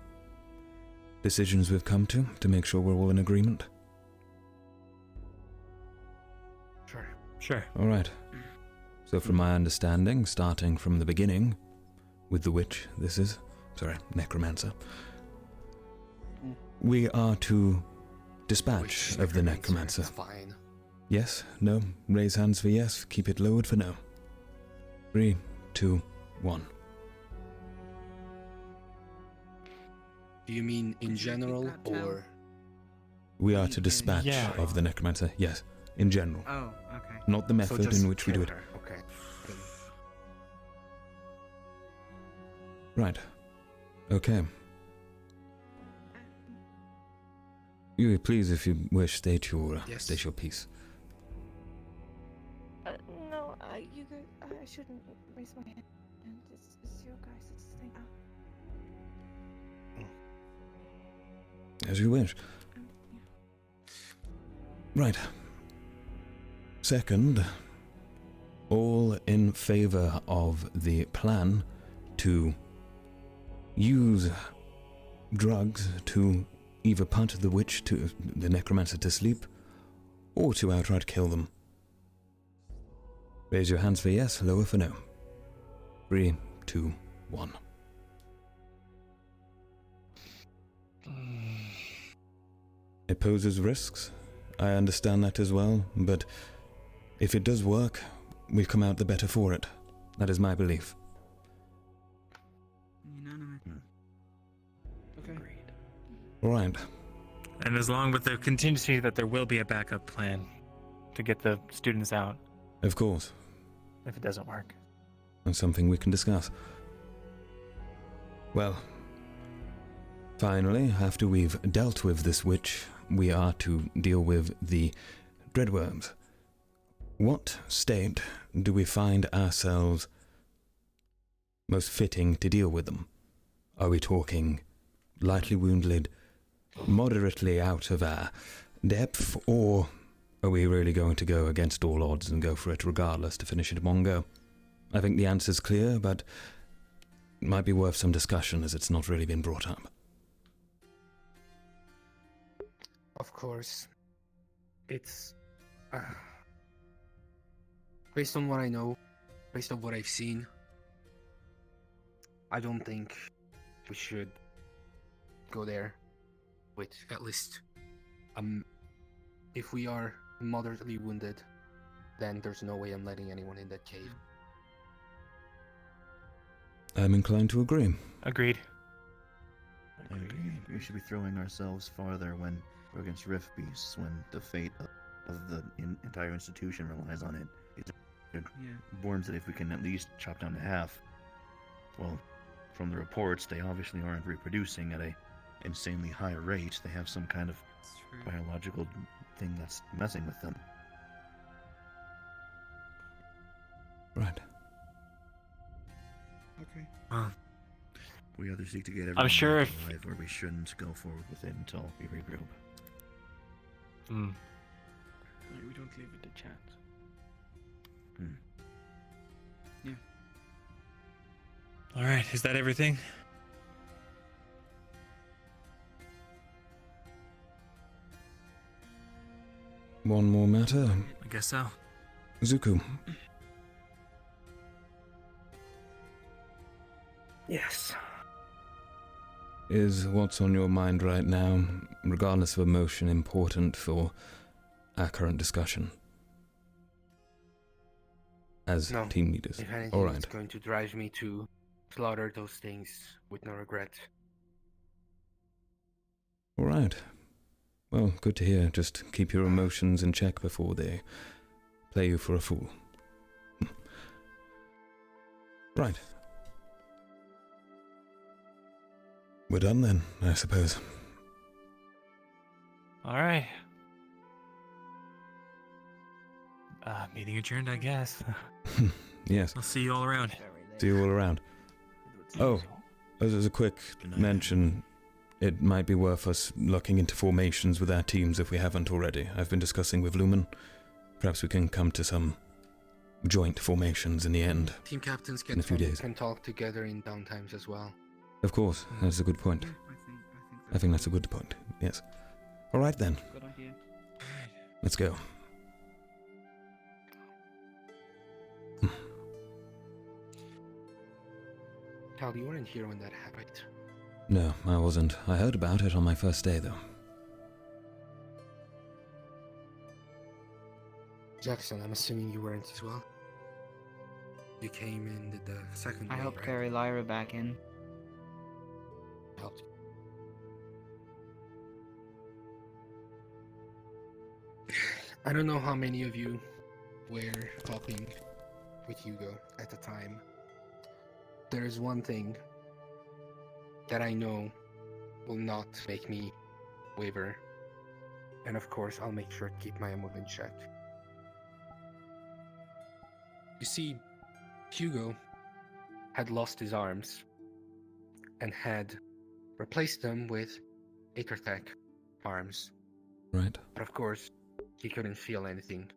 decisions we've come to make sure we're all in agreement? Sure. Sure. All right. So from my understanding, starting from the beginning, with the witch, necromancer, we are to dispatch of the necromancer. Fine. Yes? No? Raise hands for yes. Keep it lowered for no. 3, 2, 1. Do you mean in general, or...? We are to dispatch of the necromancer. Yes. In general. Oh, okay. Not the method in which we do it. Okay. Right. Okay. You please, if you wish, state your piece. No, you guys, I shouldn't raise my hand. It's your guys' thing. As you wish. Right. Second, all in favor of the plan to use drugs to either put the necromancer to sleep, or to outright kill them. Raise your hands for yes, lower for no. 3, 2, 1. It poses risks. I understand that as well, but if it does work, we come out the better for it. That is my belief. Unanimous. Okay. Right. And as long with the contingency that there will be a backup plan to get the students out. Of course. If it doesn't work. That's something we can discuss. Well, finally, after we've dealt with this witch, we are to deal with the dreadworms. What state do we find ourselves most fitting to deal with them? Are we talking lightly wounded, moderately out of our depth, or are we really going to go against all odds and go for it regardless to finish it in one go? I think the answer's clear, but it might be worth some discussion as it's not really been brought up. Of course. It's... based on what I know, based on what I've seen, I don't think we should go there with at least... if we are moderately wounded, then there's no way I'm letting anyone in that cave. I'm inclined to agree. Agreed. I agree. We should be throwing ourselves farther when we're against rift beasts, when the fate of the entire institution relies on it. It warns that if we can at least chop down to half, well, from the reports, they obviously aren't reproducing at a insanely high rate. They have some kind of biological thing that's messing with them. Right. Okay. Well, We either seek to get everyone sure back if- alive, or we shouldn't go forward with it until we regroup. Hmm. No, we don't leave it to chance. Yeah. All right, is that everything? One more matter. I guess so. Zuko. Yes. Is what's on your mind right now, regardless of emotion, important for our current discussion? As No. team leaders. If anything, All right. it's going to drive me to slaughter those things with no regret. All right. Well, good to hear. Just keep your emotions in check before they play you for a fool. Right. We're done then, I suppose. All right. Meeting adjourned, I guess. Yes. I'll see you all around. See you all around. Oh, as a quick mention, it might be worth us looking into formations with our teams if we haven't already. I've been discussing with Lumen. Perhaps we can come to some joint formations in the end. Team captains in a few days. can talk together in downtimes as well. Of course, that's a good point. I think that's a good point, yes. All right then. Good idea. Let's go. Cal, you weren't here when that happened. No, I wasn't. I heard about it on my first day, though. Jackson, I'm assuming you weren't as well. You came in the second I wave, helped right? carry Lyra back in. Helped. I don't know how many of you were talking with Hugo at the time. There's one thing that I know will not make me waver. And of course, I'll make sure to keep my emotion in check. You see, Hugo had lost his arms and had replaced them with Aethertech arms. Right. But of course, he couldn't feel anything.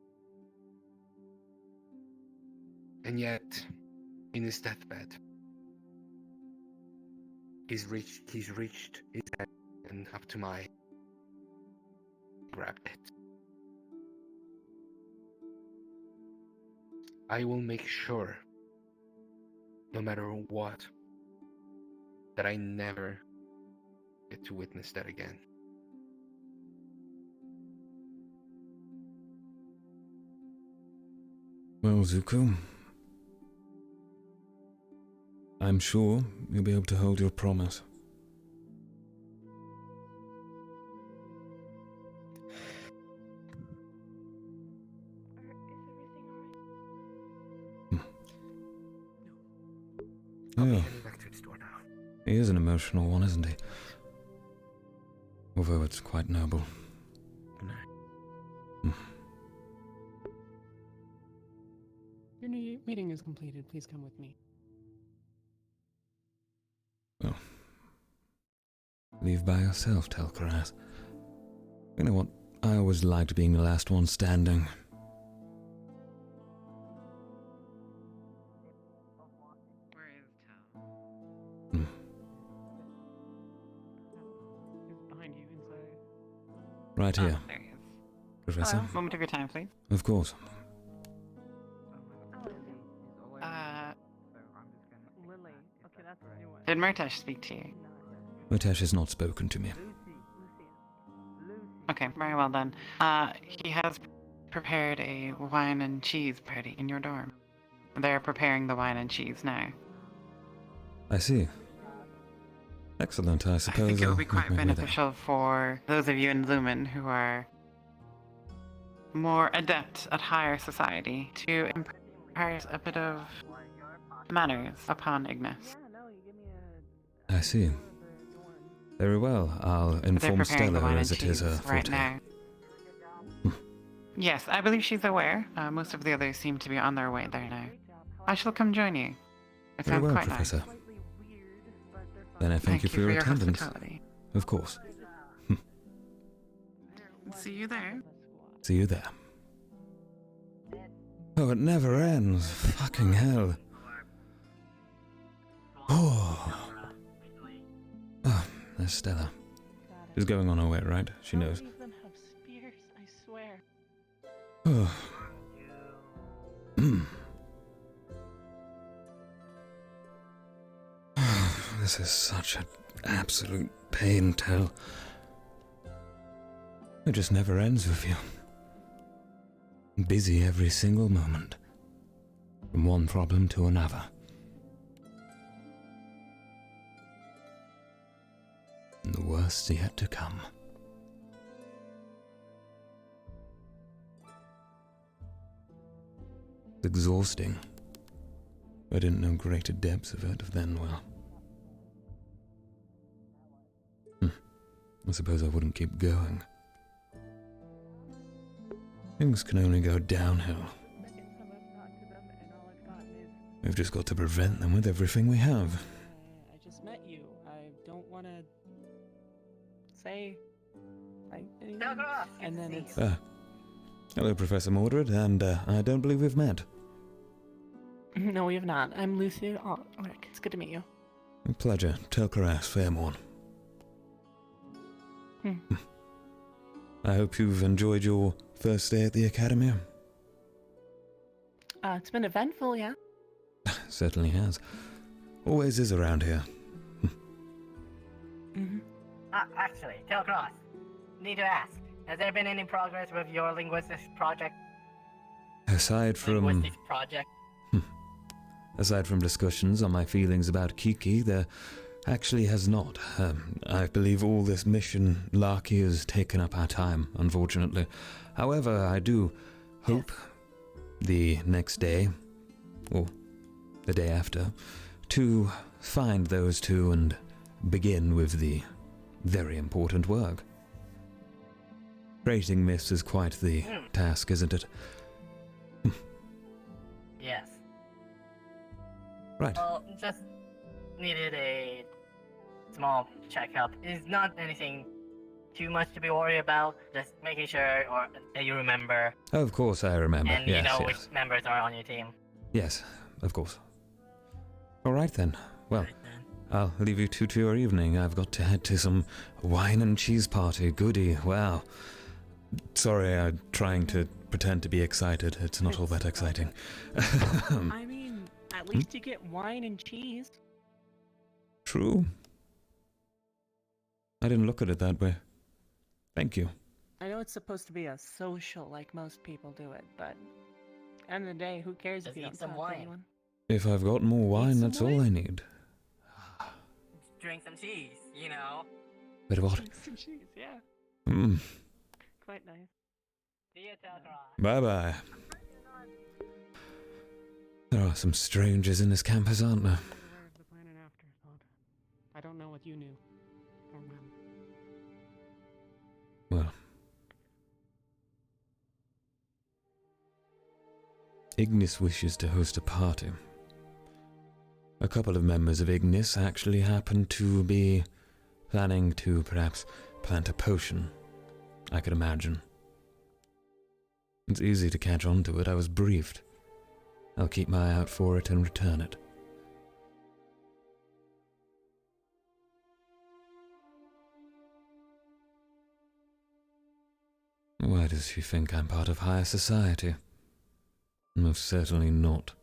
And yet, in his deathbed, he's reached his hand and up to my grabbed it. I will make sure, no matter what, that I never get to witness that again. Well, Zuko, I'm sure you'll be able to hold your promise. I'll be Yeah. heading back to the store now. He is an emotional one, isn't he? Although it's quite noble. Good night. Your meeting is completed. Please come with me. Well, leave by yourself, Tel'Kahras. You know what? I always liked being the last one standing. Behind you, inside. Right here. There he is. Professor? Hello, moment of your time, please. Of course. Lily. Okay, that's a new one. Did Murtash speak to you? Mitesh has not spoken to me. Okay, very well then. He has prepared a wine and cheese party in your dorm. They're preparing the wine and cheese now. I see. Excellent, I suppose. I think it I'll would be make quite my way there. beneficial for those of you in Lumen who are more adept at higher society to impart a bit of manners upon Ignis. I see. Very well. I'll They're inform preparing the Stella wine as and it is cheese her right forte. now. Yes, I believe she's aware. Most of the others seem to be on their way there now. I shall come join you. It Very sounds well, quite Professor. nice. Then I thank you for your attendance. hospitality. Of course. See you there. See you there. Oh, it never ends. Fucking hell. Oh. Oh, there's Stella. She's going on her way, right? She knows. All of them have spears, I swear. Oh. This is such an absolute pain, Tel. It just never ends with you. Busy every single moment. From one problem to another. And the worst's yet to come. It's exhausting. I didn't know greater depths of it then, well. I suppose I wouldn't keep going. Things can only go downhill. We've just got to prevent them with everything we have. I just met you. I don't want to say anything. And then it's... Hello, Professor Mordred, and I don't believe we've met. No, we have not. I'm Lucy. Oh, Rick, it's good to meet you. A pleasure, Tel'Kahras Faermorn. I hope you've enjoyed your first day at the Academy. It's been eventful, yeah. Certainly has. Always is around here. Actually, Tel'Kahras, need to ask, has there been any progress with your linguistics project? Aside from... Linguistics project? Aside from discussions on my feelings about Kiki, there actually has not. I believe all this mission larky has taken up our time, unfortunately. However, I do hope the next day, or the day after, to find those two and begin with the very important work. Creating myths is quite the task, isn't it? Yes. Right. Well, just needed a small checkup. It's not anything too much to be worried about. Just making sure or that you remember. Of course I remember. And yes, you know yes. which members are on your team. Yes, of course. All right then. Well, I'll leave you two to your evening. I've got to head to some wine and cheese party. Goody. Wow. Sorry, I'm trying to pretend to be excited. It's not all that exciting. I mean, at least you get wine and cheese. True. I didn't look at it that way. Thank you. I know it's supposed to be a social like most people do it, but end of the day, who cares if you don't talk to anyone? If I've got more wine, that's all I need. Drink some cheese, you know. But what? Drink some cheese, yeah. Quite nice. See you, Tel'Kahras. Bye-bye. There are some strangers in this campus, aren't there? Aware of the plan and afterthought. I don't know what you knew. Or when. Well. Ignis wishes to host a party. A couple of members of Ignis actually happen to be planning to perhaps plant a potion, I could imagine. It's easy to catch on to it, I was briefed. I'll keep my eye out for it and return it. Why does she think I'm part of higher society? Most certainly not.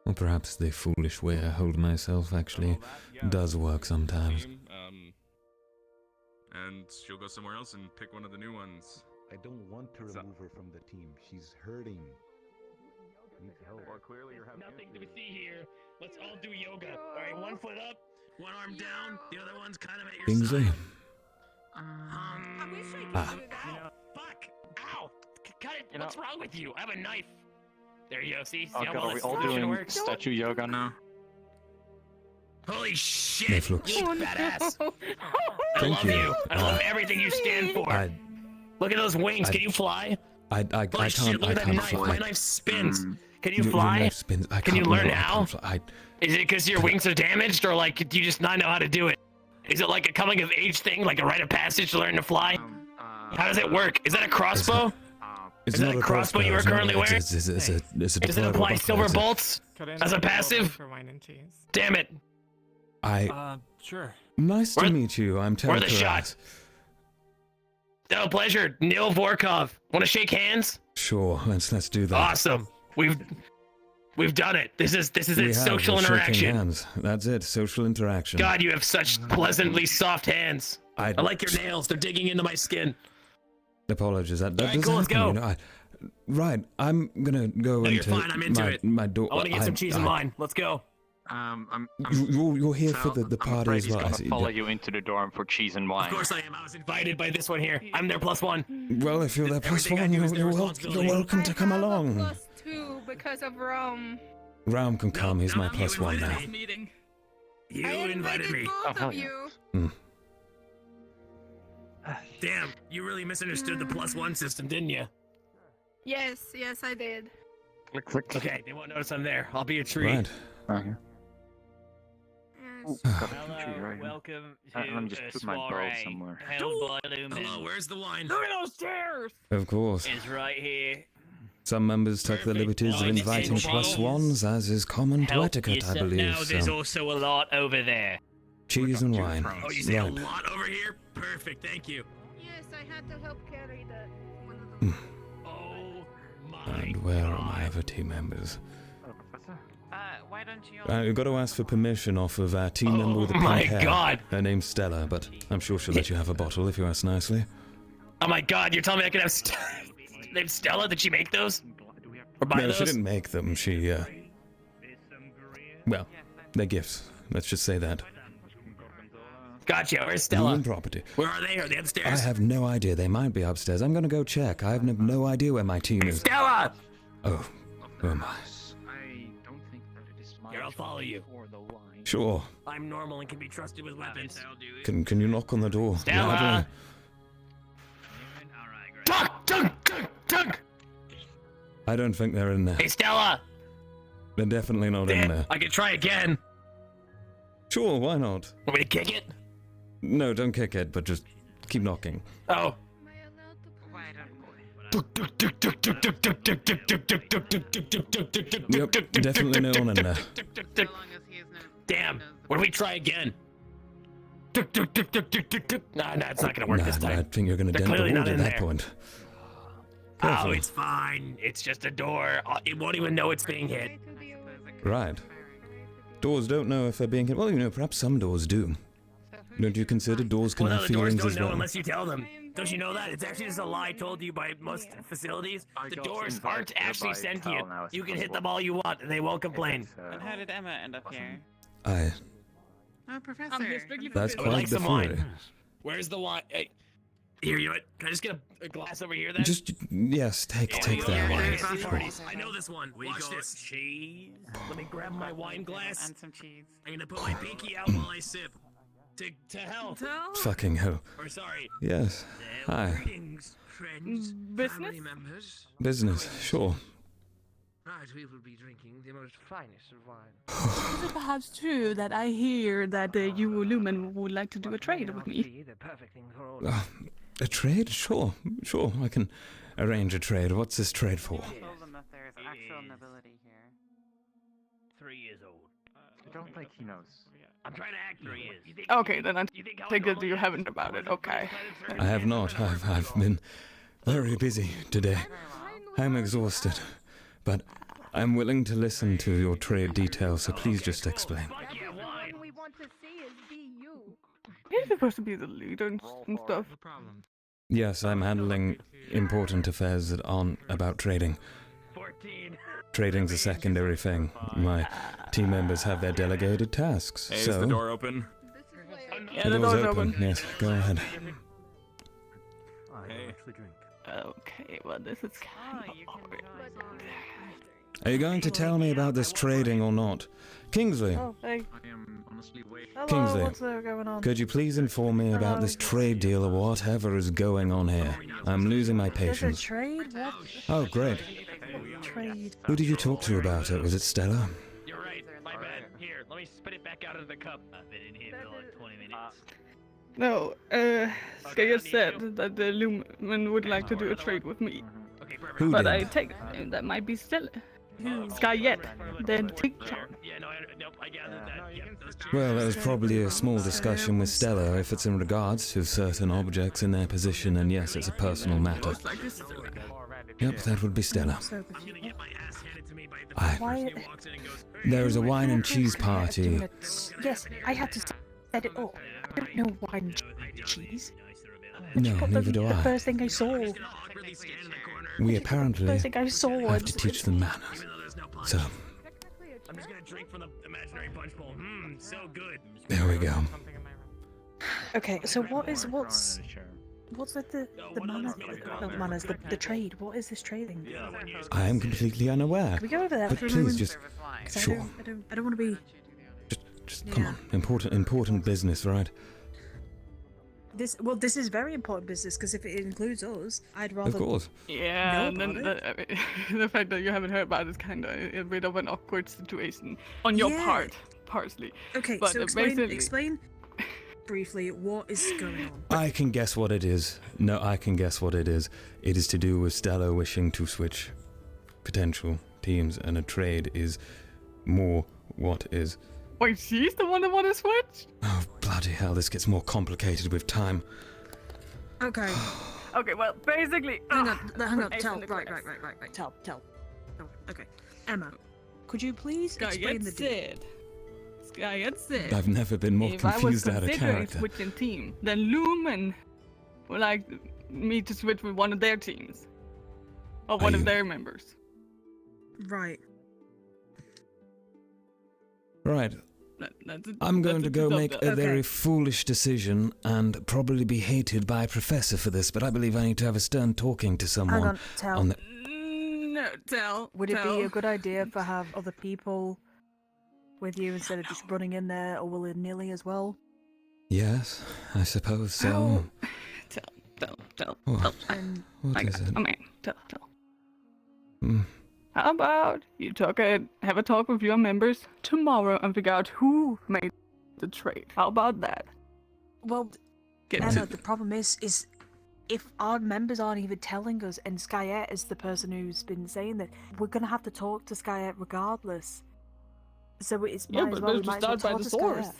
Or perhaps the foolish way I hold myself actually does work sometimes. And she'll go somewhere else and pick one of the new ones. I don't want to remove her from the team. She's hurting. Needs help. Or clearly you're having Nothing to see here. Let's all do yoga. All right, one foot up, one arm down, the other one's kind of at your Kingsley? side. I wish I could Ah. do that. Ow! Fuck! Ow! Cut it! What's wrong with you? I have a knife. There you go. See Oh how god, well are we this all potion doing works? statue yoga now? Holy No shit! flux. You badass! I Thank love you. you. I love everything you stand for. Look at those wings. Can you fly? I Holy shit! can't. Look I at that can't knife. fly. My knife spins. Can you Your fly? knife spins. I Can you can't- learn no, I how? can't fly. Is it because your wings are damaged, or like do you just not know how to do it? Is it like a coming of age thing, like a rite of passage to learn to fly? How does it work? Is that a crossbow? It's Is that not a a crossbow you are it's not- currently wearing? It's a Does it deployable apply buckler, silver it's a- bolts as a passive? For wine and cheese. Damn it! Sure. Nice to meet you. I'm Where the Tel'Kahras. shot? No pleasure, Neil Vorkov. Want to shake hands? Sure, let's do that. Awesome. We've done it. This is We it. have, Social we're shaking interaction. hands. That's it. Social interaction. God, you have such pleasantly soft hands. I like your nails. They're digging into my skin. Apologies. That Alright, does cool, let's happen, go. you know. Right. I'm gonna go No, you're into fine. I'm into my, it. my door. I want to get some cheese in mine. Let's go. You're here for the party as well. I I'm see. follow you into the dorm for cheese and wine. Of course I am. I was invited by this one here. I'm their +1. Well, if you're their Everything I +1, do is their you're responsibility. welcome to come along. +2 because of Rome. Ram can come. He's my +1 now. You invited me. Both of you. Damn, you really misunderstood the +1 system, didn't you? Yes, I did. Okay, they won't notice I'm there. I'll be a treat. Right. Hello, welcome to Let me just put my bowl soiree somewhere. held by Lumen. Hello, where's the wine? Look at those chairs! Of course. It's right here. Some members took the liberties of Wine inviting and +1s, as is common to Help etiquette, I yourself. believe. Now, there's So, also a lot over there. cheese and wine. Oh, you say a Right. lot over here? Perfect, thank you. Yes, I had to help carry that. Oh And where are my other team members? Why don't you? You've got to ask for permission off of our team member with the pink my hair. God. Her name's Stella, but I'm sure she'll let you have a bottle if you ask nicely. Oh my God, you're telling me I can have named Stella? Did she make those? Or buy No, those? she didn't make them. She, well, they're gifts. Let's just say that. Gotcha. Where's Stella? Lumen property. Where are they? Are they I upstairs? have no idea. They might be upstairs. I'm gonna go check. I have no idea where my team is. Stella! Oh, who am I? Here, I'll follow you. Sure. I'm normal and can be trusted with weapons. Can you knock on the door? Stella! Tug! I don't think they're in there. Hey, Stella! They're definitely not in there. I can try again. Sure, why not? Want me to kick it? No, don't kick it, but just keep knocking. Oh. Yep, definitely no one in there. Damn. What do we try again? Nah, it's not gonna work this time. I think you're gonna They're dent the clearly wood not at in that there. point. Oh, Careful. it's fine. It's just a door. It won't even know it's being hit. Right. Doors don't know if they're being hit. Well, you know, perhaps some doors do. Don't you consider doors can Well, no, have the doors feelings don't as know well? unless you tell them. Don't you know that? It's actually just a lie told you by most facilities. The doors aren't actually sent to you. You can hit them all you want and they won't complain. And how did Emma end up here? Oh, Professor. That's I would quite like the some wine. flurry. Where's the wine? Hey, here, you know what? Can I just get a glass over here then? Just, yes, take that wine. Sure. I know this one. Watch this. Cheese. Let me grab my wine glass. And some cheese. I'm gonna put my pinky out while I sip. To health. Fucking hell. Or sorry. Yes. Hi. Greetings, friends, family members. Business, sure. Right, we will be drinking the most finest of wine. Is it perhaps true that I hear that you Lumen would like to do a trade with me? The perfect thing for all. A trade? Sure. Sure, I can arrange a trade. What's this trade for? Told them that there's actual nobility here. 3 years old. I don't think he knows. I'm trying to act 3 years. Okay, then I think that you haven't about it. Okay. I have not. I've been very busy today. I'm exhausted. But I'm willing to listen to your trade details, so please just explain. You're supposed to be the leader and stuff. Yes, I'm handling important affairs that aren't about trading. Trading's a secondary thing. My team members have their delegated tasks, Hey, so... is the door open? Yeah, the door's open. Yes, go ahead. Hey. Okay, well this is kind of awkward. Are you going to tell me about this trading or not? Kingsley, Oh, hey. I am honestly waiting. Hello, Kingsley, what's going on? could you please inform me about this trade deal or whatever is going on here? I'm losing my There's a patience. trade? What? Oh, great. Trade. Who did you talk to about it? Was it Stella? You're right. My bad. Here, let me spit it back out of the cup. I've been in here for like 20 minutes. No, Skaya said that the Lumen would like to do a trade with me. Who But did? I take that might be Stella. Skyette, the teacher. Well, there was probably a small discussion with Stella if it's in regards to certain objects in their position, and yes, it's a personal matter. Yep, that would be Stella. Why? There is a wine and cheese party. Yes, I had to set it up. I don't know wine and cheese. No, neither do The I. first thing I saw. We apparently First thing I saw have to teach them manners. So, I'm just gonna drink from the imaginary punch bowl. So good. there we go. Okay, so what's the manners, not manners, the trade? What is this trading? I am completely unaware. Can we go over there But for a please, moment? just 'Cause sure. I don't want to be. Just come on. Important business, right? This is very important business because if it includes us, I'd rather. Of course. Yeah, and know then about the fact that you haven't heard about it is kind of a bit of an awkward situation on your Yeah. part, parsley. Okay, but so basically, explain briefly what is going on. I can guess what it is. No, I can guess what it is. It is to do with Stella wishing to switch potential teams, and a trade is more what is. Wait, she's the one that want to switch? Oh, bloody hell, this gets more complicated with time. Okay. Okay, well, basically. Hang on, Ace tell. in the Right. Tell. Oh, okay. Emma, could you please explain the deal? Skyette said. I've never been more if confused I was out of considering character. switching team, then Lumen would like me to switch with one of their teams. Or one of their members. Right. Right. I'm going to go make a very foolish decision and probably be hated by Professor for this, but I believe I need to have a stern talking to someone. Hang on, Tell. on the... No, Tell. Would it be a good idea to have other people with you instead of just running in there or willy-nilly as well? Yes, I suppose so. Tell. What? What is it? I mean, Tell. Hmm. How about you have a talk with your members tomorrow and figure out who made the trade? How about that? Well, Emma, the problem is if our members aren't even telling us, and Skyette is the person who's been saying that, we're gonna have to talk to Skyette regardless. So it's might as well we might as well talk to Skyette.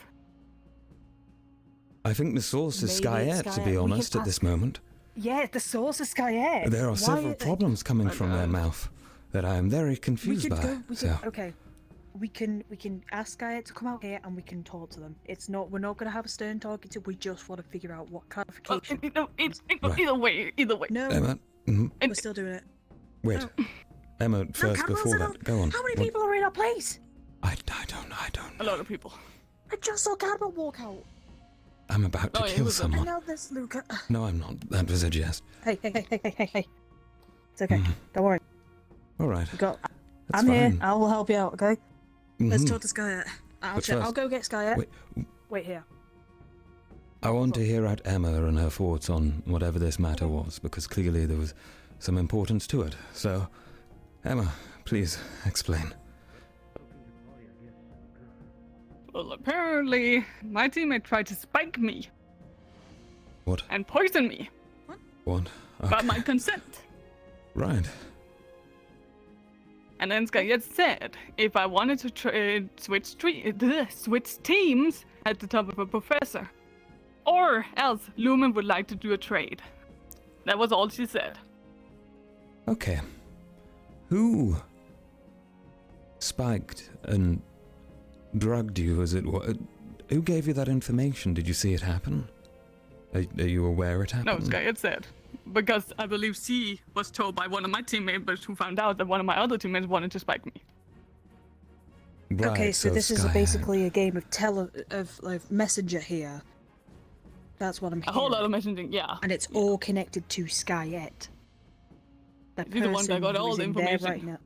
I think the source is Maybe it's Skyette, to Skyette. be We can honest, at this ask- moment. Yeah, the source is Skyette. There are Why several problems coming from their mouth that I am very We confused could by. go. So, Okay. We can ask Skyette to come out here and we can talk to them. We're not gonna have a stern talking to. We just want to figure out what clarification. Either way. No. Emma, We're still doing it. wait. Emma, first, Candles, before I that, go on. How many What- people are in our place? I don't. A lot of people. I just saw Cannibal walk out. I'm about to kill And someone. now there's Luca. No, I'm not. That was a jest. Hey. It's okay. Don't worry. All right. I'm here. fine. I will help you out. Okay. Let's Mhm. talk to Skyette. I'll But I'll first- go get Skyette. Wait. Wait here. I want to hear out Emma and her thoughts on whatever this matter was, because clearly there was some importance to it. So, Emma, please explain. Well, apparently, my teammate tried to spike me. What? And poison me. What? Without my consent. Right. And then Skyette said if I wanted to switch teams at the top of a professor. Or else Lumen would like to do a trade. That was all she said. Okay. Who spiked and drugged you, as it was? Who gave you that information? Did you see it happen? Are you aware it No, happened? Skyette said. Because I believe she was told by one of my teammates who found out that one of my other teammates wanted to spike me. Right, Okay, so this is Sky- basically a game of messenger here. That's what I'm hearing. A whole lot of messaging, yeah. And it's all connected to Skyette. The She's the one that person got who all is the in there information. right now.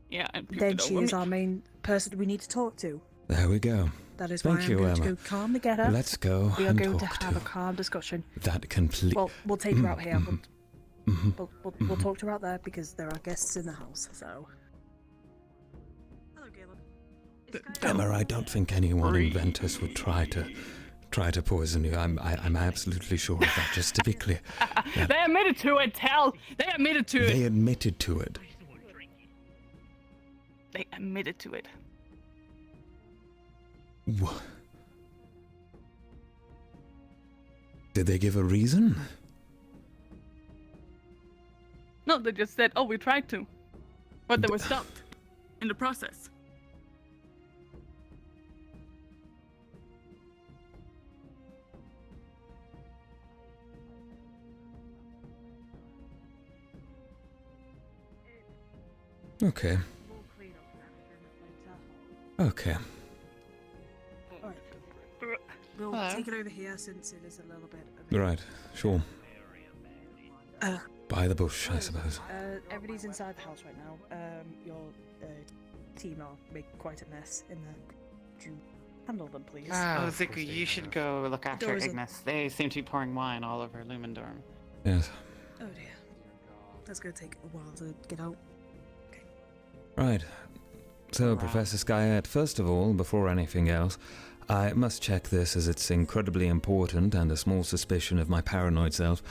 Yeah, and then she is our main person we need to talk to. There we go. That is Thank why you, I'm going Emma. to go calmly get her. Let's go We are and going to talk have a calm discussion. that complete. Well, we'll take her out here. Mhm. We'll talk to her out there because there are guests in the house. So. Hello, Caleb. Emma, I don't think anyone in Ventus would try to poison you. I'm absolutely sure of that. Just to be clear. Yeah, They admitted to it, Tel! They admitted to it! they admitted to it. They admitted to it. What? Did they give a reason? No, they just said, oh, we tried to. But they were stopped in the process. Okay. Okay. We'll Hello. take it over here since it is a little bit. Right. Sure. Uh, By the bush, I suppose. Everybody's inside the house right now. Your team are making quite a mess in there. Could you handle them, please? Oh, Ziku, you should go look after Doors are- Ignis. They seem to be pouring wine all over Lumen Dorm. Yes. Oh dear. That's gonna take a while to get out. Right. So, Professor Skyette, first of all, before anything else, I must check this as it's incredibly important and a small suspicion of my paranoid self.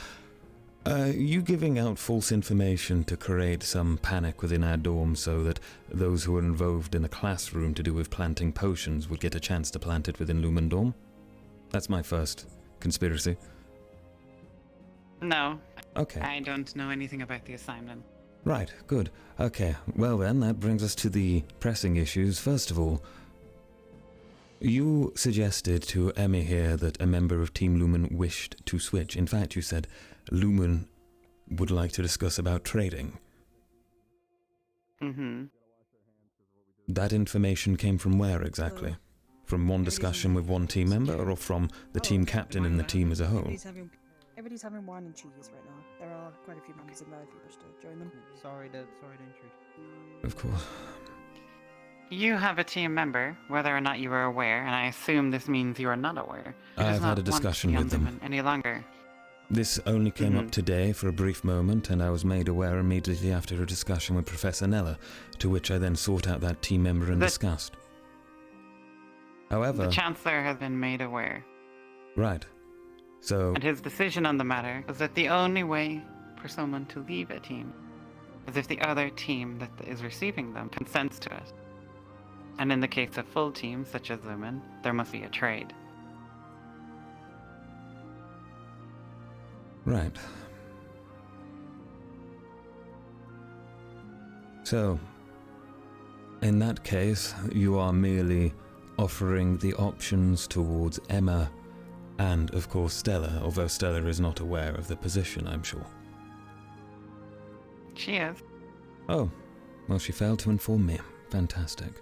You giving out false information to create some panic within our dorm so that those who were involved in a classroom to do with planting potions would get a chance to plant it within Lumen Dorm? That's my first conspiracy. No. Okay. I don't know anything about the assignment. Right, good. Okay, well then, that brings us to the pressing issues. First of all, you suggested to Emmy here that a member of Team Lumen wished to switch. In fact, you said Lumen would like to discuss about trading. Mm-hmm. That information came from where exactly? From one discussion with one team member, or from the team captain and the team as a whole? Everybody's having wine and cheese right now. There are quite a few members in there if you wish to join them. Sorry to intrude. Of course. You have a team member, whether or not you are aware, and I assume this means you are not aware. who does I've not had a want to discussion be on with them. Lumen any longer. This only came up today for a brief moment, and I was made aware immediately after a discussion with Professor Kneller, to which I then sought out that team member and discussed. However... The Chancellor has been made aware. Right. So... And his decision on the matter is that the only way for someone to leave a team is if the other team that is receiving them consents to it. And in the case of full teams, such as Lumen, there must be a trade. Right. So, in that case, you are merely offering the options towards Emma and, of course, Stella, although Stella is not aware of the position, I'm sure. She is. Oh, well, she failed to inform me. Fantastic.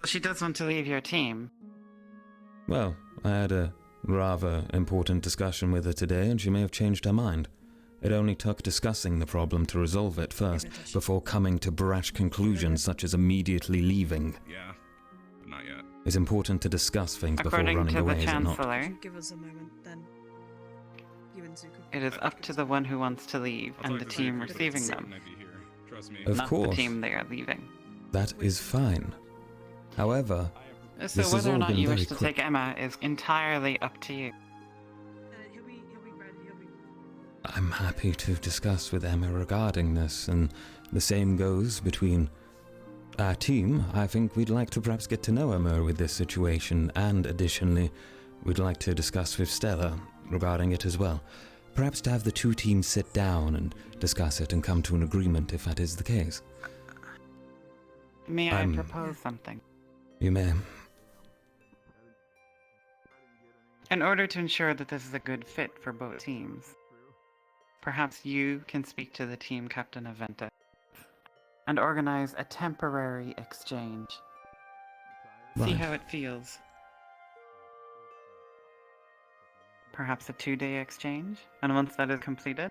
She does want to leave your team. Well, I had a rather important discussion with her today, and she may have changed her mind. It only took discussing the problem to resolve it first, before coming to brash conclusions such as immediately leaving. Yeah, but not yet. It's important to discuss things before According running to away, the is it not? Chancellor, Give us a moment, then. You and Zuko. it is up to the one who wants to leave and the team receiving them. Of not course. the team they are leaving. That is fine. However, So this has whether or all not been you very wish to quick. take Emma is entirely up to you. I'm happy to discuss with Emma regarding this, and the same goes between our team. I think we'd like to perhaps get to know Emma with this situation, and additionally, we'd like to discuss with Stella regarding it as well. Perhaps to have the two teams sit down and discuss it and come to an agreement if that is the case. May I propose something? You may. In order to ensure that this is a good fit for both teams, perhaps you can speak to the team captain of Ventus and organize a temporary exchange. See Right. how it feels. Perhaps a 2-day exchange, and once that is completed,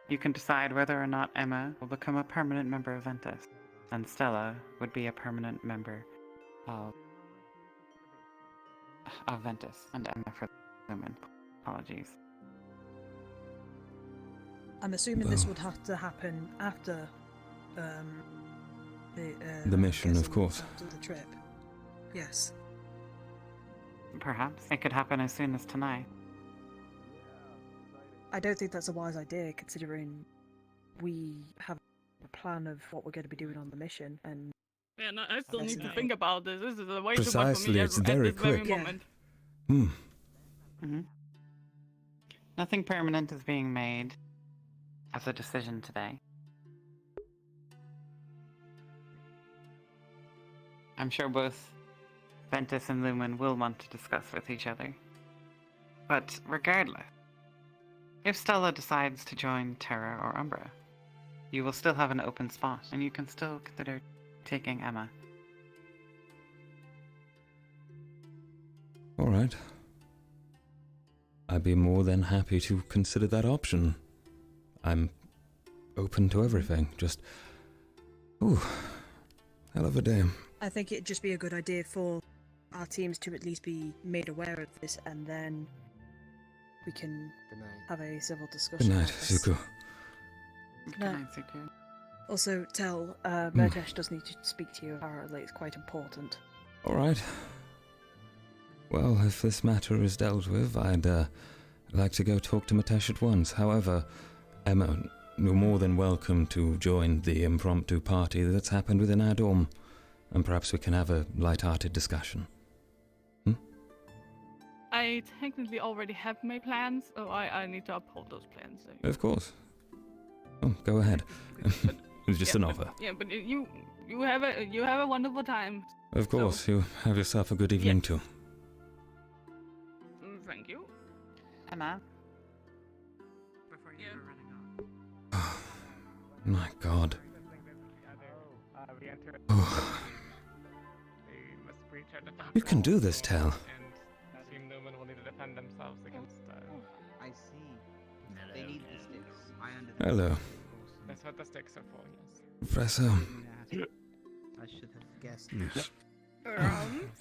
You can decide whether or not Emma will become a permanent member of Ventus, and Stella would be a permanent member of Ventus, and Emma for Lumen. Apologies. I'm assuming this would have to happen after The mission, of course. after the trip. Yes. Perhaps it could happen as soon as tonight. I don't think that's a wise idea, considering we have a plan of what we're going to be doing on the mission, and Yeah, no, I still need to think about this. This is a way Precisely, too much for me it's at very this very quick. moment. Nothing permanent is being made as a decision today. I'm sure both Ventus and Lumen will want to discuss with each other. But regardless, if Stella decides to join Terra or Umbra, you will still have an open spot, and you can still consider taking Emma. All right. I'd be more than happy to consider that option. I'm open to everything. Just, ooh, hell of a day. I think it'd just be a good idea for our teams to at least be made aware of this, and then we can have a civil discussion. Good night, about this. Zuko. Good night, Zuko. Also, Murtesh does need to speak to you. Apparently, it's quite important. All right. Well, if this matter is dealt with, I'd like to go talk to Matesh at once. However, Emma, you're more than welcome to join the impromptu party that's happened within our dorm, and perhaps we can have a light-hearted discussion. I technically already have my plans, so I need to uphold those plans. So. Of course. Oh, go ahead. It's just an offer. But you have a wonderful time. Of course, you have yourself a good evening too. Thank you. Emma. Before you were running off. My God. We enter. Oh. We must breach our defense You can do walls, this, Tel. And Team Lumen will need to defend themselves against. I see. They need the sticks. I understand. Hello. That's what the sticks are for. Yes. Professor. I should have guessed. Yes.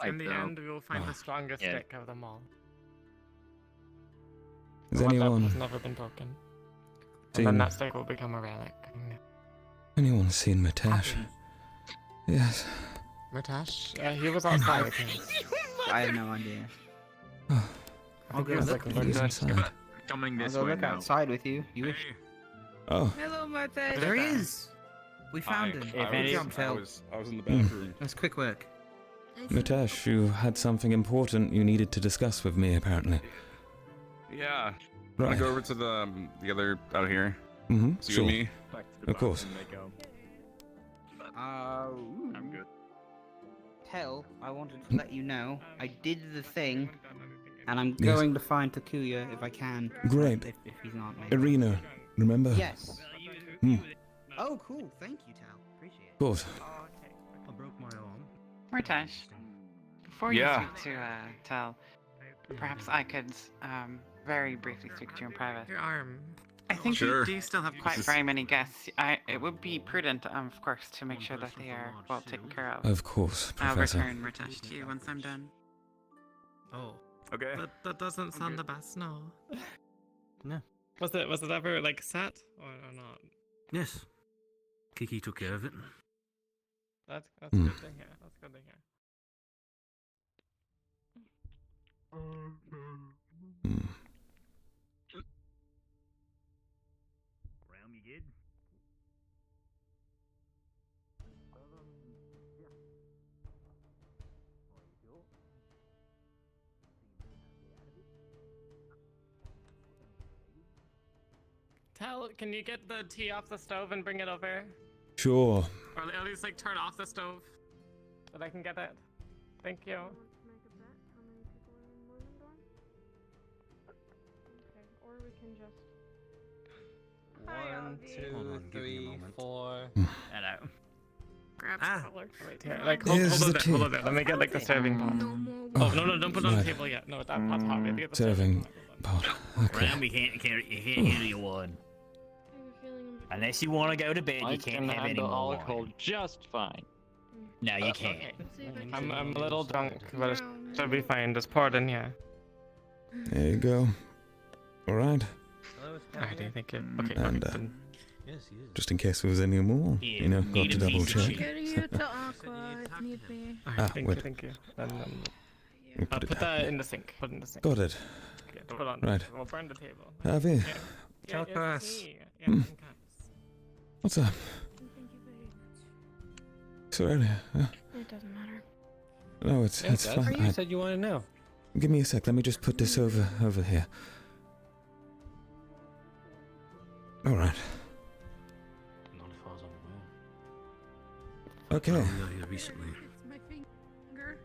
In the end, we will find the strongest stick of them all. Has The one that anyone has never been broken. And seen then that stick will become a relic. anyone seen Matesh? Yes. Murtesh? He was outside with me. I have no idea. Oh. I'll go was look like with you. He's inside. Coming I'll this go way look now. outside with you. You wish? Oh. Hello, Murtesh. There he is. We found him. Good job, Tel. I was in the bathroom. That's quick work. Matesh, you had something important you needed to discuss with me, apparently. Yeah. Right. Wanna go over to the other out here? Mm-hmm. See Sure. me? Of course. I'm good. Tel, I wanted to let you know I did the thing, and I'm Yes. going to find Takuya if I can. Great. If he's not, maybe. Arena, remember? Yes. Hmm. Oh, cool. Thank you, Tal. Appreciate it. Of course. I broke my arm. Murtesh, before you speak to Tel, perhaps I could very briefly speak to you in private. Your arm. I think Sure. we do still have quite very many guests. It would be prudent, of course, to make sure that they are well taken care of. Of course, I'll Professor. return Murtesh to you once I'm done. Oh. Okay. That doesn't sound the best, no. No. Was it ever like set or not? Yes. Kiki took care of it. That's Hmm. good to hear. That's good to hear. Hmm. Round you good? Tel, can you get the tea off the stove and bring it over? Sure. Or at least like turn off the stove so that I can get it. Thank you. Okay, or we can just. 1, 2, 3, 4. Hello. Grab Ah. the color. Wait here. Like hold There's it the there. tea. Hold it there. Let me get like the serving pot. Oh no, don't put it on the right. table yet. No, that pot's hot. We have to get the Serving pot. Okay. Round you can't handle your wine. Unless you want to go to bed, I you can't can have any handle more alcohol wine. just fine. No, you can't. I'm a little drunk, but it should be fine. Just pour it in here. There you go. All right. Alrighty, thank you. Okay, And okay, then. just in case there was any more, you know, got to double check. Go to you to Aqua if need be. Alright, thank you, wait. thank you. And We'll put it put down. that in the sink. Put it in the sink. Got it. Okay, put it on. Right. We'll burn the table. Avi, Tel'Kahras. what's up? Sorry. It doesn't matter. No, it's fine. You said you want to know. Give me a sec. Let me just put this over here. All right. Not if I was unaware. Okay. We are here recently. My finger.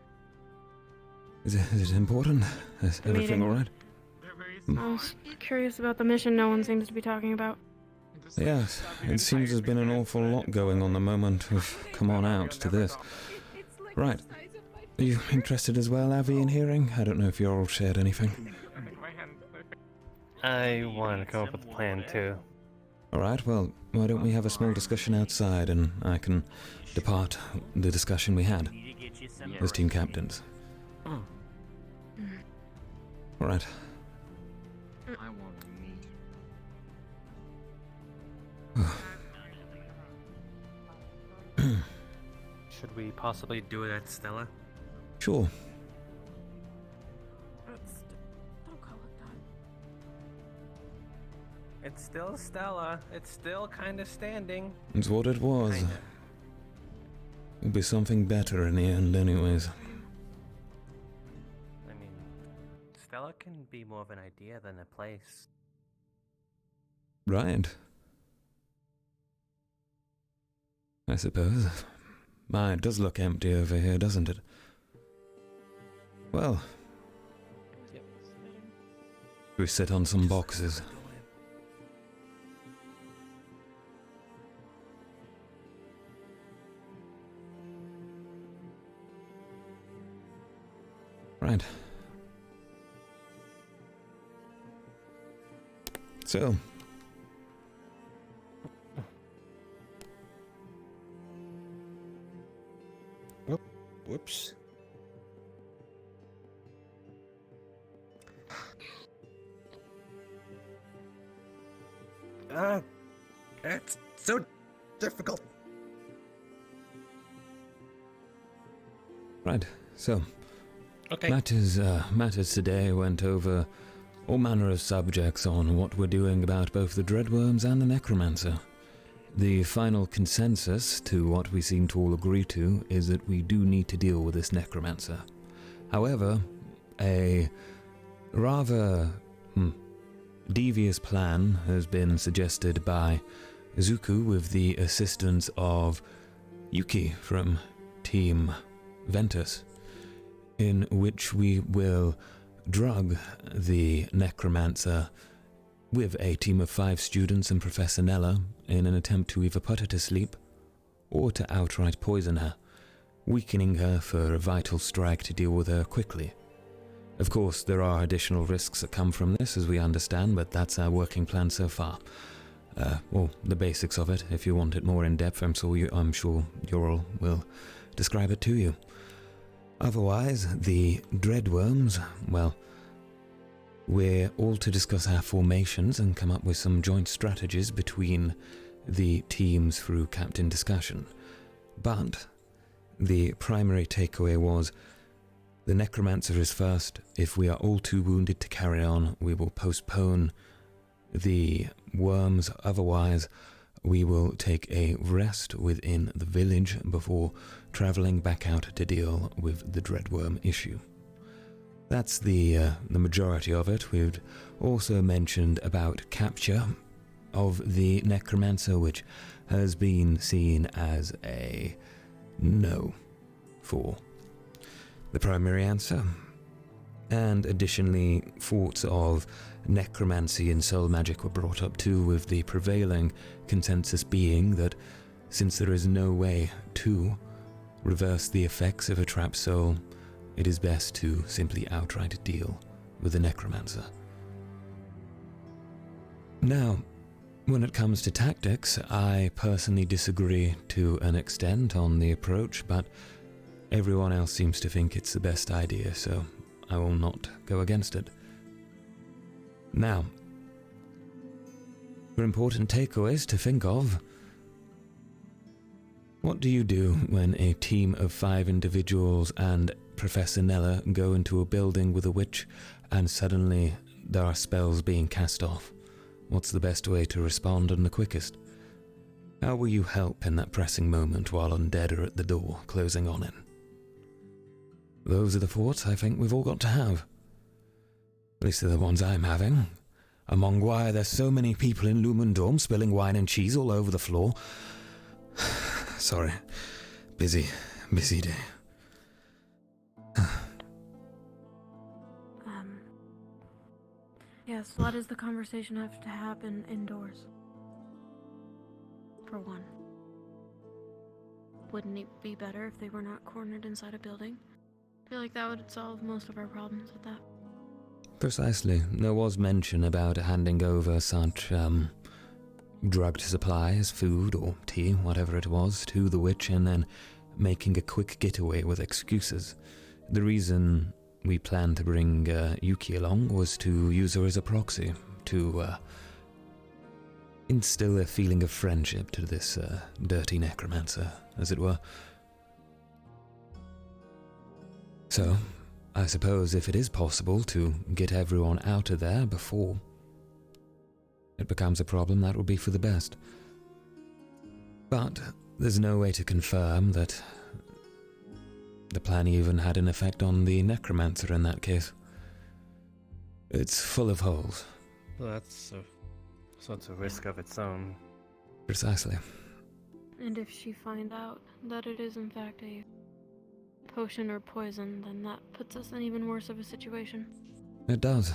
Is it important? Is everything Meeting. all right? I was curious about the mission no one seems to be talking about. Yes. It seems there's been an awful lot going on the moment we've come on out to this. Right. Are you interested as well, Avi, in hearing? I don't know if you all shared anything. I want to come up with a plan too. Alright, well, why don't we have a small discussion outside and I can depart the discussion we had as team captains. Alright. I want meat. Should we possibly do it at Stella? Sure. Don't call it that. It's still Stella. It's still kind of standing. It's what it was. It'll be something better in the end anyways. I mean, Stella can be more of an idea than a place. Right. I suppose. My, it does look empty over here, doesn't it? Well. We sit on some boxes. Right. So. Whoops. It's so difficult. Right, so. Okay. Matters today went over all manner of subjects on what we're doing about both the Dreadworms and the Necromancer. The final consensus to what we seem to all agree to is that we do need to deal with this Necromancer. However, a rather devious plan has been suggested by Zuku with the assistance of Yuki from Team Ventus, in which we will drug the Necromancer with a team of 5 students and Professor Kneller in an attempt to either put her to sleep or to outright poison her, weakening her for a vital strike to deal with her quickly. Of course, there are additional risks that come from this, as we understand, but that's our working plan so far. Well, the basics of it. If you want it more in depth, I'm sure Yoral will describe it to you. Otherwise, the Dreadworms, well, we're all to discuss our formations and come up with some joint strategies between the teams through captain discussion. But the primary takeaway was the Necromancer is first. If we are all too wounded to carry on, we will postpone the worms. Otherwise, we will take a rest within the village before traveling back out to deal with the Dreadworm issue. That's the majority of it. We've also mentioned about capture of the Necromancer, which has been seen as a no for the primary answer. And additionally, thoughts of necromancy and soul magic were brought up too, with the prevailing consensus being that since there is no way to reverse the effects of a trapped soul, it is best to simply outright deal with the necromancer. Now, When it comes to tactics, I personally disagree to an extent on the approach, but everyone else seems to think it's the best idea, so I will not go against it. Now, for important takeaways to think of, what do you do when a team of 5 individuals and Professor Kneller go into a building with a witch and suddenly there are spells being cast off? What's the best way to respond and the quickest? How will you help in that pressing moment while undead are at the door, closing on in? Those are the thoughts I think we've all got to have. At least they're the ones I'm having. Among why there's so many people in Lumen Dorm spilling wine and cheese all over the floor. Sorry. Busy day. Yes, why does the conversation have to happen indoors? For one. Wouldn't it be better if they were not cornered inside a building? I feel like that would solve most of our problems with that. Precisely. There was mention about handing over such, drugged supplies, food or tea, whatever it was, to the witch and then making a quick getaway with excuses. The reason we planned to bring Yuki along was to use her as a proxy, to instill a feeling of friendship to this dirty necromancer, as it were. So, I suppose if it is possible to get everyone out of there before it becomes a problem, that would be for the best. But there's no way to confirm that the plan even had an effect on the necromancer in that case. It's full of holes. Well, that's a risk of its own. Precisely. And if she finds out that it is in fact a potion or poison, then that puts us in even worse of a situation. It does.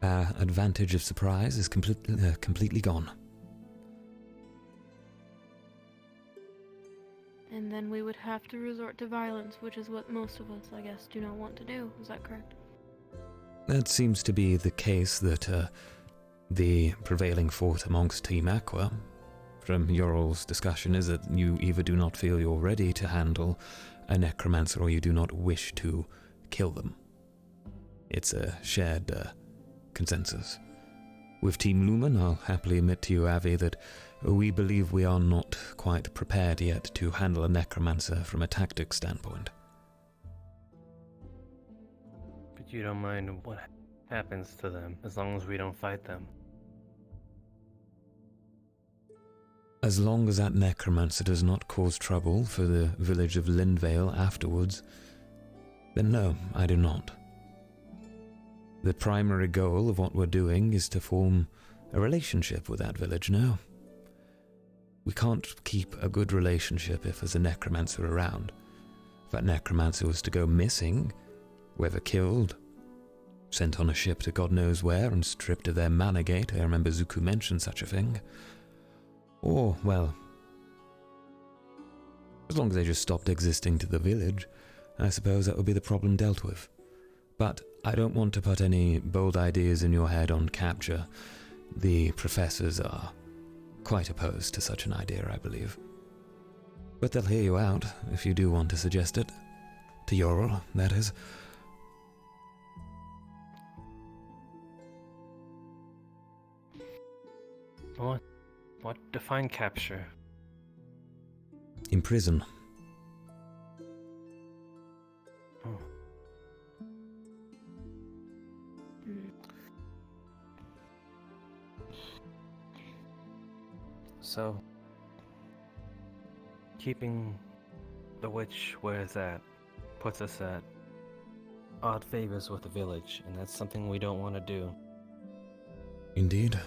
Our advantage of surprise is completely gone. And then we would have to resort to violence, which is what most of us, I guess, do not want to do. Is that correct? That seems to be the case that the prevailing thought amongst Team Aqua, from your all's discussion, is that you either do not feel you're ready to handle a necromancer or you do not wish to kill them. It's a shared consensus. With Team Lumen, I'll happily admit to you, Avi, that we believe we are not quite prepared yet to handle a necromancer from a tactics standpoint. But you don't mind what happens to them, as long as we don't fight them. As long as that necromancer does not cause trouble for the village of Lindvale afterwards, then no, I do not. The primary goal of what we're doing is to form a relationship with that village now. We can't keep a good relationship if there's a necromancer around. If that necromancer was to go missing, whether killed, sent on a ship to God knows where and stripped of their mana gate, I remember Zuku mentioned such a thing, or, well, as long as they just stopped existing to the village, I suppose that would be the problem dealt with. But I don't want to put any bold ideas in your head on capture. The professors are quite opposed to such an idea, I believe. But they'll hear you out if you do want to suggest it. To Yorl, that is. What define capture? Imprison. So, keeping the witch where it's at puts us at odd favors with the village, and that's something we don't want to do. Indeed.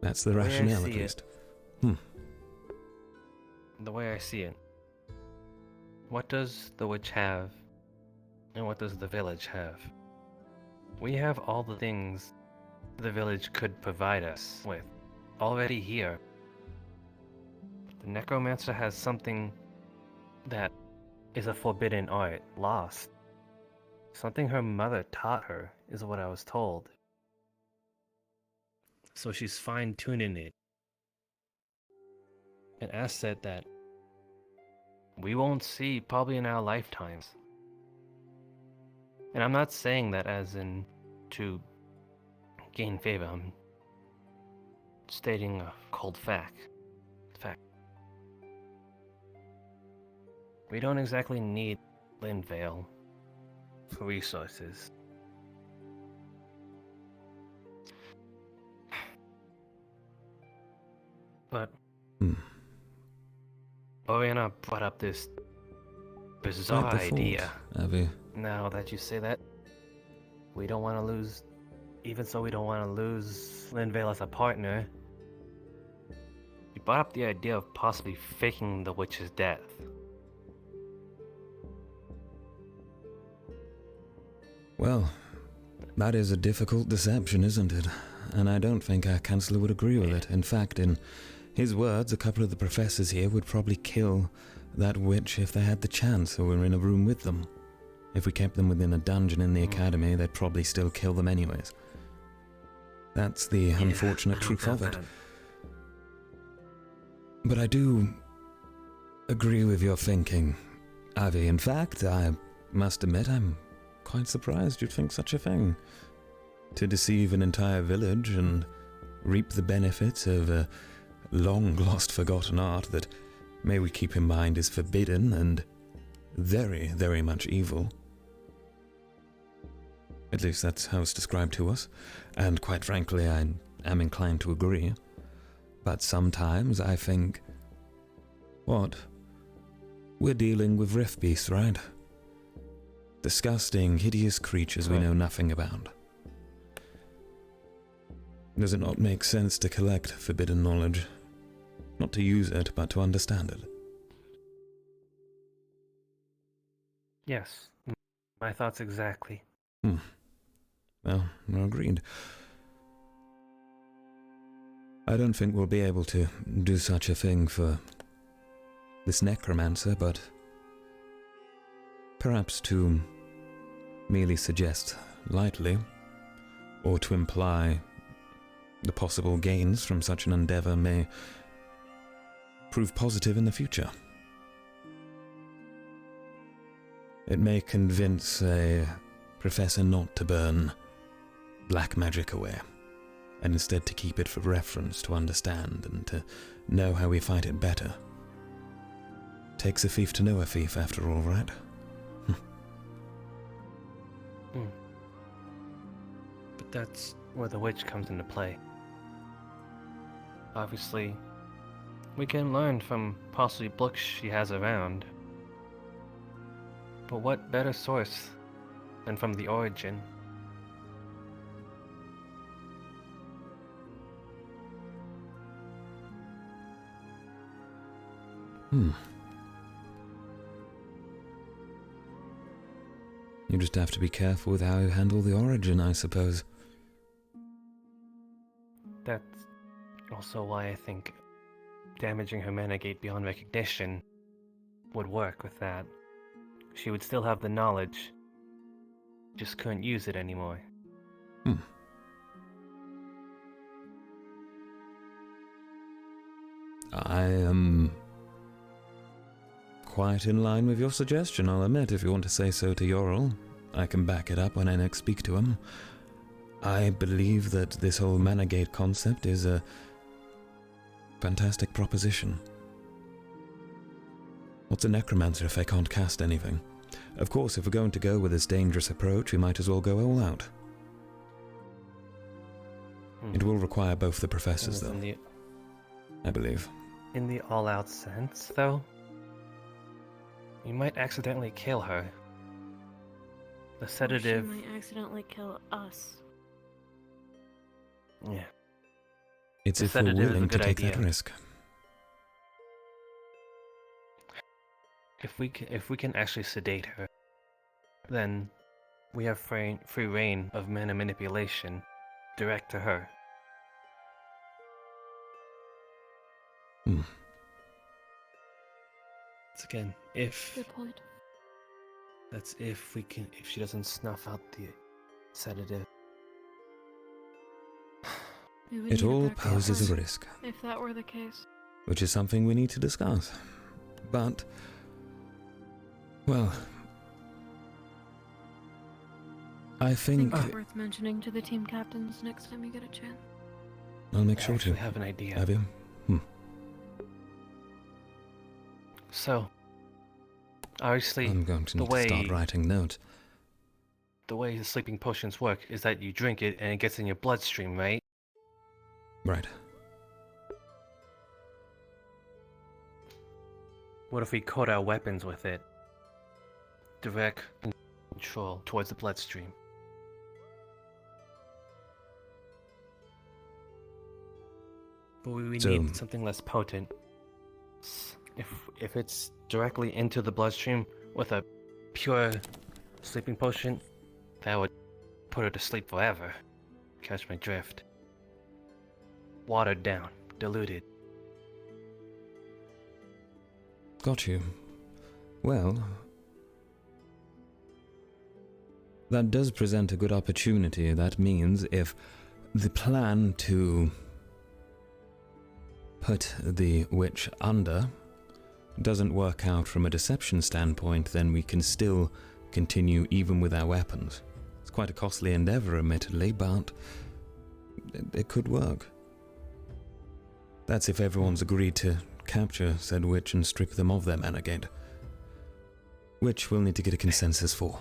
That's the rationale, at least. The way I see it, what does the witch have, and what does the village have? We have all the things the village could provide us with already here. The necromancer has something that is a forbidden art, lost. Something her mother taught her is what I was told. So she's fine-tuning it. An asset that we won't see probably in our lifetimes. And I'm not saying that as in to gain favor. I'm stating a cold fact. We don't exactly need Linvale for resources. But Oriana brought up this bizarre Quite the thought, idea. Avi. Now that you say that, we don't want to lose. Even so, we don't want to lose Linvale as a partner. You brought up the idea of possibly faking the witch's death. Well, that is a difficult deception, isn't it? And I don't think our Chancellor would agree with it. In fact, in his words, a couple of the professors here would probably kill that witch if they had the chance or were in a room with them. If we kept them within a dungeon in the academy, they'd probably still kill them anyways. That's the unfortunate truth of it. But I do agree with your thinking, Avi. In fact, I must admit I'm quite surprised you'd think such a thing. To deceive an entire village and reap the benefits of a long-lost forgotten art that, may we keep in mind, is forbidden and very, very much evil. At least that's how it's described to us, and quite frankly I am inclined to agree. But sometimes I think, what? We're dealing with rift beasts, right? Disgusting, hideous creatures we know nothing about. Does it not make sense to collect forbidden knowledge? Not to use it, but to understand it. Yes, my thoughts exactly. Well, we're agreed. I don't think we'll be able to do such a thing for this necromancer, but perhaps to merely suggest lightly, or to imply the possible gains from such an endeavor may prove positive in the future. It may convince a professor not to burn black magic away, and instead to keep it for reference, to understand, and to know how we fight it better. Takes a thief to know a thief, after all, right? But that's where the witch comes into play. Obviously, we can learn from possibly books she has around. But what better source than from the origin? You just have to be careful with how you handle the origin, I suppose. That's also why I think damaging her mana gate beyond recognition would work with that. She would still have the knowledge, just couldn't use it anymore. I am quite in line with your suggestion, I'll admit. If you want to say so to Yorl, I can back it up when I next speak to him. I believe that this whole mana gate concept is a fantastic proposition. What's a necromancer if they can't cast anything? Of course, if we're going to go with this dangerous approach, we might as well go all out. It will require both the professors, though. I believe. In the all-out sense, though, you might accidentally kill her. The sedative... She might accidentally kill us. Yeah. It's The if we're sedative is a willing to good take that idea. risk. If we can actually sedate her, then we have free reign of mana manipulation direct to her. It's again, if Good point. that's if she doesn't snuff out the sedative. We would It need a all backup poses a plan, risk, if that were the case. which is something we need to discuss. But, well, I think it's worth mentioning to the team captains next time you get a chance. I'll make I sure to. actually have an idea. Have you? So, obviously, I'm going to the need to start writing notes. The way the sleeping potions work is that you drink it and it gets in your bloodstream, right? Right. What if we coat our weapons with it? Direct control towards the bloodstream. But we So- need something less potent. If it's directly into the bloodstream with a pure sleeping potion, that would put her to sleep forever. Catch my drift. Watered down, diluted. Got you. Well, that does present a good opportunity. That means if the plan to put the witch under doesn't work out from a deception standpoint, then we can still continue even with our weapons. It's quite a costly endeavor, admittedly, but it could work. That's if everyone's agreed to capture said witch and strip them of their managate, which we'll need to get a consensus for.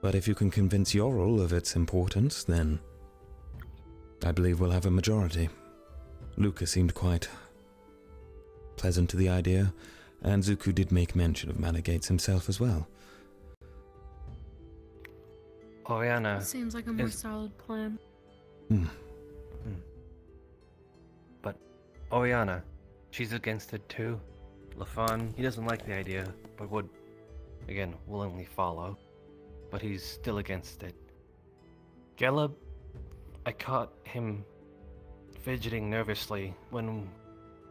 But if you can convince Yorl of its importance, then I believe we'll have a majority. Luca seemed quite pleasant to the idea, and Zuko did make mention of Manigates himself as well. Oriana. Seems like a more solid plan. But Oriana, she's against it too. Lafon, he doesn't like the idea, but would, again, willingly follow. But he's still against it. Geleb, I caught him fidgeting nervously when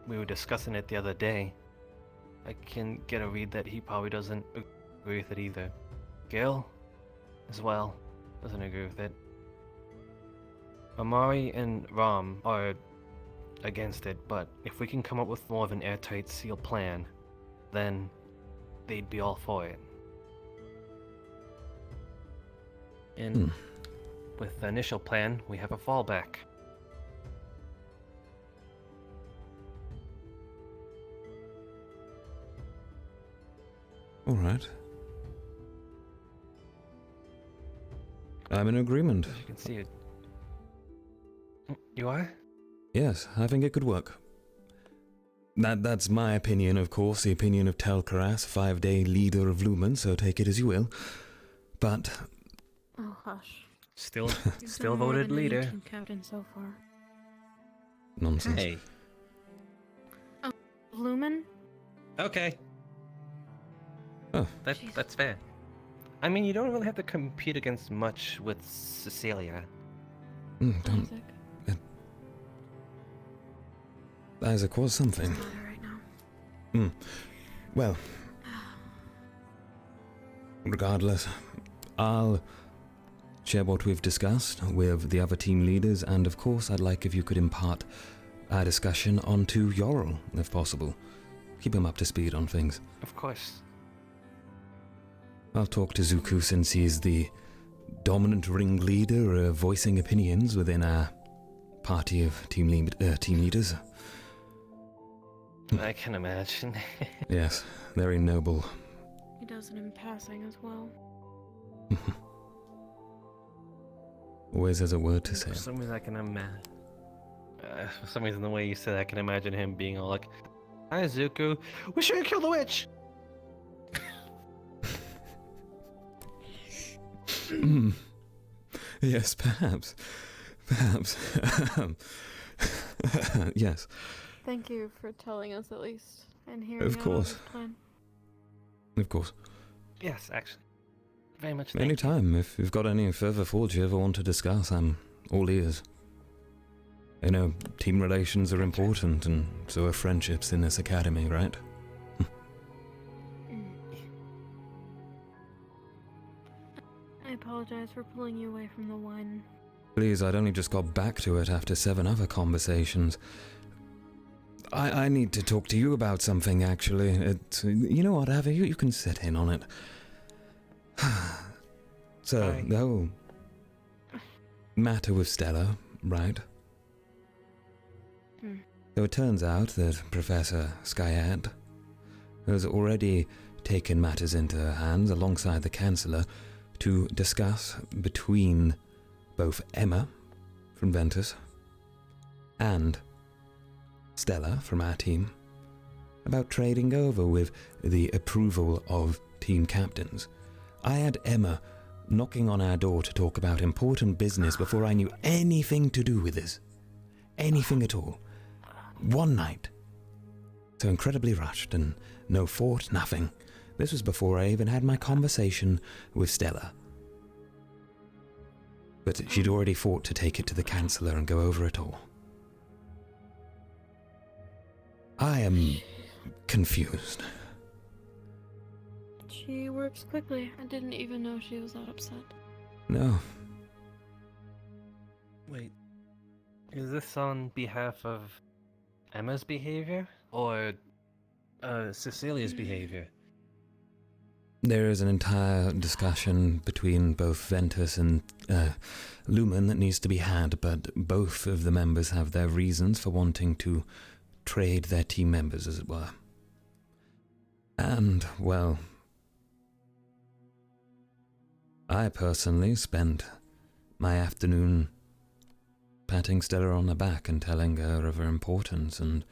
we were discussing it the other day. I can get a read that he probably doesn't agree with it either. Gil, as well, doesn't agree with it. Amari and Ram are against it, but if we can come up with more of an airtight sealed plan, then they'd be all for it. And with the initial plan, we have a fallback. All right. I'm in agreement. As you can see it. You are? Yes, I think it could work. That's my opinion, of course, the opinion of Tel'Kahras, 5-day leader of Lumen, so take it as you will. But... Oh, hush. Still You've still done more voted than any leader. team captain so far. Nonsense. Hey. Oh, Lumen? Okay. Oh. That's fair. I mean, you don't really have to compete against much with Cecilia. Don't... Isaac was something. Well, regardless, I'll share what we've discussed with the other team leaders, and of course I'd like if you could impart our discussion onto Yorl, if possible. Keep him up to speed on things. Of course. I'll talk to Zuko since he's the dominant ringleader, voicing opinions within our party of team leaders. I can imagine. Yes, very noble. He does it in passing as well. Always has a word to say. For some reason I can imagine. For some reason the way you said, I can imagine him being all like, "Hi Zuko, we should kill the witch." Yes, perhaps. Yes. Thank you for telling us at least, and hearing Of out course. his plan. Of course. Yes, actually. Very much thank Anytime. If you've got any further thoughts you ever want to discuss, I'm all ears. You know, team relations are important, and so are friendships in this academy, right? I apologize apologize for pulling you away from the wine. Please, I'd only just got back to it after 7 other conversations. I need to talk to you about something, actually. You know what, Avi, you can sit in on it. So, the whole matter with Stella, right? So it turns out that Professor Skyad has already taken matters into her hands alongside the Chancellor to discuss between both Emma from Ventus and Stella from our team about trading over with the approval of team captains. I had Emma knocking on our door to talk about important business before I knew anything to do with this. Anything at all. One night. So incredibly rushed and no thought, nothing. This was before I even had my conversation with Stella. But she'd already thought to take it to the Chancellor and go over it all. I am confused. She works quickly. I didn't even know she was that upset. No. Wait, is this on behalf of Emma's behavior or Cecilia's behavior? There is an entire discussion between both Ventus and Lumen that needs to be had, but both of the members have their reasons for wanting to trade their team members, as it were. And, well, I personally spent my afternoon patting Stella on the back and telling her of her importance, and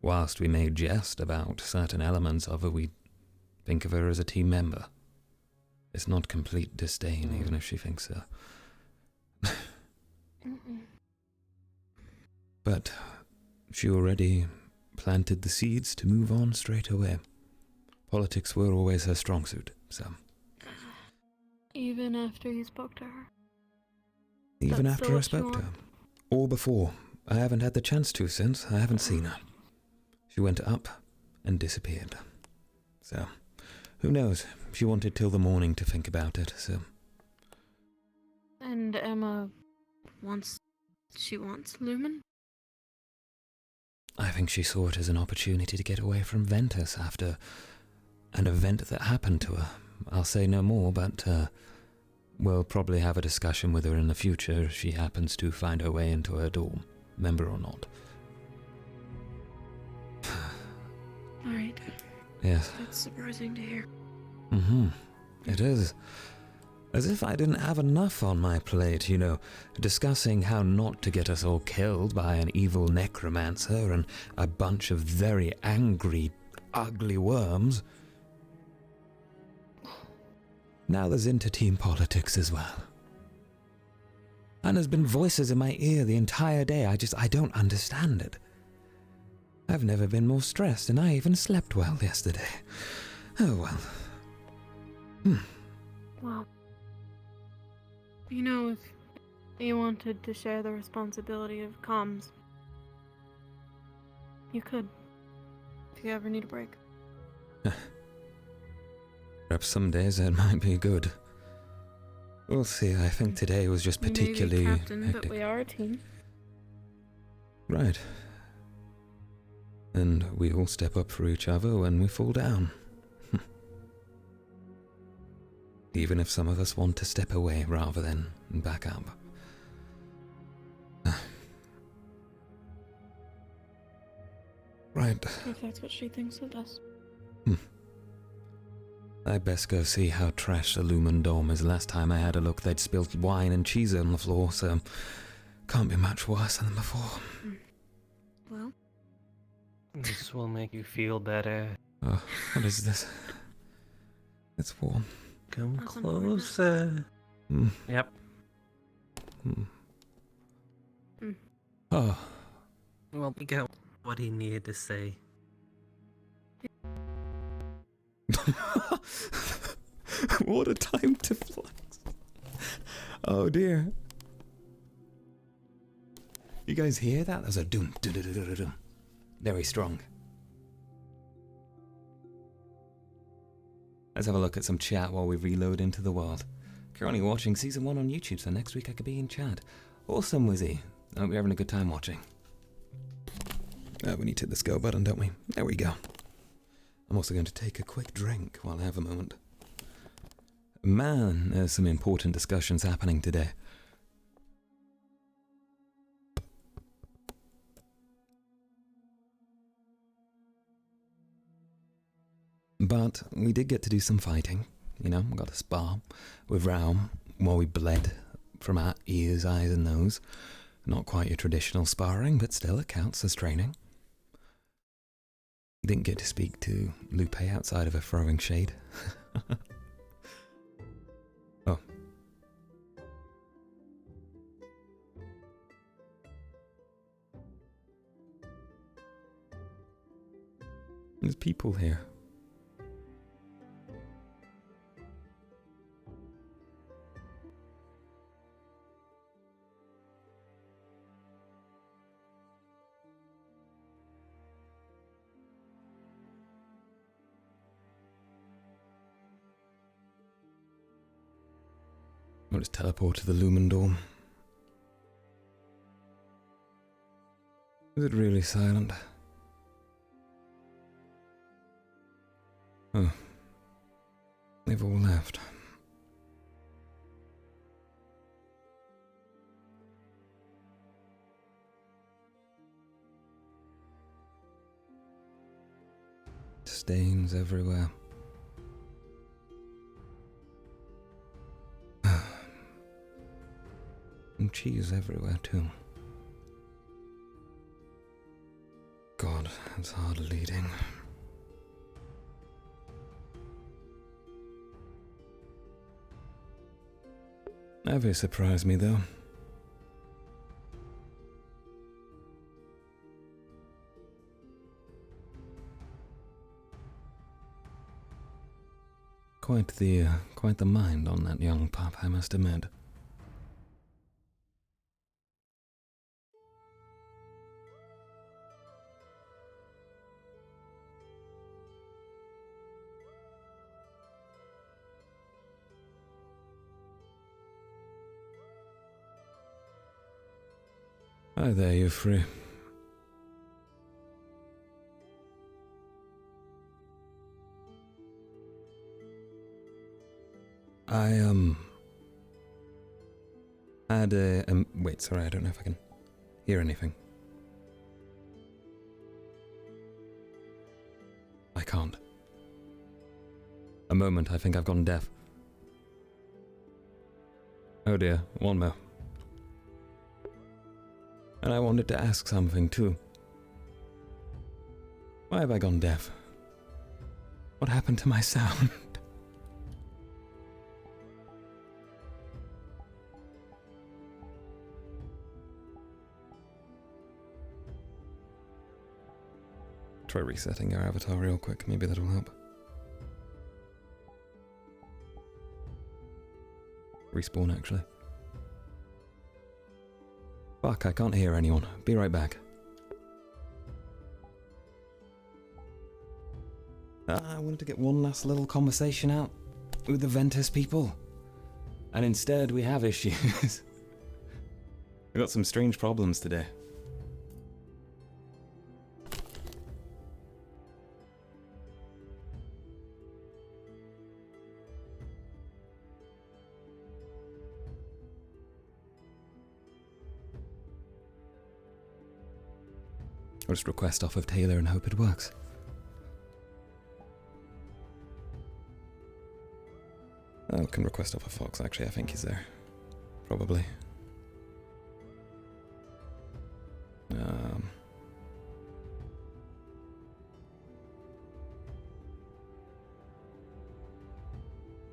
whilst we made jest about certain elements of her, we think of her as a team member. It's not complete disdain, even if she thinks so. But she already planted the seeds to move on straight away. Politics were always her strong suit, so... Even after you spoke to her? Even That's after still I what you spoke to her. want? Or before. I haven't had the chance to since. I haven't seen her. She went up and disappeared. So, who knows? She wanted till the morning to think about it, so... And Emma wants Lumen? I think she saw it as an opportunity to get away from Ventus after an event that happened to her. I'll say no more, but we'll probably have a discussion with her in the future if she happens to find her way into her dorm, member or not. Alright. Yes. That's surprising to hear. It is. As if I didn't have enough on my plate, you know, discussing how not to get us all killed by an evil necromancer and a bunch of very angry, ugly worms. Now there's inter-team politics as well. And there's been voices in my ear the entire day. I don't understand it. I've never been more stressed, and I even slept well yesterday. Oh well. Well, you know, if you wanted to share the responsibility of comms, you could. If you ever need a break. Perhaps some days that might be good. We'll see. I think today was just particularly We may be captain, hectic. but we are a team. Right. And we all step up for each other when we fall down. Even if some of us want to step away rather than back up. Right. If that's what she thinks of us. I'd best go see how trash the Lumen dorm is. Last time I had a look, they'd spilled wine and cheese on the floor, so can't be much worse than before. Well? This will make you feel better. Oh, what is this? It's warm. Come closer. Yep. Oh. Well, we got what he needed to say. What a time to flex. Oh dear. You guys hear that? There's a doom, doom, doom, doom, doom. Very strong. Let's have a look at some chat while we reload into the world. you're only watching Season 1 on YouTube, so next week I could be in chat. Awesome, Wizzy. I hope you're having a good time watching. We need to hit this go button, don't we? There we go. I'm also going to take a quick drink while I have a moment. Man, there's some important discussions happening today. But we did get to do some fighting. You know, we got a spar with Raum while we bled from our ears, eyes and nose. Not quite your traditional sparring, but still it counts as training. Didn't get to speak to Lupe outside of her throwing shade. Oh. There's people here. I'll just teleport to the Lumen dorm. Is it really silent? Oh. They've all left. Stains everywhere. And cheese everywhere too. God, it's hard leading. Never surprised me though. Quite the mind on that young pup, I must admit. Hi there, you're free. I had a wait, sorry, I don't know if I can hear anything. I can't. A moment, I think I've gone deaf. Oh dear, one more. And I wanted to ask something too. Why have I gone deaf? What happened to my sound? Try resetting your avatar real quick, maybe that'll help. Respawn actually. Fuck, I can't hear anyone. Be right back. I wanted to get one last little conversation out with the Ventus people. And instead we have issues. We got some strange problems today. I'll just request off of Taylor and hope it works. I can request off of Fox, actually, I think he's there. Probably.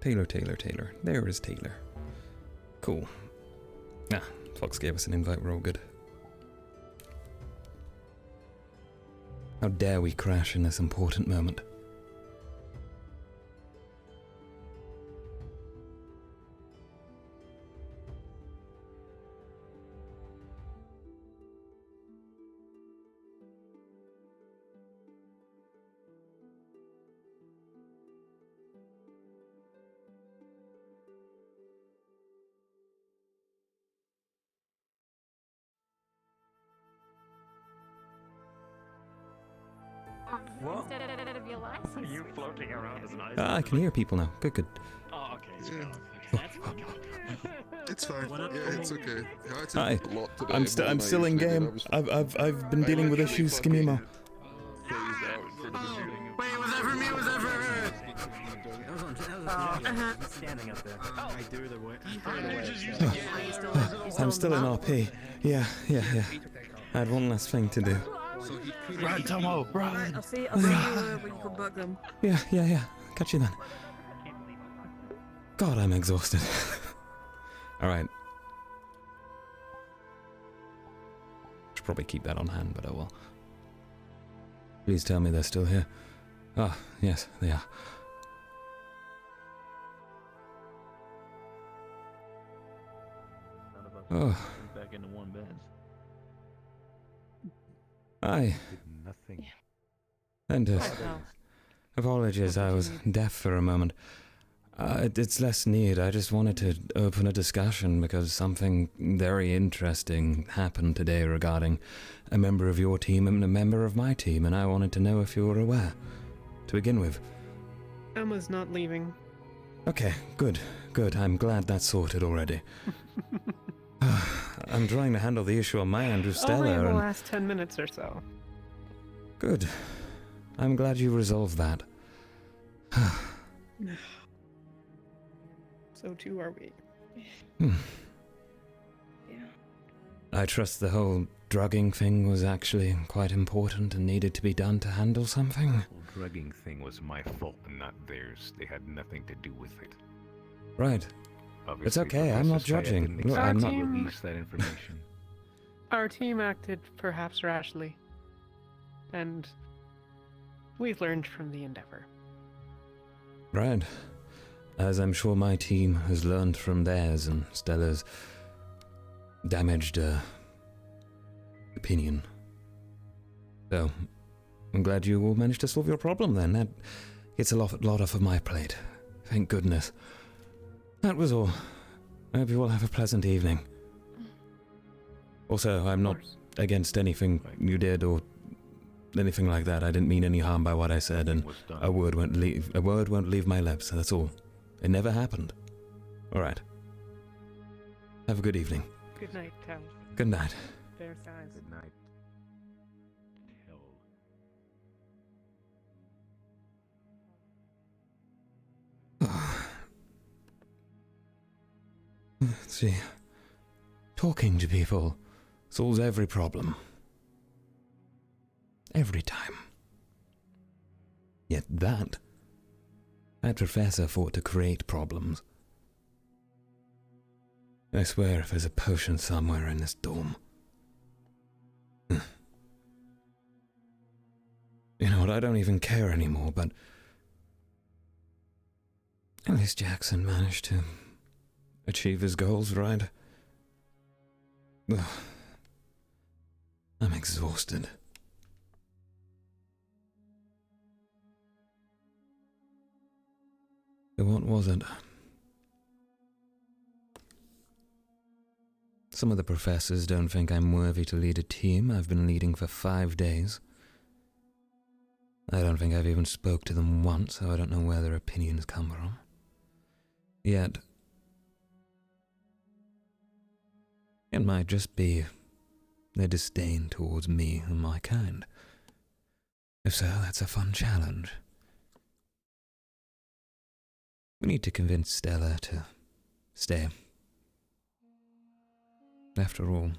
Taylor. There is Taylor. Cool. Fox gave us an invite, we're all good. How dare we crash in this important moment? What? Instead of your license. Are you floating around as an ice? I can hear people now. Good, good. Oh, okay. Yeah. That's It's fine. Yeah, it's okay. Yeah, I took Hi. a lot today, I'm more still than I still in usually did. I game. was I've been dealing with literally issues, fucking Skimimo. phased out in front of the meeting. Wait, was that for me? Was that for her? standing up there. I do the way. I'm still in RP. Yeah. I had one last thing to do. Run, Tomo, run! I'll see you when you come back then. Yeah. Catch you then. God, I'm exhausted. Alright. Should probably keep that on hand, but oh well. Please tell me they're still here. Ah, yes, they are. Oh. Back into one bed. Aye. Nothing. And apologies, I was deaf for a moment. It's less need. I just wanted to open a discussion because something very interesting happened today regarding a member of your team and a member of my team, and I wanted to know if you were aware. To begin with. Emma's not leaving. Okay, good. I'm glad that's sorted already. I'm trying to handle the issue on my end with Stella. Only in the and... last 10 minutes or so. Good. I'm glad you resolved that. So too are we. I trust the whole drugging thing was actually quite important and needed to be done to handle something. The drugging thing was my fault and not theirs. They had nothing to do with it. Right. Obviously, It's okay, I'm not Professor Skaya judging. didn't Look, I'm not... exactly release that information. Our team acted perhaps rashly. And we've learned from the endeavor. Right. As I'm sure my team has learned from theirs and Stella's damaged opinion. So, I'm glad you all managed to solve your problem then. That gets a lot off of my plate. Thank goodness. That was all. I hope you all have a pleasant evening. Also, I'm not against anything you did or anything like that. I didn't mean any harm by what I said, and a word won't leave my lips, that's all. It never happened. Alright. Have a good evening. Good night, Tel. Good night. Fair size. Good night. Let's see. Talking to people solves every problem. Every time. Yet that professor fought to create problems. I swear if there's a potion somewhere in this dorm. You know what, I don't even care anymore, but at least Jackson managed to achieve his goals, right? Ugh. I'm exhausted. So what was it? Some of the professors don't think I'm worthy to lead a team I've been leading for 5 days. I don't think I've even spoke to them once, so I don't know where their opinions come from. Yet, it might just be their disdain towards me and my kind. If so, that's a fun challenge. We need to convince Stella to stay. After all,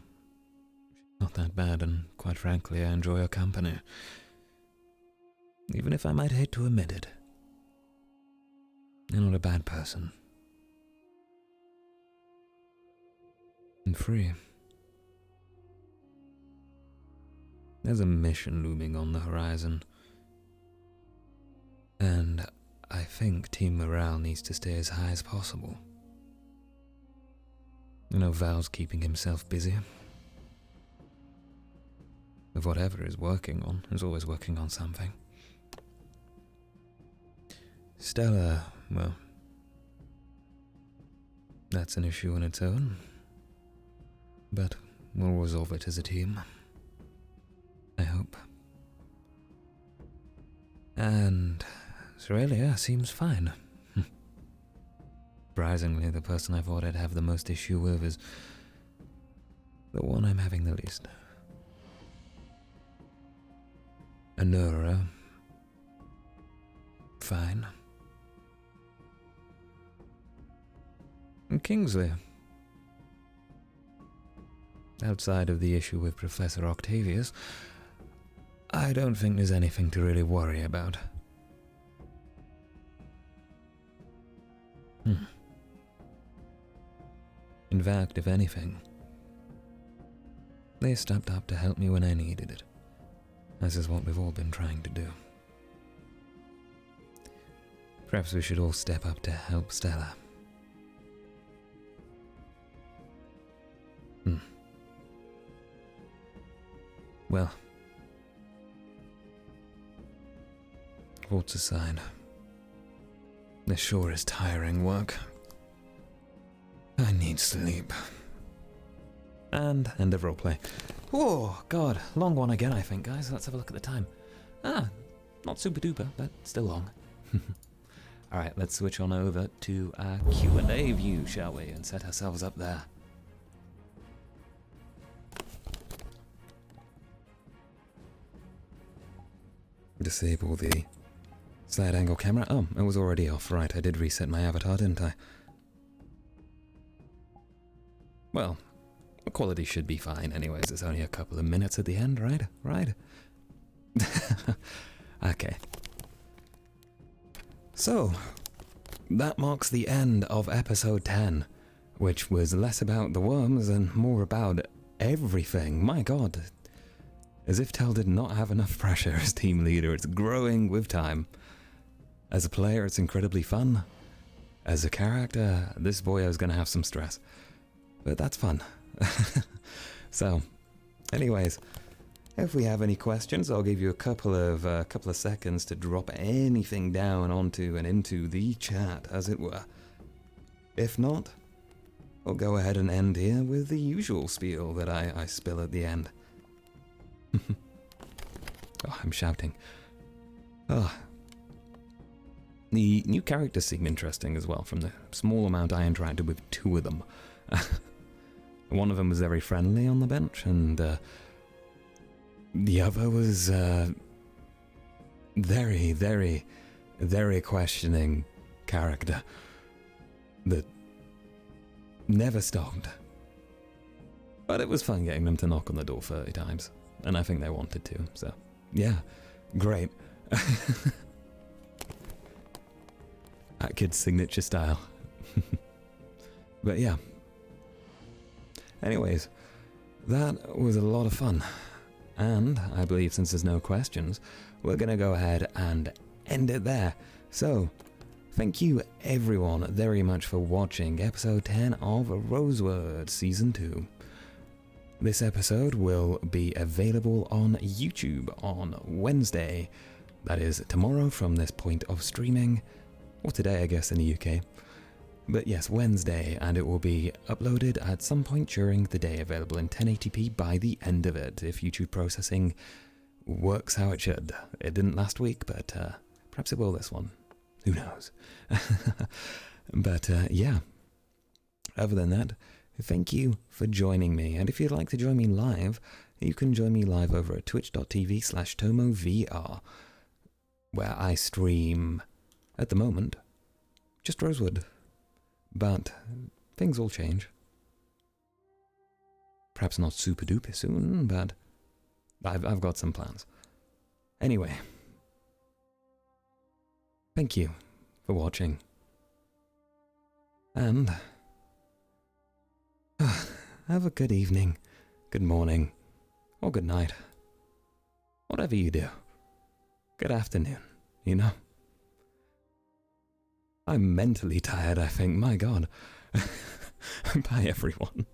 she's not that bad, and quite frankly, I enjoy her company. Even if I might hate to admit it. I'm not a bad person. And free. There's a mission looming on the horizon. And I think team morale needs to stay as high as possible. I know Val's keeping himself busy. With whatever he's working on, he's always working on something. Stella, well, that's an issue on its own. But we'll resolve it as a team. I hope. And Australia seems fine. Surprisingly, the person I thought I'd have the most issue with is the one I'm having the least. Anura, fine. And Kingsley. Outside of the issue with Professor Octavius, I don't think there's anything to really worry about. In fact, if anything, they stepped up to help me when I needed it. This is what we've all been trying to do. Perhaps we should all step up to help Stella. Well, thoughts aside, this sure is tiring work. I need sleep. And end of roleplay. Oh, God, long one again, I think, guys. Let's have a look at the time. Not super duper, but still long. Alright, let's switch on over to our Q&A view, shall we, and set ourselves up there. Disable the side angle camera. Oh, it was already off. Right, I did reset my avatar, didn't I? Well, the quality should be fine anyways. It's only a couple of minutes at the end, right? Right? Okay. So, that marks the end of episode 10, which was less about the worms and more about everything. My God. As if Tel did not have enough pressure as team leader. It's growing with time. As a player, it's incredibly fun. As a character, this boyo is going to have some stress. But that's fun. So, anyways, if we have any questions, I'll give you a couple of seconds to drop anything down onto and into the chat, as it were. If not, I'll go ahead and end here with the usual spiel that I spill at the end. Oh, I'm shouting. Oh. The new characters seem interesting as well, from the small amount I interacted with two of them. One of them was very friendly on the bench, and the other was very, very, very questioning character that never stopped. But it was fun getting them to knock on the door 30 times. And I think they wanted to, so yeah, great. That kid's signature style. But yeah. Anyways, that was a lot of fun. And I believe since there's no questions, we're going to go ahead and end it there. So, thank you everyone very much for watching episode 10 of Rosewood Season 2. This episode will be available on YouTube on Wednesday. That is tomorrow from this point of streaming, or today I guess in the UK. But yes, Wednesday, and it will be uploaded at some point during the day, available in 1080p by the end of it, if YouTube processing works how it should. It didn't last week, but perhaps it will this one. Who knows? But yeah, other than that, thank you for joining me, and if you'd like to join me live, you can join me live over at twitch.tv/TomoVR, where I stream, at the moment, just Rosewood. But things will change. Perhaps not super duper soon, but I've got some plans. Anyway, thank you for watching. And have a good evening, good morning, or good night. Whatever you do. Good afternoon, you know? I'm mentally tired, I think. My God. Bye, everyone.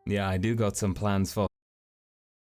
Yeah, I do got some plans for